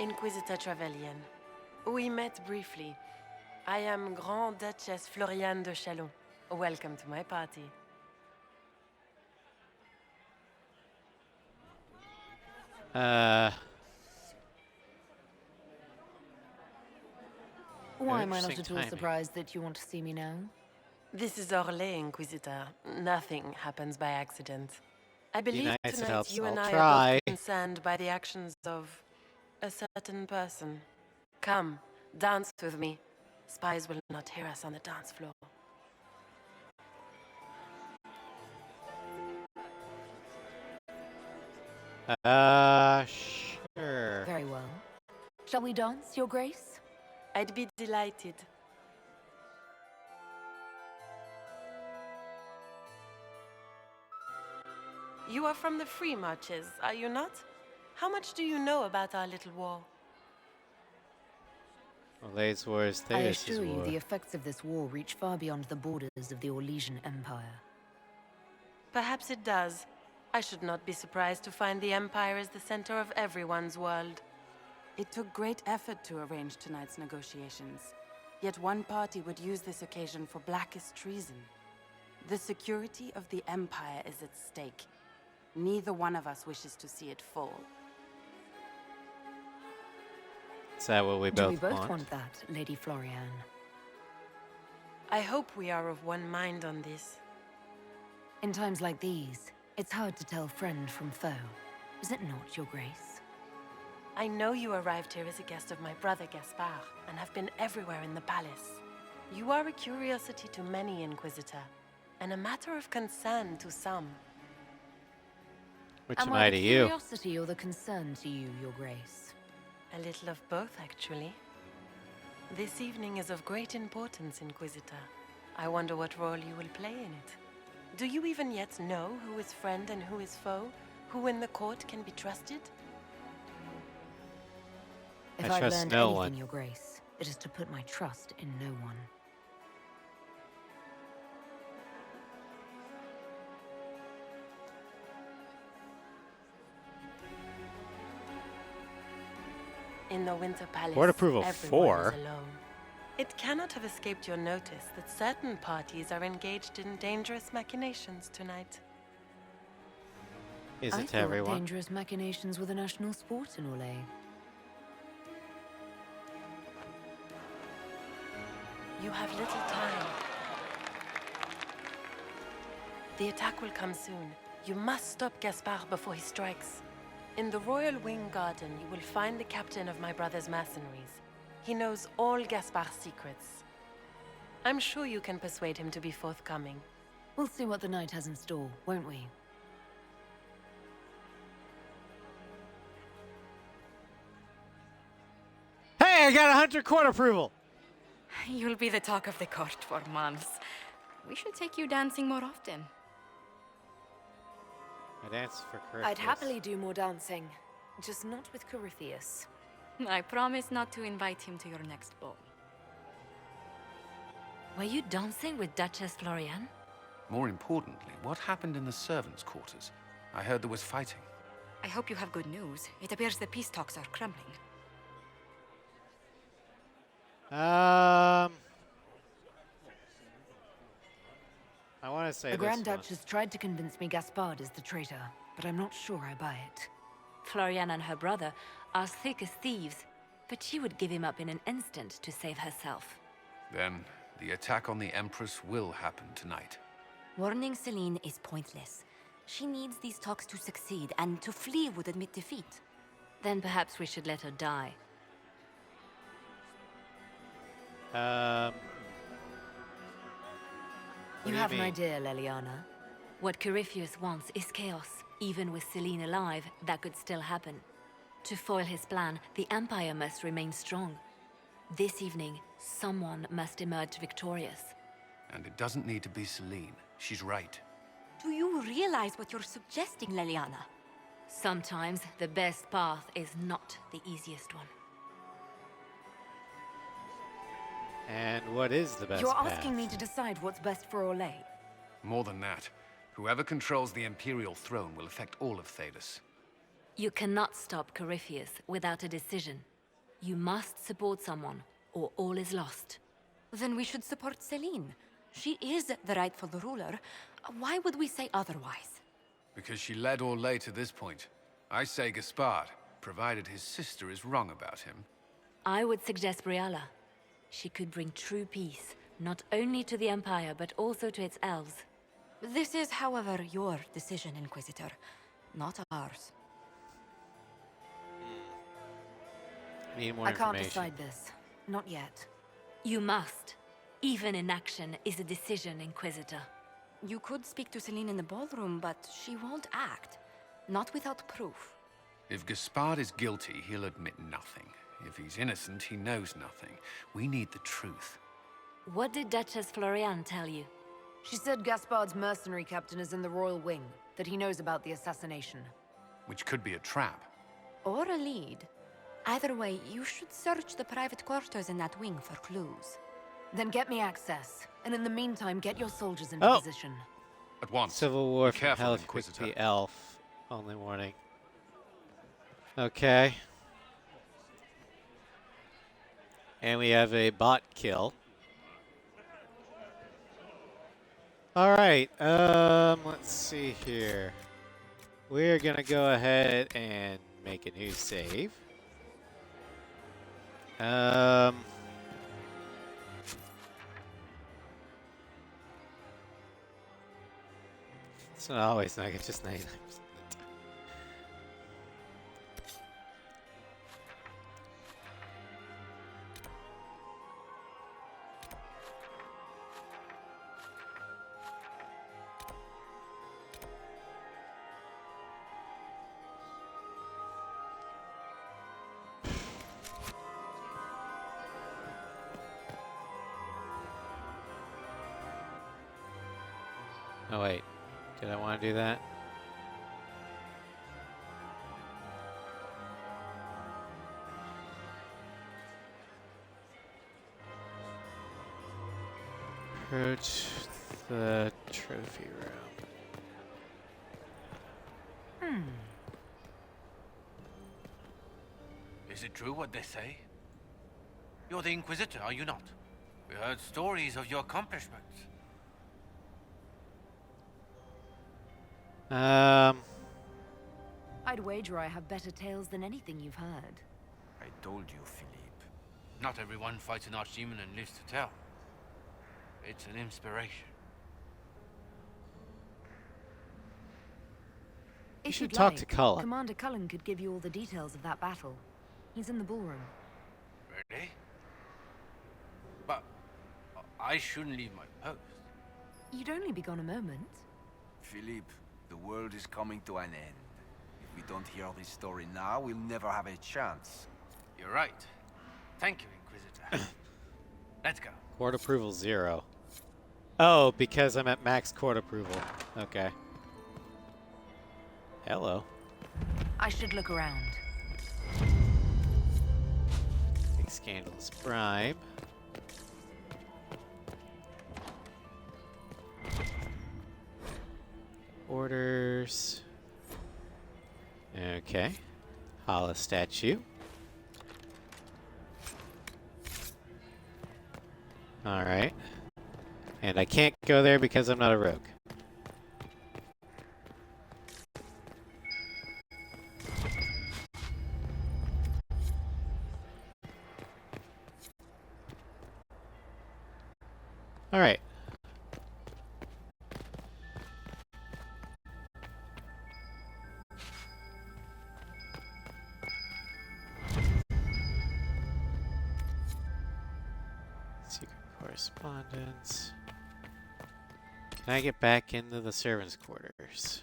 Inquisitor Trevelyan. We met briefly. I am Grand Duchess Floriane de Chalon. Welcome to my party. Why am I not at all surprised that you want to see me now? This is Orlais, Inquisitor. Nothing happens by accident. I believe nice, it tonight helps. you and I'll I try. are both concerned by the actions of a certain person. Come, dance with me. Spies will not hear us on the dance floor. Sure. Very well. Shall we dance, Your Grace? I'd be delighted. You are from the Free Marches, are you not? How much do you know about our little war? Olade's war is I Thetis' assure you, war. the effects of this war reach far beyond the borders of the Orlesian Empire. Perhaps it does. I should not be surprised to find the Empire is the center of everyone's world. It took great effort to arrange tonight's negotiations. Yet one party would use this occasion for blackest treason. The security of the Empire is at stake. Neither one of us wishes to see it fall. Is that what we Do we both both want? that, Lady Florian? I hope we are of one mind on this. In times like these, it's hard to tell friend from foe. Is it not, Your Grace? I know you arrived here as a guest of my brother Gaspard, and have been everywhere in the palace. You are a curiosity to many, Inquisitor, and a matter of concern to some. Which am am I the to you? Curiosity or the concern to you, Your Grace? A little of both, actually. This evening is of great importance, Inquisitor. I wonder what role you will play in it. Do you even yet know who is friend and who is foe? Who in the court can be trusted? If I I've trust learned no anything, one. Your Grace, it is to put my trust in no one. In the Winter Palace, Court approval everyone 4? is alone. It cannot have escaped your notice that certain parties are engaged in dangerous machinations tonight. Is I it to thought everyone? dangerous machinations were the national sport in Orlais. You have little time. The attack will come soon. You must stop Gaspard before he strikes. In the Royal Wing Garden, you will find the captain of my brother's mercenaries. He knows all Gaspard's secrets. I'm sure you can persuade him to be forthcoming. We'll see what the night has in store, won't we? Hey, I got 100 court approval! You'll be the talk of the court for months. We should take you dancing more often. I dance for Corypheus. I'd happily do more dancing, just not with Corypheus. I promise not to invite him to your next ball. Were you dancing with Duchess Florian? More importantly, what happened in the servants' quarters? I heard there was fighting. I hope you have good news. It appears the peace talks are crumbling. I want to say The this Grand one. Duchess tried to convince me Gaspard is the traitor, but I'm not sure I buy it. Florian and her brother are thick as thieves, but she would give him up in an instant to save herself. Then, the attack on the Empress will happen tonight. Warning Celine is pointless. She needs these talks to succeed, and to flee would admit defeat. Then perhaps we should let her die. You have an idea, Leliana? What Corypheus wants is chaos. Even with Celine alive, that could still happen. To foil his plan, the Empire must remain strong. This evening, someone must emerge victorious. And it doesn't need to be Celine. She's right. Do you realize what you're suggesting, Leliana? Sometimes the best path is not the easiest one. And what is the best You're path? asking me to decide what's best for Orlais. More than that, whoever controls the Imperial throne will affect all of Thedas. You cannot stop Corypheus without a decision. You must support someone, or all is lost. Then we should support Celine. She is the rightful ruler. Why would we say otherwise? Because she led Orlais to this point. I say Gaspard, provided his sister is wrong about him. I would suggest Briala. She could bring true peace, not only to the Empire, but also to its elves. This is, however, your decision, Inquisitor, not ours. Need more I can't information. decide this. Not yet. You must. Even inaction is a decision, Inquisitor. You could speak to Celine in the ballroom, but she won't act. Not without proof. If Gaspard is guilty, he'll admit nothing. If he's innocent, he knows nothing. We need the truth. What did Duchess Florian tell you? She said Gaspard's mercenary captain is in the royal wing, that he knows about the assassination. Which could be a trap. Or a lead. Either way, you should search the private quarters in that wing for clues. Then get me access, and in the meantime, get your soldiers into position. At once. Civil War Be from careful, Hell Inquisitor. the Elf. Only warning. Okay. And we have a bot kill. Alright, let's see here. We're gonna go ahead and make a new save. It's not always not just 99%. Oh wait, did I want to do that? Approach the trophy room. Is it true what they say? You're the Inquisitor, are you not? We heard stories of your accomplishments. I'd wager I have better tales than anything you've heard. I told you, Philippe. Not everyone fights an archdemon and lives to tell. It's an inspiration. If should you'd talk like, to Cullen. Commander Cullen could give you all the details of that battle. He's in the ballroom. Really? But I shouldn't leave my post. You'd only be gone a moment. Philippe, the world is coming to an end. If we don't hear this story now, we'll never have a chance. You're right. Thank you, Inquisitor. Let's go. Court approval 0. Oh, because I'm at max court approval. Okay. Hello. I should look around. Big scandalous bribe. Orders. Okay. Hala statue. Alright. And I can't go there because I'm not a rogue. Alright. Secret correspondence. Can I get back into the servants' quarters?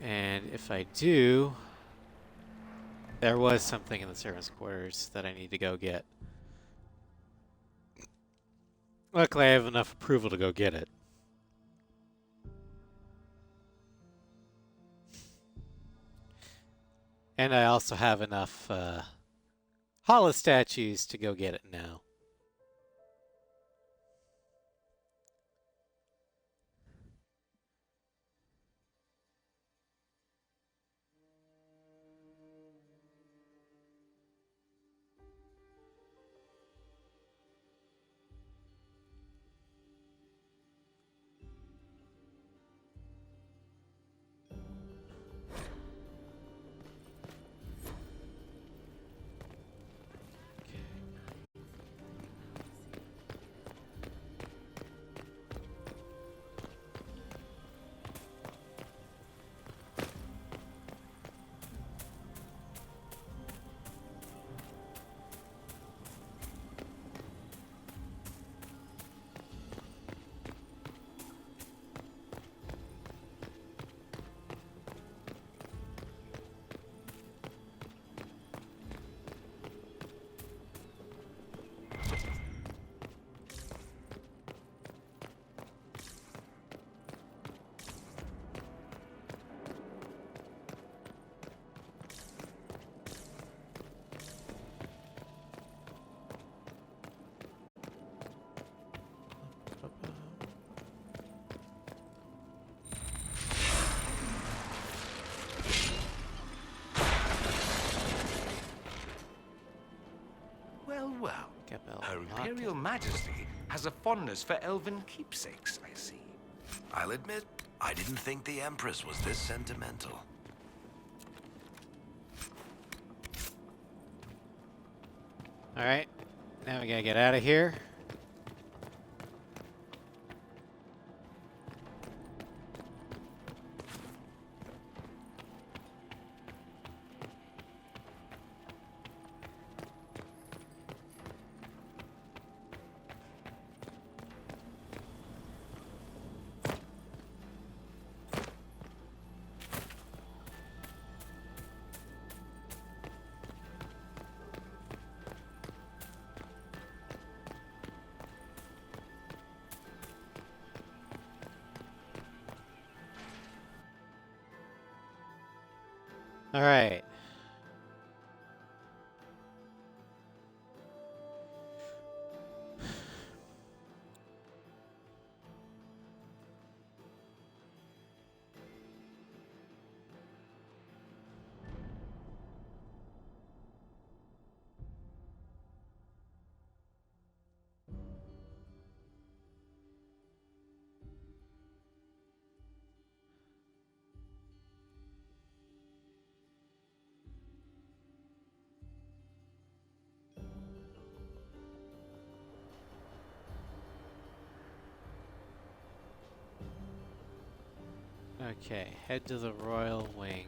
And if I do, there was something in the servants' quarters that I need to go get. Luckily, I have enough approval to go get it. And I also have enough Hala statues to go get it now. Her Imperial Majesty has a fondness for elven keepsakes, I see. I'll admit, I didn't think the Empress was this sentimental. Alright, now we gotta get out of here. All right. Okay, head to the Royal Wing.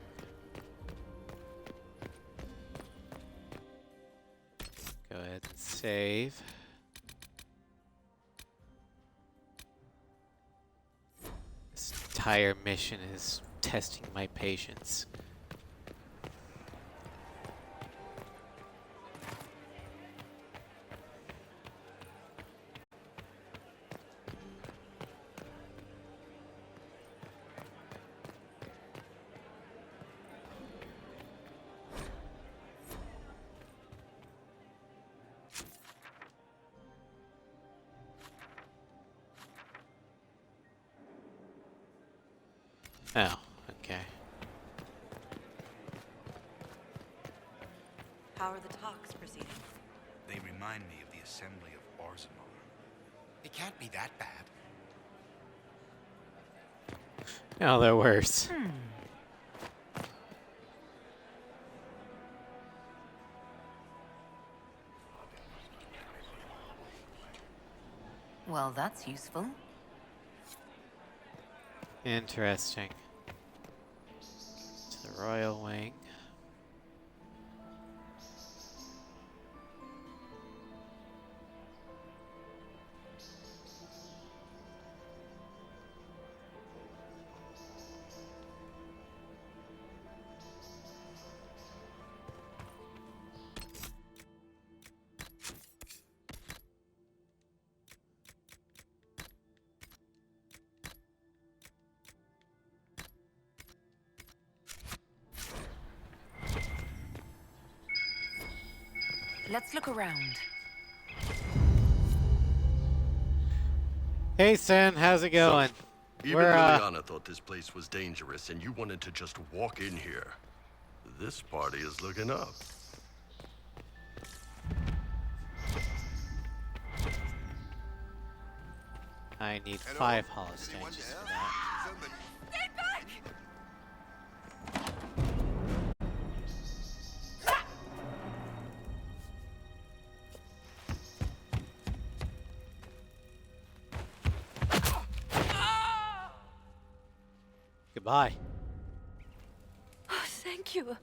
Go ahead and save. This entire mission is testing my patience. Oh, okay. How are the talks proceeding? They remind me of the assembly of Orzammar. It can't be that bad. No, they're worse. Well, that's useful. Interesting. To the Royal Wing. Let's look around. Hey, Sen, how's it going? Even Liliana thought this place was dangerous, and you wanted to just walk in here. This party is looking up. I need 5 holostages for that. Stay back! Goodbye. Oh, thank you.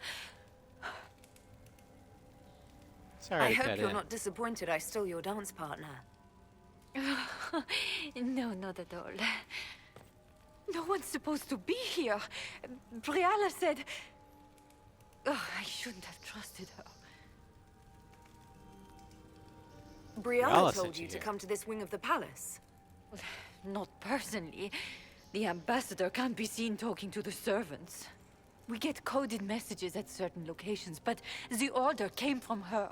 Sorry I to hope cut you're in. not disappointed I stole your dance partner. No, not at all. No one's supposed to be here. Briala said... Oh, I shouldn't have trusted her. Brianna told you to come to this wing of the palace. Well, not personally. The ambassador can't be seen talking to the servants. We get coded messages at certain locations, but the order came from her.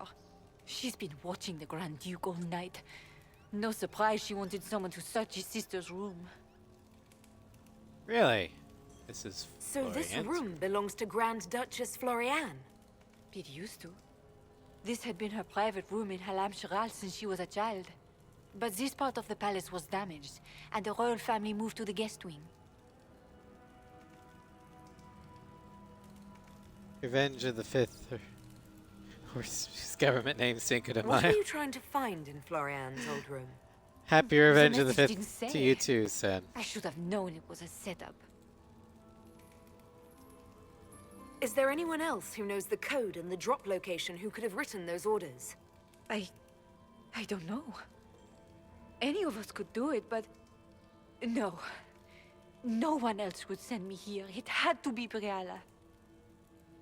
She's been watching the Grand Duke all night. No surprise she wanted someone to search his sister's room. Really? This is So this Florian's room belongs to Grand Duchess Florianne? It used to. This had been her private room in Halam Shiral since she was a child. But this part of the palace was damaged, and the royal family moved to the guest wing. Revenge of the Fifth, or his government name Cinco de Mayo. What were you trying to find in Florian's old room? Happy Revenge of the message Fifth didn't to say. you too, Sen. I should have known it was a setup. Is there anyone else who knows the code and the drop location who could have written those orders? I don't know. Any of us could do it, but... No. No one else would send me here. It had to be Briala.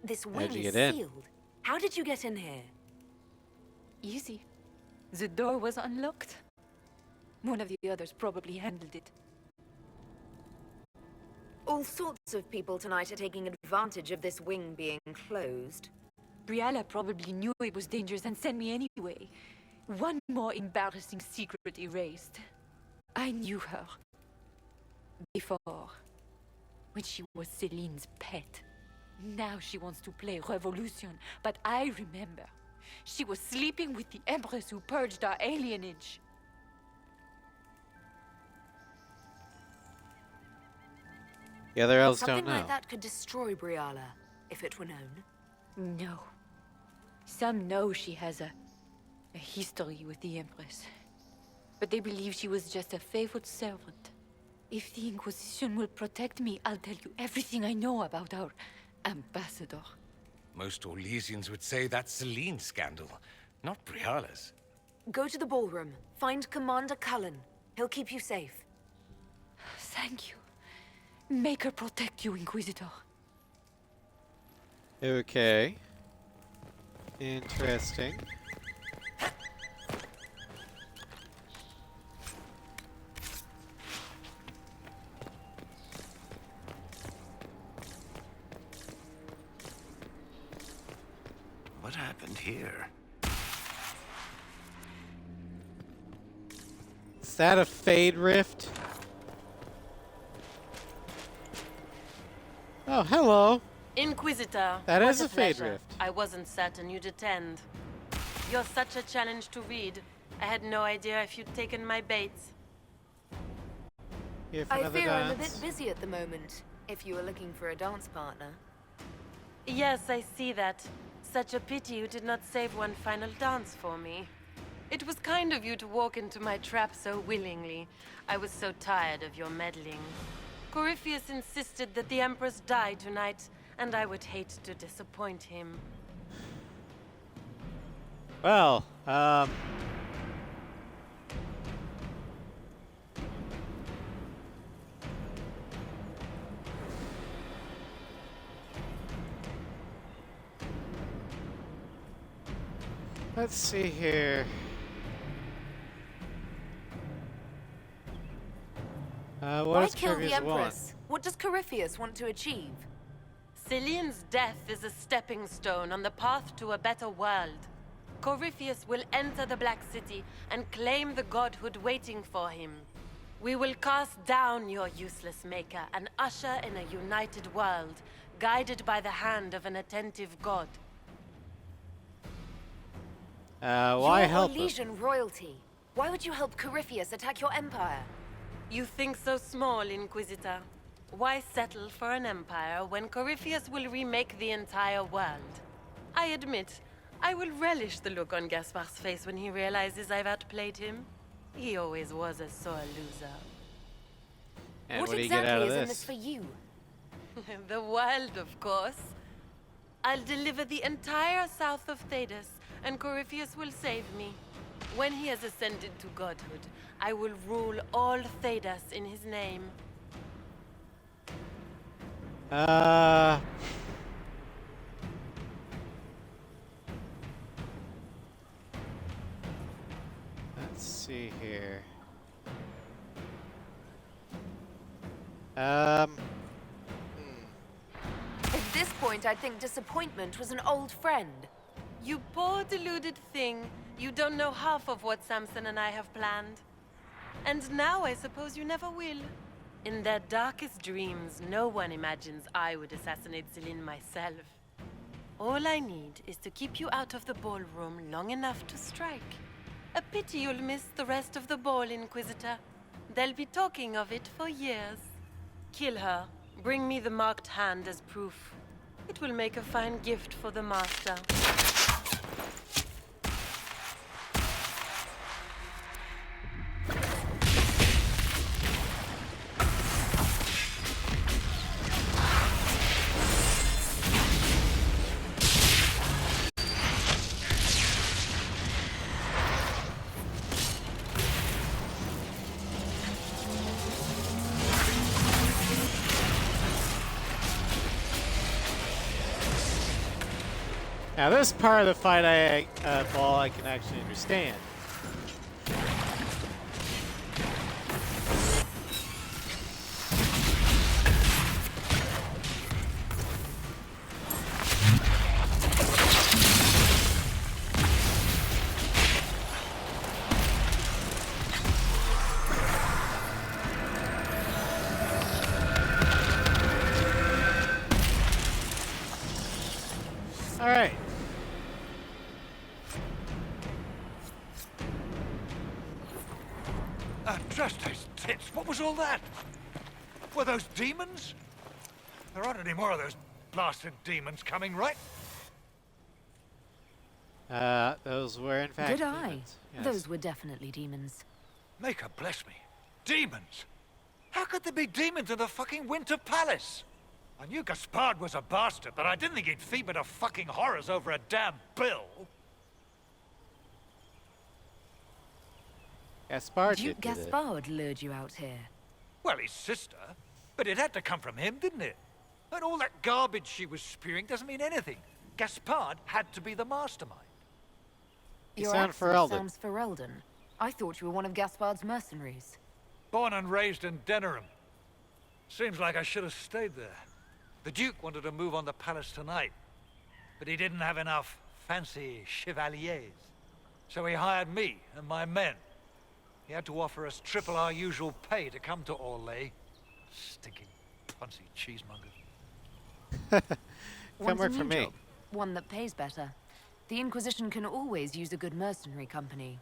This wing How'd you is get in? sealed. How did you get in here? Easy. The door was unlocked. One of the others probably handled it. All sorts of people tonight are taking advantage of this wing being closed. Briala probably knew it was dangerous and sent me anyway. One more embarrassing secret erased. I knew her. Before. When she was Celine's pet. Now she wants to play revolution, but I remember. She was sleeping with the Empress who purged our alienage. The other elves don't Something know. like that could destroy Briala, if it were known. No. Some know she has a history with the Empress. But they believe she was just a favored servant. If the Inquisition will protect me, I'll tell you everything I know about our ambassador. Most Orlesians would say that's Celine's scandal, not Briala's. Go to the ballroom. Find Commander Cullen. He'll keep you safe. Thank you. Make her protect you, Inquisitor. Okay. Interesting. What happened here? Is that a Fade Rift? Oh, hello. Inquisitor. That what is a Fade pleasure. Rift. I wasn't certain you'd attend. You're such a challenge to read. I had no idea if you'd taken my bait. Here for I another fear I'm a dance. bit busy at the moment, if you were looking for a dance partner. Yes, I see that. Such a pity you did not save one final dance for me. It was kind of you to walk into my trap so willingly. I was so tired of your meddling. Corypheus insisted that the Empress die tonight, and I would hate to disappoint him. Well, let's see here. What Why does kill the Corypheus want? Empress? What does Corypheus want to achieve? Celine's death is a stepping stone on the path to a better world. Corypheus will enter the Black City and claim the godhood waiting for him. We will cast down your useless maker and usher in a united world, guided by the hand of an attentive god. Why You're help him? Orlesian royalty. Why would you help Corypheus attack your empire? You think so small, Inquisitor. Why settle for an empire when Corypheus will remake the entire world? I admit, I will relish the look on Gaspar's face when he realizes I've outplayed him. He always was a sore loser. And what what do you get out exactly of is in this? this for you? The world, of course. I'll deliver the entire south of Thedas, and Corypheus will save me. When he has ascended to godhood, I will rule all Thedas in his name. Let's see here. Hmm. At this point, I think disappointment was an old friend. You poor deluded thing. You don't know half of what Samson and I have planned. And now I suppose you never will. In their darkest dreams, no one imagines I would assassinate Celine myself. All I need is to keep you out of the ballroom long enough to strike. A pity you'll miss the rest of the ball, Inquisitor. They'll be talking of it for years. Kill her. Bring me the marked hand as proof. It will make a fine gift for the Master. Now this part of the fight ball I can actually understand. All right. Trust those tits. What was all that? Were those demons? There aren't any more of those blasted demons coming, right? Those were in fact Good eye. demons. Yes. Those were definitely demons. Maker bless me. Demons? How could there be demons in the fucking Winter Palace? I knew Gaspard was a bastard, but I didn't think he'd feed me to fucking horrors over a damn bill. Gaspard Duke did it. Gaspard lured you out here. Well, his sister. But it had to come from him, didn't it? And all that garbage she was spewing doesn't mean anything. Gaspard had to be the mastermind. Your sound accent Ferelden. sounds Ferelden. I thought you were one of Gaspard's mercenaries. Born and raised in Denerim. Seems like I should have stayed there. The Duke wanted to move on the palace tonight, but he didn't have enough fancy chevaliers. So he hired me and my men. He had to offer us triple our usual pay to come to Orlais. Stinking punsy cheesemonger. Come work for me. Job, one that pays better. The Inquisition can always use a good mercenary company.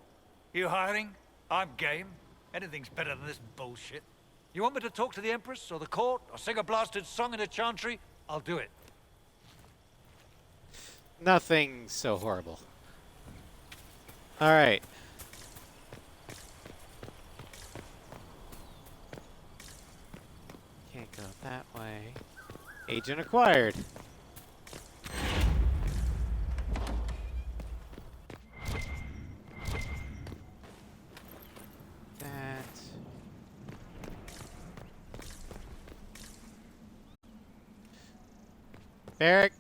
You hiring? I'm game. Anything's better than this bullshit. You want me to talk to the Empress or the court or sing a blasted song in a chantry? I'll do it. Nothing so horrible. All right. Can't go that way. Agent acquired. That. Barrack.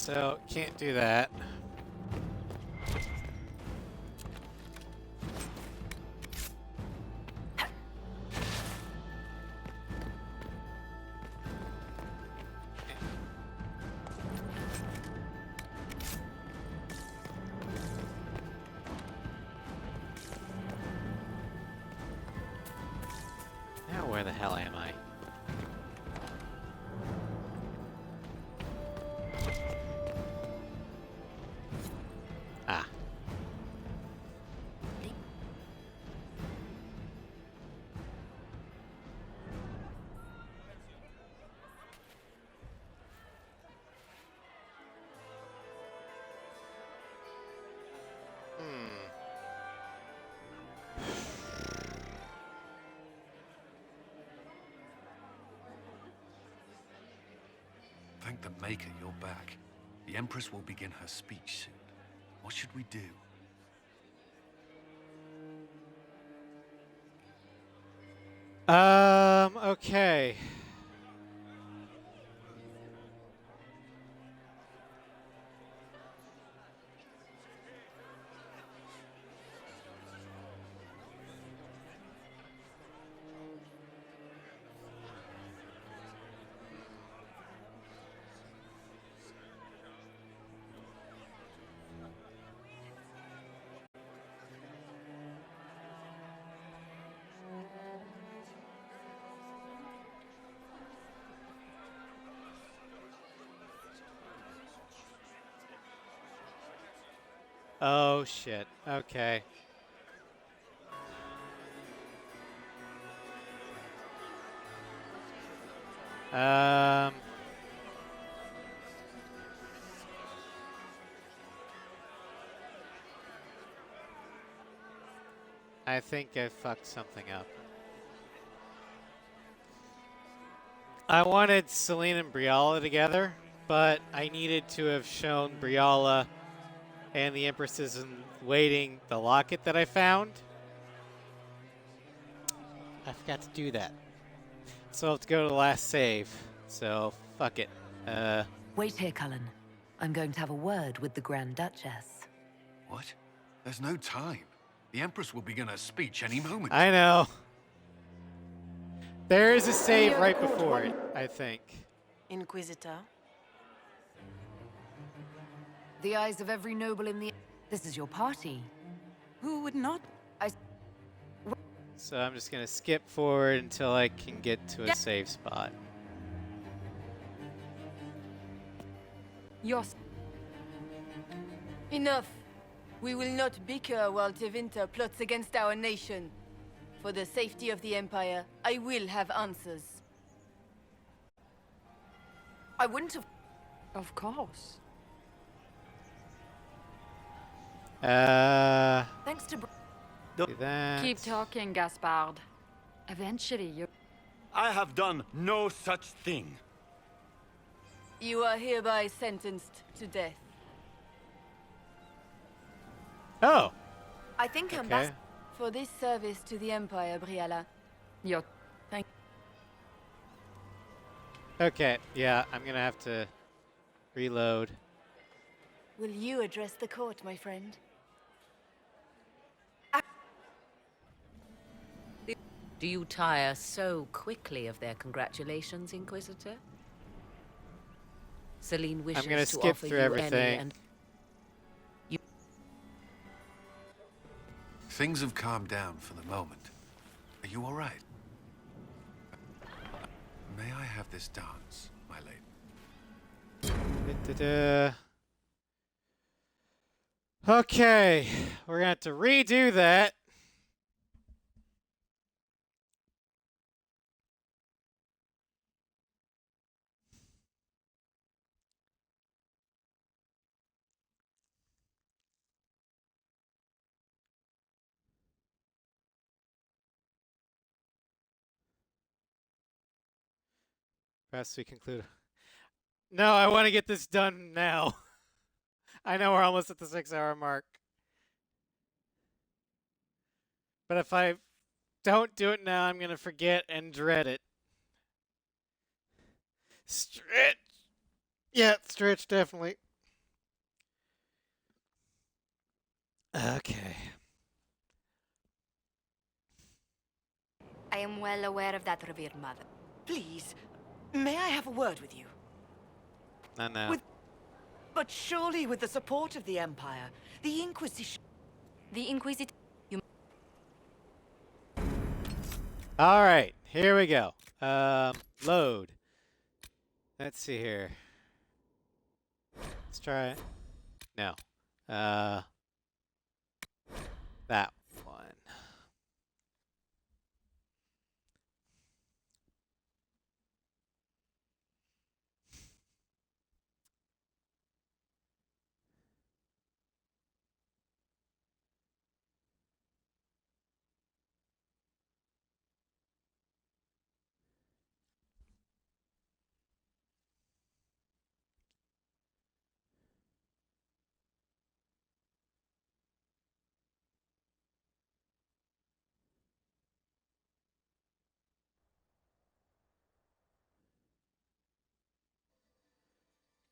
So, can't do that. Now where the hell am I? Ah. Thank the Maker you're back. The Empress will begin her speech soon. What should we do? Okay. Oh shit. Okay. I think I fucked something up. I wanted Celine and Briala together, but I needed to have shown Briala and the Empresses in waiting the locket that I found. I forgot to do that. So I'll have to go to the last save. So, fuck it. Wait here, Cullen. I'm going to have a word with the Grand Duchess. What? There's no time. The Empress will begin her speech any moment. I know. There is a save right before it, I think. Inquisitor. The eyes of every noble in the... This is your party. Who would not? So I'm just gonna skip forward until I can get to a safe spot. Yours. Enough. We will not bicker while Tevinter plots against our nation. For the safety of the Empire, I will have answers. I wouldn't have... Of course. Thanks to... Do that. Keep talking, Gaspard. Eventually, you... I have done no such thing. You are hereby sentenced to death. Oh. I think I'm Okay. best... For this service to the Empire, Briala. Your... Thank... Okay, yeah, I'm gonna have to reload. Will you address the court, my friend? Do you tire so quickly of their congratulations, Inquisitor? Celine wishes I'm gonna to skip offer through you everything. any and... Things have calmed down for the moment. Are you all right? May I have this dance, my lady? Okay, we're gonna have to redo that. Perhaps we conclude. No, I want to get this done now. I know we're almost at the 6-hour mark. But if I don't do it now, I'm going to forget and dread it. Stretch. Yeah, stretch, definitely. Okay. I am well aware of that, revered mother. Please, may I have a word with you? Not now. But surely with the support of the Empire, the Inquisition... The Inquisition... Alright, here we go. Load. Let's see here. Let's try it. No. That one.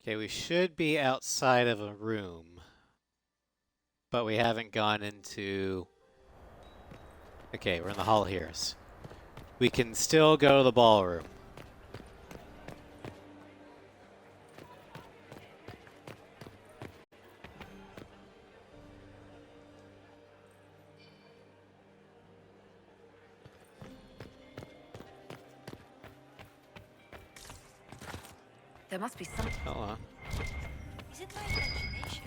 Okay, we should be outside of a room, but we haven't gone into... Okay, we're in the hall here. We can still go to the ballroom. There must be something. Hold on. Is it my imagination?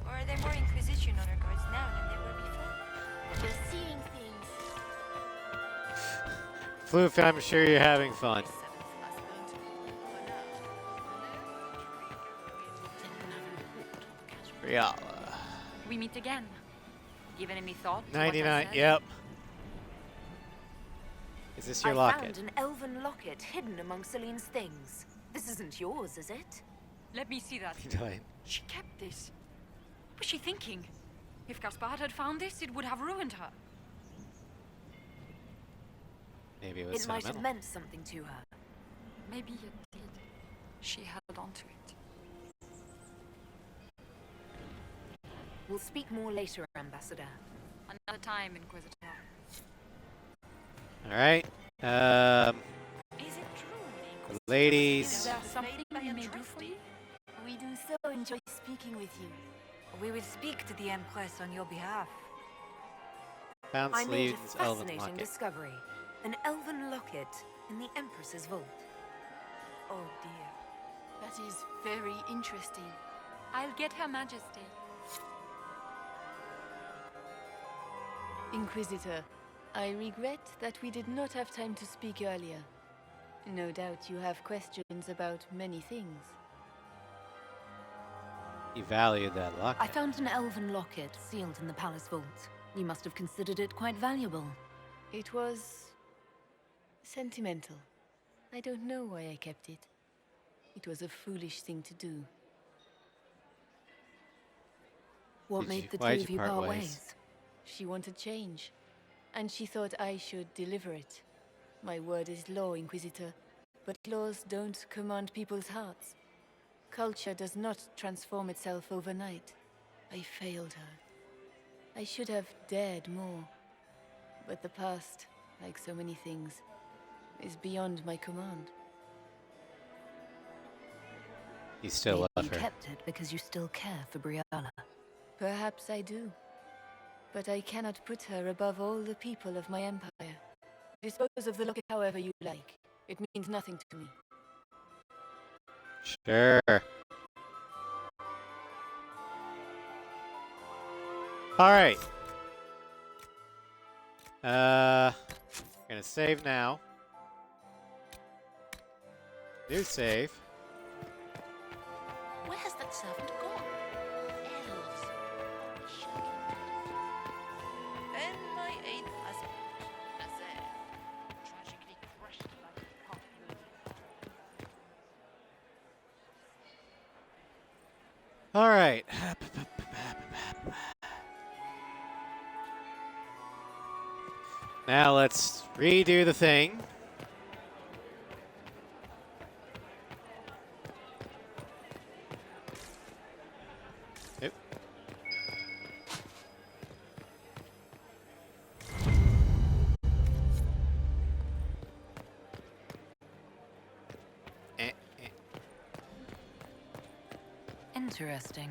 Or are there more Inquisition honor guards now than there were before? You're seeing things. Floof, I'm sure you're having fun. Arella. We meet again. Given any thought? to what I 99, said? yep. Is this your I locket? found an elven locket hidden among Celine's things. This isn't yours, is it? Let me see that. Right. She kept this. What was she thinking? If Gaspard had found this, it would have ruined her. Maybe it was It might have sentimental. meant something to her. Maybe it did. She held on to it. We'll speak more later, Ambassador. Another time, Inquisitor. Alright. Is it true? Is Ladies. there something we may do for you? We do so enjoy speaking with you. We will speak to the Empress on your behalf. Found I made a Sleeve's elven fascinating locket. discovery. An elven locket in the Empress's vault. Oh dear. That is very interesting. I'll get Her Majesty. Inquisitor, I regret that we did not have time to speak earlier. No doubt you have questions about many things. You valued that I locket. found an elven locket sealed in the palace vault. You must have considered it quite valuable. It was sentimental. I don't know why I kept it. It was a foolish thing to do. What Did made you- the why'd two of you you part part ways? ways? She wanted change, and she thought I should deliver it. My word is law, Inquisitor, but laws don't command people's hearts. Culture does not transform itself overnight. I failed her. I should have dared more. But the past, like so many things, is beyond my command. You still Maybe love you her. kept it because you still care for Brianna. Perhaps I do. But I cannot put her above all the people of my empire. Dispose of the locket however you like. It means nothing to me. Sure. Alright. Gonna save now. New save. Where has that servant gone? Elves. And my eighth husband, Nazaire, tragically crushed by the popular. Alright. Now let's redo the thing. Oop. Interesting.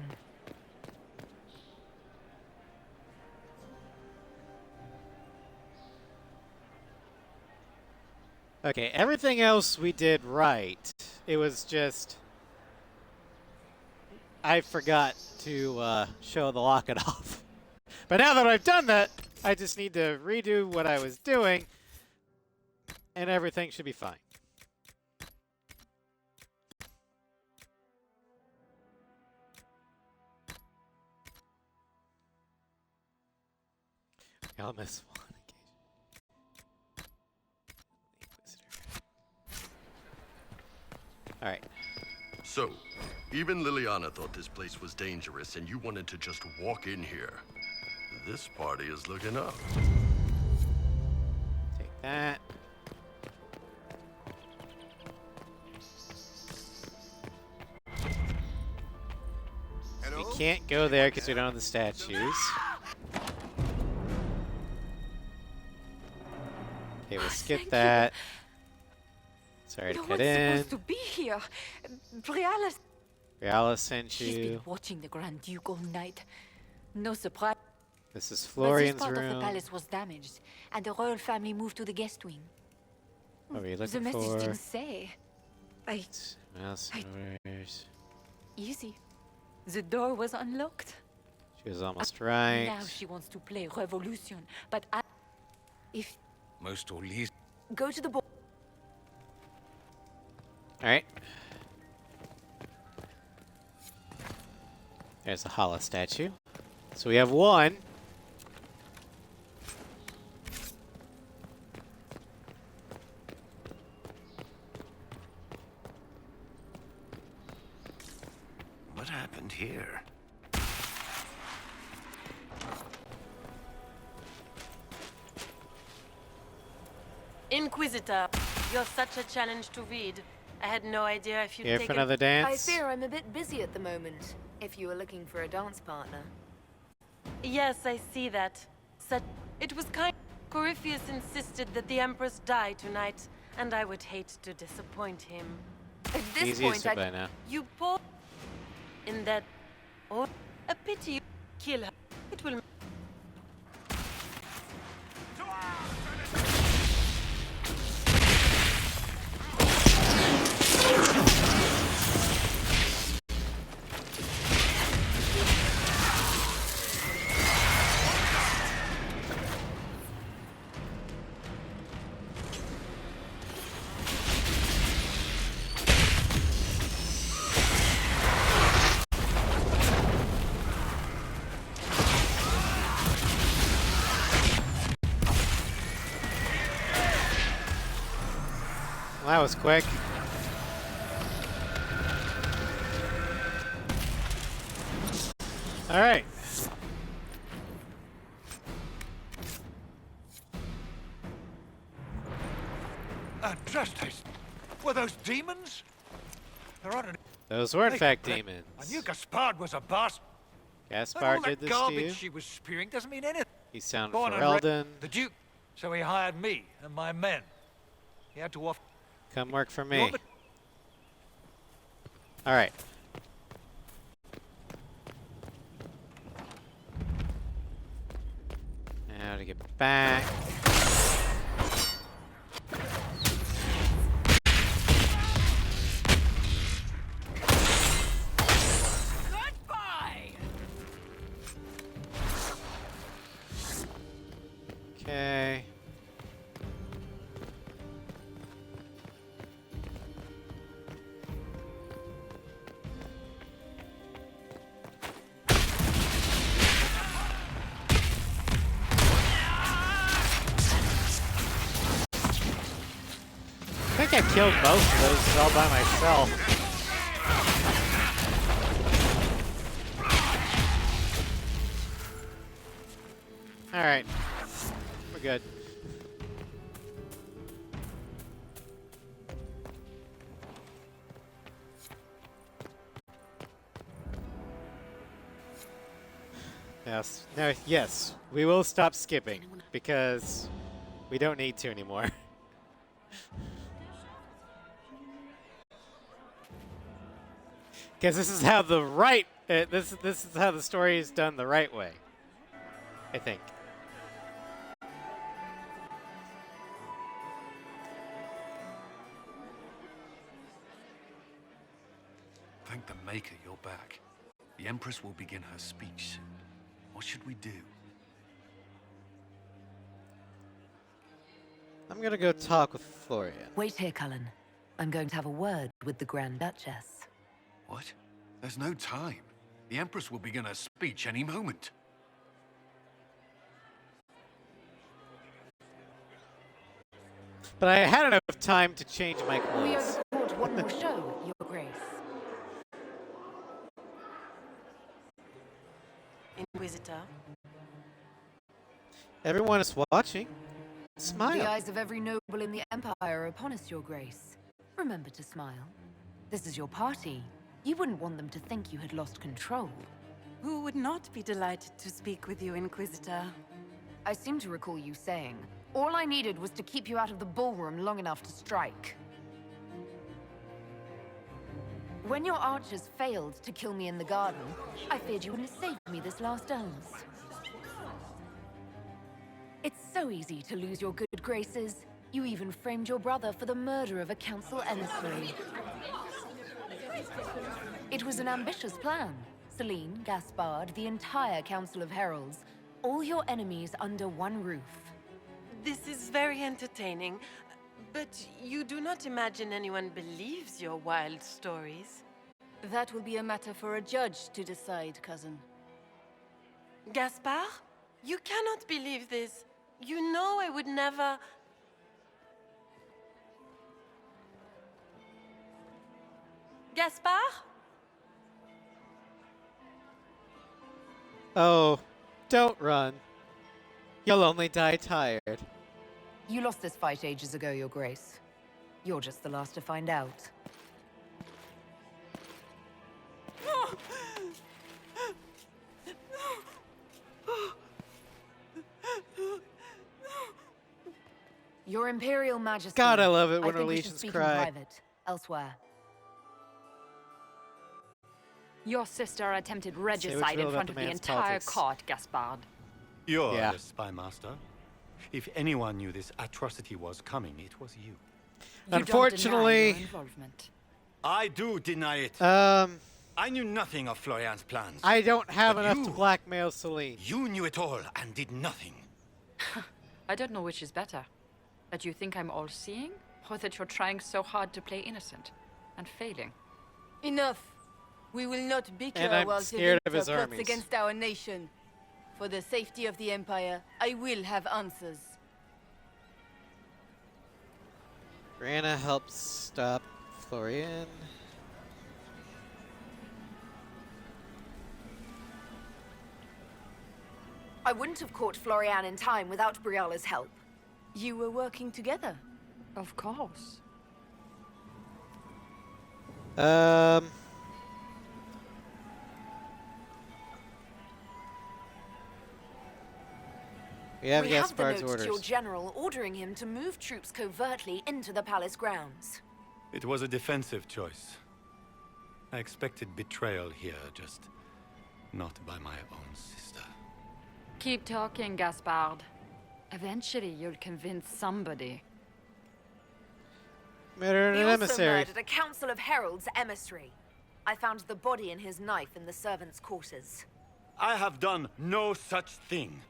Okay, everything else we did right. It was just I forgot to show the locket off. But now that I've done that, I just need to redo what I was doing, and everything should be fine. I'll miss one occasion. Alright. So, even Liliana thought this place was dangerous, and you wanted to just walk in here. This party is looking up. Take that. We can't go there because we don't have the statues. Okay, we'll skip that. Sorry to cut in. Supposed to be here. Briala sent She's been you. watching the Grand Duke all night. No surprise. This is But Florian's this part of the room. palace was damaged, and the royal family moved to the guest wing. What are you The looking message for? didn't say. Mouse orders. Easy. The door was unlocked. She was almost right. Now she wants to play revolution, but if Most all these. go to the board. Alright. There's the Hala statue. So we have one. What happened here? Inquisitor, you're such a challenge to read. I had no idea if you'd Here for taken... another I dance. fear I'm a bit busy at the moment, if you were looking for a dance partner. Yes, I see that. It was kind... Corypheus insisted that the Empress die tonight, and I would hate to disappoint him. At this Easiest point, by now. You poor... In that... Oh, a pity you kill her. It will... Well, that was quick. All right. Justice! Were those demons? There aren't any... Those were in fact demons. I knew Gaspard was a bastard. Gaspard all did that this garbage to you? she was spewing doesn't mean anything. He sounded Born for and raised- Eldon. The Duke. So he hired me and my men. He had to offer... Come work for You me. want All right. Now to get back. Goodbye. Okay. I think I killed most of those all by myself. All right, we're good. Yes, no, yes, we will stop skipping because we don't need to anymore. Because this is how the right This is how the story is done the right way, I think. Thank the Maker you're back. The Empress will begin her speech soon. What should we do? I'm gonna go talk with Florian. Wait here, Cullen. I'm going to have a word with the Grand Duchess. What? There's no time. The Empress will begin her speech any moment. But I had enough time to change my clothes. We are the court. What will show, Your Grace? Inquisitor. Everyone is watching. Smile. The eyes of every noble in the Empire are upon us, Your Grace. Remember to smile. This is your party. You wouldn't want them to think you had lost control. Who would not be delighted to speak with you, Inquisitor? I seem to recall you saying, all I needed was to keep you out of the ballroom long enough to strike. When your archers failed to kill me in the garden, I feared you wouldn't save me this last dance. It's so easy to lose your good graces. You even framed your brother for the murder of a council emissary. It was an ambitious plan. Celine, Gaspard, the entire Council of Heralds, all your enemies under one roof. This is very entertaining, but you do not imagine anyone believes your wild stories? That will be a matter for a judge to decide, cousin. Gaspard? You cannot believe this. You know I would never... Gaspard? Oh, don't run. You'll only die tired. You lost this fight ages ago, Your Grace. You're just the last to find out. Your Imperial Majesty. God, I love it when our legions cry. Private, elsewhere. Your sister attempted regicide in front of the entire court, Gaspard. You're the spy master. If anyone knew this atrocity was coming, it was you. Unfortunately, I do deny it. I knew nothing of Florian's plans. I don't have enough to blackmail Celine. You knew it all and did nothing. I don't know which is better. That you think I'm all-seeing, or that you're trying so hard to play innocent and failing. Enough. We will not bicker And I'm while scared of Tevita his plots armies. against our nation. For the safety of the Empire, I will have answers. Rana helps stop Florian. I wouldn't have caught Florian in time without Briala's help. You were working together. Of course. We have the Gaspard's notes orders. to your general ordering him to move troops covertly into the palace grounds. It was a defensive choice. I expected betrayal here, just not by my own sister. Keep talking, Gaspard. Eventually, you'll convince somebody. Murdered He an also emissary. murdered a Council of Heralds emissary. I found the body and his knife in the servants' quarters. I have done no such thing.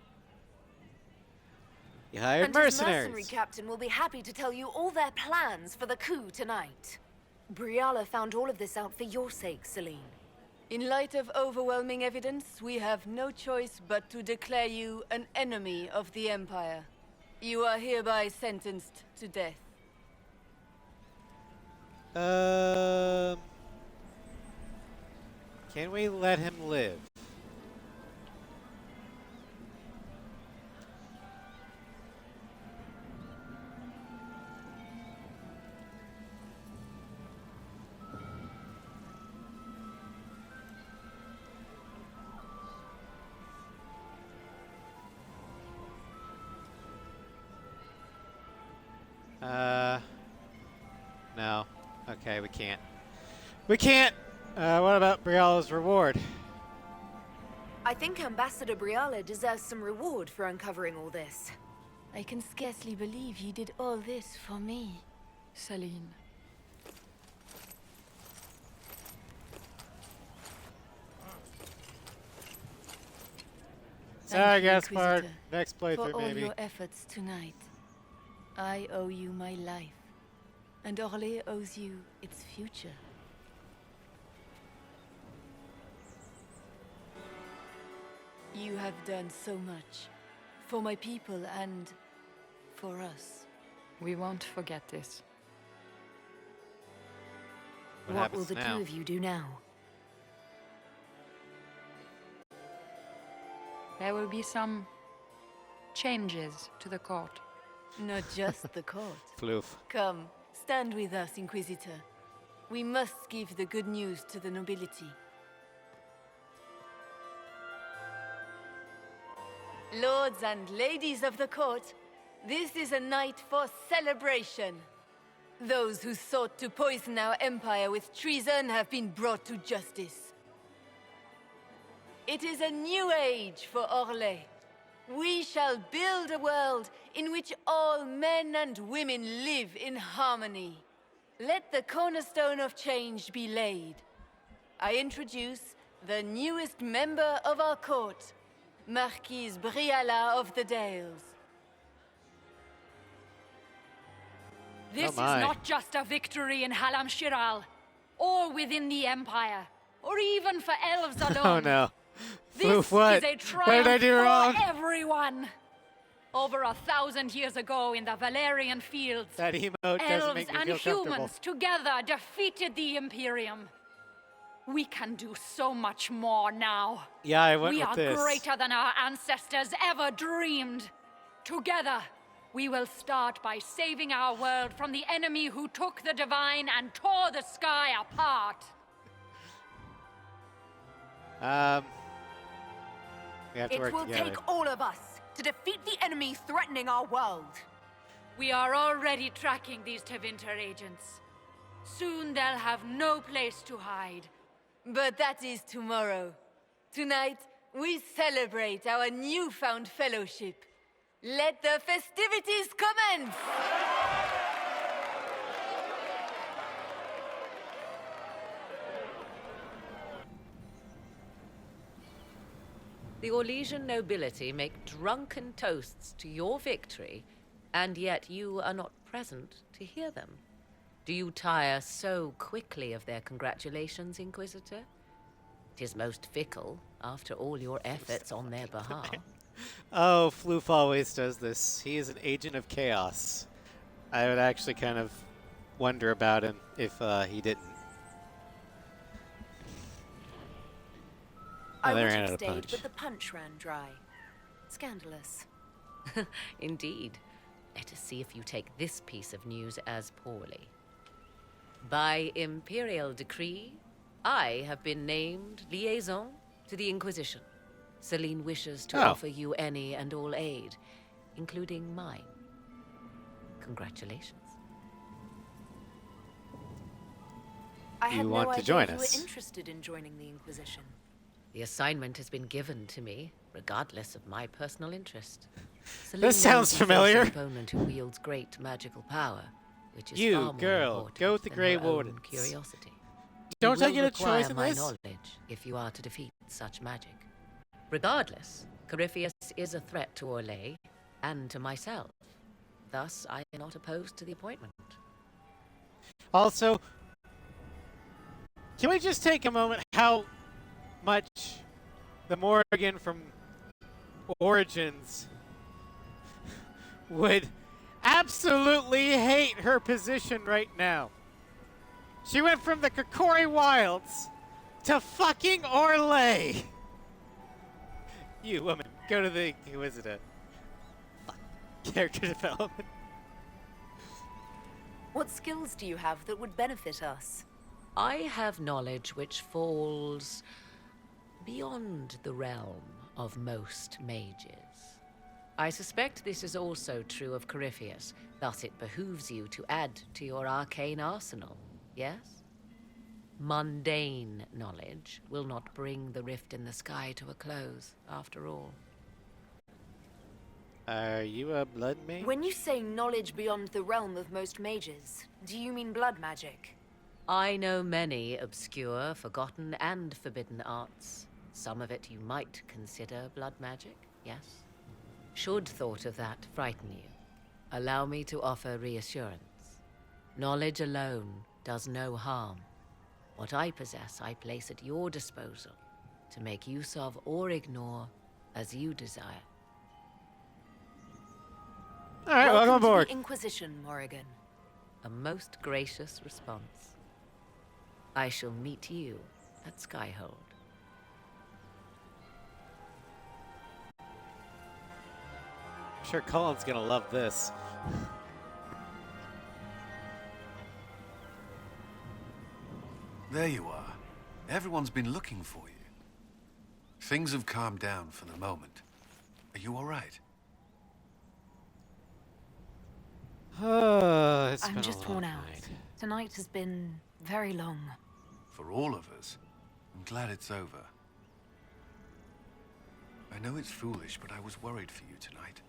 You hired And his mercenaries. mercenary captain will be happy to tell you all their plans for the coup tonight. Briala found all of this out for your sake, Celine. In light of overwhelming evidence, we have no choice but to declare you an enemy of the Empire. You are hereby sentenced to death. Can we let him live? No. Okay, we can't. We can't! What about Briala's reward? I think Ambassador Briala deserves some reward for uncovering all this. I can scarcely believe you did all this for me, Celine. Sorry, Thank you, Gaspard. Inquisitor, Next for playthrough, all maybe. your efforts tonight. I owe you my life, and Orlais owes you its future. You have done so much for my people and for us. We won't forget this. What will the two of you do now? There will be some changes to the court. Not just the court. Floof. Come, stand with us, Inquisitor. We must give the good news to the nobility. Lords and ladies of the court, this is a night for celebration. Those who sought to poison our empire with treason have been brought to justice. It is a new age for Orlais. We shall build a world in which all men and women live in harmony. Let the cornerstone of change be laid. I introduce the newest member of our court, Marquise Briala of the Dales. This is not just a victory in Halam Shiral, or within the Empire, or even for elves alone. Oh no. This what? is a triumph What did I do wrong? for everyone. Over 1,000 years ago in the Valerian fields, That emote doesn't elves make me and feel comfortable. humans together defeated the Imperium. We can do so much more now. Yeah, I went We with are this. greater than our ancestors ever dreamed. Together, we will start by saving our world from the enemy who took the divine and tore the sky apart. We have to It work will together. take all of us to defeat the enemy threatening our world. We are already tracking these Tevinter agents. Soon they'll have no place to hide. But that is tomorrow. Tonight, we celebrate our newfound fellowship. Let the festivities commence! The Orlesian nobility make drunken toasts to your victory, and yet you are not present to hear them. Do you tire so quickly of their congratulations, Inquisitor? 'Tis most fickle, after all your efforts on their behalf. Oh, Floof always does this. He is an agent of chaos. I would actually kind of wonder about him if he didn't. I they would ran have out of stayed, punch. but the punch ran dry. Scandalous. Indeed. Let us see if you take this piece of news as poorly. By imperial decree, I have been named liaison to the Inquisition. Celine wishes to offer you any and all aid, including mine. Congratulations. I had You no want to idea join you us. were interested in joining the Inquisition. The assignment has been given to me, regardless of my personal interest. This sounds familiar. An opponent who wields great magical power, which is You, far more girl, important go with the than Grey her own Wardens. curiosity. Don't You I will get a require choice in my this? knowledge if you are to defeat such magic. Regardless, Corypheus is a threat to Orlais and to myself. Thus, I am not opposed to the appointment. Also, can we just take a moment how much the Morrigan from Origins would absolutely hate her position right now? She went from the Kokori Wilds to fucking Orlais. You woman, go to the Inquisitor. Fuck. Character development. What skills do you have that would benefit us? I have knowledge which falls beyond the realm of most mages. I suspect this is also true of Corypheus, thus it behooves you to add to your arcane arsenal, yes? Mundane knowledge will not bring the rift in the sky to a close, after all. Are you a blood mage? When you say knowledge beyond the realm of most mages, do you mean blood magic? I know many obscure, forgotten, and forbidden arts. Some of it you might consider blood magic, yes? Should thought of that frighten you, allow me to offer reassurance. Knowledge alone does no harm. What I possess, I place at your disposal to make use of or ignore as you desire. All right, welcome aboard. To the Inquisition, Morrigan. A most gracious response. I shall meet you at Skyhold. I'm sure Colin's gonna love this. There you are. Everyone's been looking for you. Things have calmed down for the moment. Are you all right? I'm just worn out. Tonight has been very long. For all of us. I'm glad it's over. I know it's foolish, but I was worried for you tonight.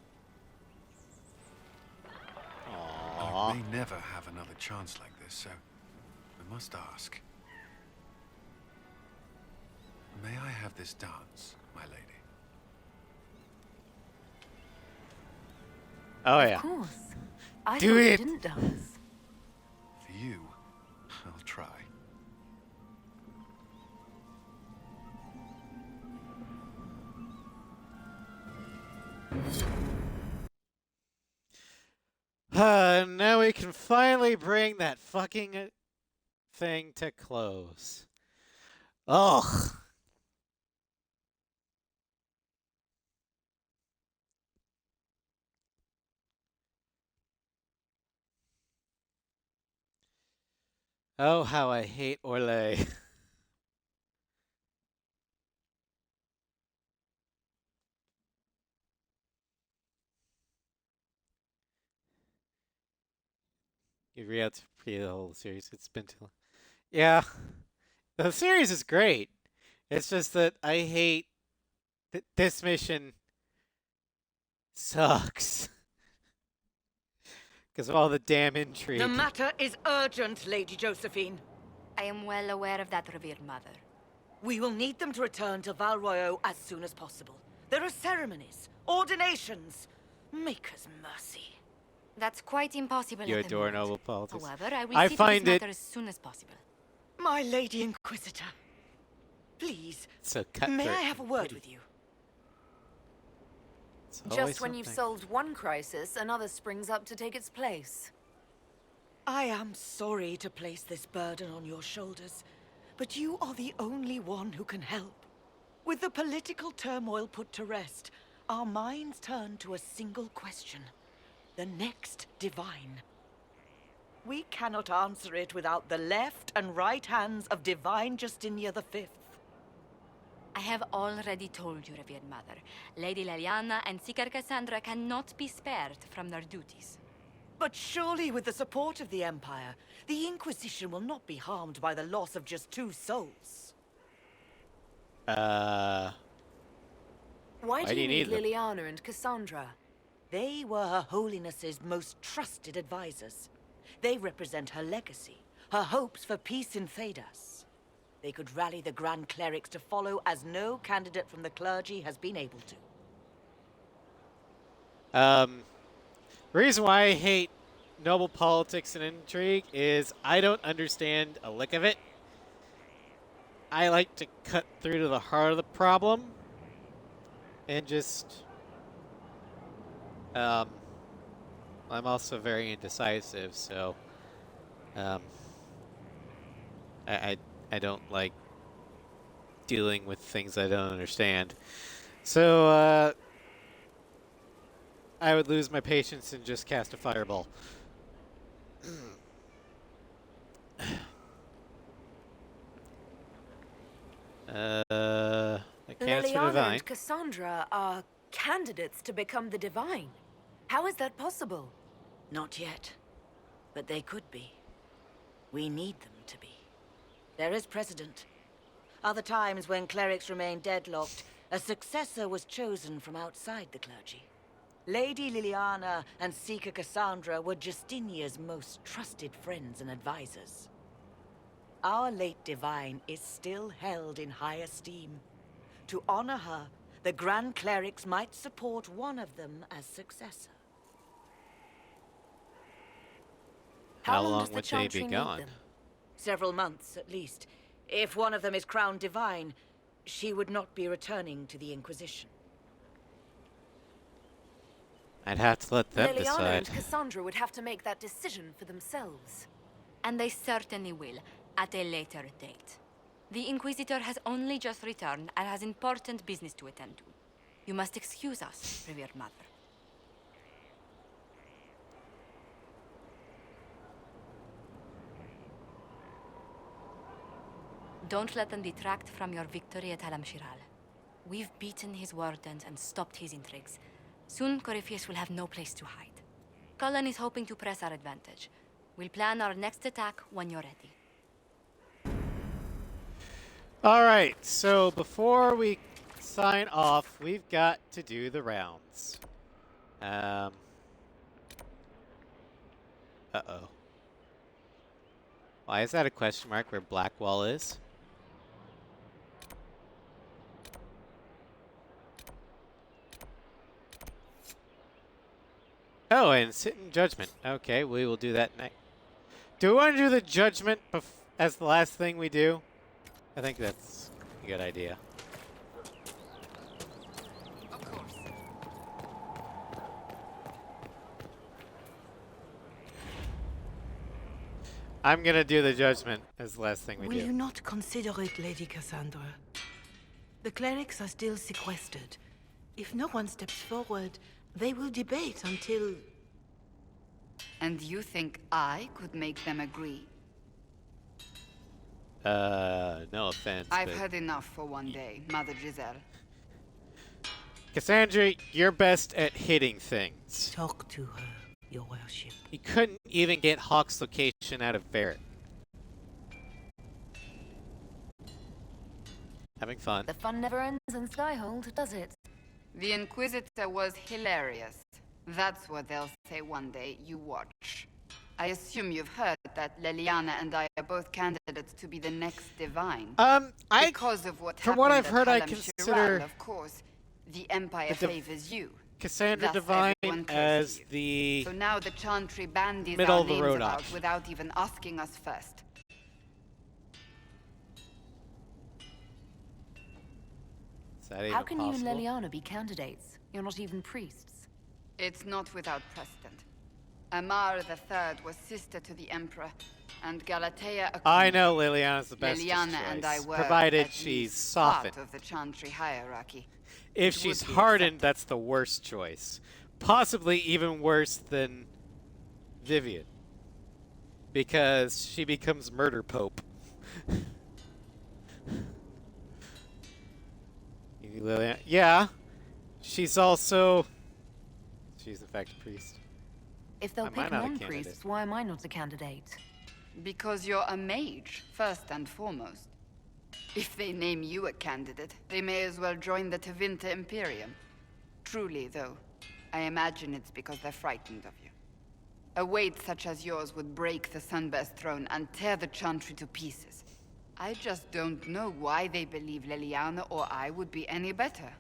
I may never have another chance like this, so I must ask. May I have this dance, my lady? Oh yeah. Of course. I Do thought it. You didn't dance. For you, I'll try. Now we can finally bring that fucking thing to close. Ugh. Oh, how I hate Orlais. You re-out to the whole series. It's been too long. Yeah. The series is great. It's just that I hate this mission sucks. Because of all the damn intrigue. The matter is urgent, Lady Josephine. I am well aware of that, revered mother. We will need them to return to Val Royeaux as soon as possible. There are ceremonies, ordinations. Maker's mercy. That's quite impossible You at the adore moment. noble politics. However, I will I see find to this it matter as soon as possible. My Lady Inquisitor, please, so may I have a word with you? Just when you've solved one crisis, another springs up to take its place. I am sorry to place this burden on your shoulders, but you are the only one who can help. With the political turmoil put to rest, our minds turn to a single question. The next divine. We cannot answer it without the left and right hands of Divine Justinia V. I have already told you, revered mother. Lady Leliana and Seeker Cassandra cannot be spared from their duties. But surely with the support of the Empire, the Inquisition will not be harmed by the loss of just 2 souls. Why do you need Liliana and Cassandra? They were Her Holiness's most trusted advisors. They represent her legacy, her hopes for peace in Thedas. They could rally the Grand Clerics to follow as no candidate from the clergy has been able to. Reason why I hate noble politics and intrigue is I don't understand a lick of it. I like to cut through to the heart of the problem and just I'm also very indecisive, so I don't like dealing with things I don't understand. So I would lose my patience and just cast a fireball. I can't for Liliana divine. and Cassandra are candidates to become the Divine. How is that possible? Not yet. But they could be. We need them to be. There is precedent. Other times when clerics remained deadlocked, a successor was chosen from outside the clergy. Lady Liliana and Seeker Cassandra were Justinia's most trusted friends and advisors. Our late divine is still held in high esteem. To honor her, the Grand Clerics might support one of them as successor. How long would they be gone? Several months, at least. If one of them is crowned divine, she would not be returning to the Inquisition. I'd have to let them Liliana decide. and Cassandra would have to make that decision for themselves. And they certainly will, at a later date. The Inquisitor has only just returned and has important business to attend to. You must excuse us, revered mother. Don't let them detract from your victory at Alam-Shiral. We've beaten his wardens and stopped his intrigues. Soon, Corypheus will have no place to hide. Cullen is hoping to press our advantage. We'll plan our next attack when you're ready. Alright, so before we sign off, we've got to do the rounds. Uh-oh. Why is that a question mark where Blackwall is? Oh, and sit in judgment. Okay, we will do that next. Do we want to do the judgment as the last thing we do? I think that's a good idea. Of course. I'm gonna do the judgment as the last thing we Will do. you not consider it, Lady Cassandra? The clerics are still sequestered. If no one steps forward, they will debate until... And you think I could make them agree? No offense, I've but had enough for one day, Mother Giselle. Cassandra, you're best at hitting things. Talk to her, your worship. You couldn't even get Hawk's location out of Barrett. Having fun. The fun never ends in Skyhold, does it? The Inquisitor was hilarious. That's what they'll say one day. You watch. I assume you've heard that Liliana and I are both candidates to be the next divine. Because of what from what I've happened heard, I at consider Of course, the Empire favors you. Cassandra Thus Divine everyone curses as you. the So now the Chantry bandies middle our of the names road about option. without even asking us first. Is that even How can possible? you and Liliana be candidates? You're not even priests. It's not without precedent. Amar III was sister to the Emperor, and Galatea a I queen. know Liliana's the best Liliana choice, and I were provided at she's least softened. part of the Chantry hierarchy. If It she's would be hardened, that's the worst choice. Possibly even worse than Vivian. Because she becomes murder pope. Liliana, yeah. She's also... She's in fact a priest. If they'll Why am I pick not a non-priests, candidate? why am I not a candidate? Because you're a mage, first and foremost. If they name you a candidate, they may as well join the Tevinter Imperium. Truly, though, I imagine it's because they're frightened of you. A weight such as yours would break the Sunburst throne and tear the Chantry to pieces. I just don't know why they believe Liliana or I would be any better.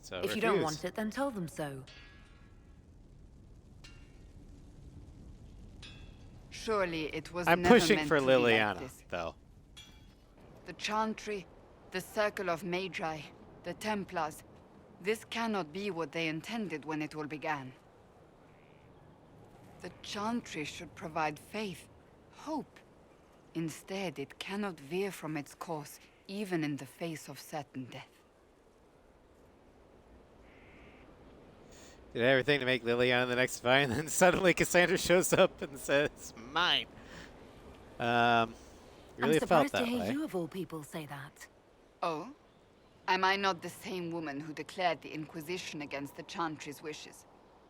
So If you don't want it, then tell them so. Surely it was I'm never pushing meant for to be like Liliana, this. though. The Chantry, the Circle of Magi, the Templars. This cannot be what they intended when it all began. The Chantry should provide faith, hope. Instead, it cannot veer from its course, even in the face of certain death. Did everything to make Liliana the next divine, and then suddenly Cassandra shows up and says, mine. Really I'm felt surprised that to hear way. you of all people say that. Oh? Am I not the same woman who declared the Inquisition against the Chantry's wishes?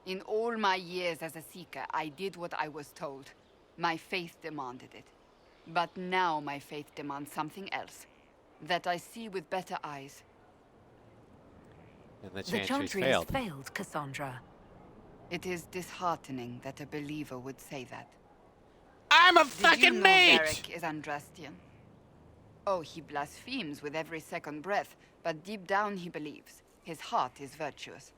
In all my years as a Seeker, I did what I was told. My faith demanded it. But now my faith demands something else. That I see with better eyes. And the The Chantry Chantry has failed. failed, Cassandra. It is disheartening that a believer would say that. I'm a Did you fucking know mage! Varric is Andrastian? Oh, he blasphemes with every second breath, but deep down he believes. His heart is virtuous.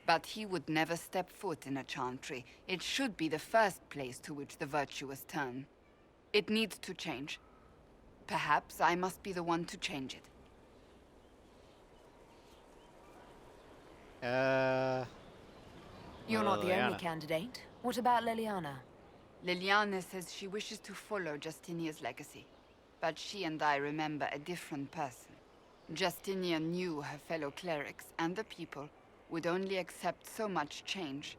But he would never step foot in a Chantry. It should be the first place to which the virtuous turn. It needs to change. Perhaps I must be the one to change it. You're not the Liliana. only candidate. What about Liliana? Liliana says she wishes to follow Justinia's legacy. But she and I remember a different person. Justinia knew her fellow clerics and the people would only accept so much change.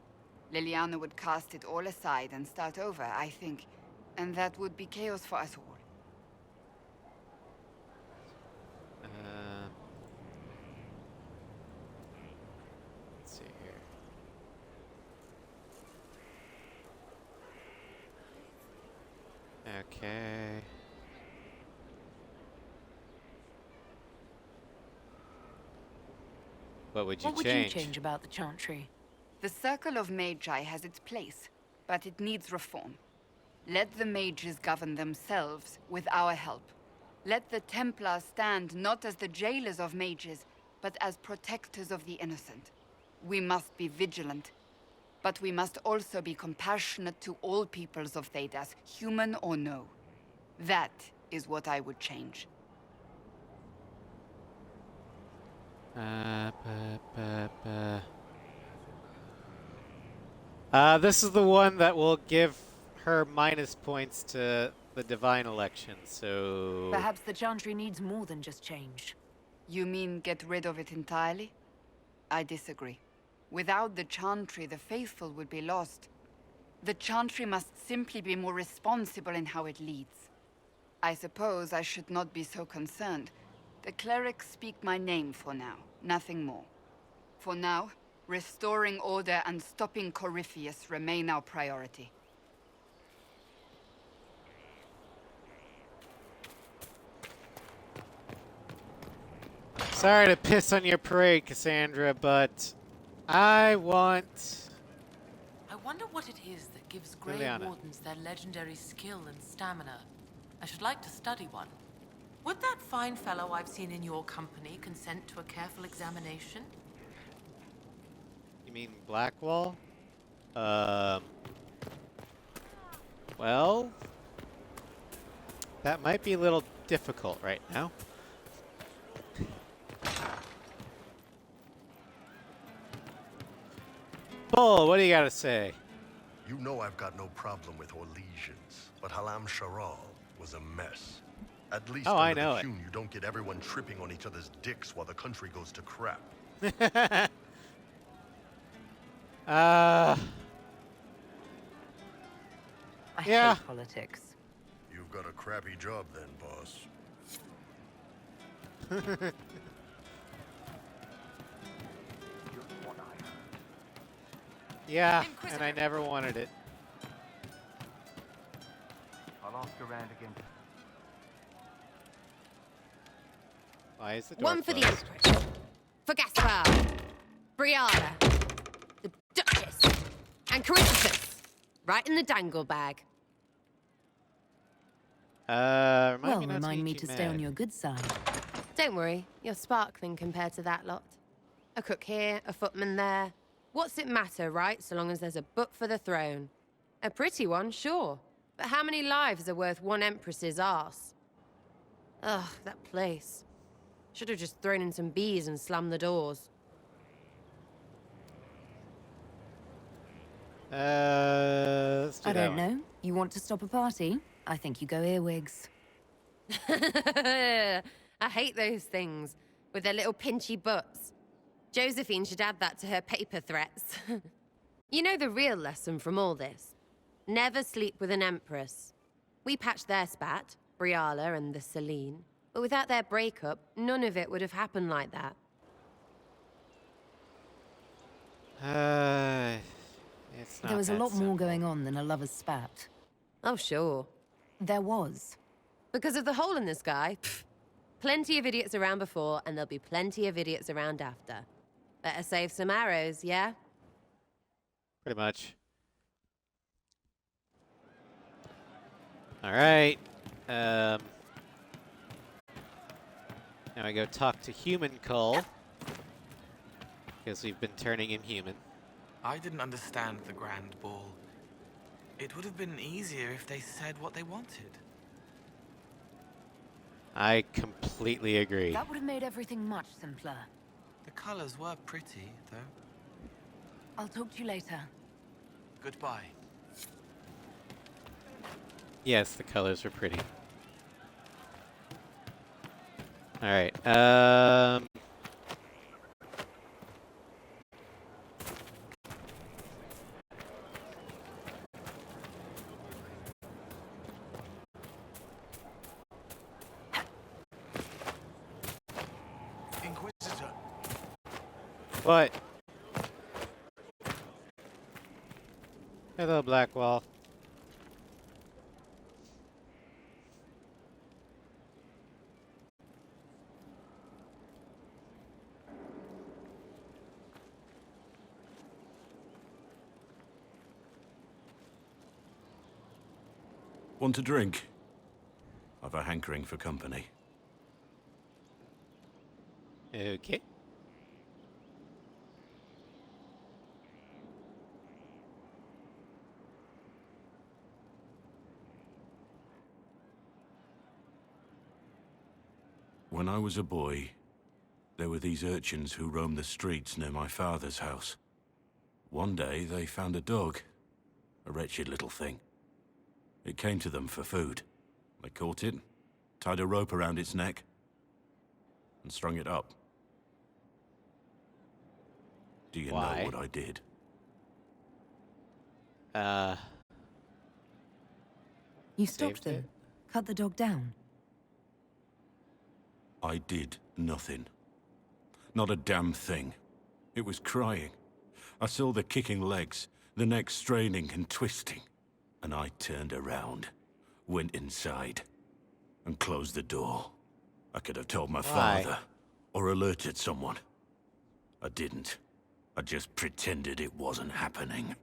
Liliana would cast it all aside and start over, I think. And that would be chaos for us all. Let's see here. Okay. What would you change? About the Chantry? The Circle of Magi has its place, but it needs reform. Let the mages govern themselves with our help. Let the Templars stand not as the jailers of mages, but as protectors of the innocent. We must be vigilant, but we must also be compassionate to all peoples of Thedas, human or no. That is what I would change. This is the one that will give her minus points to the divine election, so... Perhaps the Chantry needs more than just change. You mean get rid of it entirely? I disagree. Without the Chantry, the faithful would be lost. The Chantry must simply be more responsible in how it leads. I suppose I should not be so concerned. The clerics speak my name for now, nothing more. For now, restoring order and stopping Corypheus remain our priority. Sorry to piss on your parade, Cassandra, but I want... I wonder what it is that gives Grey Liliana. Wardens their legendary skill and stamina. I should like to study one. Would that fine fellow I've seen in your company consent to a careful examination? You mean Blackwall? Well... That might be a little difficult right now. Bull, what do you gotta say? You know I've got no problem with Orlesians, but Halam Sharal was a mess. At least I under know the it. Qun, you don't get everyone tripping on each other's dicks while the country goes to crap. I Yeah. hate politics. You've got a crappy job then, boss. Yeah, and I never wanted it. I'll ask around again. Why is the door One for the closed? Empress. For Gaspar. Brianna. The Duchess. And Corypheus. Right in the dangle bag. Remind me to stay on your good side. Don't worry, you're sparkling compared to that lot. A cook here, a footman there. What's it matter, right, so long as there's a butt for the throne? A pretty one, sure. But how many lives are worth one empress's arse? Ugh, that place. Should have just thrown in some bees and slammed the doors. Let's do I that don't one. know. You want to stop a party? I think you go earwigs. I hate those things, with their little pinchy butts. Josephine should add that to her paper threats. You know the real lesson from all this? Never sleep with an empress. We patched their spat, Briala and the Selene, but without their breakup, none of it would have happened like that. It's not There was a that lot simple. more going on than a lover's spat. Oh, sure. There was. Because of the hole in the sky? Pfft. Plenty of idiots around before, and there'll be plenty of idiots around after. Better save some arrows, yeah? Pretty much. All right. Now I go talk to Human Cull. Because we've been turning him human. I didn't understand the Grand Ball. It would have been easier if they said what they wanted. I completely agree. That would have made everything much simpler. The colors were pretty, though. I'll talk to you later. Goodbye. Yes, the colors were pretty. All right. Inquisitor. What? Hello, Blackwall. Want a drink? I've a hankering for company. Okay. When I was a boy, there were these urchins who roamed the streets near my father's house. One day, they found a dog. A wretched little thing. It came to them for food. They caught it, tied a rope around its neck, and strung it up. Do you Why? know what I did? You stopped them. Cut the dog down. I did nothing. Not a damn thing. It was crying. I saw the kicking legs, the neck straining and twisting. And I turned around, went inside, and closed the door. I could have told my father, or alerted someone. I didn't. I just pretended it wasn't happening.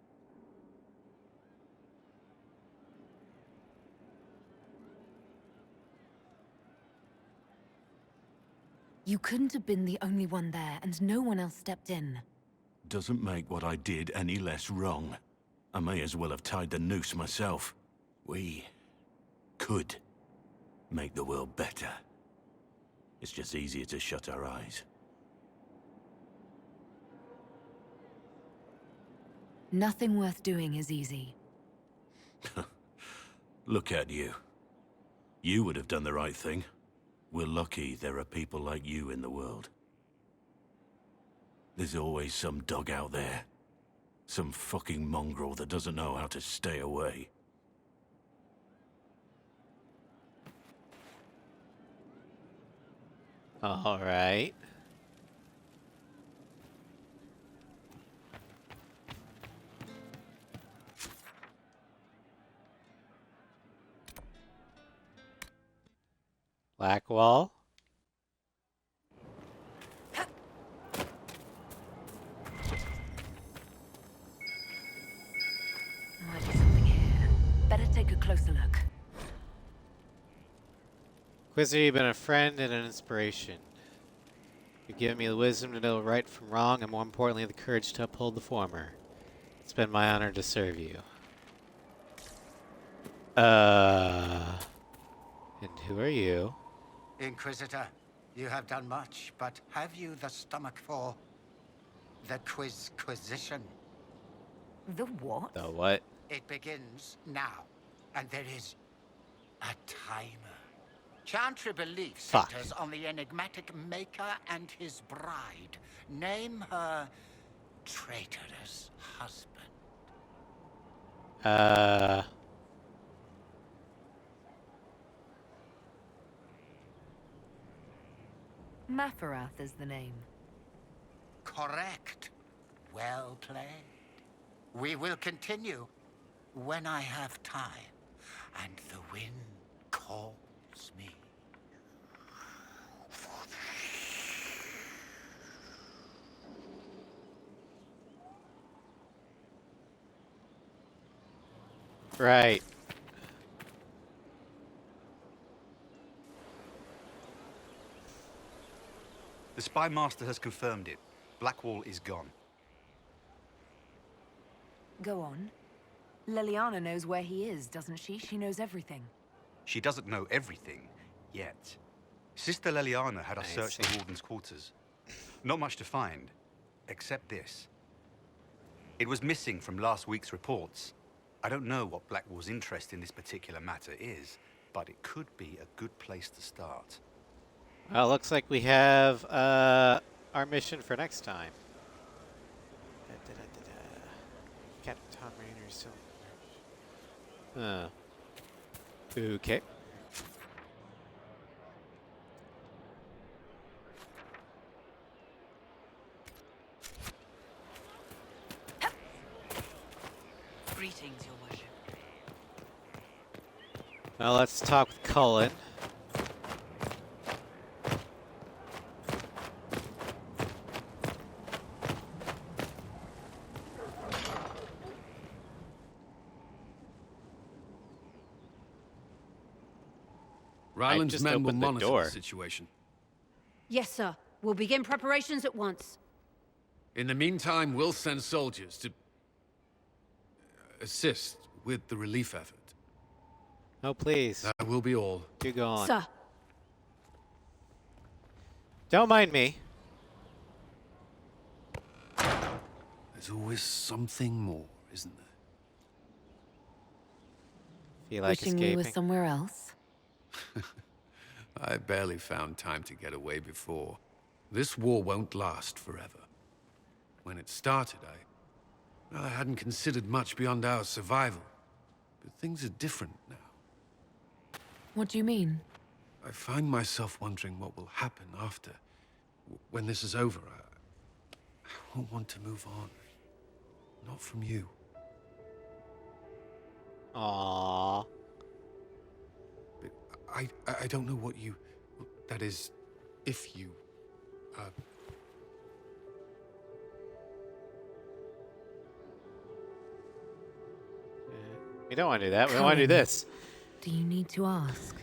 You couldn't have been the only one there, and no one else stepped in. Doesn't make what I did any less wrong. I may as well have tied the noose myself. We could make the world better. It's just easier to shut our eyes. Nothing worth doing is easy. Look at you. You would have done the right thing. We're lucky there are people like you in the world. There's always some dog out there. Some fucking mongrel that doesn't know how to stay away. All right. Blackwall. Might be something here. Better take a closer look. Inquisitor, you've been a friend and an inspiration. You've given me the wisdom to know right from wrong, and more importantly, the courage to uphold the former. It's been my honor to serve you. And who are you? Inquisitor, you have done much, but have you the stomach for the Quizquisition? The what? The what? It begins now, and there is a timer. Chantry belief centers on the enigmatic Maker and his bride. Name her traitorous husband. Mafarath is the name. Correct. Well played. We will continue when I have time. and the wind calls me. Right. The spy master has confirmed it. Blackwall is gone. Go on. Liliana knows where he is, doesn't she? She knows everything. She doesn't know everything, yet. Sister Liliana had us search the Warden's quarters. Not much to find, except this. It was missing from last week's reports. I don't know what Blackwall's interest in this particular matter is, but it could be a good place to start. Well, looks like we have our mission for next time. Captain Tom Rayner still. Okay. Greetings, Your Worship. Now let's talk with Cullen. Ryland's men will monitor the situation. Yes, sir. We'll begin preparations at once. In the meantime, we'll send soldiers to assist with the relief effort. Oh, please. That will be all. Do go on. Sir. Don't mind me. There's always something more, isn't there? Feel like Wishing escaping. we were somewhere else. I barely found time to get away before. This war won't last forever. When it started, I hadn't considered much beyond our survival. But things are different now. What do you mean? I find myself wondering what will happen after. When this is over, I won't want to move on. Not from you. Aww. But I don't know what you... That is, if you... We don't want to do that. We want to do this. Do you need to ask?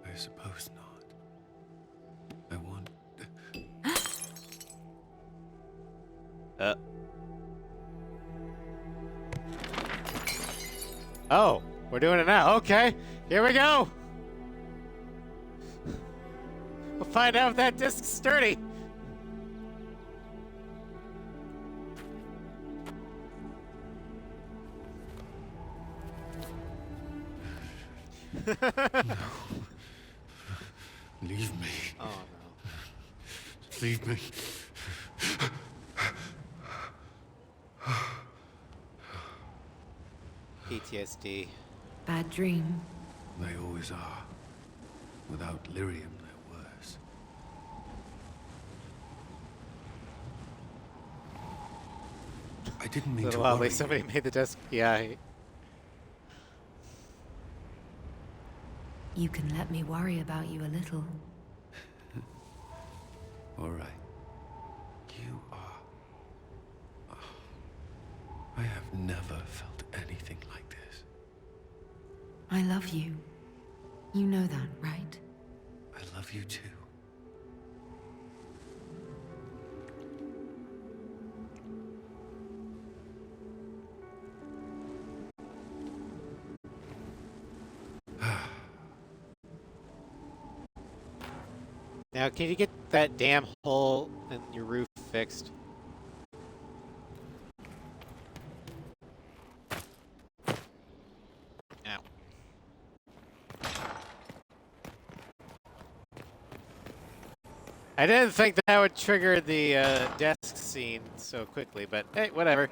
I suppose not. I want... Oh, we're doing it now. Okay, here we go. We'll find out if that disc's sturdy. No. Leave me. Oh, no. Leave me. PTSD. Bad dream. They always are. Without lyrium, they're worse. I didn't mean to worry. Somebody made the desk. Yeah. You can let me worry about you a little. All right. You are... I have never felt anything like this. I love you. You know that, right? I love you too. Now, can you get that damn hole in your roof fixed? Ow. I didn't think that would trigger the desk scene so quickly, but hey, whatever.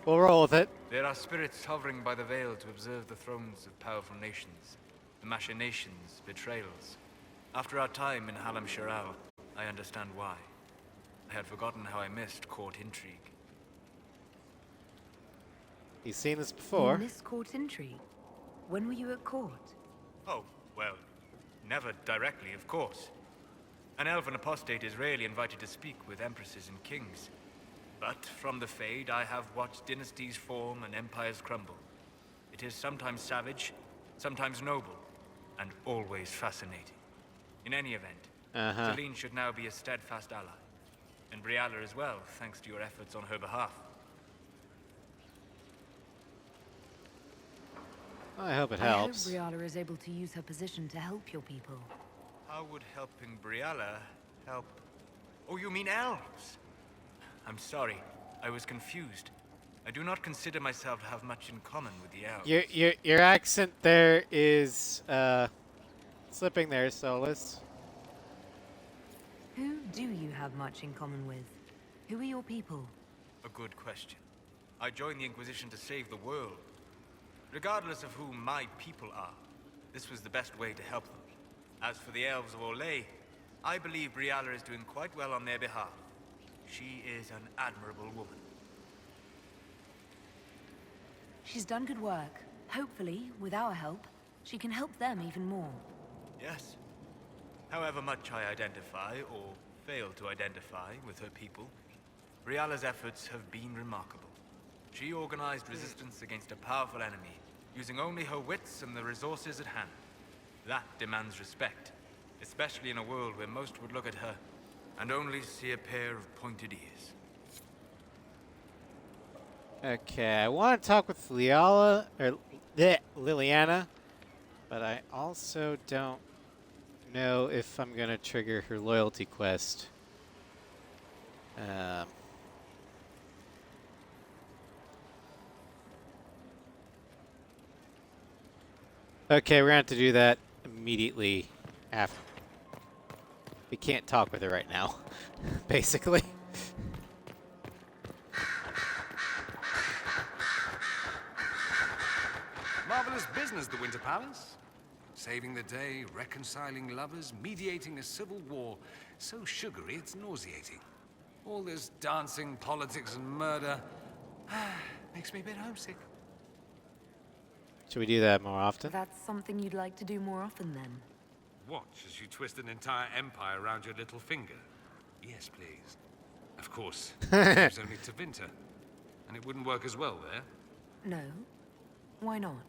We'll roll with it. There are spirits hovering by the veil to observe the thrones of powerful nations, the machinations, betrayals. After our time in Halam Shiral, I understand why. I had forgotten how I missed court intrigue. He's seen this before. In this court intrigue? When were you at court? Oh, well, never directly, of course. An elven apostate is rarely invited to speak with empresses and kings. But from the Fade, I have watched dynasties form and empires crumble. It is sometimes savage, sometimes noble, and always fascinating. In any event, Celine should now be a steadfast ally. And Brialla as well, thanks to your efforts on her behalf. I hope it helps. I hope Brialla is able to use her position to help your people. How would helping Brialla help? Oh, you mean elves? I'm sorry, I was confused. I do not consider myself to have much in common with the elves. Your accent there is slipping there, Solus. Who do you have much in common with? Who are your people? A good question. I joined the Inquisition to save the world. Regardless of who my people are, this was the best way to help them. As for the elves of Orlais, I believe Brialla is doing quite well on their behalf. She is an admirable woman. She's done good work. Hopefully, with our help, she can help them even more. Yes. However much I identify, or fail to identify, with her people, Brialla's efforts have been remarkable. She organized resistance against a powerful enemy, using only her wits and the resources at hand. That demands respect, especially in a world where most would look at her and only see a pair of pointed ears. Okay, I want to talk with Liliana, but I also don't know if I'm going to trigger her loyalty quest. Okay, we're going to have to do that immediately after. We can't talk with her right now, basically. Marvelous business, the Winter Palace. Saving the day, reconciling lovers, mediating a civil war. So sugary, it's nauseating. All this dancing, politics, and murder makes me a bit homesick. Should we do that more often? That's something you'd like to do more often, then? Watch as you twist an entire empire around your little finger. Yes, please. Of course, there's only Tevinter. And it wouldn't work as well there. No. Why not?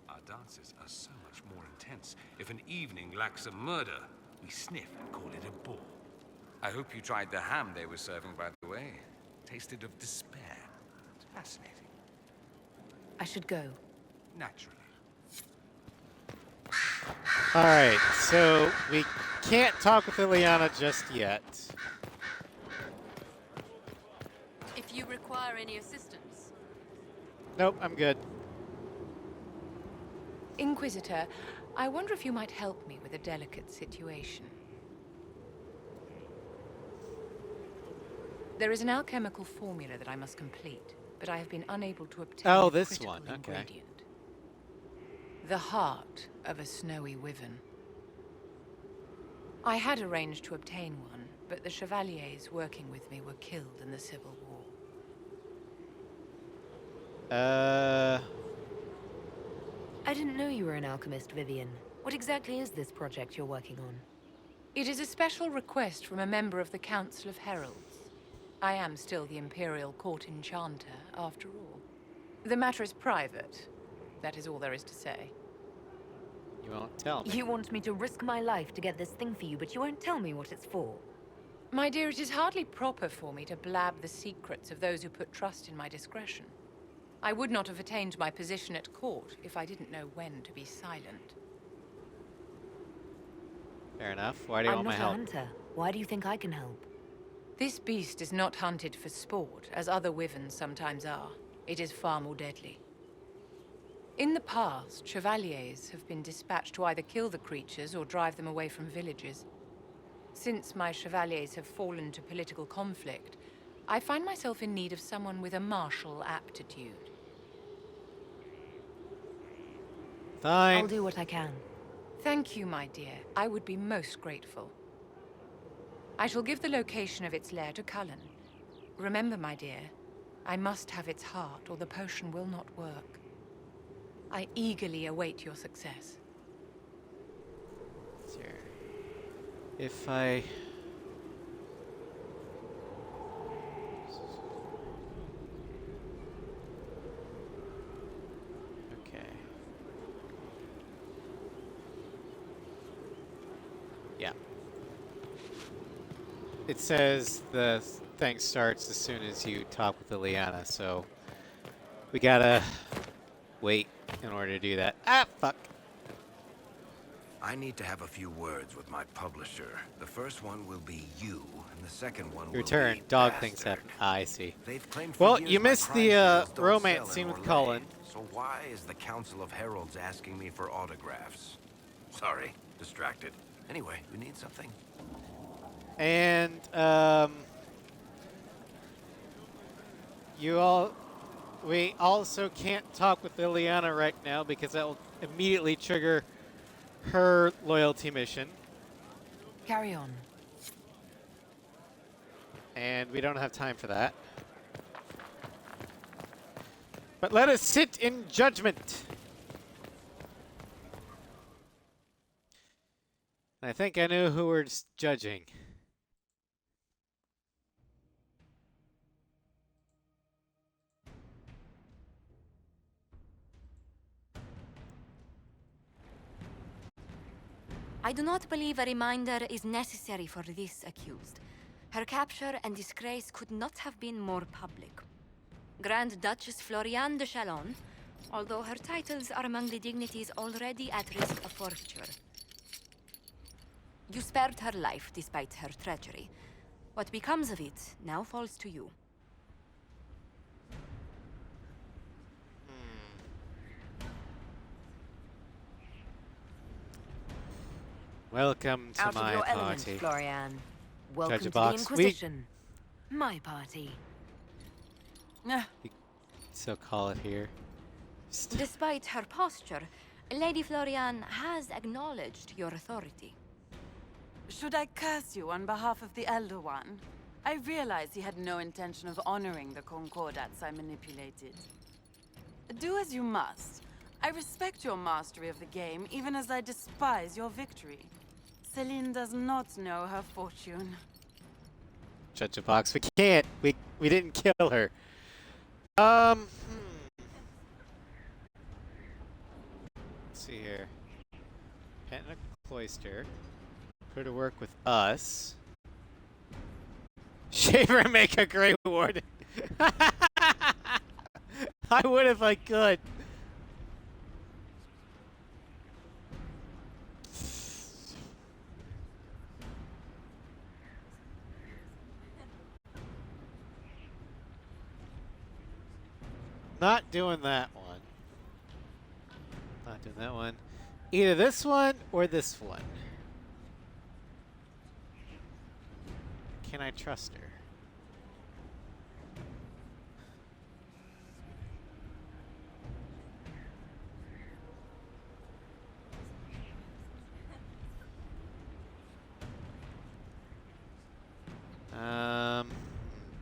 Our dances are so much more intense. If an evening lacks a murder, we sniff and call it a ball. I hope you tried the ham they were serving, by the way. Tasted of despair. It's fascinating. I should go. Naturally. Alright, so we can't talk with Liliana just yet. If you require any assistance. Nope, I'm good. Inquisitor, I wonder if you might help me with a delicate situation. There is an alchemical formula that I must complete, but I have been unable to obtain Oh, the this critical one, okay. ingredient. The heart of a snowy wyvern. I had arranged to obtain one, but the chevaliers working with me were killed in the Civil War. I didn't know you were an alchemist, Vivian. What exactly is this project you're working on? It is a special request from a member of the Council of Heralds. I am still the Imperial Court Enchanter, after all. The matter is private. That is all there is to say. You won't tell me. You want me to risk my life to get this thing for you, but you won't tell me what it's for. My dear, it is hardly proper for me to blab the secrets of those who put trust in my discretion. I would not have attained my position at court if I didn't know when to be silent. Fair enough. Why do you want my help? I'm not a hunter. Why do you think I can help? This beast is not hunted for sport, as other wyverns sometimes are. It is far more deadly. In the past, chevaliers have been dispatched to either kill the creatures or drive them away from villages. Since my chevaliers have fallen to political conflict, I find myself in need of someone with a martial aptitude. Fine. I'll do what I can. Thank you, my dear. I would be most grateful. I shall give the location of its lair to Cullen. Remember, my dear, I must have its heart, or the potion will not work. I eagerly await your success. Sure. If I... Okay. Yeah. It says the thing starts as soon as you talk with Liliana, so we gotta wait in order to do that. Ah, fuck. I need to have a few words with my publisher. The first one will be you, and the second one Your will turn. be Dog Bastard. things happen. Ah, I see. They've claimed for Well, years you my missed crime the tables don't romance sell scene in with Orlais. Cullen. So why is the Council of Heralds asking me for autographs? Sorry, distracted. Anyway, you need something? And we also can't talk with Liliana right now because that will immediately trigger her loyalty mission. Carry on. And we don't have time for that. But let us sit in judgment. I think I know who we're judging. I do not believe a reminder is necessary for this accused. Her capture and disgrace could not have been more public. Grand Duchess Floriane de Chalon, although her titles are among the dignities already at risk of forfeiture. You spared her life despite her treachery. What becomes of it now falls to you. Welcome to Out my of your element, party. Floriane. Welcome Judge to a the box. Inquisition. My party. So call it here. Despite her posture, Lady Floriane has acknowledged your authority. Should I curse you on behalf of the Elder One? I realize he had no intention of honoring the concordats I manipulated. Do as you must. I respect your mastery of the game, even as I despise your victory. Celine does not know her fortune. Judge a box. We can't. We didn't kill her. Let's see here. Pet in a cloister. Put her to work with us. Shave her and make her Grey Warden. I would if I could. Not doing that one. Not doing that one. Either this one or this one. Can I trust her?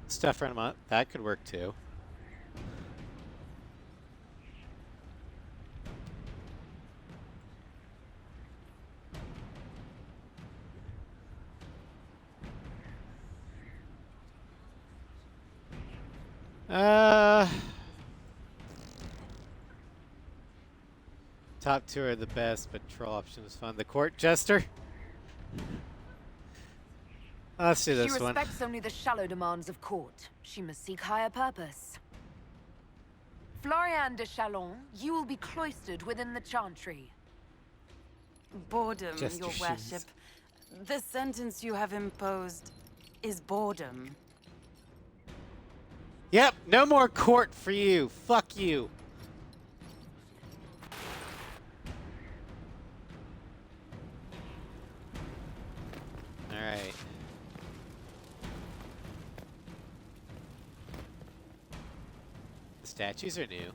Stuff run 'em up. That could work too. Top two are the best, but troll option is fun. The court jester. Let's do this She one. respects only the shallow demands of court. She must seek higher purpose. Floriane de Chalon, you will be cloistered within the Chantry. Boredom, Just your shoes. worship. The sentence you have imposed is boredom. Yep, no more court for you. Fuck you. Alright. The statues are new.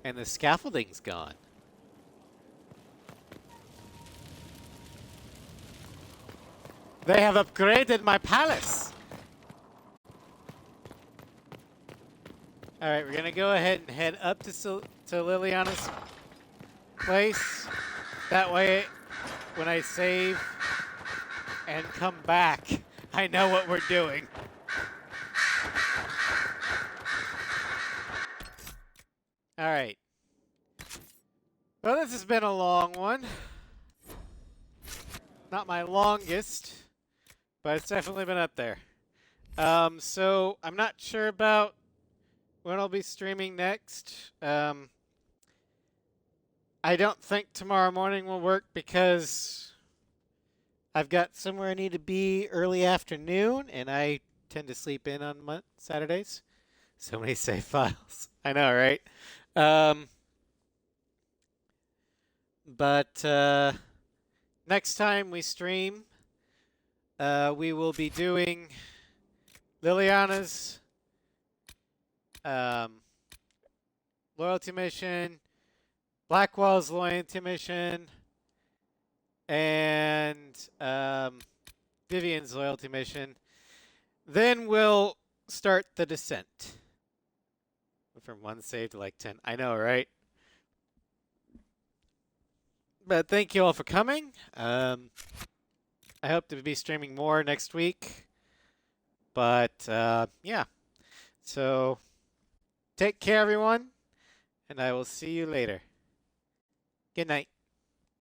And the scaffolding's gone. They have upgraded my palace. All right, we're gonna go ahead and head up to Liliana's place. That way, when I save and come back, I know what we're doing. All right. Well, this has been a long one. Not my longest, but it's definitely been up there. So I'm not sure about when I'll be streaming next. I don't think tomorrow morning will work because I've got somewhere I need to be early afternoon, and I tend to sleep in on Saturdays. So many save files. I know, right? But next time we stream, we will be doing Liliana's loyalty mission, Blackwell's loyalty mission, and Vivian's loyalty mission. Then we'll start the descent. From 1 save to like 10. I know, right? But thank you all for coming. I hope to be streaming more next week. But yeah. So take care, everyone. And I will see you later. Good night.